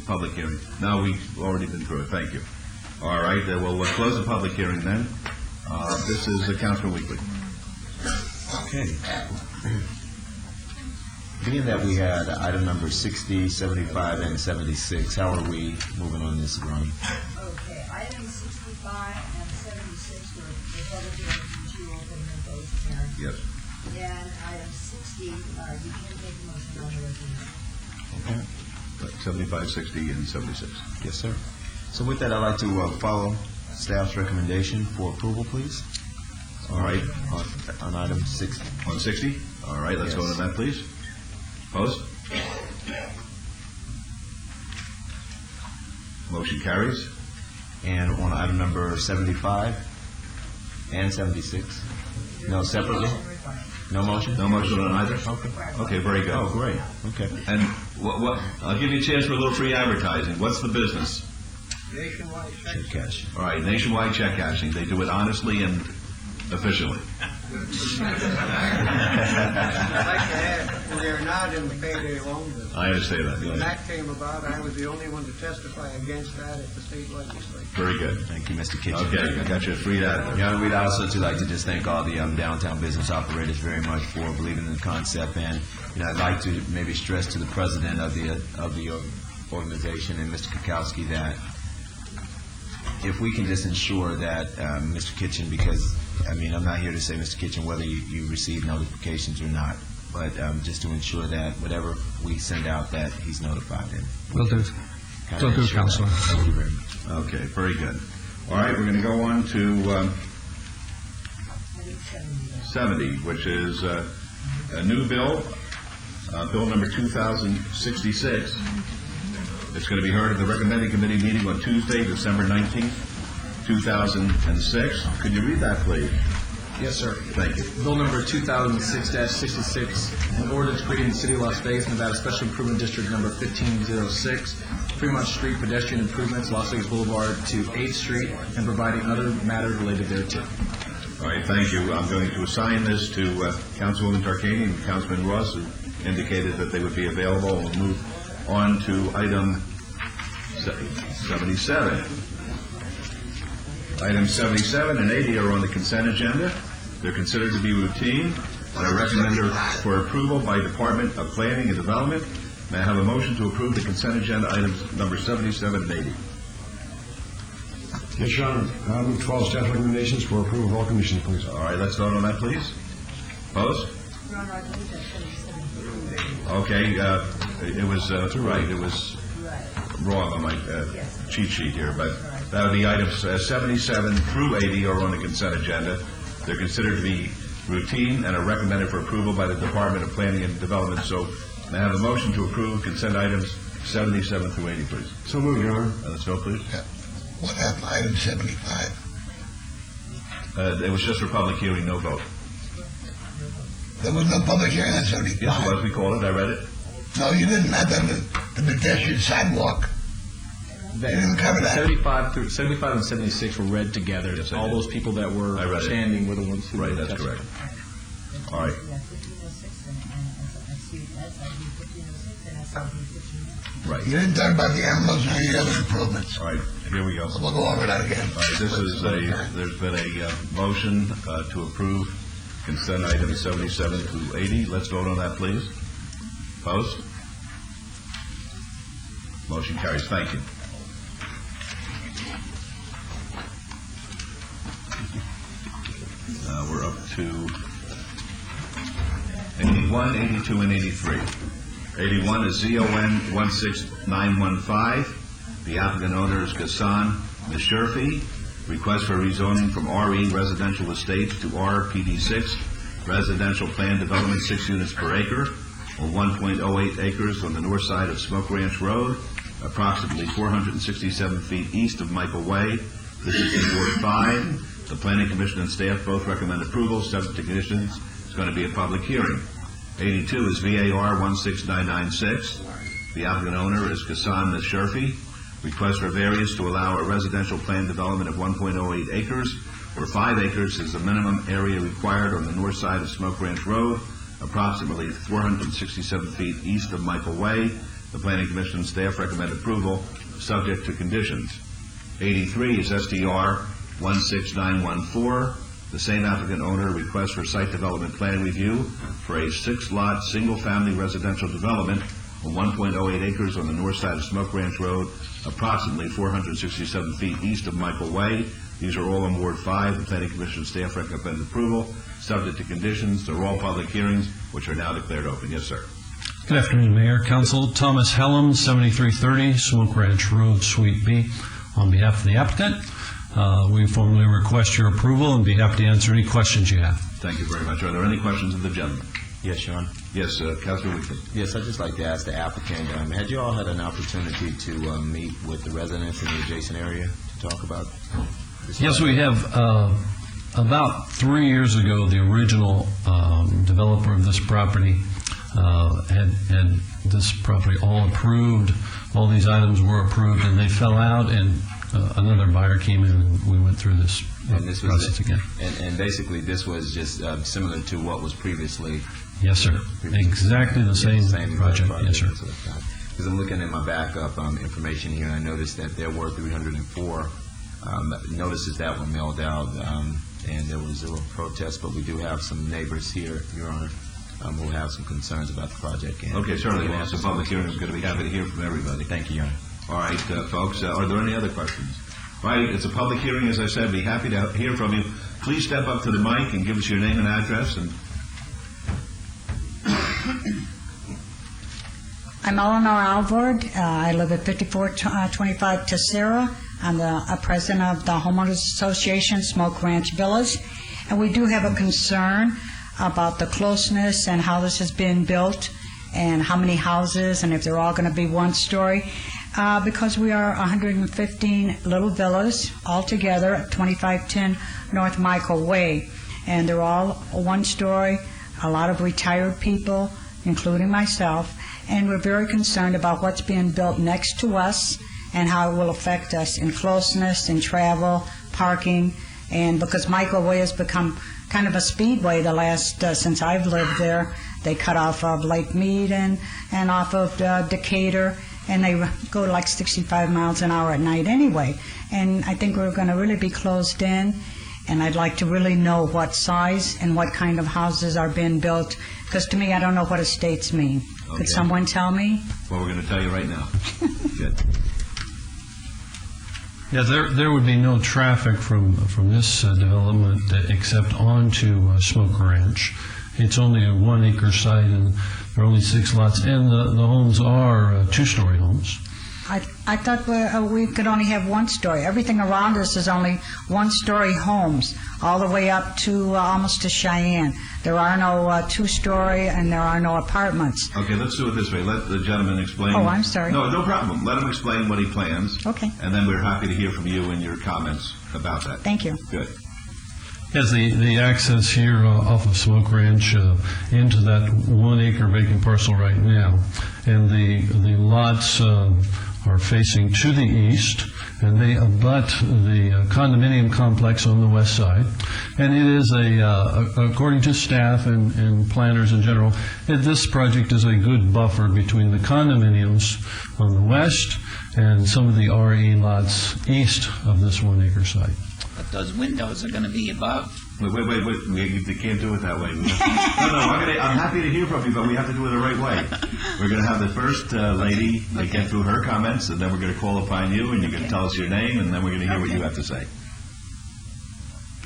public hearing? No, we've already been through it. Thank you. All right. We'll close the public hearing then. This is Councilman Weekly. Okay. Being that we had item number 60, 75, and 76, how are we moving on this, Ronnie? Okay. Item 65 and 76 were the public hearings which you opened and closed, Karen. Yes. And item 60, you can't make a motion on the resolution. Okay. 75, 60, and 76. Yes, sir. So with that, I'd like to follow staff's recommendation for approval, please. All right. On item 60. On 60? All right, let's go to that, please. Opposed? Motion carries. And on item number 75 and 76? No, separately? No motion? No motion on either? Okay, very good. Oh, great. Okay. And what? I'll give you a chance for a little free advertising. What's the business? Nationwide check cash. All right, nationwide check cashing. They do it honestly and efficiently. I'd like to add, we are not in the payday loan business. I understand that. When that came about, I was the only one to testify against that at the state legislature. Very good. Thank you, Mr. Kitchen. Okay, I got you a free ad. Yeah, we'd also like to just thank all the downtown business operators very much for believing in the concept, and I'd like to maybe stress to the president of the organization and Mr. Kukowski that if we can just ensure that Mr. Kitchen, because I'm not here to say, Mr. Kitchen, whether you receive notifications or not, but just to ensure that whatever we send out, that he's notified in. Will do. Will do, Councilor. Thank you very much. Okay, very good. All right, we're going to go on to 70, which is a new bill, bill number 2066. It's going to be heard at the recommending committee meeting on Tuesday, December 19th, 2006. Could you read that, please? Yes, sir. Thank you. Bill number 2006-66, an ordinance creating the City of Las Vegas, Nevada Special Improvement District number 1506, Fremont Street pedestrian improvements, Las Vegas Boulevard to 8th Street, and providing other matters related thereto. All right, thank you. I'm going to assign this to Councilwoman Tarkanian and Councilman Ross, who indicated that they would be available. We'll move on to item 77. Items 77 and 80 are on the consent agenda. They're considered to be routine, and I recommend for approval by Department of Planning and Development. May I have a motion to approve the consent agenda items number 77 and 80? Yes, Your Honor. I move 12 staff recommendations for approval of all conditions, please. All right, let's vote on that, please. Opposed? Okay, it was right. It was wrong on my cheat sheet here, but the items 77 through 80 are on the consent agenda. They're considered to be routine and are recommended for approval by the Department of Planning and Development. So, may I have a motion to approve consent items 77 through 80, please? So moved, Your Honor. Let's vote, please. What happened to item 75? It was just for public hearing, no vote. There was no public hearing on 75? Yes, it was. We called it. I read it. No, you didn't. I didn't. the pedestrian sidewalk. They didn't cover that. 75 and 76 were read together. Yes, I all did. those people that were I read it. standing were the ones who Right, that's correct. All right. Right. You didn't talk about the animals or any other improvements. All right, here we go. We'll go over that again. All right, there's been a motion to approve consent items 77 to 80. Let's vote on that, please. Opposed? Motion carries. Thank you. We're up to 81, 82, and 83. 81 is ZON 16915. The applicant owner is Ghassan Mishurfi. Request for rezoning from RE residential estates to RPD6 residential plan development, 6 units per acre, or 1.08 acres on the north side of Smoke Ranch Road, approximately 467 feet east of Michael Way. This is in Ward 5. The Planning Commission and staff both recommend approval, subject to conditions. It's going to be a public hearing. 82 is VAR 16996. The applicant owner is Ghassan Mishurfi. Request for variance to allow a residential plan development of 1.08 acres, where 5 acres is the minimum area required on the north side of Smoke Ranch Road, approximately 467 feet east of Michael Way. The Planning Commission and staff recommend approval, subject to conditions. 83 is STR 16914. The same applicant owner requests for site development plan review for a 6-lot, single-family residential development on 1.08 acres on the north side of Smoke Ranch Road, approximately 467 feet east of Michael Way. These are all in Ward 5. The Planning Commission staff recommend approval, subject to conditions. They're all public hearings, which are now declared open. Yes, sir. Good afternoon, Mayor, Council. Thomas Hellam, 7330 Smoke Ranch Road, Suite B. On behalf of the applicant, we formally request your approval and be happy to answer any questions you have. Thank you very much. Are there any questions of the gentleman? Yes, Your Honor. Yes, Councilor Weekly. Yes, I'd just like to ask the applicant, had you all had an opportunity to meet with the residents in the adjacent area to talk about this? Yes, we have. About 3 years ago, the original developer of this property had this property all approved. All these items were approved, and they fell out, and another buyer came in, and we went through this process again. And basically, this was just similar to what was previously. Yes, sir. Exactly the same project. Yes, sir. Because I'm looking at my backup information here, and I noticed that there were 304 notices that were mailed out, and there was 0 protests, but we do have some neighbors here, Your Honor, who have some concerns about the project. And Okay, certainly. Well, it's a public hearing. I'm going to be happy to hear from everybody. Thank you, Your Honor. All right, folks, are there any other questions? All right, it's a public hearing, as I said. Be happy to hear from you. Please step up to the mic and give us your name and address. And I'm Eleanor Alvord. I live at 5425 Tessera. I'm the president of the Homeowners Association, Smoke Ranch Villas. And we do have a concern about the closeness and how this has been built and how many houses and if they're all going to be one-story. Because we are 115 little villas all together at 2510 North Michael Way. And they're all one-story, a lot of retired people, including myself. And we're very concerned about what's being built next to us and how it will affect us in closeness, in travel, parking, and because Michael Way has become kind of a speedway the last, since I've lived there. They cut off of Lake Mead and off of Decatur, and they go like 65 miles an hour at night anyway. And I think we're going to really be closed in, and I'd like to really know what size and what kind of houses are being built, because to me, I don't know what estates mean. Okay. Could someone tell me? Well, we're going to tell you right now. Good. Yeah, there would be no traffic from this development except onto Smoke Ranch. It's only a 1-acre site, and there are only 6 lots, and the homes are 2-story homes. I thought we could only have 1-story. Everything around us is only 1-story homes, all the way up to almost to Cheyenne. There are no 2-story, and there are no apartments. Okay, let's do it this way. Let the gentleman explain. Oh, I'm sorry. No problem. Let him explain what he plans. Okay. And then we're happy to hear from you and your comments about that. Thank you. Good. Yes, the access here off of Smoke Ranch into that 1 acre vacant parcel right now. And the lots are facing to the east, and they abut the condominium complex on the west side. And it is according to staff and planners in general, this project is a good buffer between the condominiums on the west and some of the RE lots east of this 1 acre site. But those windows are going to be above. Wait. We can't do it that way. No, I'm happy to hear from you, but we have to do it the right way. We're going to have the first lady get through her comments, and then we're going to call upon you, and you're going to tell us your name, and then we're going to hear what you have to say.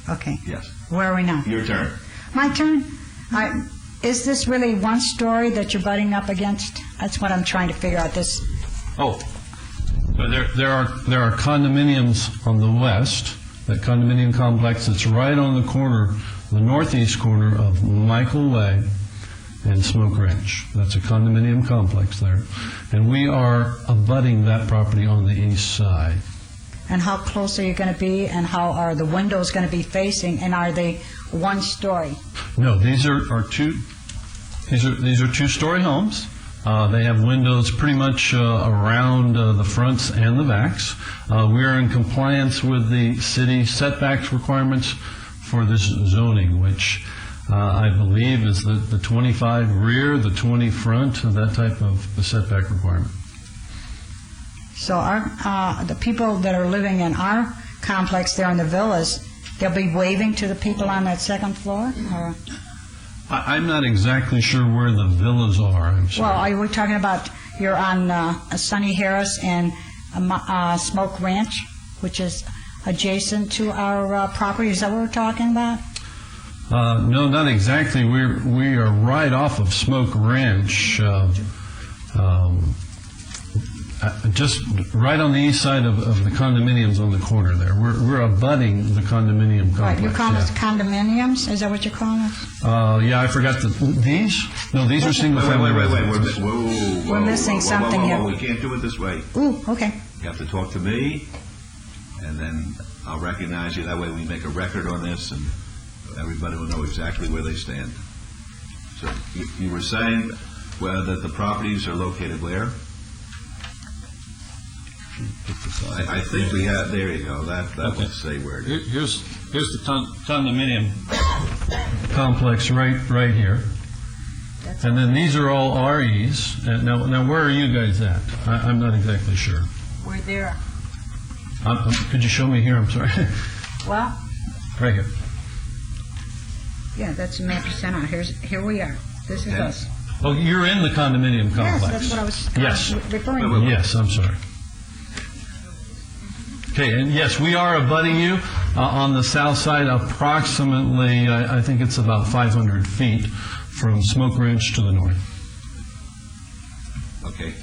Okay. Yes. Where are we now? Your turn. My turn? Is this really one story that you're butting up against? That's what I'm trying to figure out. This. Oh, but there are condominiums on the west. That condominium complex that's right on the corner, the northeast corner of Michael Way and Smoke Ranch. That's a condominium complex there. And we are abutting that property on the east side. And how close are you going to be, and how are the windows going to be facing, and are they one story? No, these are two-story homes. They have windows pretty much around the fronts and the backs. We are in compliance with the city setbacks requirements for this zoning, which I believe is the 25 rear, the 20 front, that type of setback requirement. So the people that are living in our complex there in the villas, they'll be waving to the people on that second floor? Or? I'm not exactly sure where the villas are. I'm sorry. Well, are we talking about you're on Sunny Harris and Smoke Ranch, which is adjacent to our property? Is that what we're talking about? No, not exactly. We are right off of Smoke Ranch, just right on the east side of the condominiums on the corner there. We're abutting the condominium complex. Right, you're calling us condominiums? Is that what you're calling us? Yeah, I forgot these? No, these are single-family residences. We're missing something here. We can't do it this way. Ooh, okay. You have to talk to me, and then I'll recognize you. That way we make a record on this, and everybody will know exactly where they stand. So you were saying that the properties are located where? I think we have, there you go, that would say where it is. Here's the condominium complex right here. And then these are all REs. Now where are you guys at? I'm not exactly sure. We're there. Could you show me here? I'm sorry. Well. Right here. Yeah, that's the map you sent out. Here we are. This is us. Oh, you're in the condominium complex. Yes, that's what I was referring to. Yes, I'm sorry. Okay, and yes, we are abutting you on the south side, approximately, I think it's about 500 feet from Smoke Ranch to the north. Okay.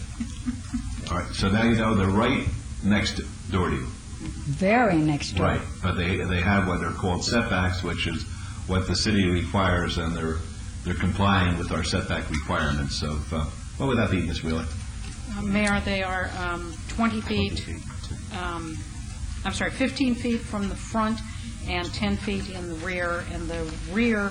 All right, so now you know they're right next door to you. Very next door. Right, but they have what are called setbacks, which is what the city requires, and they're complying with our setback requirements of, what would that be, Ms. Wheeler? Mayor, they are 20 feet, 15 feet from the front and 10 feet in the rear, and the rear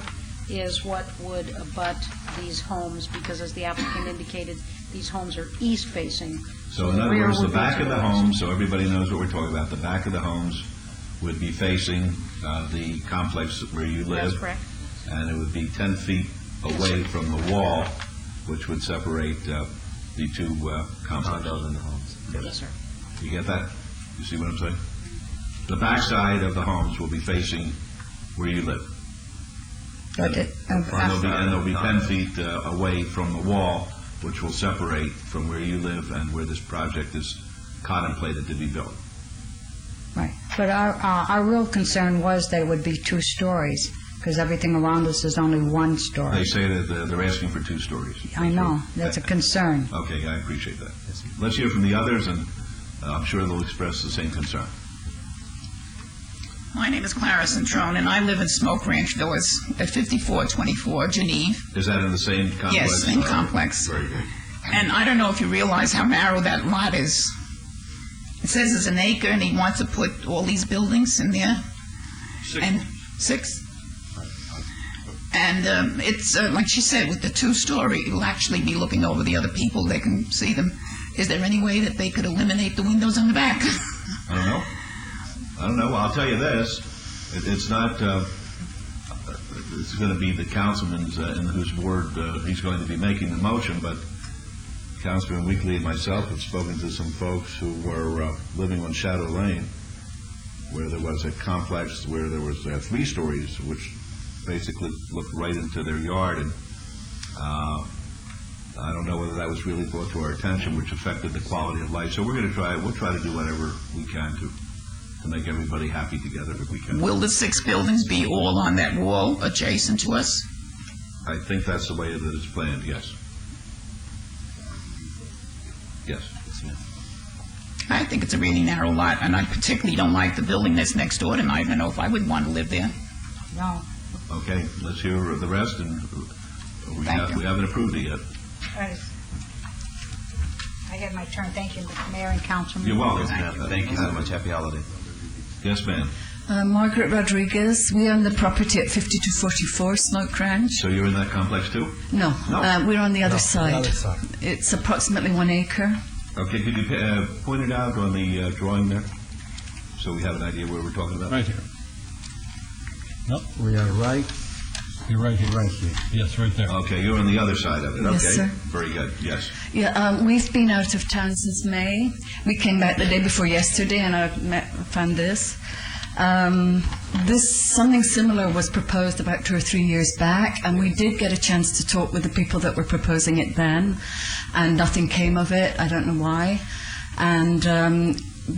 is what would abut these homes, because as the applicant indicated, these homes are east-facing. So in other words, the back of the home, so everybody knows what we're talking about, the back of the homes would be facing the complex where you live. That's correct. And it would be 10 feet away from the wall, which would separate the two complexes. In the homes. Yes, sir. You get that? You see what I'm saying? The back side of the homes will be facing where you live. And they'll be 10 feet away from the wall, which will separate from where you live and where this project is contemplated to be built. Right. But our real concern was that it would be 2 stories, because everything around us is only 1 story. They say that they're asking for 2 stories. I know. That's a concern. Okay, I appreciate that. Let's hear from the others, and I'm sure they'll express the same concern. My name is Clara Centrone, and I live in Smoke Ranch Villas at 5424 Geneve. Is that in the same complex? Yes, same complex. Very good. And I don't know if you realize how narrow that lot is. It says it's an acre, and he wants to put all these buildings in there. 6. And 6? And it's, like she said, with the two-story, it'll actually be looking over the other people. They can see them. Is there any way that they could eliminate the windows on the back? I don't know. I'll tell you this. It's not, it's going to be the councilman's in whose word he's going to be making the motion, but Councilman Weekly and myself have spoken to some folks who were living on Shadow Lane, where there was a complex where there was 3 stories, which basically looked right into their yard, and I don't know whether that was really brought to our attention, which affected the quality of life. So we'll try to do whatever we can to make everybody happy together if we can. Will the 6 buildings be all on that wall adjacent to us? I think that's the way that it's planned, yes. Yes. I think it's a really narrow lot, and I particularly don't like the building that's next door, and I don't know if I would want to live there. No. Okay, let's hear the rest, and we haven't approved it yet. I had my turn. Thank you, Mr. Mayor and Councilman. You're welcome. Thank you so much. Happy holiday. Yes, ma'am. Margaret Rodriguez. We own the property at 5244 Smoke Ranch. So you're in that complex too? No, we're on the other side. The other side. It's approximately 1 acre. Okay, could you point it out on the drawing there, so we have an idea where we're talking about? Right here. No, we are right. You're right here. Right here. Yes, right there. Okay, you're on the other side of it. Yes, Okay, sir. very good. Yes. Yeah, we've been out of town since May. We came back the day before yesterday, and I found this. Something similar was proposed about 2 or 3 years back, and we did get a chance to talk with the people that were proposing it then, and nothing came of it. I don't know why. And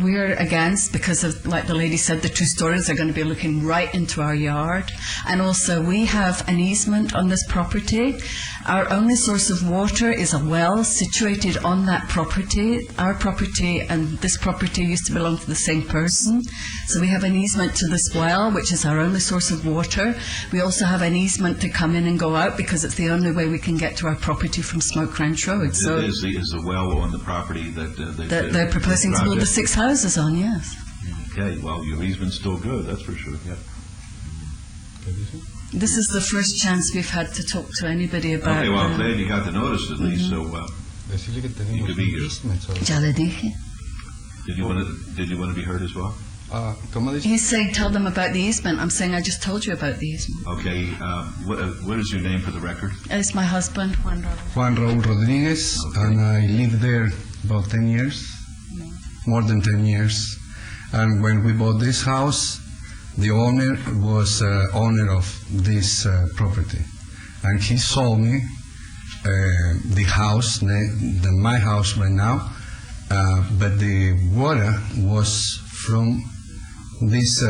we're against, because of, like the lady said, the 2 stories are going to be looking right into our yard. And also, we have an easement on this property. Our only source of water is a well situated on that property. Our property and this property used to belong to the same person. So we have an easement to this well, which is our only source of water. We also have an easement to come in and go out, because it's the only way we can get to our property from Smoke Ranch Road. So Is the well on the property that they're proposing to build the 6 houses on, yes. Okay, well, your easement's still good, that's for sure. Yeah. This is the first chance we've had to talk to anybody about. Okay, well, I'm glad you got the notice at least, so you could be here. Ya le dije. Did you want to be heard as well? He's saying tell them about the easement. I'm saying I just told you about the easement. Okay, what is your name for the record? It's my husband, Juan Raul. Juan Raul Rodriguez, and I lived there about 10 years, more than 10 years. And when we bought this house, the owner was owner of this property, and he sold me the house, my house right now, but the water was from this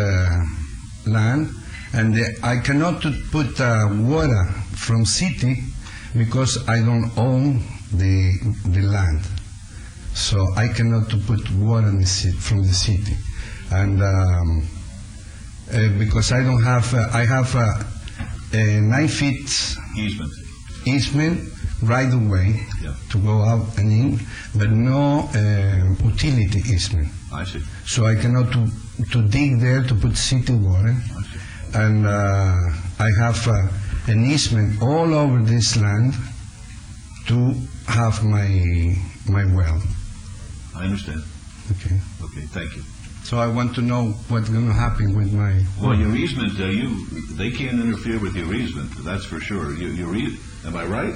land, and I cannot put water from city because I don't own the land, so I cannot put water in from the city, and because I don't have, I have a 9 feet easement right away to go out and in, but no utility easement. I see. So I cannot to dig there to put city water, and I have an easement all over this land to have my well. I understand. Okay. Okay, thank you. So I want to know what's going to happen with my... Well, your easement, they can't interfere with your easement, that's for sure. Am I right?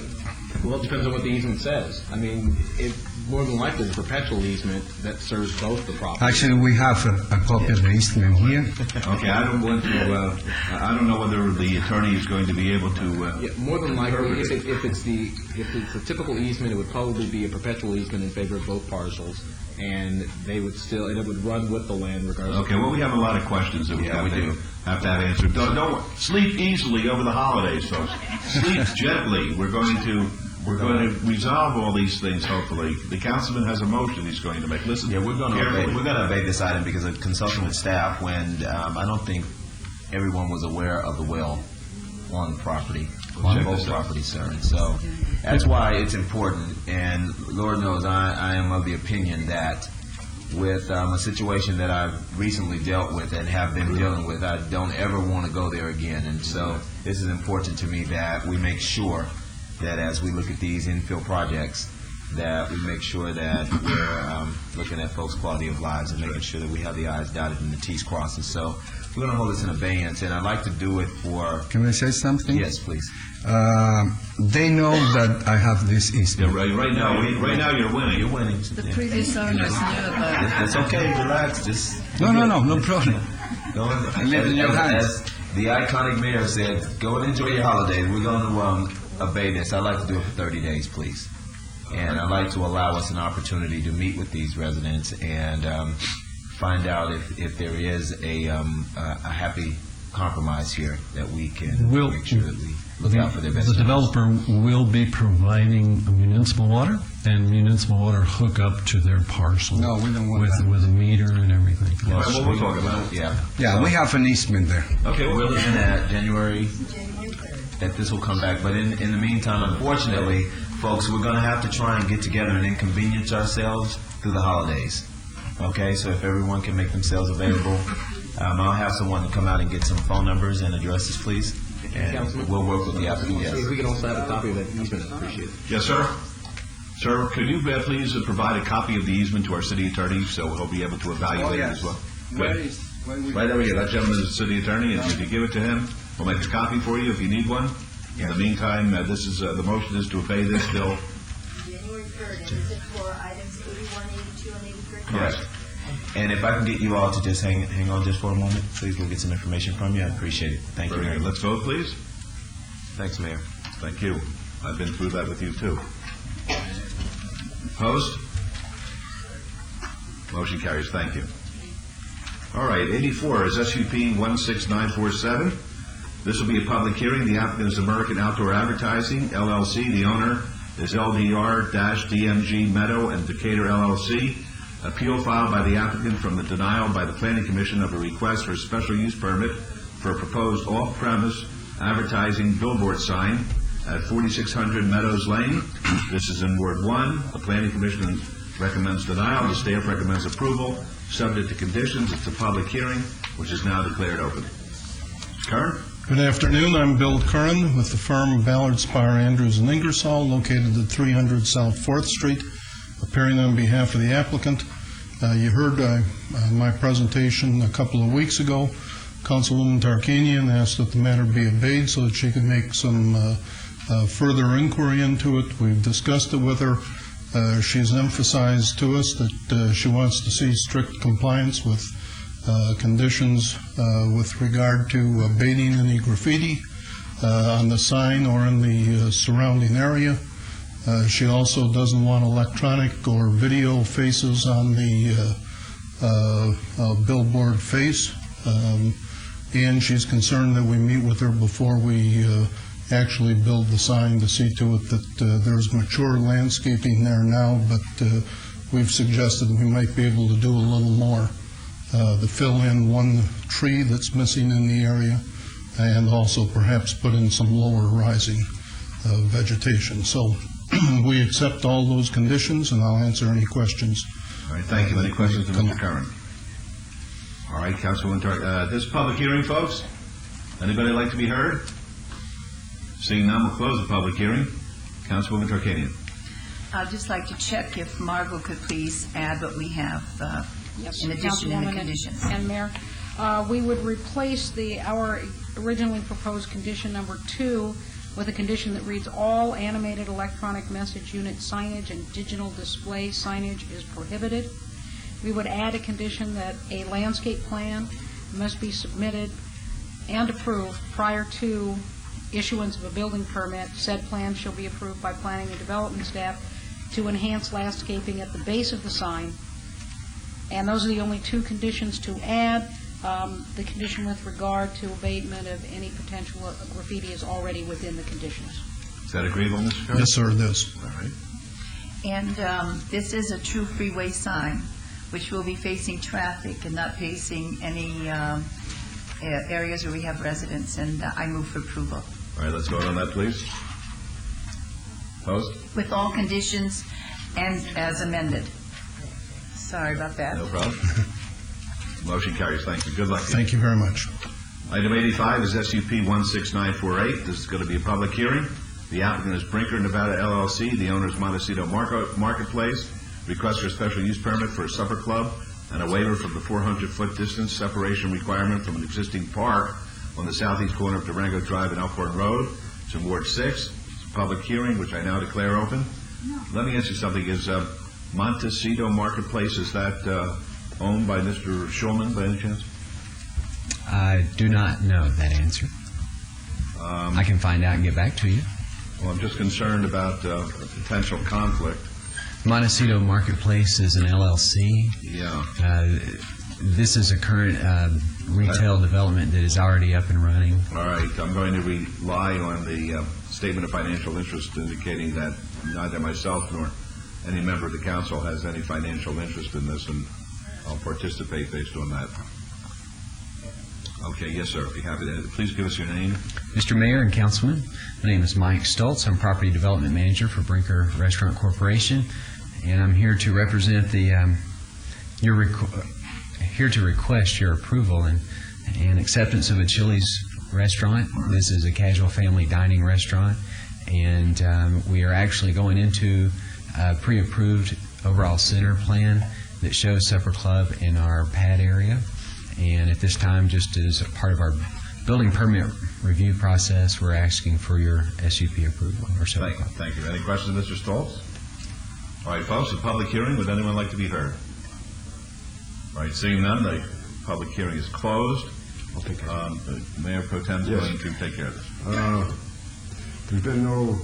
Well, it depends on what the easement says. I mean, it more than likely is a perpetual easement that serves both the property. Actually, we have a copy of the easement here. Okay, I don't want to, I don't know whether the attorney is going to be able to... Yeah, more than likely, if it's a typical easement, it would probably be a perpetual easement in favor of both parcels, and they would still, and it would run with the land regardless. Okay, well, we have a lot of questions that we have to have answered. Don't sleep easily over the holidays, folks. Sleep gently. We're going to resolve all these things, hopefully. The councilman has a motion he's going to make. Listen, yeah, we're going to obey this item because of consulting with staff when I don't think everyone was aware of the well on the property, on both properties, sir. And so that's why it's important. And Lord knows I am of the opinion that with a situation that I've recently dealt with and have been dealing with. I don't ever want to go there again, and so this is important to me that we make sure that as we look at these infill projects, that we make sure that we're looking at folks' quality of lives and making sure that we have the I's dotted and the T's crossed. And so we're going to hold this in abeyance, and I'd like to do it for... Can I say something? Yes, please. They know that I have this easement. Yeah, right now you're winning. You're winning. The previous owners knew about it. It's okay. Relax. Just No problem. go and, I live in your hands. As the iconic mayor said, go and enjoy your holiday. We're going to obey this. I'd like to do it for 30 days, please. And I'd like to allow us an opportunity to meet with these residents and find out if there is a happy compromise here that we can make sure that we look out for their best. The developer will be providing municipal water and municipal water hookup to their parcel. No, we don't want with, that. With a meter and everything. All right, we'll talk about it. Yeah, we have an easement there. Okay, we're looking at January that this will come back. But in the meantime, unfortunately, folks, we're going to have to try and get together and inconvenience ourselves through the holidays. Okay, so if everyone can make themselves available, I'll have someone to come out and get some phone numbers and addresses, please. And we'll work with the applicant. Yes. If we can also have a copy of that easement, I'd appreciate it. Yes, sir. Sir, could you please provide a copy of the easement to our city attorney so he'll be able to evaluate it as well? Right over here. That gentleman is the city attorney, and if you give it to him, we'll make a copy for you if you need one. In the meantime, this is the motion is to obey this till January 3rd, and is it for items 81, 82, and 83? Correct. And if I can get you all to just hang on just for a moment, please, we'll get some information from you. I appreciate it. Thank you. Very good. Let's vote, please. Thanks, Mayor. Thank you. I've been through that with you, too. Opposed? Motion carries. Thank you. All right, 84 is SUP 16947. This will be a public hearing. The applicant is American Outdoor Advertising, LLC. The owner is LDR-DMG Meadow and Decatur, LLC. Appeal filed by the applicant from the denial by the Planning Commission of a request for a special use permit for a proposed off-premise advertising billboard sign at 4600 Meadows Lane. This is in Ward 1. The Planning Commission recommends denial. The staff recommends approval, subject to conditions. It's a public hearing, which is now declared open. Mr. Curran? Good afternoon. I'm Bill Curran with the firm Ballard, Spire, Andrews, and Ingersoll, located at 300 South 4th Street, appearing on behalf of the applicant. You heard my presentation a couple of weeks ago. Councilwoman Tarkanian asked that the matter be obeyed so that she could make some further inquiry into it. We've discussed it with her. She's emphasized to us that she wants to see strict compliance with conditions with regard to abating any graffiti on the sign or in the surrounding area. She also doesn't want electronic or video faces on the billboard face. And she's concerned that we meet with her before we actually build the sign to see to it that there's mature landscaping there now, but we've suggested we might be able to do a little more to fill in one tree that's missing in the area and also perhaps put in some lower rising vegetation. So we accept all those conditions, and I'll answer any questions. All right, thank you. Any questions to Mr. Curran? All right, Councilwoman this public hearing, folks. Anybody like to be heard? Seeing none, we'll close the public hearing. Councilwoman Tarkanian. I'd just like to check if Margot could please add what we have Yes, in addition in the Councilwoman conditions. and Mayor, we would replace our originally proposed condition number 2 with a condition that reads, all animated electronic message unit signage and digital display signage is prohibited. We would add a condition that a landscape plan must be submitted and approved prior to issuance of a building permit. Said plan shall be approved by planning and development staff to enhance landscaping at the base of the sign. And those are the only 2 conditions to add. The condition with regard to abatement of any potential graffiti is already within the conditions. Is that agreeable, Mr. Curran? Yes, sir, it is. All right. And this is a true freeway sign, which will be facing traffic and not facing any areas where we have residents, and I move for approval. All right, let's vote on that, please. Opposed? With all conditions and as amended. Sorry about that. No problem. Motion carries. Thank you. Good luck. Thank you very much. Item 85 is SUP 16948. This is going to be a public hearing. The applicant is Brinker Nevada LLC. The owner is Montecito Marketplace. Request for a special use permit for a supper club and a waiver from the 400-foot distance separation requirement from an existing park on the southeast corner of Durango Drive and Elkhorn Road. It's in Ward 6. It's a public hearing, which I now declare open. Let me ask you something. Is Montecito Marketplace, is that owned by Mr. Schulman by any chance? I do not know that answer. I can find out and get back to you. Well, I'm just concerned about a potential conflict. Montecito Marketplace is an LLC. Yeah. This is a current retail development that is already up and running. All right. I'm going to rely on the statement of financial interest indicating that neither myself nor any member of the council has any financial interest in this, and I'll participate based on that. Okay, yes, sir. Be happy to. Please give us your name. Mr. Mayor and Councilman, my name is Mike Stoltz. I'm Property Development Manager for Brinker Restaurant Corporation, and I'm here to represent the here to request your approval and acceptance of a Chili's restaurant. This is a casual family dining restaurant, and we are actually going into a pre-approved overall center plan that shows supper club in our pad area. And at this time, just as a part of our building permit review process, we're asking for your SUP approval. Or so. Thank you. Any questions, Mr. Stoltz? All right, folks, a public hearing. Would anyone like to be heard? All right, seeing none, the public hearing is closed. I'll take care of it. Mayor Pro Tem is going to take care of this. There's been no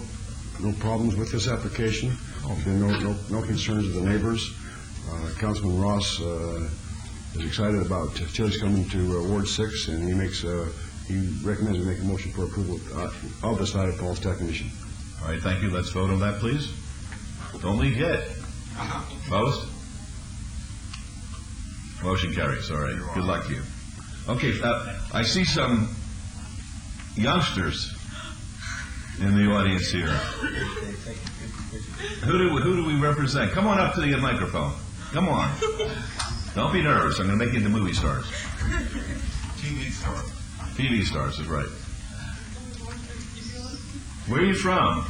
problems with this application. There's been no concerns of the neighbors. Councilman Ross is excited about Chili's coming to Ward 6, and he recommends we make a motion for approval of this item for all staff condition. All right, thank you. Let's vote on that, please. Don't leave yet. Opposed? Motion carries. All right. Good luck to you. Okay, I see some youngsters in the audience here. Who do we represent? Come on up to the microphone. Come on. Don't be nervous. I'm going to make you into movie stars. TV stars. TV stars is right. Where are you from?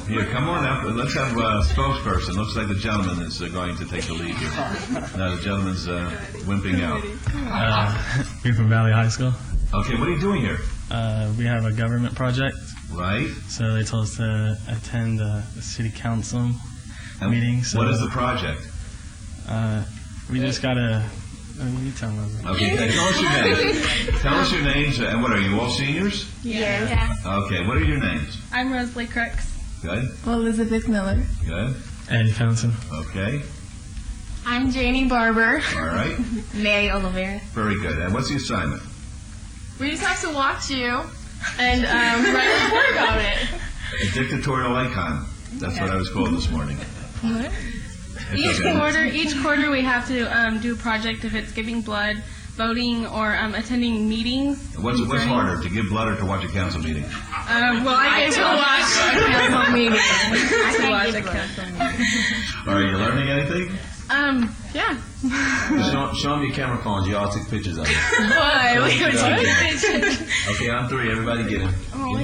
Here, come on up. Let's have a spokesperson. Looks like the gentleman is going to take the lead here. No, the gentleman's wimping out. We're from Valley High School. Okay, what are you doing here? We have a government project. Right. So they told us to attend the city council meeting. So, what is the project? We just got to... you tell them. Okay, tell us your names. Tell us your names, and what are you, all seniors? Yeah. Okay, what are your names? I'm Rosalie Crooks. Good. Elizabeth Miller. Good. Eddie Fountain. Okay. I'm Janie Barber. All right. Mary Oliveira. Very good. And what's the assignment? We just have to watch you and write a report about it. A dictatorial icon. That's what I was called this morning. What? Each quarter we have to do a project if it's giving blood, voting, or attending meetings. What's harder, to give blood or to watch a council meeting? Well, I get to watch a council meeting. Are you learning anything? Yeah. Show them your camera phones. You all took pictures of it. Why? We were taking pictures. Okay, on three. Everybody get in.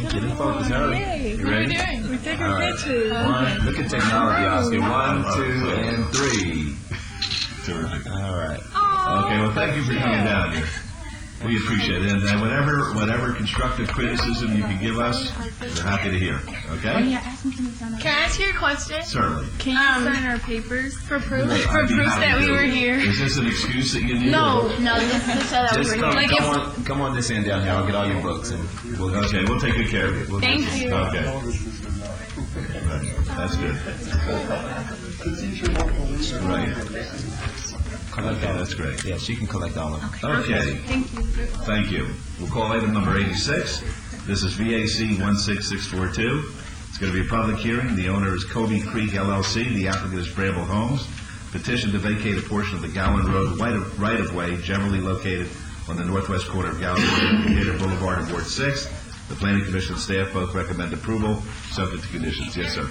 Get in focus. Hurry. You What are we ready? doing? We're taking All right. pictures. One. Look at technology, Oscar. 1, 2, and 3. Terrific. All right. Okay, well, thank you for coming down here. We appreciate it. And whatever constructive criticism you can give us, we're happy to hear. Okay? Can I ask you a question? Certainly. Can you sign our papers for proof that we were here? Is this an excuse that you need? No, just to show that we Just were here. come on this end down here. I'll get all your books. And we'll take good care of you. Thank you. Okay. That's good. Right. Okay, that's great. Yeah, she can collect all of them. Okay. Thank you. Thank you. We'll call item number 86. This is VAC 16642. It's going to be a public hearing. The owner is Kobe Creek LLC. The applicant is Bramble Homes. Petition to vacate a portion of the Gowan Road right-of-way generally located on the northwest corner of Gowan Road and Decatur Boulevard in Ward 6. The Planning Commission staff both recommend approval, subject to conditions. Yes, sir.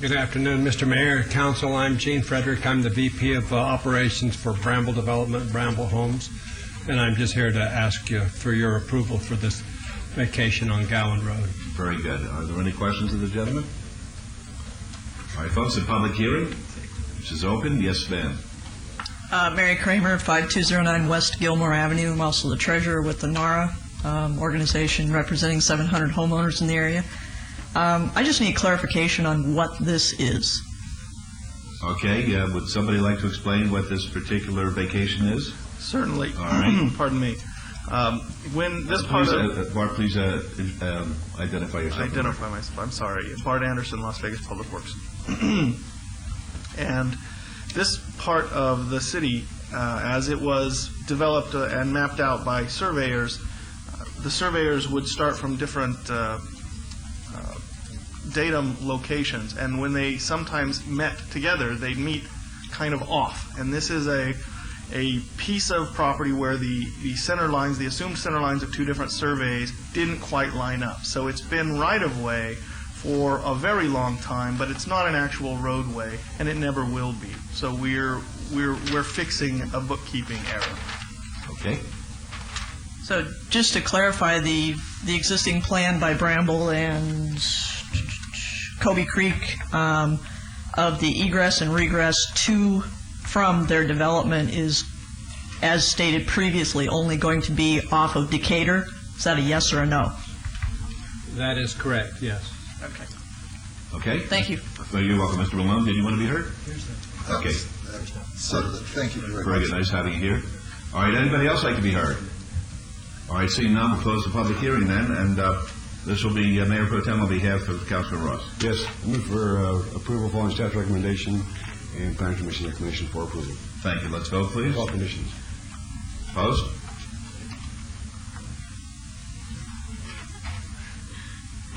Good afternoon, Mr. Mayor, Council. I'm Gene Frederick. I'm the VP of Operations for Bramble Development, Bramble Homes, and I'm just here to ask you for your approval for this vacation on Gowan Road. Very good. Are there any questions of the gentleman? All right, folks, the public hearing, which is open. Yes, ma'am. Mary Kramer, 5209 West Gilmore Avenue. I'm also the treasurer with the NARA organization representing 700 homeowners in the area. I just need clarification on what this is. Okay, would somebody like to explain what this particular vacation is? Certainly. All right. Pardon me. When this part of... Bart, please identify yourself. Identify myself. I'm sorry. Bart Anderson, Las Vegas Public Works. And this part of the city, as it was developed and mapped out by surveyors, the surveyors would start from different datum locations, and when they sometimes met together, they'd meet kind of off. And this is a piece of property where the center lines, the assumed center lines of two different surveys didn't quite line up. So it's been right-of-way for a very long time, but it's not an actual roadway, and it never will be. So we're fixing a bookkeeping error. Okay. So just to clarify, the existing plan by Bramble and Kobe Creek of the egress and regress to from their development is, as stated previously, only going to be off of Decatur. Is that a yes or a no? That is correct, yes. Okay. Okay. Thank you. Well, you're welcome. Mr. Malone, did you want to be heard? Okay. Thank you very Very much. good. Nice having you here. All right. Anybody else like to be heard? All right. Seeing none, we'll close the public hearing then, and this will be Mayor Pro Tem on behalf of Councilman Ross. Yes, move for approval following staff recommendation and Planning Commission recommendation for approval. Thank you. Let's vote, please. All conditions. Opposed?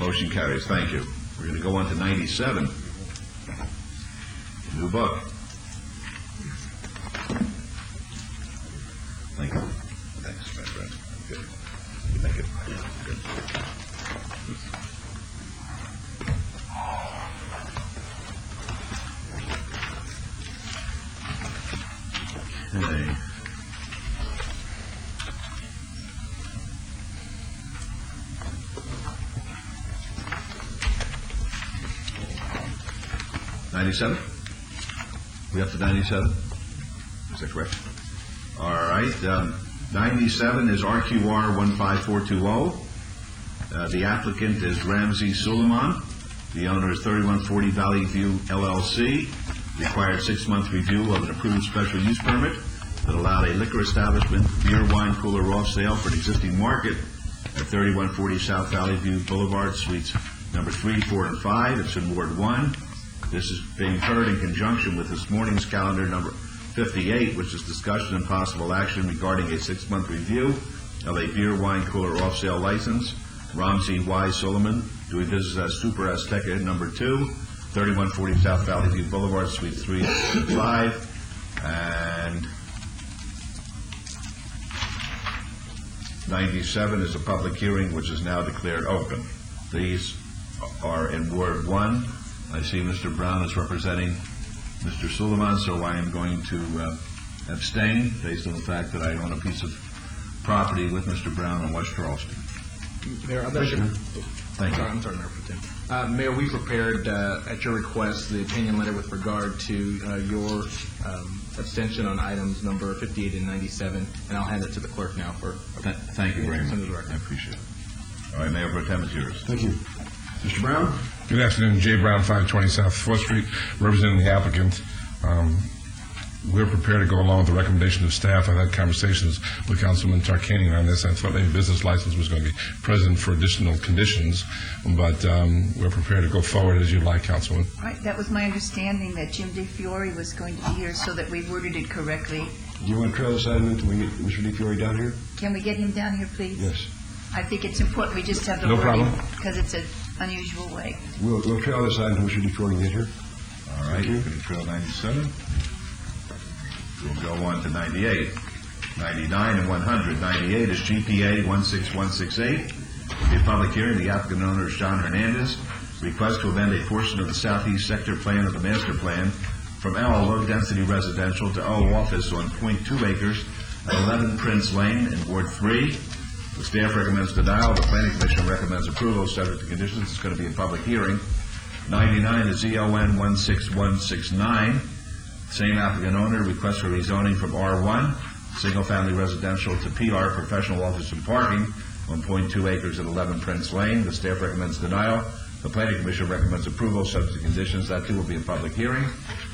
Motion carries. Thank you. We're going to go on to 97. New book. Thank you. Thanks, my friend. Good. Thank you. Good. Okay. $97? We up to 97? Is that correct? All right. 97 is RQR 15420. The applicant is Ramsey Suleiman. The owner is 3140 Valley View LLC. Required 6-month review of an approved special use permit that allowed a liquor establishment, beer, wine cooler off sale for an existing market at 3140 South Valley View Boulevard, Suites number 3, 4, and 5. It's in Ward 1. This is being heard in conjunction with this morning's calendar number 58, which is discussion and possible action regarding a 6-month review of a beer, wine cooler off sale license. Ramsey Y. Suleiman, doing business as Super Azteca number 2, 3140 South Valley View Boulevard, Suite 3 and 5, and 97 is a public hearing which is now declared open. These are in Ward 1. I see Mr. Brown is representing Mr. Suleiman, so I am going to abstain based on the fact that I own a piece of property with Mr. Brown in West Charleston. Mayor, Thank you. I'm sorry, Mayor Pro Tem. Mayor, we prepared, at your request, the opinion letter with regard to your abstention on items number 58 and 97, and I'll hand it to the clerk now for... Thank you very much. I appreciate it. All right, Mayor Pro Tem, it's yours. Thank you. Mr. Brown? Good afternoon. Jay Brown, 520 South 4th Street, representing the applicant. We're prepared to go along with the recommendation of staff. I've had conversations with Councilman Tarkanian on this. I thought maybe business license was going to be present for additional conditions, but we're prepared to go forward as you'd like, Councilman. Right, that was my understanding that Jim DeFiore was going to be here so that we worded it correctly. Do you want to trail this item until we get Mr. DeFiore down here? Can we get him down here, please? Yes. I think it's important we just have the No wording problem. because it's an unusual way. We'll trail this item until Mr. DeFiore can get here. All right, we're going to trail 97. We'll go on to 98, 99, and 100. 98 is GPA 16168. The public hearing, the applicant owner is John Hernandez, request to amend a portion of the southeast sector plan of the master plan from L, low-density residential, to O, office on .2 acres at 11 Prince Lane in Ward 3. The staff recommends denial. The planning commission recommends approval, subject to conditions. It's going to be a public hearing. 99 is ZON 16169. Same applicant owner, request for rezoning from R1, single-family residential, to PR, professional office and parking, on .2 acres at 11 Prince Lane. The staff recommends denial. The planning commission recommends approval, subject to conditions. That too will be a public hearing.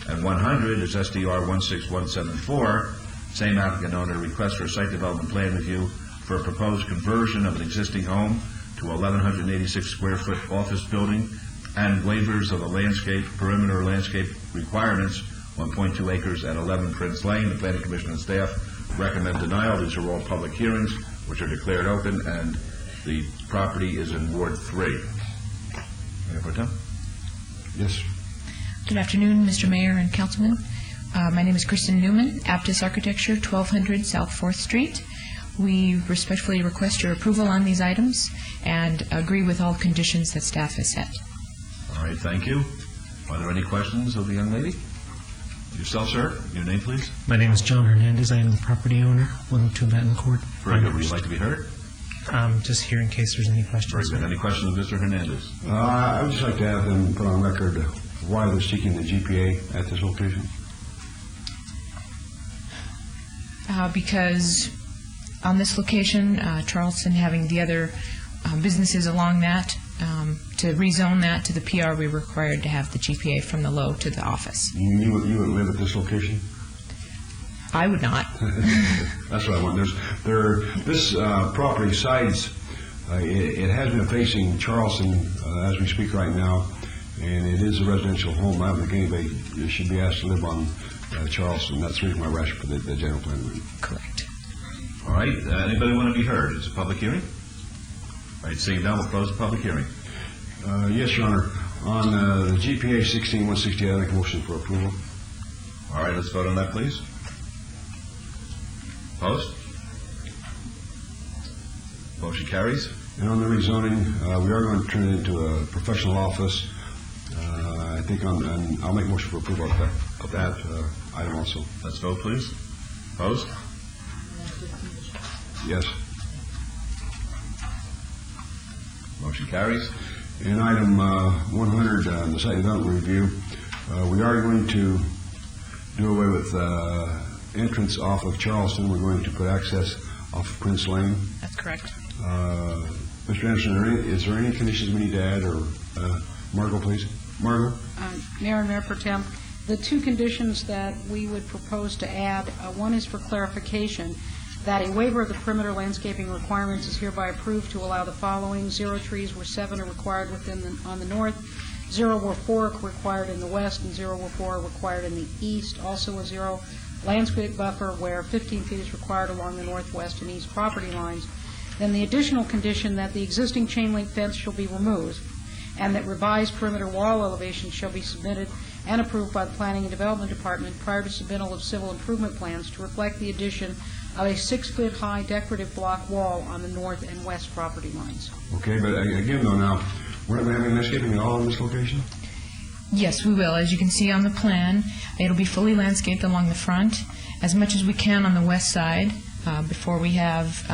And 100 is SDR 16174. Same applicant owner, request for a site development plan review for a proposed conversion of an existing home to a 1,186 square foot office building and waivers of the landscape, perimeter landscape requirements on .2 acres at 11 Prince Lane. The planning commission and staff recommend denial. These are all public hearings which are declared open, and the property is in Ward 3. Mayor Pro Tem? Yes. Good afternoon, Mr. Mayor and Councilman. My name is Kristen Newman, Aptus Architecture, 1200 South 4th Street. We respectfully request your approval on these items and agree with all conditions that staff has set. All right, thank you. Are there any questions of the young lady? Yourself, sir? Your name, please? My name is John Hernandez. I am the property owner, 102 Batten Court. Very good. Would you like to be heard? Just here in case there's any questions. Very good. Any questions of Mr. Hernandez? I would just like to have them put on record why they're seeking the GPA at this location. Because on this location, Charleston having the other businesses along that, to rezone that to the PR, we were required to have the GPA from the low to the office. You would live at this location? I would not. That's what I want. This property sides, it has been facing Charleston as we speak right now, and it is a residential home. I don't think anybody should be asked to live on Charleston. That's the reason why we're asking for the general plan. Correct. All right. Anybody want to be heard? It's a public hearing? All right. Seeing none, we'll close the public hearing. Yes, Your Honor. On the GPA 16168, I make a motion for approval. All right. Let's vote on that, please. Opposed? Motion carries. And on the rezoning, we are going to turn it into a professional office. I think I'll make a motion for approval of that item also. Let's vote, please. Opposed? Yes. Motion carries. In item 100, the site development review, we are going to do away with entrance off of Charleston. We're going to put access off of Prince Lane. That's correct. Mr. Anderson, is there any conditions we need to add, or Margot, please? Margot? Mayor and Mayor Pro Tem, the two conditions that we would propose to add, one is for clarification, that a waiver of the perimeter landscaping requirements is hereby approved to allow the following: 0 trees where 7 are required on the north, 0 where 4 are required in the west, and 0 where 4 are required in the east. Also a 0 landscape buffer where 15 feet is required along the northwest and east property lines. Then the additional condition that the existing chain link fence shall be removed, and that revised perimeter wall elevations shall be submitted and approved by the Planning and Development Department prior to submittal of civil improvement plans to reflect the addition of a 6-foot-high decorative block wall on the north and west property lines. Okay, but again, though, now, we're not going to have any landscaping at all in this location? Yes, we will. As you can see on the plan, it'll be fully landscaped along the front, as much as we can on the west side before we have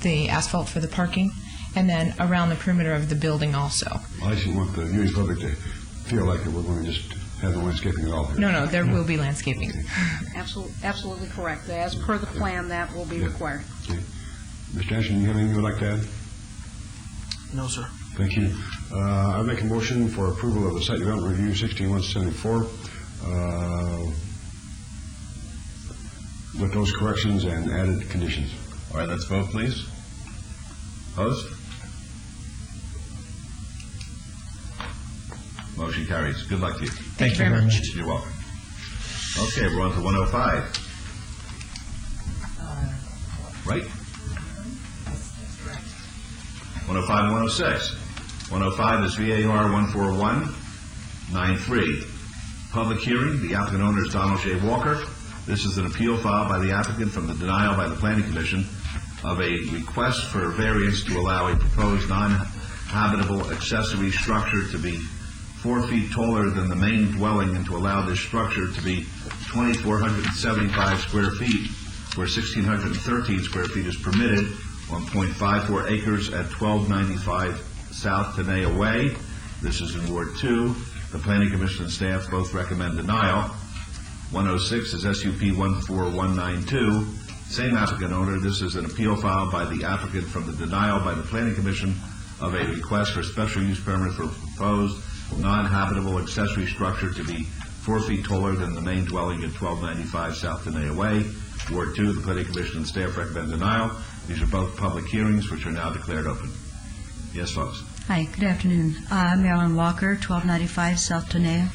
the asphalt for the parking, and then around the perimeter of the building also. I just want the viewing public to feel like that we're going to just have no landscaping at all here. No, there will be landscaping. Absolutely correct. As per the plan, that will be required. Okay. Mr. Anderson, you have anything you would like to add? No, sir. Thank you. I make a motion for approval of the site development review 16174 with those corrections and added conditions. All right, let's vote, please. Opposed? Motion carries. Good luck to you. Thank you very much. You're welcome. Okay, we're on to 105. Right? 105 and 106. 105 is VAR 14193. Public hearing. The applicant owner is Donald J. Walker. This is an appeal filed by the applicant from the denial by the Planning Commission of a request for variance to allow a proposed non-habitable accessory structure to be 4 feet taller than the main dwelling and to allow this structure to be 2,475 square feet, where 1,613 square feet is permitted on .54 acres at 1295 South Tenaya Way. This is in Ward 2. The Planning Commission and staff both recommend denial. 106 is SUP 14192. Same applicant owner. This is an appeal filed by the applicant from the denial by the Planning Commission of a request for special use permit for proposed non-habitable accessory structure to be 4 feet taller than the main dwelling at 1295 South Tenaya Way. Ward 2, the Planning Commission and staff recommend denial. These are both public hearings which are now declared open. Yes, folks. Hi, good afternoon. I'm Marilyn Walker, 1295 South Tenaya.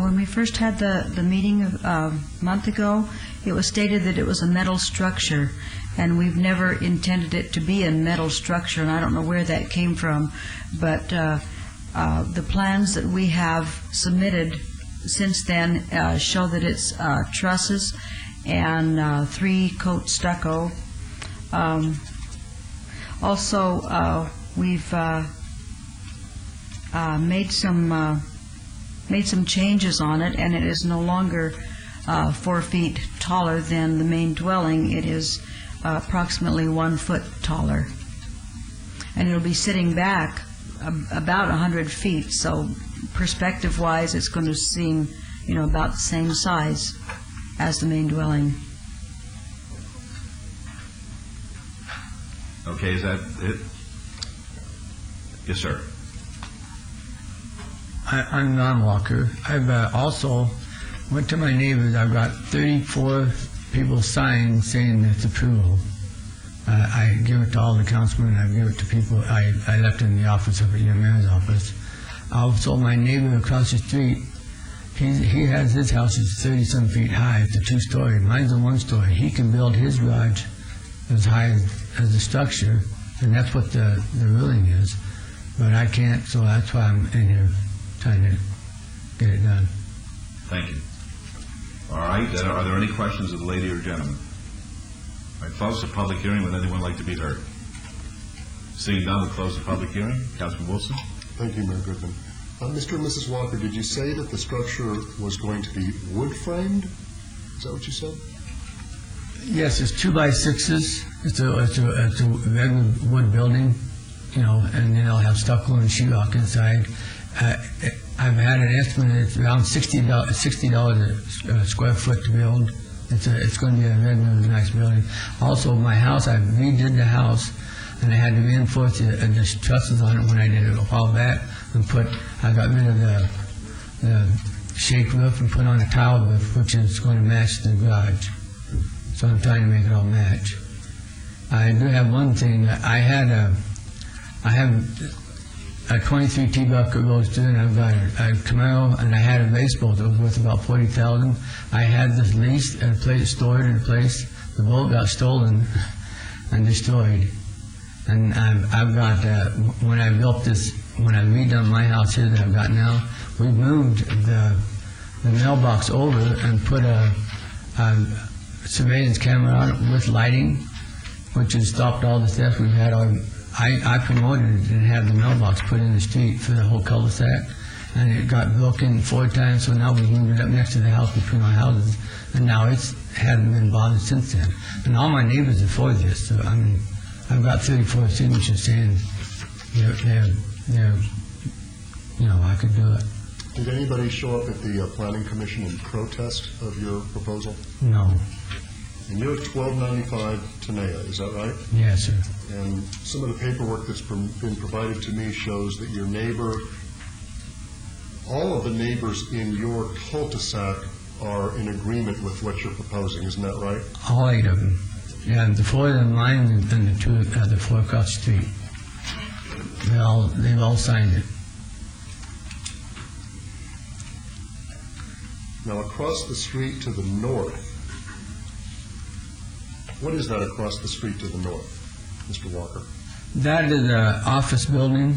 When we first had the meeting a month ago, it was stated that it was a metal structure, and we've never intended it to be a metal structure, and I don't know where that came from, but the plans that we have submitted since then show that it's trusses and 3-coat stucco. Also, we've made some changes on it, and it is no longer 4 feet taller than the main dwelling. It is approximately 1 foot taller, and it'll be sitting back about 100 feet. So, perspective-wise, it's going to seem, about the same size as the main dwelling. Okay, is that it? Yes, sir. I'm Don Walker. I've also went to my neighbors. I've got 34 people signed saying it's approval. I give it to all the councilmen. I give it to people. I left it in the office of the mayor's office. Also, my neighbor across the street, he has his house is 30-some feet high. It's a 2-story. Mine's a 1-story. He can build his garage as high as the structure, and that's what the ruling is. But I can't, so that's why I'm in here trying to get it done. Thank you. All right. Are there any questions of the lady or gentleman? All right, folks, a public hearing. Would anyone like to be heard? Seeing none, we'll close the public hearing. Councilman Wilson. Thank you, Mayor Goodman. Mr. and Mrs. Walker, did you say that the structure was going to be wood-framed? Is that what you said? Yes, it's 2x6s. It's a regular wood building, and then I'll have stucco and sheetrock inside. I've had an estimate. It's around $60 a square foot to build. It's going to be a regular nice building. Also, my house, I redid the house, and I had to reinforce the trusses on it when I did it a while back, and I got rid of the shake roof and put on a tile roof, which is going to match the garage. So I'm trying to make it all match. I do have one thing. I have a 23 T-Buck Roadster, and I've got a Camaro, and I had a race boat that was worth about $40,000. I had this leased at a place, stored in a place. The boat got stolen and destroyed. And I've got, when I redone my house here that I've got now, we moved the mailbox over and put a surveillance camera on it with lighting, which has stopped all the theft we've had. I promoted it and had the mailbox put in the street for the whole cul-de-sac, and it got broken 4 times, so now we moved it up next to the house between our houses, and now it hasn't been bothered since then. And all my neighbors are for this, so I've got 34 signatures saying I could do it. Did anybody show up at the Planning Commission in protest of your proposal? No. And you're at 1295 Tenaya, is that right? Yes, sir. And some of the paperwork that's been provided to me shows that your neighbor, all of the neighbors in your cul-de-sac are in agreement with what you're proposing, isn't that right? All 8 of them. Yeah, the 4 of them mine and the 4 across the street. They've all signed it. Now, across the street to the north, what is that across the street to the north, Mr. Walker? That is an office building,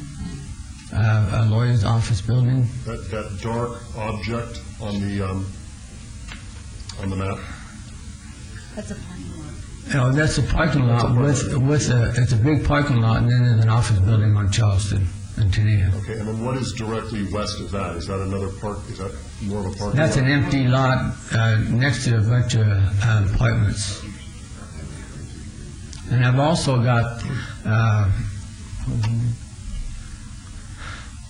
a lawyer's office building. That dark object on the map? That's a parking lot. Oh, that's a parking lot it's a big parking lot, and then there's an office building on Charleston and Tenaya. Okay, and then what is directly west of that? Is that another park, is that more of a parking lot? That's an empty lot next to a bunch of apartments. And I've also got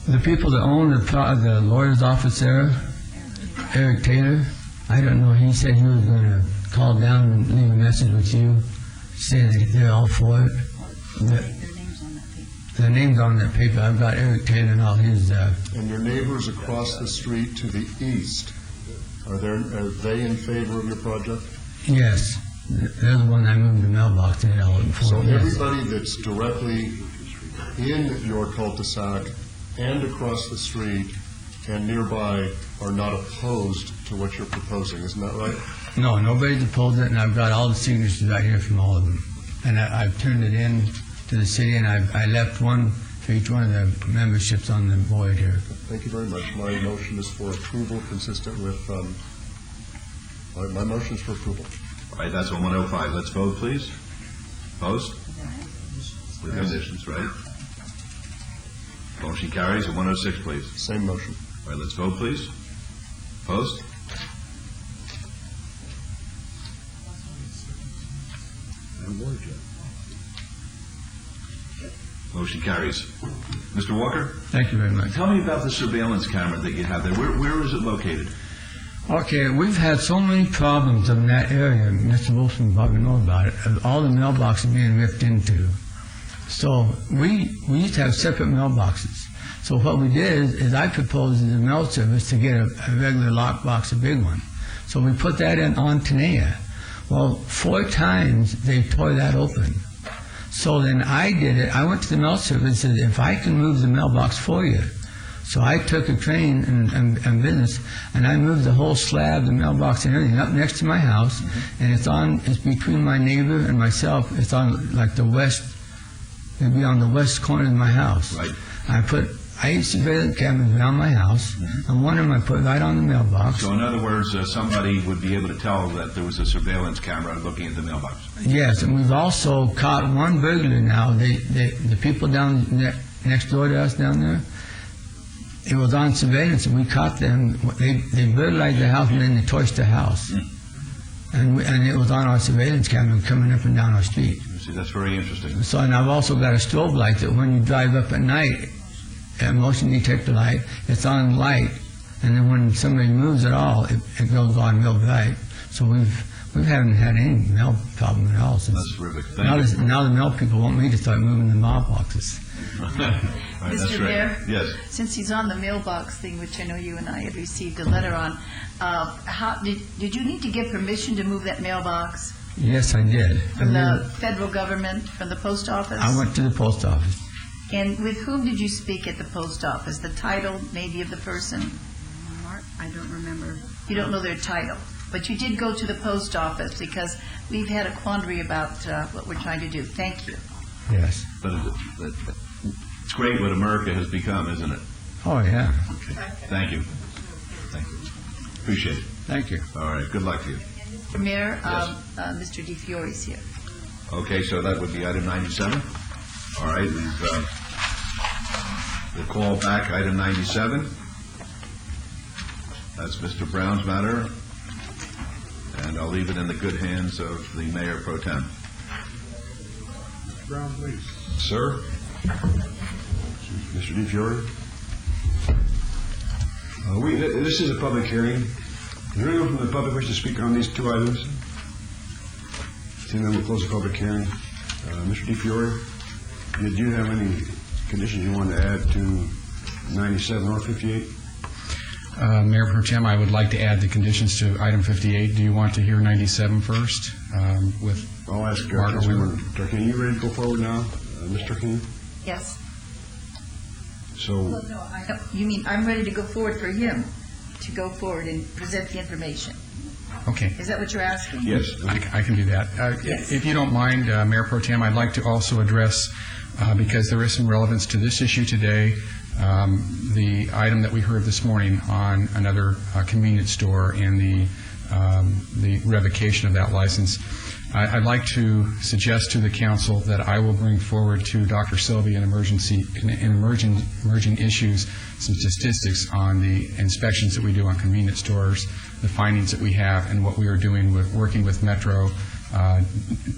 the people that own the lawyer's office there, Eric Taylor. I don't know, he said he was going to call down and leave a message with you saying that they're all for it. The name's on that paper. I've got Eric Taylor and all his... And your neighbors across the street to the east, are they in favor of your project? Yes. They're the one I moved the mailbox in for. So everybody that's directly in your cul-de-sac and across the street and nearby are not opposed to what you're proposing, isn't that right? No, nobody's opposed it, and I've got all the signatures right here from all of them. And I've turned it in to the city, and I left one for each one of the memberships on the board here. Thank you very much. My motion is for approval consistent with, my motion is for approval. All right, that's on 105. Let's vote, please. Opposed? With conditions, right? Motion carries. On 106, please. Same motion. All right, let's vote, please. Opposed? Motion carries. Mr. Walker? Thank you very much. Tell me about the surveillance camera that you have there. Where is it located? Okay, we've had so many problems in that area. Mr. Wilson probably knows about it. All the mailboxes being ripped into. So we used to have separate mailboxes. So what we did is I proposed to the mail service to get a regular lockbox, a big one. So we put that in on Tenaya. Well, 4 times they tore that open. So then I did it. I went to the mail service and said, if I can move the mailbox for you. So I took a train and business, and I moved the whole slab, the mailbox and everything up next to my house, and it's between my neighbor and myself. It's on like the west, it'd be on the west corner of my house. Right. I put 8 surveillance cameras around my house, and one of them I put right on the mailbox. So in other words, somebody would be able to tell that there was a surveillance camera looking at the mailbox. Yes, and we've also caught one burglar now. The people down next door to us down there, it was on surveillance, and we caught them. They burglarized the house, and then they torched the house. And it was on our surveillance camera coming up and down our street. See, that's very interesting. So, and I've also got a strobe light that when you drive up at night, a motion detector light, it's on light, and then when somebody moves at all, it goes on real bright. So we haven't had any mail problem at all since. That's terrific. Now the mail people want me to start moving the mailboxes. Right, Mr. Mayor? Yes. Since he's on the mailbox thing, which I know you and I had received a letter on, did you need to get permission to move that mailbox? Yes, I did. From the federal government, from the post office? I went to the post office. And with whom did you speak at the post office? The title, maybe, of the person? I don't remember. You don't know their title. But you did go to the post office because we've had a quandary about what we're trying to do. Thank you. Yes. But it's great what America has become, isn't it? Oh, yeah. Okay. Thank you. Thank you. Appreciate it. Thank you. All right. Good luck to you. Mr. Mayor, Mr. DeFiore is here. Okay, so that would be item 97. All right, we'll call back item 97. That's Mr. Brown's matter, and I'll leave it in the good hands of the Mayor Pro Tem. Mr. Brown, please. Sir? Mr. DeFiore? This is a public hearing. Is there anyone from the public wish to speak on these 2 items? Seeing none, we'll close the public hearing. Mr. DeFiore, did you have any conditions you want to add to 97 or 58? Mayor Pro Tem, I would like to add the conditions to item 58. Do you want to hear 97 first? I'll ask Councilman Tarkanian. You ready to go forward now, Mr. Tarkanian? Yes. So, You mean I'm ready to go forward for him to go forward and present the information? Okay. Is that what you're asking? yes. I can do that. Yes. If you don't mind, Mayor Pro Tem, I'd like to also address, because there is some relevance to this issue today, the item that we heard this morning on another convenience store in the the revocation of that license. I'd like to suggest to the council that I will bring forward to Dr. Sylvie in emerging issues some statistics on the inspections that we do on convenience stores, the findings that we have, and what we are doing with working with Metro,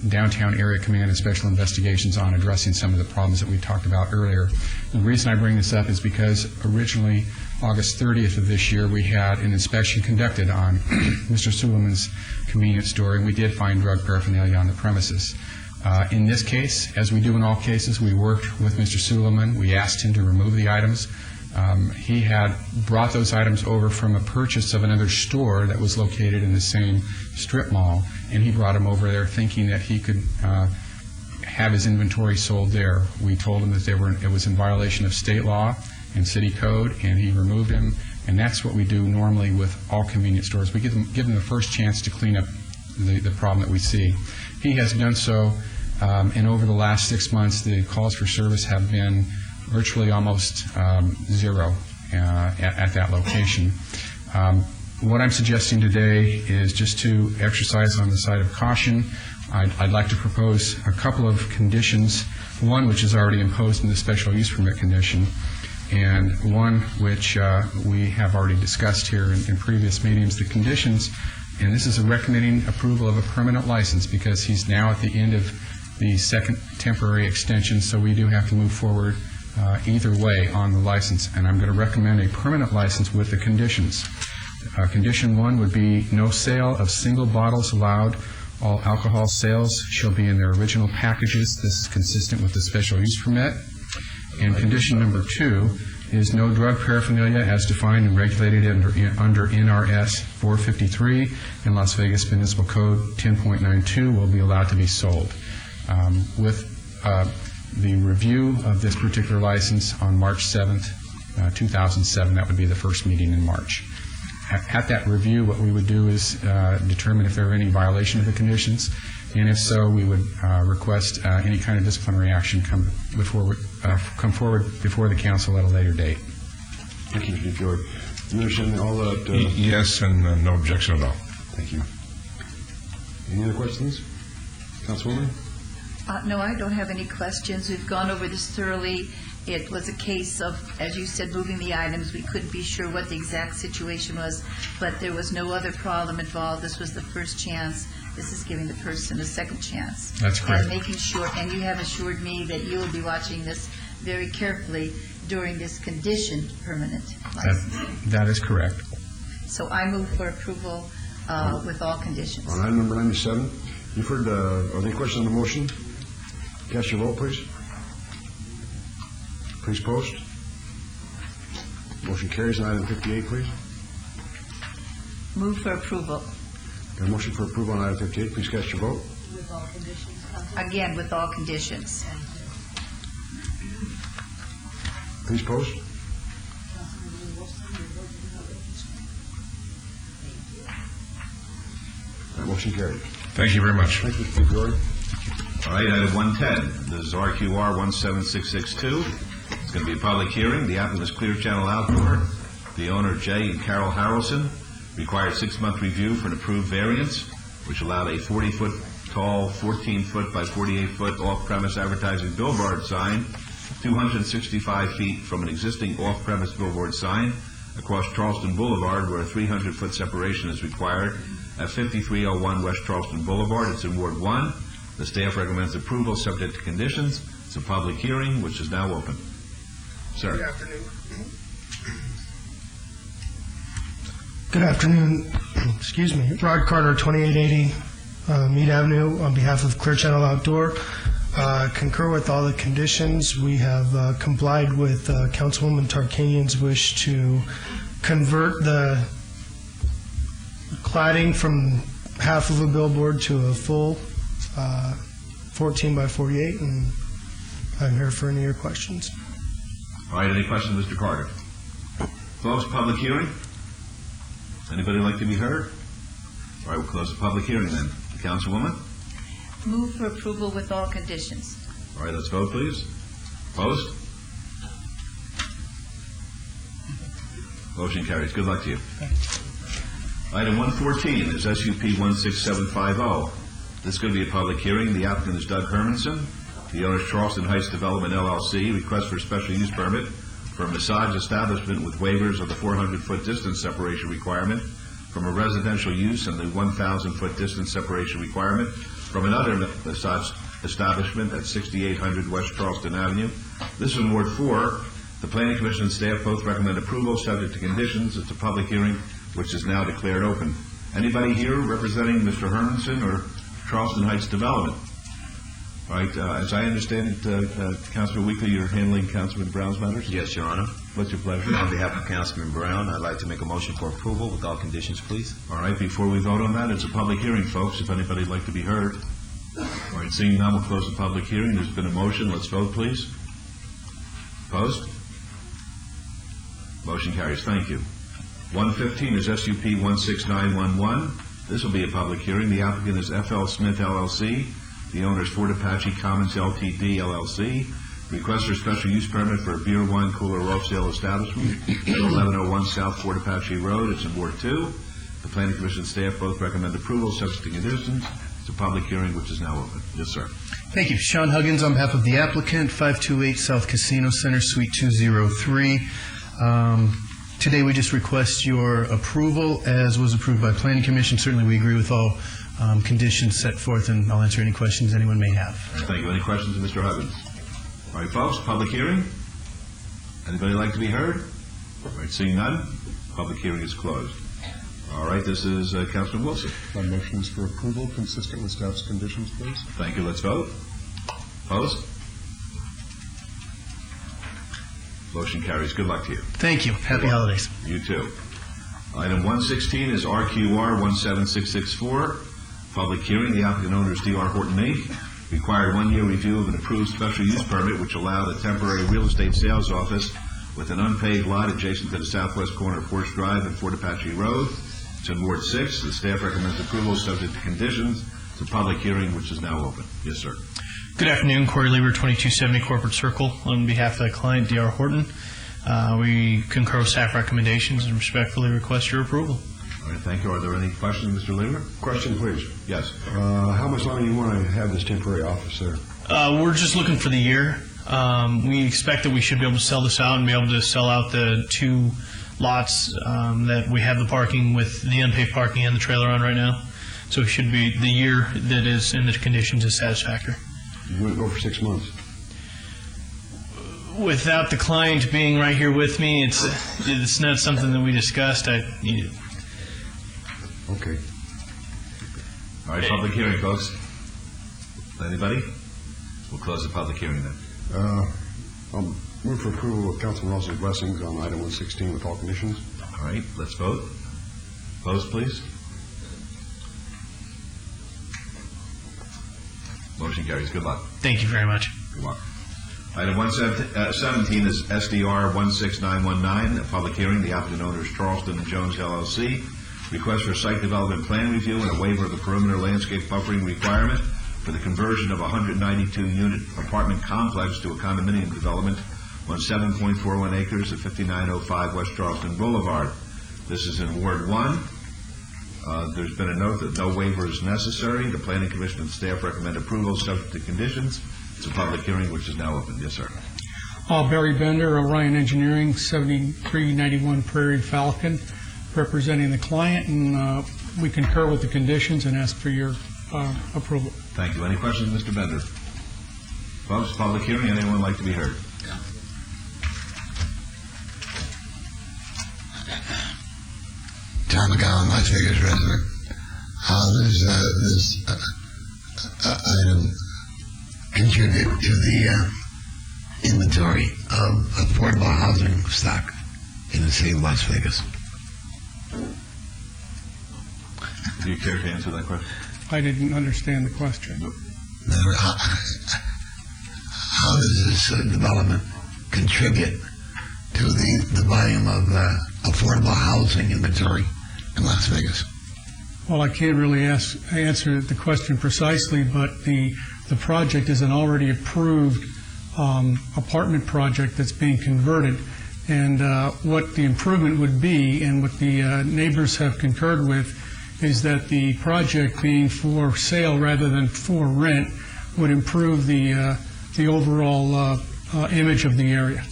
Downtown Area Command, and Special Investigations on addressing some of the problems that we talked about earlier. And the reason I bring this up is because originally, August 30th of this year, we had an inspection conducted on Mr. Suleiman's convenience store, and we did find drug paraphernalia on the premises. In this case, as we do in all cases, we worked with Mr. Suleiman. We asked him to remove the items. He had brought those items over from a purchase of another store that was located in the same strip mall, and he brought them over there thinking that he could have his inventory sold there. We told him that it was in violation of state law and city code, and he removed them. And that's what we do normally with all convenience stores. We give them the first chance to clean up the problem that we see. He has done so, and over the last 6 months, the calls for service have been virtually almost zero at that location. What I'm suggesting today is just to exercise on the side of caution. I'd like to propose a couple of conditions, one which is already imposed in the special use permit condition, and one which we have already discussed here in previous meetings. The conditions, and this is a recommending approval of a permanent license because he's now at the end of the second temporary extension, so we do have to move forward either way on the license, and I'm going to recommend a permanent license with the conditions. Condition 1 would be no sale of single bottles allowed. All alcohol sales shall be in their original packages. This is consistent with the special use permit. And condition number 2 is no drug paraphernalia as defined and regulated under NRS 453 and Las Vegas Municipal Code 10.92 will be allowed to be sold. With the review of this particular license on March 7th, 2007, that would be the first meeting in March. At that review, what we would do is determine if there are any violation of the conditions, and if so, we would request any kind of disciplinary action come forward before the council at a later date. Thank you, Mr. Fjord. You understand all that? Yes, and no objection at all. Thank you. Any other questions? Councilwoman? No, I don't have any questions. We've gone over this thoroughly. It was a case of, as you said, moving the items. We couldn't be sure what the exact situation was, but there was no other problem involved. This was the first chance. This is giving the person a second chance. That's correct. And making sure, and you have assured me that you will be watching this very carefully during this conditioned permanent licensing. That is correct. So I move for approval with all conditions. On item number 97, you've heard, are there any questions on the motion? Cast your vote, please. Please post. Motion carries. On item 58, please. Move for approval. Got a motion for approval on item 58. Please cast your vote. With all conditions. Again, with all conditions. Please post. That motion carried. Thank you very much. Thank you, Mr. Fjord. All right, item 110, this is RQR 17662. It's going to be a public hearing. The applicant is Clear Channel Outdoor. The owner, Jay and Carol Harrelson, required 6-month review for an approved variance, which allowed a 40-foot tall, 14-foot by 48-foot off-premise advertising billboard sign, 265 feet from an existing off-premise billboard sign across Charleston Boulevard, where a 300-foot separation is required at 5301 West Charleston Boulevard. It's in Ward 1. The staff recommends approval subject to conditions. It's a public hearing, which is now open. Sir. Good afternoon. Good afternoon. Excuse me. Rod Carter, 2880 Mead Avenue, on behalf of Clear Channel Outdoor. Concur with all the conditions. We have complied with Councilwoman Tarkanian's wish to convert the cladding from half of a billboard to a full 14 by 48, and I'm here for any of your questions. All right, any questions, Mr. Carter? Close public hearing. Anybody like to be heard? All right, we'll close the public hearing then. Councilwoman? Move for approval with all conditions. All right, let's vote, please. Opposed? Motion carries. Good luck to you. Item 114 is SUP 16750. This is going to be a public hearing. The applicant is Doug Hermanson. The owner is Charleston Heights Development LLC. Request for a special use permit for a massage establishment with waivers of the 400-foot distance separation requirement from a residential use and the 1,000-foot distance separation requirement from another massage establishment at 6800 West Charleston Avenue. This is in Ward 4. The Planning Commission and staff both recommend approval subject to conditions. It's a public hearing which is now declared open. Anybody here representing Mr. Hermanson or Charleston Heights Development? All right, as I understand it, Councilman Weekly, you're handling Councilman Brown's matters? Yes, Your Honor. What's your pleasure? On behalf of Councilman Brown, I'd like to make a motion for approval with all conditions, please. All right, before we vote on that, it's a public hearing, folks, if anybody'd like to be heard. All right, seeing none, we'll close the public hearing. There's been a motion. Let's vote, please. Opposed? Motion carries. Thank you. 115 is SUP 16911. This will be a public hearing. The applicant is FL Smith LLC. The owner is Fort Apache Commons Ltd. LLC. Request for special use permit for a beer, wine, cooler, or off-sale establishment at 1101 South Fort Apache Road. It's in Ward 2. The Planning Commission staff both recommend approval subject to conditions. It's a public hearing which is now open. Yes, sir. Thank you. Sean Huggins on behalf of the applicant, 528 South Casino Center, Suite 203. Today we just request your approval as was approved by Planning Commission. Certainly we agree with all conditions set forth, and I'll answer any questions anyone may have. Thank you. Any questions of Mr. Huggins? All right, folks, public hearing. Anybody like to be heard? All right, seeing none, public hearing is closed. All right, this is Councilman Wilson. My motion is for approval consistent with staff's conditions, please. Thank you. Let's vote. Opposed? Motion carries. Good luck to you. Thank you. Happy holidays. You too. Item 116 is RQR 17664. Public hearing. The applicant owner is D.R. Horton Inc. Required 1-year review of an approved special use permit which allowed a temporary real estate sales office with an unpaved lot adjacent to the southwest corner of Forest Drive and Fort Apache Road. It's in Ward 6. The staff recommends approval subject to conditions. It's a public hearing which is now open. Yes, sir. Good afternoon. Corey Lieber, 2270 Corporate Circle. On behalf of the client, D.R. Horton, we concur with staff recommendations and respectfully request your approval. All right, thank you. Are there any questions, Mr. Lieber? Question, please. Yes. How much longer do you want to have this temporary office there? We're just looking for the year. We expect that we should be able to sell this out and be able to sell out the 2 lots that we have the parking with the unpaved parking and the trailer on right now. So it should be the year that is in the conditions is satisfactory. You want to go for 6 months? Without the client being right here with me, it's not something that we discussed. Okay. All right, public hearing, folks. Anybody? We'll close the public hearing then. I'll move for approval with Councilman Russell's blessings on item 116 with all conditions. All right, let's vote. Opposed, please. Motion carries. Good luck. Thank you very much. Good luck. Item 117 is SDR 16919, a public hearing. The applicant owner is Charleston & Jones LLC. Request for site development plan review and a waiver of the perimeter landscape buffering requirement for the conversion of a 192-unit apartment complex to a condominium development on 7.41 acres at 5905 West Charleston Boulevard. This is in Ward 1. There's been a note that no waiver is necessary. The Planning Commission and staff recommend approval subject to conditions. It's a public hearing which is now open. Yes, sir. Barry Bender, Orion Engineering, 7391 Prairie Falcon, representing the client, and we concur with the conditions and ask for your approval. Thank you. Any questions, Mr. Bender? Folks, public hearing. Anyone like to be heard? Tom McGowan, Las Vegas resident. How does this item contribute to the inventory of affordable housing stock in the city of Las Vegas? Do you care to answer that question? I didn't understand the question. How does this development contribute to the volume of affordable housing inventory in Las Vegas? Well, I can't really answer the question precisely, but the project is an already approved apartment project that's being converted, And what the improvement would be, and what the neighbors have concurred with, is that the project being for sale rather than for rent would improve the overall image of the area.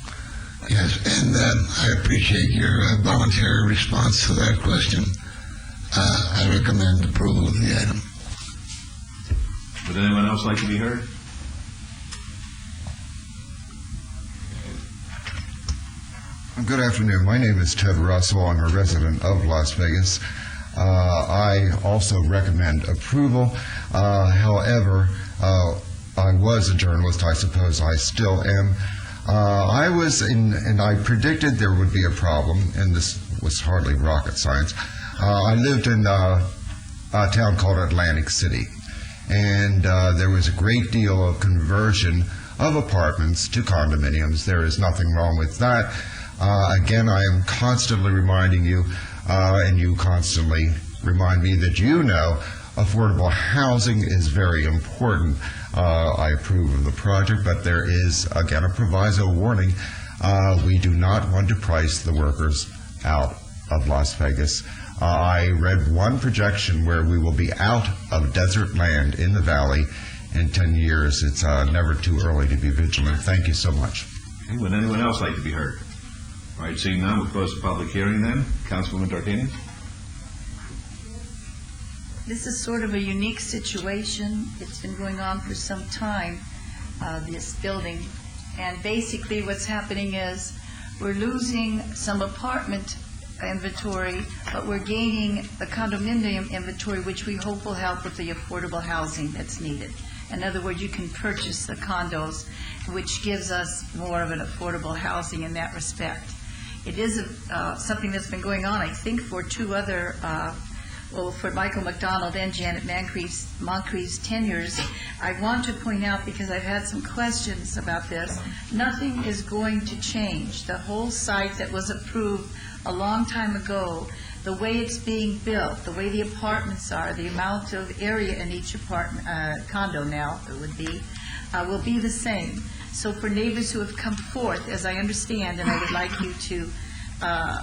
Yes, and I appreciate your voluntary response to that question. I recommend approval of the item. Would anyone else like to be heard? Good afternoon. My name is Ted Russell. I'm a resident of Las Vegas. I also recommend approval. However, I was a journalist. I suppose I still am. And I predicted there would be a problem, and this was hardly rocket science. I lived in a town called Atlantic City, and there was a great deal of conversion of apartments to condominiums. There is nothing wrong with that. Again, I am constantly reminding you, and you constantly remind me that affordable housing is very important. I approve of the project, but there is, again, a proviso warning. We do not want to price the workers out of Las Vegas. I read one projection where we will be out of desert land in the valley in 10 years. It's never too early to be vigilant. Thank you so much. Okay, would anyone else like to be heard? All right, seeing none, we'll close the public hearing then. Councilwoman Tarkanian? This is sort of a unique situation. It's been going on for some time, this building. And basically what's happening is we're losing some apartment inventory, but we're gaining the condominium inventory, which we hope will help with the affordable housing that's needed. In other words, you can purchase the condos, which gives us more of an affordable housing in that respect. It is something that's been going on, I think, for two other for Michael McDonald and Janet Moncrief's tenures. I want to point out, because I've had some questions about this, nothing is going to change. The whole site that was approved a long time ago, the way it's being built, the way the apartments are, the amount of area in each apartment, condo now it would be, will be the same. So for neighbors who have come forth, as I understand, and I would like you to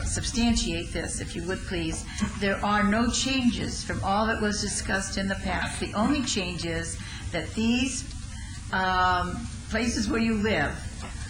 substantiate this, if you would please, there are no changes from all that was discussed in the past. The only change is that these places where you live,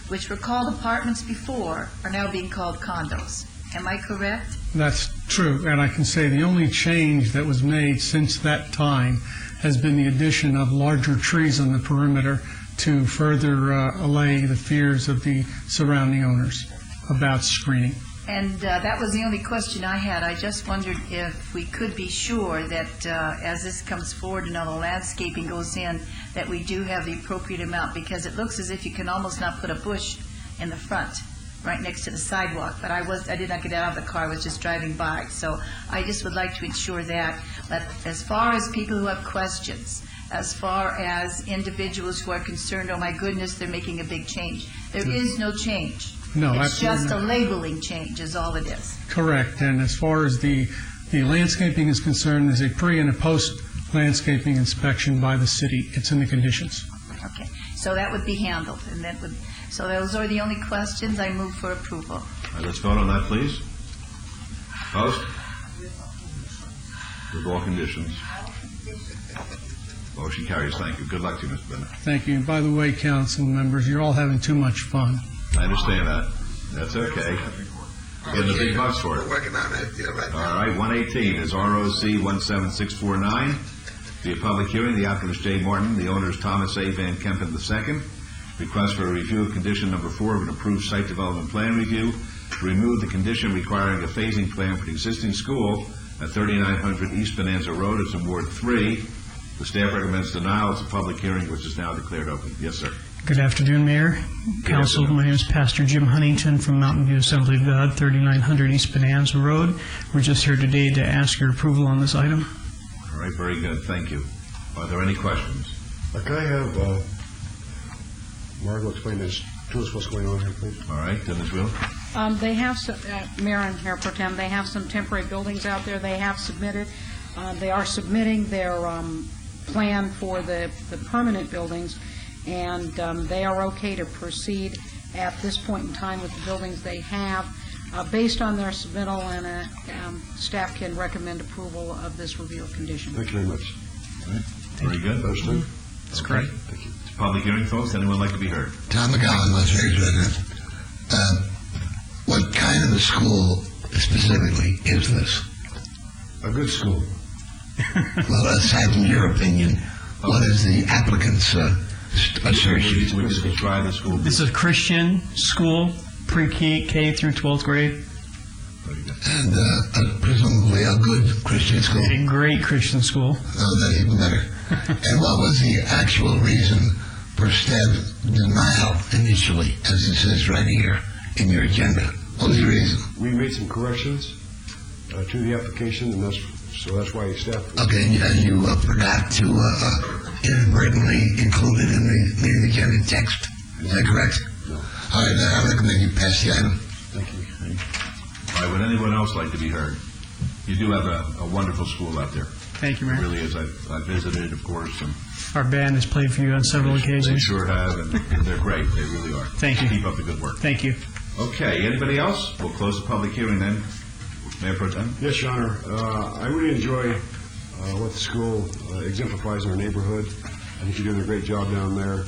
which were called apartments before, are now being called condos. Am I correct? That's true, and I can say the only change that was made since that time has been the addition of larger trees on the perimeter to further allay the fears of the surrounding owners about screening. And that was the only question I had. I just wondered if we could be sure that as this comes forward and all the landscaping goes in, that we do have the appropriate amount, because it looks as if you can almost not put a bush in the front, right next to the sidewalk. But I did not get out of the car, I was just driving by. So I just would like to ensure that. But as far as people who have questions, as far as individuals who are concerned, oh my goodness, they're making a big change, there is no change. No, it's just absolutely a labeling change is all it is. Correct, and as far as the landscaping is concerned, there's a pre- and a post-landscaping inspection by the city. It's in the conditions. Okay, so that would be handled, and that would. So those are the only questions. I move for approval. All right, let's vote on that, please. Post? With all conditions. Motion carries. Thank you. Good luck to you, Mr. Bennett. Thank you. And by the way, council members, you're all having too much fun. I understand that. That's okay. Getting the big bucks for it. Working on it. Yeah, right. All right, 118 is ROC 17649. The public hearing, the applicant is Jay Martin, the owner is Thomas A. Van Kempen II. Request for a review of condition number 4 of an approved site development plan review to remove the condition requiring a phasing plan for the existing school at 3900 East Bonanza Road. It's in Ward 3. The staff recommends denial. It's a public hearing which is now declared open. Yes, sir. Good afternoon, Mayor, Council. My name is Pastor Jim Huntington from Mountain View Assembly of God, 3900 East Bonanza Road. We're just here today to ask your approval on this item. All right, very good. Thank you. Are there any questions? Can I have Margot explain to us what's going on here, please? All right, Dennis Will. They have some, Mayor and Mayor Pro Tem, they have some temporary buildings out there they have submitted. They are submitting their plan for the permanent buildings, and they are okay to proceed at this point in time with the buildings they have. Based on their submittal, and staff can recommend approval of this review of conditions. Thank you very much. Very good. Understood? That's great. Thank you. It's a public hearing, folks. Anyone like to be heard? Tom McGowan, Las Vegas resident. What kind of a school specifically is this? A good school. Well, aside from your opinion, what is the applicant's assertion? Would you describe the school? This is a Christian school, pre-K through 12th grade. And presumably a good Christian school. A great Christian school. Oh, that's even better. And what was the actual reason for staff denial initially, as it says right here in your agenda? What was the reason? We made some corrections to the application, and that's why staff... Okay, and you forgot to inadvertently include it in the agenda text. Is that correct? No. All right, then I recommend you pass the item. Thank you. All right, would anyone else like to be heard? You do have a wonderful school out there. Thank you, Mayor. It really is. I visited, of course, and Our band has played for you on several they occasions. sure have, and they're great. They really are. Thank you. Keep up the good work. Thank you. Okay, anybody else? We'll close the public hearing then. Mayor Pro Tem? Yes, Your Honor. I really enjoy what the school exemplifies in our neighborhood. I think you're doing a great job down there.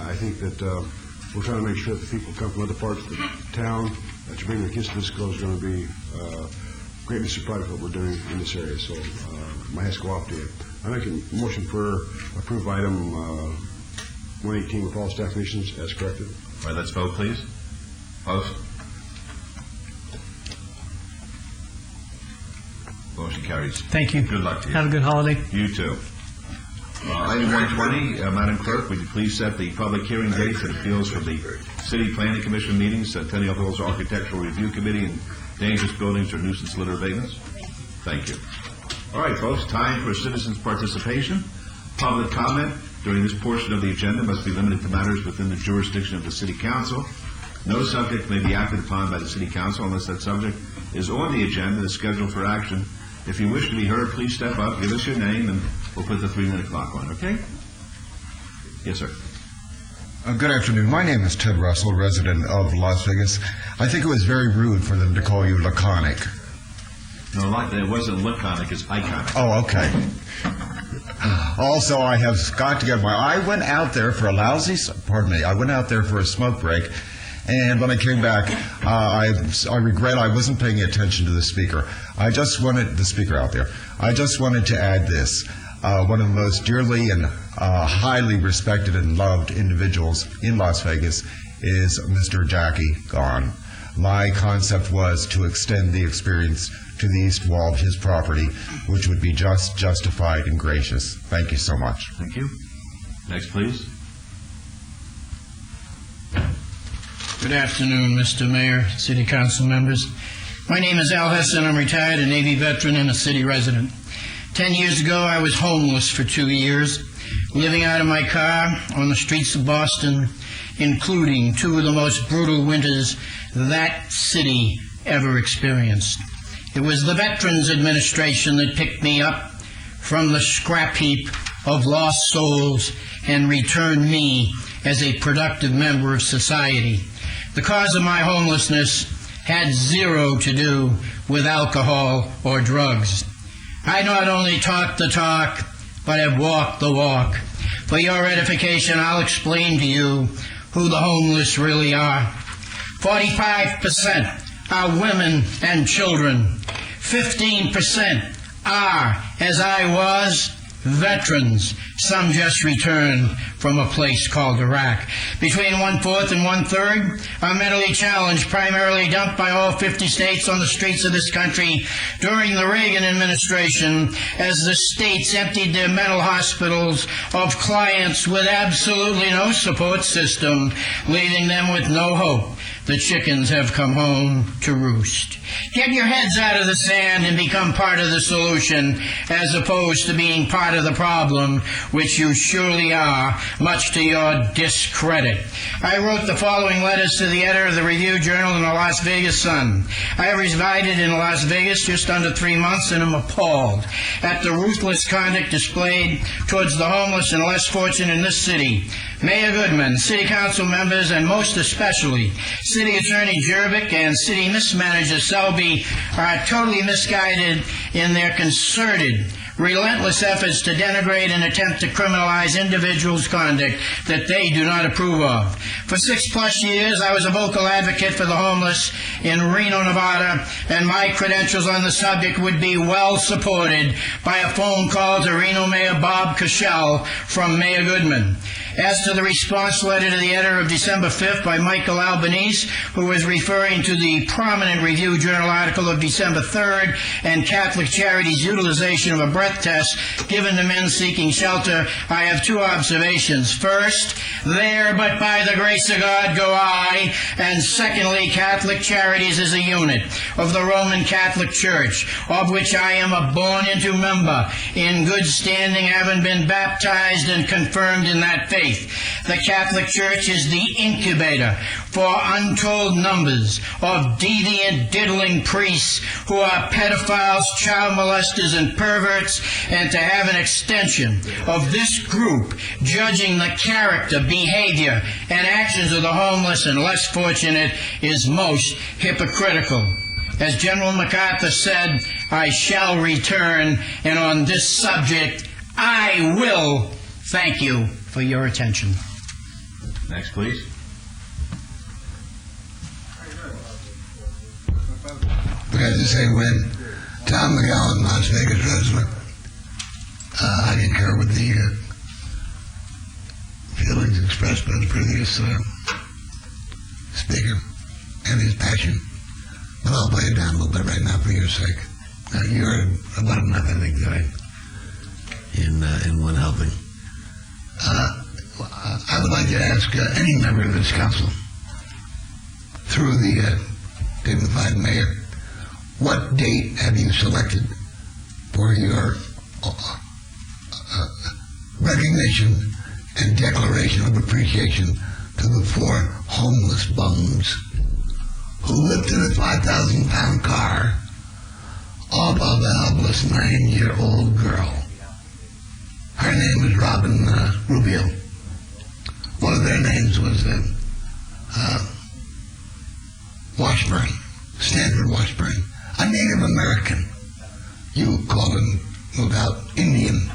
I think that we're trying to make sure that the people who come from other parts of the town to bring their kids to this school is going to be greatly surprised at what we're doing in this area. So my hats go off to you. I make a motion for approved item 118 with all staff conditions as corrected. All right, let's vote, please. Opposed? Motion carries. Thank you. Good luck to you. Have a good holiday. You too. Item 120, Madam Clerk, would you please set the public hearing date for appeals for the City Planning Commission meetings, Tenny Hills Architectural Review Committee, and dangerous buildings or nuisance litter abatements? Thank you. All right, folks, time for citizens' participation. Public comment during this portion of the agenda must be limited to matters within the jurisdiction of the City Council. No subject may be acted upon by the City Council unless that subject is on the agenda and is scheduled for action. If you wish to be heard, please step up, give us your name, and we'll put the 3-minute clock on, okay? Yes, sir. Good afternoon. My name is Ted Russell, resident of Las Vegas. I think it was very rude for them to call you laconic. No, it wasn't laconic, it's iconic. Oh, okay. Also, I have got to get I went out there for I went out there for a smoke break, and when I came back, I regret I wasn't paying attention to the speaker. I just wanted to add this. One of the most dearly and highly respected and loved individuals in Las Vegas is Mr. Jackie Gahn. My concept was to extend the experience to the east wall of his property, which would be justified and gracious. Thank you so much. Thank you. Next, please. Good afternoon, Mr. Mayor, City Council members. My name is Al Hesson. I'm retired, a Navy veteran and a city resident. 10 years ago, I was homeless for 2 years, living out of my car on the streets of Boston, including 2 of the most brutal winters that city ever experienced. It was the Veterans Administration that picked me up from the scrap heap of lost souls and returned me as a productive member of society. The cause of my homelessness had 0 to do with alcohol or drugs. I not only talk the talk, but have walked the walk. For your edification, I'll explain to you who the homeless really are. 45% are women and children. 15% are, as I was, veterans. Some just returned from a place called Iraq. Between 1/4 and 1/3 are mentally challenged, primarily dumped by all 50 states on the streets of this country during the Reagan administration as the states emptied their mental hospitals of clients with absolutely no support system, leaving them with no hope. The chickens have come home to roost. Get your heads out of the sand and become part of the solution as opposed to being part of the problem. which you surely are, much to your discredit. I wrote the following letters to the editor of the Review-Journal and the Las Vegas Sun. I resided in Las Vegas just under 3 months and am appalled at the ruthless conduct displayed towards the homeless and less fortunate in this city. Mayor Goodman, City Council members, and most especially City Attorney Jervik and City Manager Selby are totally misguided in their concerted, relentless efforts to denigrate and attempt to criminalize individuals' conduct that they do not approve of. For 6+ years, I was a vocal advocate for the homeless in Reno, Nevada, and my credentials on the subject would be well supported by a phone call to Reno Mayor Bob Cashel from Mayor Goodman. As to the response letter to the editor of December 5th by Michael Albanese, who was referring to the prominent Review-Journal article of December 3rd and Catholic Charities' utilization of a breath test given to men seeking shelter, I have 2 observations. First, there but by the grace of God go I, and secondly, Catholic Charities is a unit of the Roman Catholic Church, of which I am a born-into member, in good standing, having been baptized and confirmed in that faith. The Catholic Church is the incubator for untold numbers of deviant, diddling priests who are pedophiles, child molesters, and perverts, and to have an extension of this group judging the character, behavior, and actions of the homeless and less fortunate is most hypocritical. As General MacArthur said, I shall return, and on this subject, I will thank you for your attention. Next, please. I have to say, when Tom McGowan, Las Vegas resident, I concur with the feelings expressed by the previous speaker and his passion. But I'll play it down a little bit right now for your sake. You're about enough, I think, right? In one helping. I would like to ask any member of this council, through the dignified mayor, what date have you selected for your recognition and declaration of appreciation to the 4 homeless bums who lifted a 5,000-pound car off of a helpless 9-year-old girl? Her name was Robin Rubio. One of their names was Washburn, Stanford Washburn, a Native American. You call him, no doubt, Indian,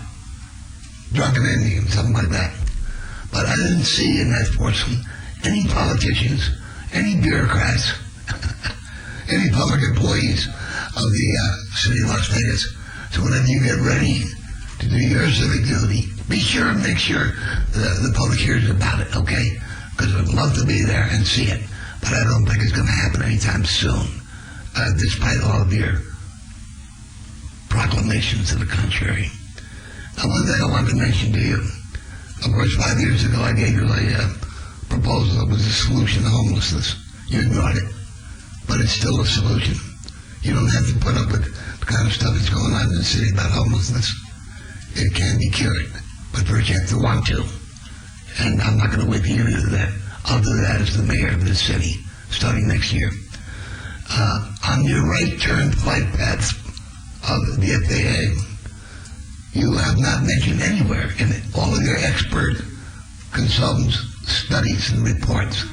drunken Indian, something like that. But I didn't see in that foursome any politicians, any bureaucrats, any public employees of the city of Las Vegas. So whenever you get ready to do your civic duty, be sure and make sure the public hears about it, okay? Because I'd love to be there and see it, but I don't think it's going to happen anytime soon, despite all of your proclamations to the contrary. Now, one thing I wanted to mention to you, of course, 5 years ago I gave you a proposal that was a solution to homelessness. You ignored it, but it's still a solution. You don't have to put up with the kind of stuff that's going on in the city about homelessness. It can be cured, but first you have to want to. And I'm not going to wait for you to do that. I'll do that as the mayor of this city, starting next year. On your right turn flight paths of the FAA, you have not mentioned anywhere in all of your expert consultants' studies and reports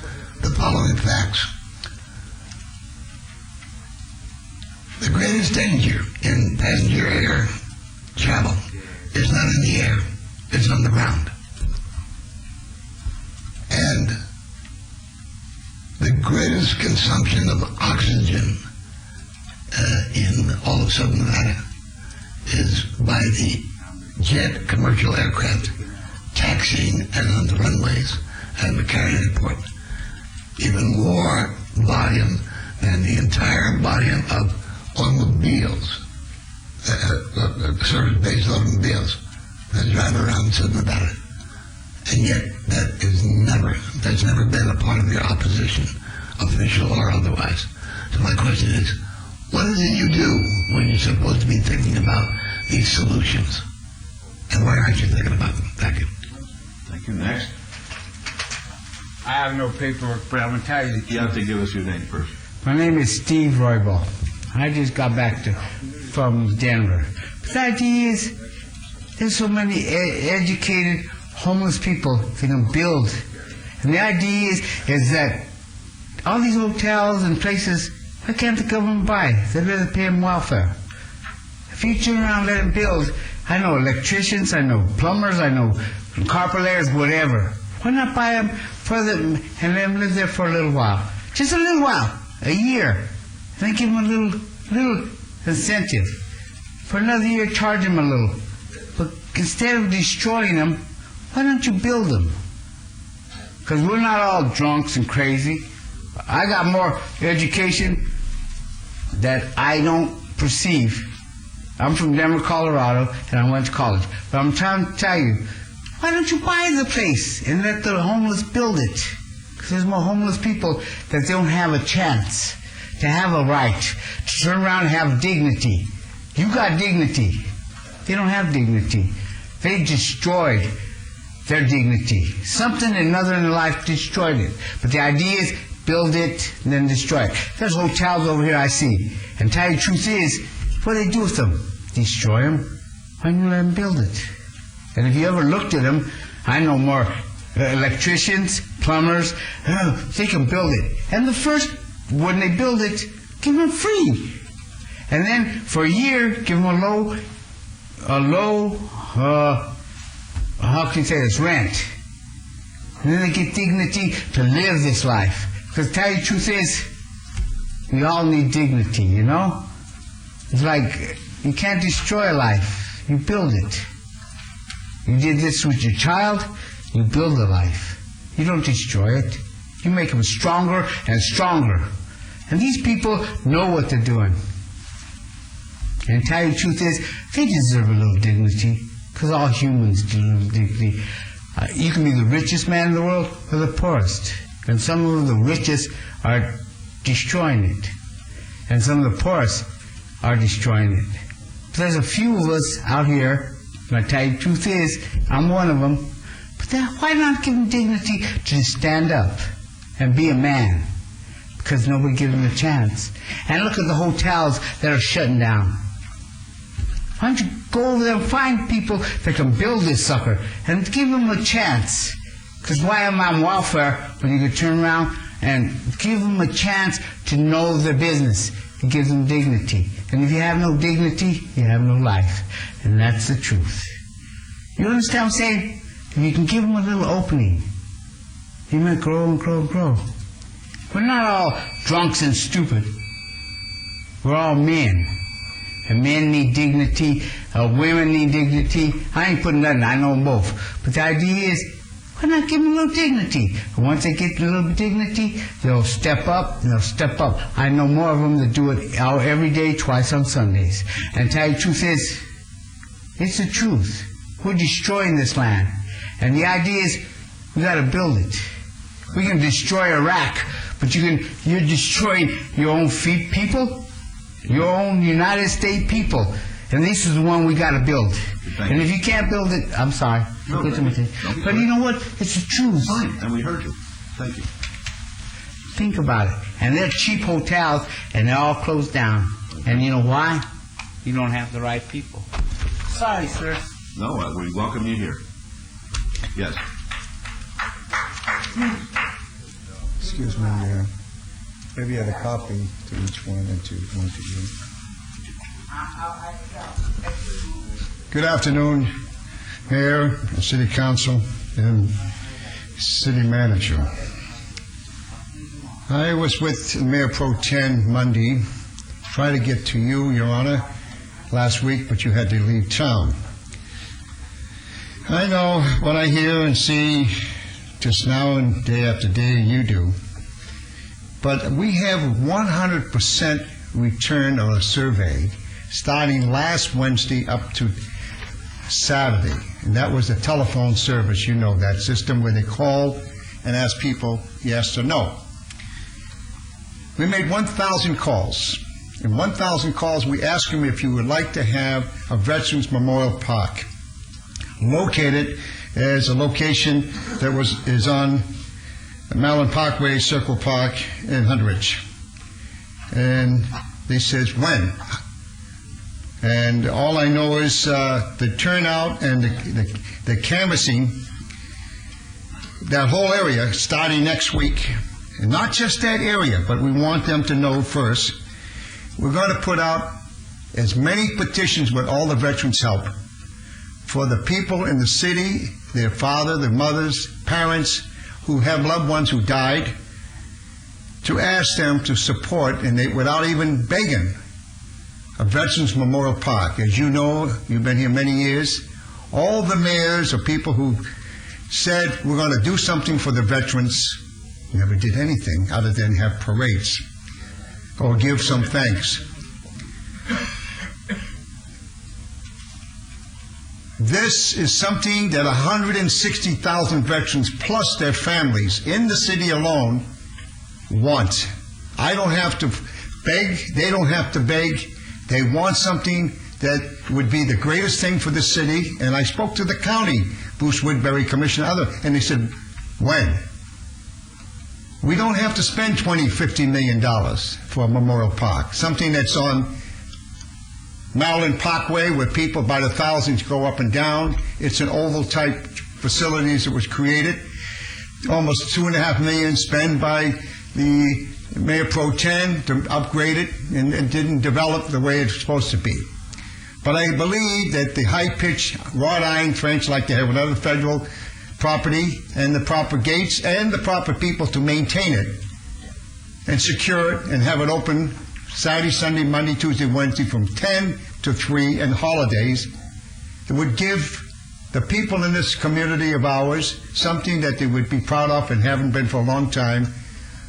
the following facts. The greatest danger in passenger air travel is not in the air, it's on the ground. And the greatest consumption of oxygen in all of Southern Nevada is by the jet commercial aircraft taxiing and on the runways and McCarran Airport. Even more volume than the entire volume of automobiles, service-based automobiles that drive around Southern Nevada. And yet, that's never been a part of your opposition, official or otherwise. So my question is, what is it you do when you're supposed to be thinking about these solutions? and what are you thinking about them? Thank you. Thank you. Next. I have no paperwork, but I'm going to tell you. You have to give us your name first. My name is Steve Roybal. I just got back from Denver. But the idea is, there's so many educated homeless people that can build. And the idea is that all these hotels and places, why can't the government buy? They'd rather pay them welfare. If you turn around and let them build, I know electricians, I know plumbers, I know carpet layers, whatever. Why not buy them for them and let them live there for a little while? Just a little while, a year. And then give them a little incentive. For another year, charge them a little. But instead of destroying them, why don't you build them? Because we're not all drunks and crazy. I got more education that I don't perceive. I'm from Denver, Colorado, and I went to college. But I'm trying to tell you, why don't you buy the place and let the homeless build it? Because there's more homeless people that don't have a chance to have a right, to turn around and have dignity. You got dignity. They don't have dignity. They destroyed their dignity. Something or another in their life destroyed it. But the idea is build it and then destroy it. There's hotels over here I see. And tell you the truth is, what do they do with them? Destroy them. Why don't you let them build it? And if you ever looked at them, I know more electricians, plumbers, they can build it. And the first, when they build it, give them free. And then for a year, give them a low, how can you say this, rent. And then they get dignity to live this life. Because tell you the truth is, we all need dignity, you know? It's like, you can't destroy a life, you build it. You did this with your child, you build a life. You don't destroy it. You make them stronger and stronger. And these people know what they're doing. And tell you the truth is, they deserve a little dignity, because all humans deserve dignity. You can be the richest man in the world or the poorest. And some of the richest are destroying it. And some of the poorest are destroying it. But there's a few of us out here, and I tell you the truth is, I'm one of them, but then why not give them dignity to stand up and be a man? Because nobody gives them a chance. And look at the hotels that are shutting down. Why don't you go over there and find people that can build this sucker and give them a chance? Because why am I on welfare when you can turn around and give them a chance to know their business? It gives them dignity. And if you have no dignity, you have no life. And that's the truth. You understand what I'm saying? If you can give them a little opening, you might grow and grow and grow. We're not all drunks and stupid. We're all men. And men need dignity, women need dignity. I ain't putting nothing, I know them both. But the idea is, why not give them a little dignity? And once they get a little bit of dignity, they'll step up, and they'll step up. I know more of them that do it every day, twice on Sundays. And tell you the truth is, it's the truth. We're destroying this land. And the idea is, we gotta build it. We can destroy Iraq, but you're destroying your own people, your own United States people. And this is the one we got to build. And if you can't build it, I'm sorry. No, but you know what? It's the truth. Fine, and we heard you. Thank you. Think about it. And they're cheap hotels, and they're all closed down. And you know why? You don't have the right people. Sorry, sir. No, we welcome you here. Yes. Excuse me, maybe you had a copy to each one and to one to you. Good afternoon, Mayor, City Council, and City Manager. I was with Mayor Pro Tem Monday, trying to get to you, Your Honor, last week, but you had to leave town. I know what I hear and see just now and day after day, you do. But we have 100% return on a survey starting last Wednesday up to Saturday. And that was the telephone service, you know, that system where they call and ask people yes or no. We made 1,000 calls. In 1,000 calls, we asked them if you would like to have a Veterans Memorial Park. located as a location that is on Malin Parkway, Circle Park, and Hundredge. And they says, when? And all I know is the turnout and the canvassing, that whole area, starting next week. And not just that area, but we want them to know first. We're going to put out as many petitions with all the veterans' help for the people in the city, their father, their mothers, parents who have loved ones who died, to ask them to support, and without even begging, a Veterans Memorial Park. As you know, you've been here many years, all the mayors or people who said we're going to do something for the veterans never did anything other than have parades or give some thanks. This is something that 160,000 veterans plus their families in the city alone want. I don't have to beg, they don't have to beg. They want something that would be the greatest thing for the city. And I spoke to the county, Bruce Woodbury, Commissioner, and they said, when? We don't have to spend $20, $50 million for a memorial park. Something that's on Malin Parkway where people by the thousands go up and down. It's an oval type facilities that was created. Almost $2.5 million spent by the Mayor Pro Tem to upgrade it and didn't develop the way it's supposed to be. But I believe that the high-pitched wrought iron fence like they have with other federal property and the proper gates and the proper people to maintain it and secure it and have it open Saturday, Sunday, Monday, Tuesday, Wednesday from 10 to 3 and holidays, it would give the people in this community of ours something that they would be proud of and haven't been for a long time,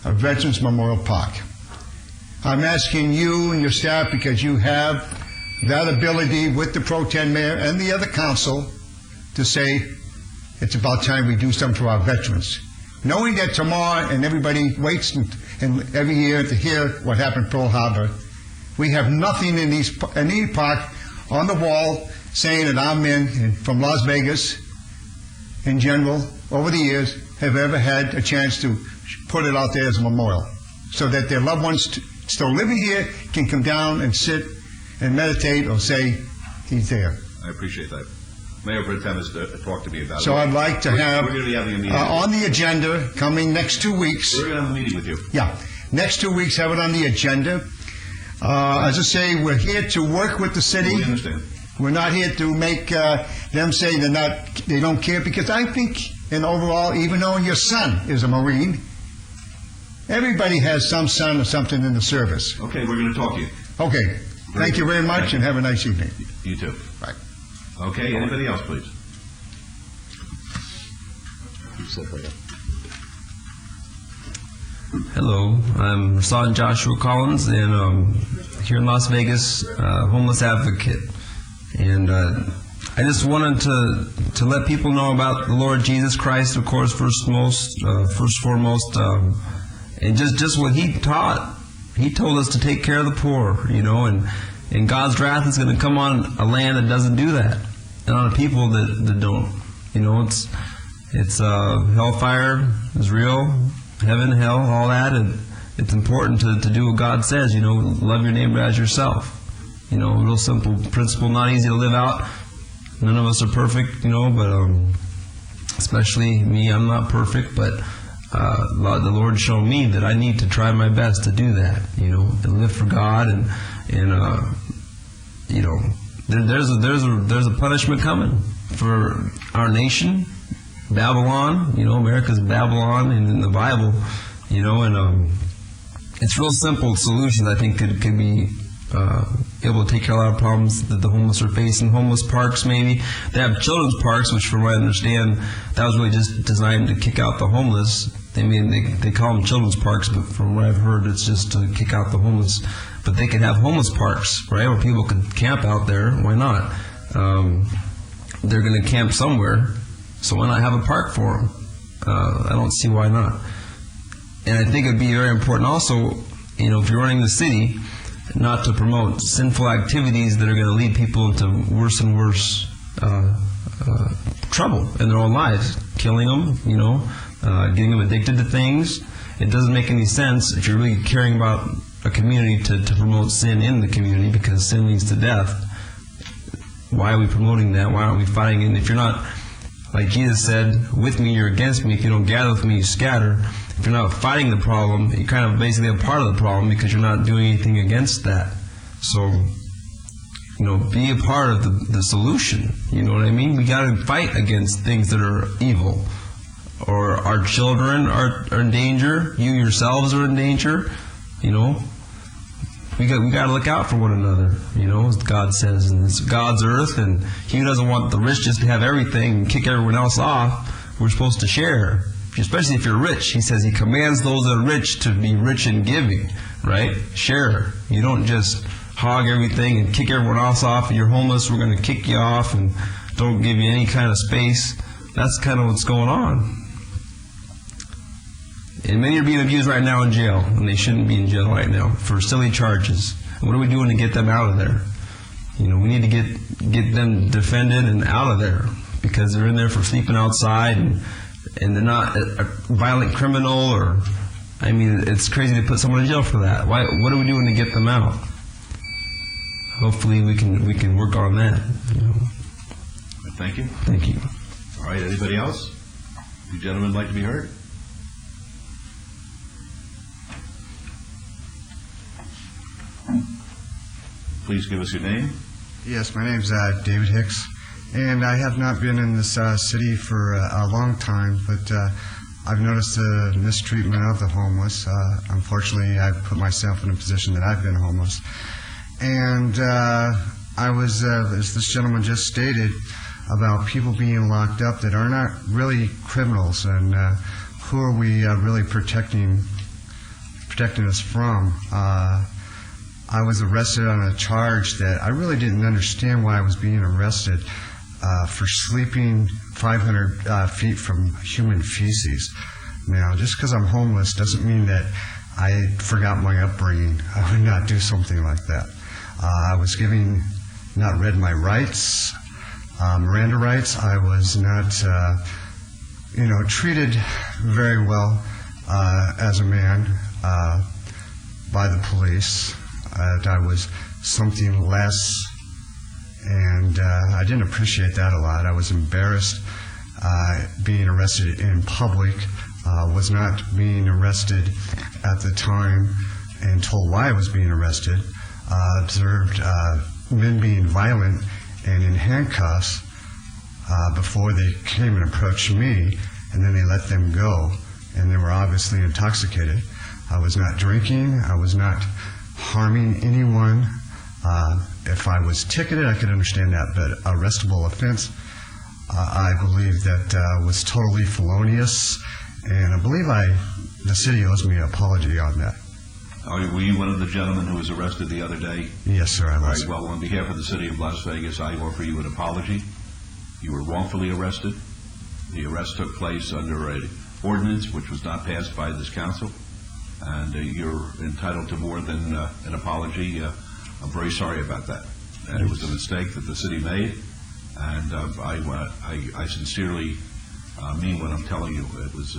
a Veterans Memorial Park. I'm asking you and your staff, because you have that ability with the Pro Tem Mayor and the other council, to say it's about time we do something for our veterans. Knowing that tomorrow, and everybody waits and every year to hear what happened at Pearl Harbor, we have nothing in any park on the wall saying that our men from Las Vegas, in general, over the years, have ever had a chance to put it out there as a memorial, so that their loved ones still living here can come down and sit and meditate or say, he's there. I appreciate that. Mayor Pro Tem has talked to me about it. So I'd like to have we're going to be having a meeting on the agenda coming next 2 weeks. We're going to have a meeting with you. Yeah, next 2 weeks, have it on the agenda. As I say, we're here to work with the city. We understand. We're not here to make them say they don't care, because I think, and overall, even though your son is a Marine, everybody has some son or something in the service. Okay, we're going to talk to you. Okay. Thank you very much, and have a nice evening. You too. Bye. Okay, anybody else, please? Hello, I'm Sergeant Joshua Collins, and here in Las Vegas, homeless advocate. And I just wanted to let people know about the Lord Jesus Christ, of course, first foremost, and just what He taught. He told us to take care of the poor, and God's wrath is going to come on a land that doesn't do that, and on a people that don't. It's hellfire is real, heaven, hell, all that, and it's important to do what God says. Love your neighbor as yourself. Real simple principle, not easy to live out. None of us are perfect, but especially me, I'm not perfect, but the Lord showed me that I need to try my best to do that, and live for God, and there's a punishment coming for our nation, Babylon. America's Babylon, and in the Bible, and it's real simple solutions. I think could be able to take care of a lot of problems that the homeless are facing. Homeless parks, maybe they have children's parks, which from what I understand, that was really just designed to kick out the homeless. They call them children's parks, but from what I've heard, it's just to kick out the homeless. But they could have homeless parks, right, where people could camp out there. Why not? They're going to camp somewhere, so why not have a park for them? I don't see why not. And I think it'd be very important also, if you're running the city, not to promote sinful activities that are going to lead people into worse and worse trouble in their own lives, killing them, getting them addicted to things. It doesn't make any sense if you're really caring about a community to promote sin in the community, because sin leads to death. Why are we promoting that? Why aren't we fighting it? And if you're not, like Jesus said, with me, you're against me. If you don't gather with me, you scatter. If you're not fighting the problem, you're kind of basically a part of the problem because you're not doing anything against that. So, be a part of the solution. You know what I mean? We got to fight against things that are evil. Or our children are in danger. You yourselves are in danger. We got to look out for one another. As God says, and it's God's earth, and He doesn't want the rich just to have everything and kick everyone else off. We're supposed to share, especially if you're rich. He says He commands those that are rich to be rich in giving. Right? Share. You don't just hog everything and kick everyone else off. If you're homeless, we're going to kick you off and don't give you any kind of space. That's kind of what's going on. And many are being abused right now in jail, and they shouldn't be in jail right now for silly charges. And what are we doing to get them out of there? We need to get them defended and out of there, because they're in there for sleeping outside, and they're not a violent criminal, it's crazy to put someone in jail for that. What are we doing to get them out? Hopefully we can work on that. Thank you. Thank you. All right, anybody else? You gentlemen like to be heard? Please give us your name. Yes, my name's David Hicks, and I have not been in this city for a long time, but I've noticed the mistreatment of the homeless. Unfortunately, I've put myself in a position that I've been homeless. And I was, as this gentleman just stated, about people being locked up that are not really criminals, and who are we really protecting us from? I was arrested on a charge that I really didn't understand why I was being arrested for sleeping 500 feet from human feces. Now, just because I'm homeless doesn't mean that I forgot my upbringing. I would not do something like that. I was not read my rights, Miranda rights. I was not, treated very well as a man by the police. I was something less, and I didn't appreciate that a lot. I was embarrassed being arrested in public, was not being arrested at the time and told why I was being arrested. Observed men being violent and in handcuffs before they came and approached me, and then they let them go, and they were obviously intoxicated. I was not drinking. I was not harming anyone. If I was ticketed, I could understand that, but arrestable offense, I believe that was totally felonious, and I believe the city owes me an apology on that. Were you one of the gentlemen who was arrested the other day? Yes, sir, I was. All right, well, on behalf of the city of Las Vegas, I offer you an apology. You were wrongfully arrested. The arrest took place under an ordinance which was not passed by this council, and you're entitled to more than an apology. I'm very sorry about that. And it was a mistake that the city made, and I sincerely mean what I'm telling you. It was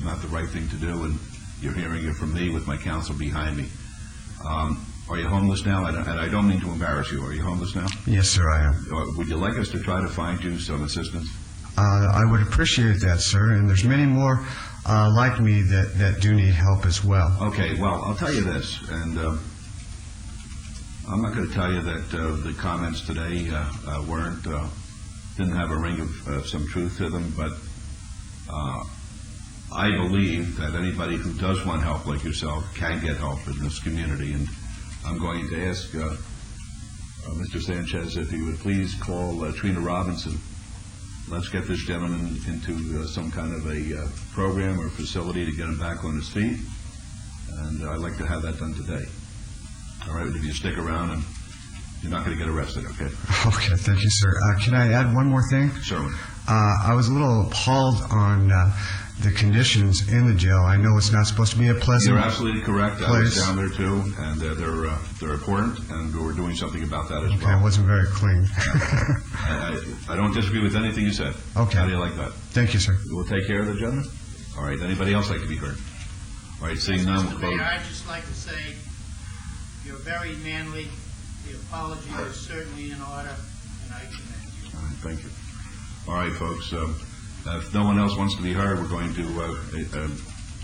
not the right thing to do, and you're hearing it from me with my counsel behind me. Are you homeless now? And I don't mean to embarrass you. Are you homeless now? Yes, sir, I am. Would you like us to try to find you some assistance? I would appreciate that, sir, and there's many more like me that do need help as well. Okay, well, I'll tell you this, and I'm not going to tell you that the comments today didn't have a ring of some truth to them, but I believe that anybody who does want help like yourself can get help in this community, and I'm going to ask Mr. Sanchez if he would please call Trina Robinson. Let's get this gentleman into some kind of a program or facility to get him back on his feet, and I'd like to have that done today. All right, if you stick around, and you're not going to get arrested, okay? Okay, thank you, sir. Can I add one more thing? Certainly. I was a little appalled on the conditions in the jail. I know it's not supposed to be a pleasant You're absolutely correct. I was place. down there too, and they're important, and we're doing something about that as Okay, well. it wasn't very clean. I don't disagree with anything you said. Okay. How do you like that? Thank you, sir. We'll take care of the gentleman. All right. Anybody else like to be heard? All right. Seeing none, we'll Mr. close. Mayor, I'd just like to say you're very manly. The apology is certainly in order, and I commend you. All right, thank you. All right, folks. If no one else wants to be heard, we're going to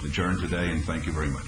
adjourn today, and thank you very much.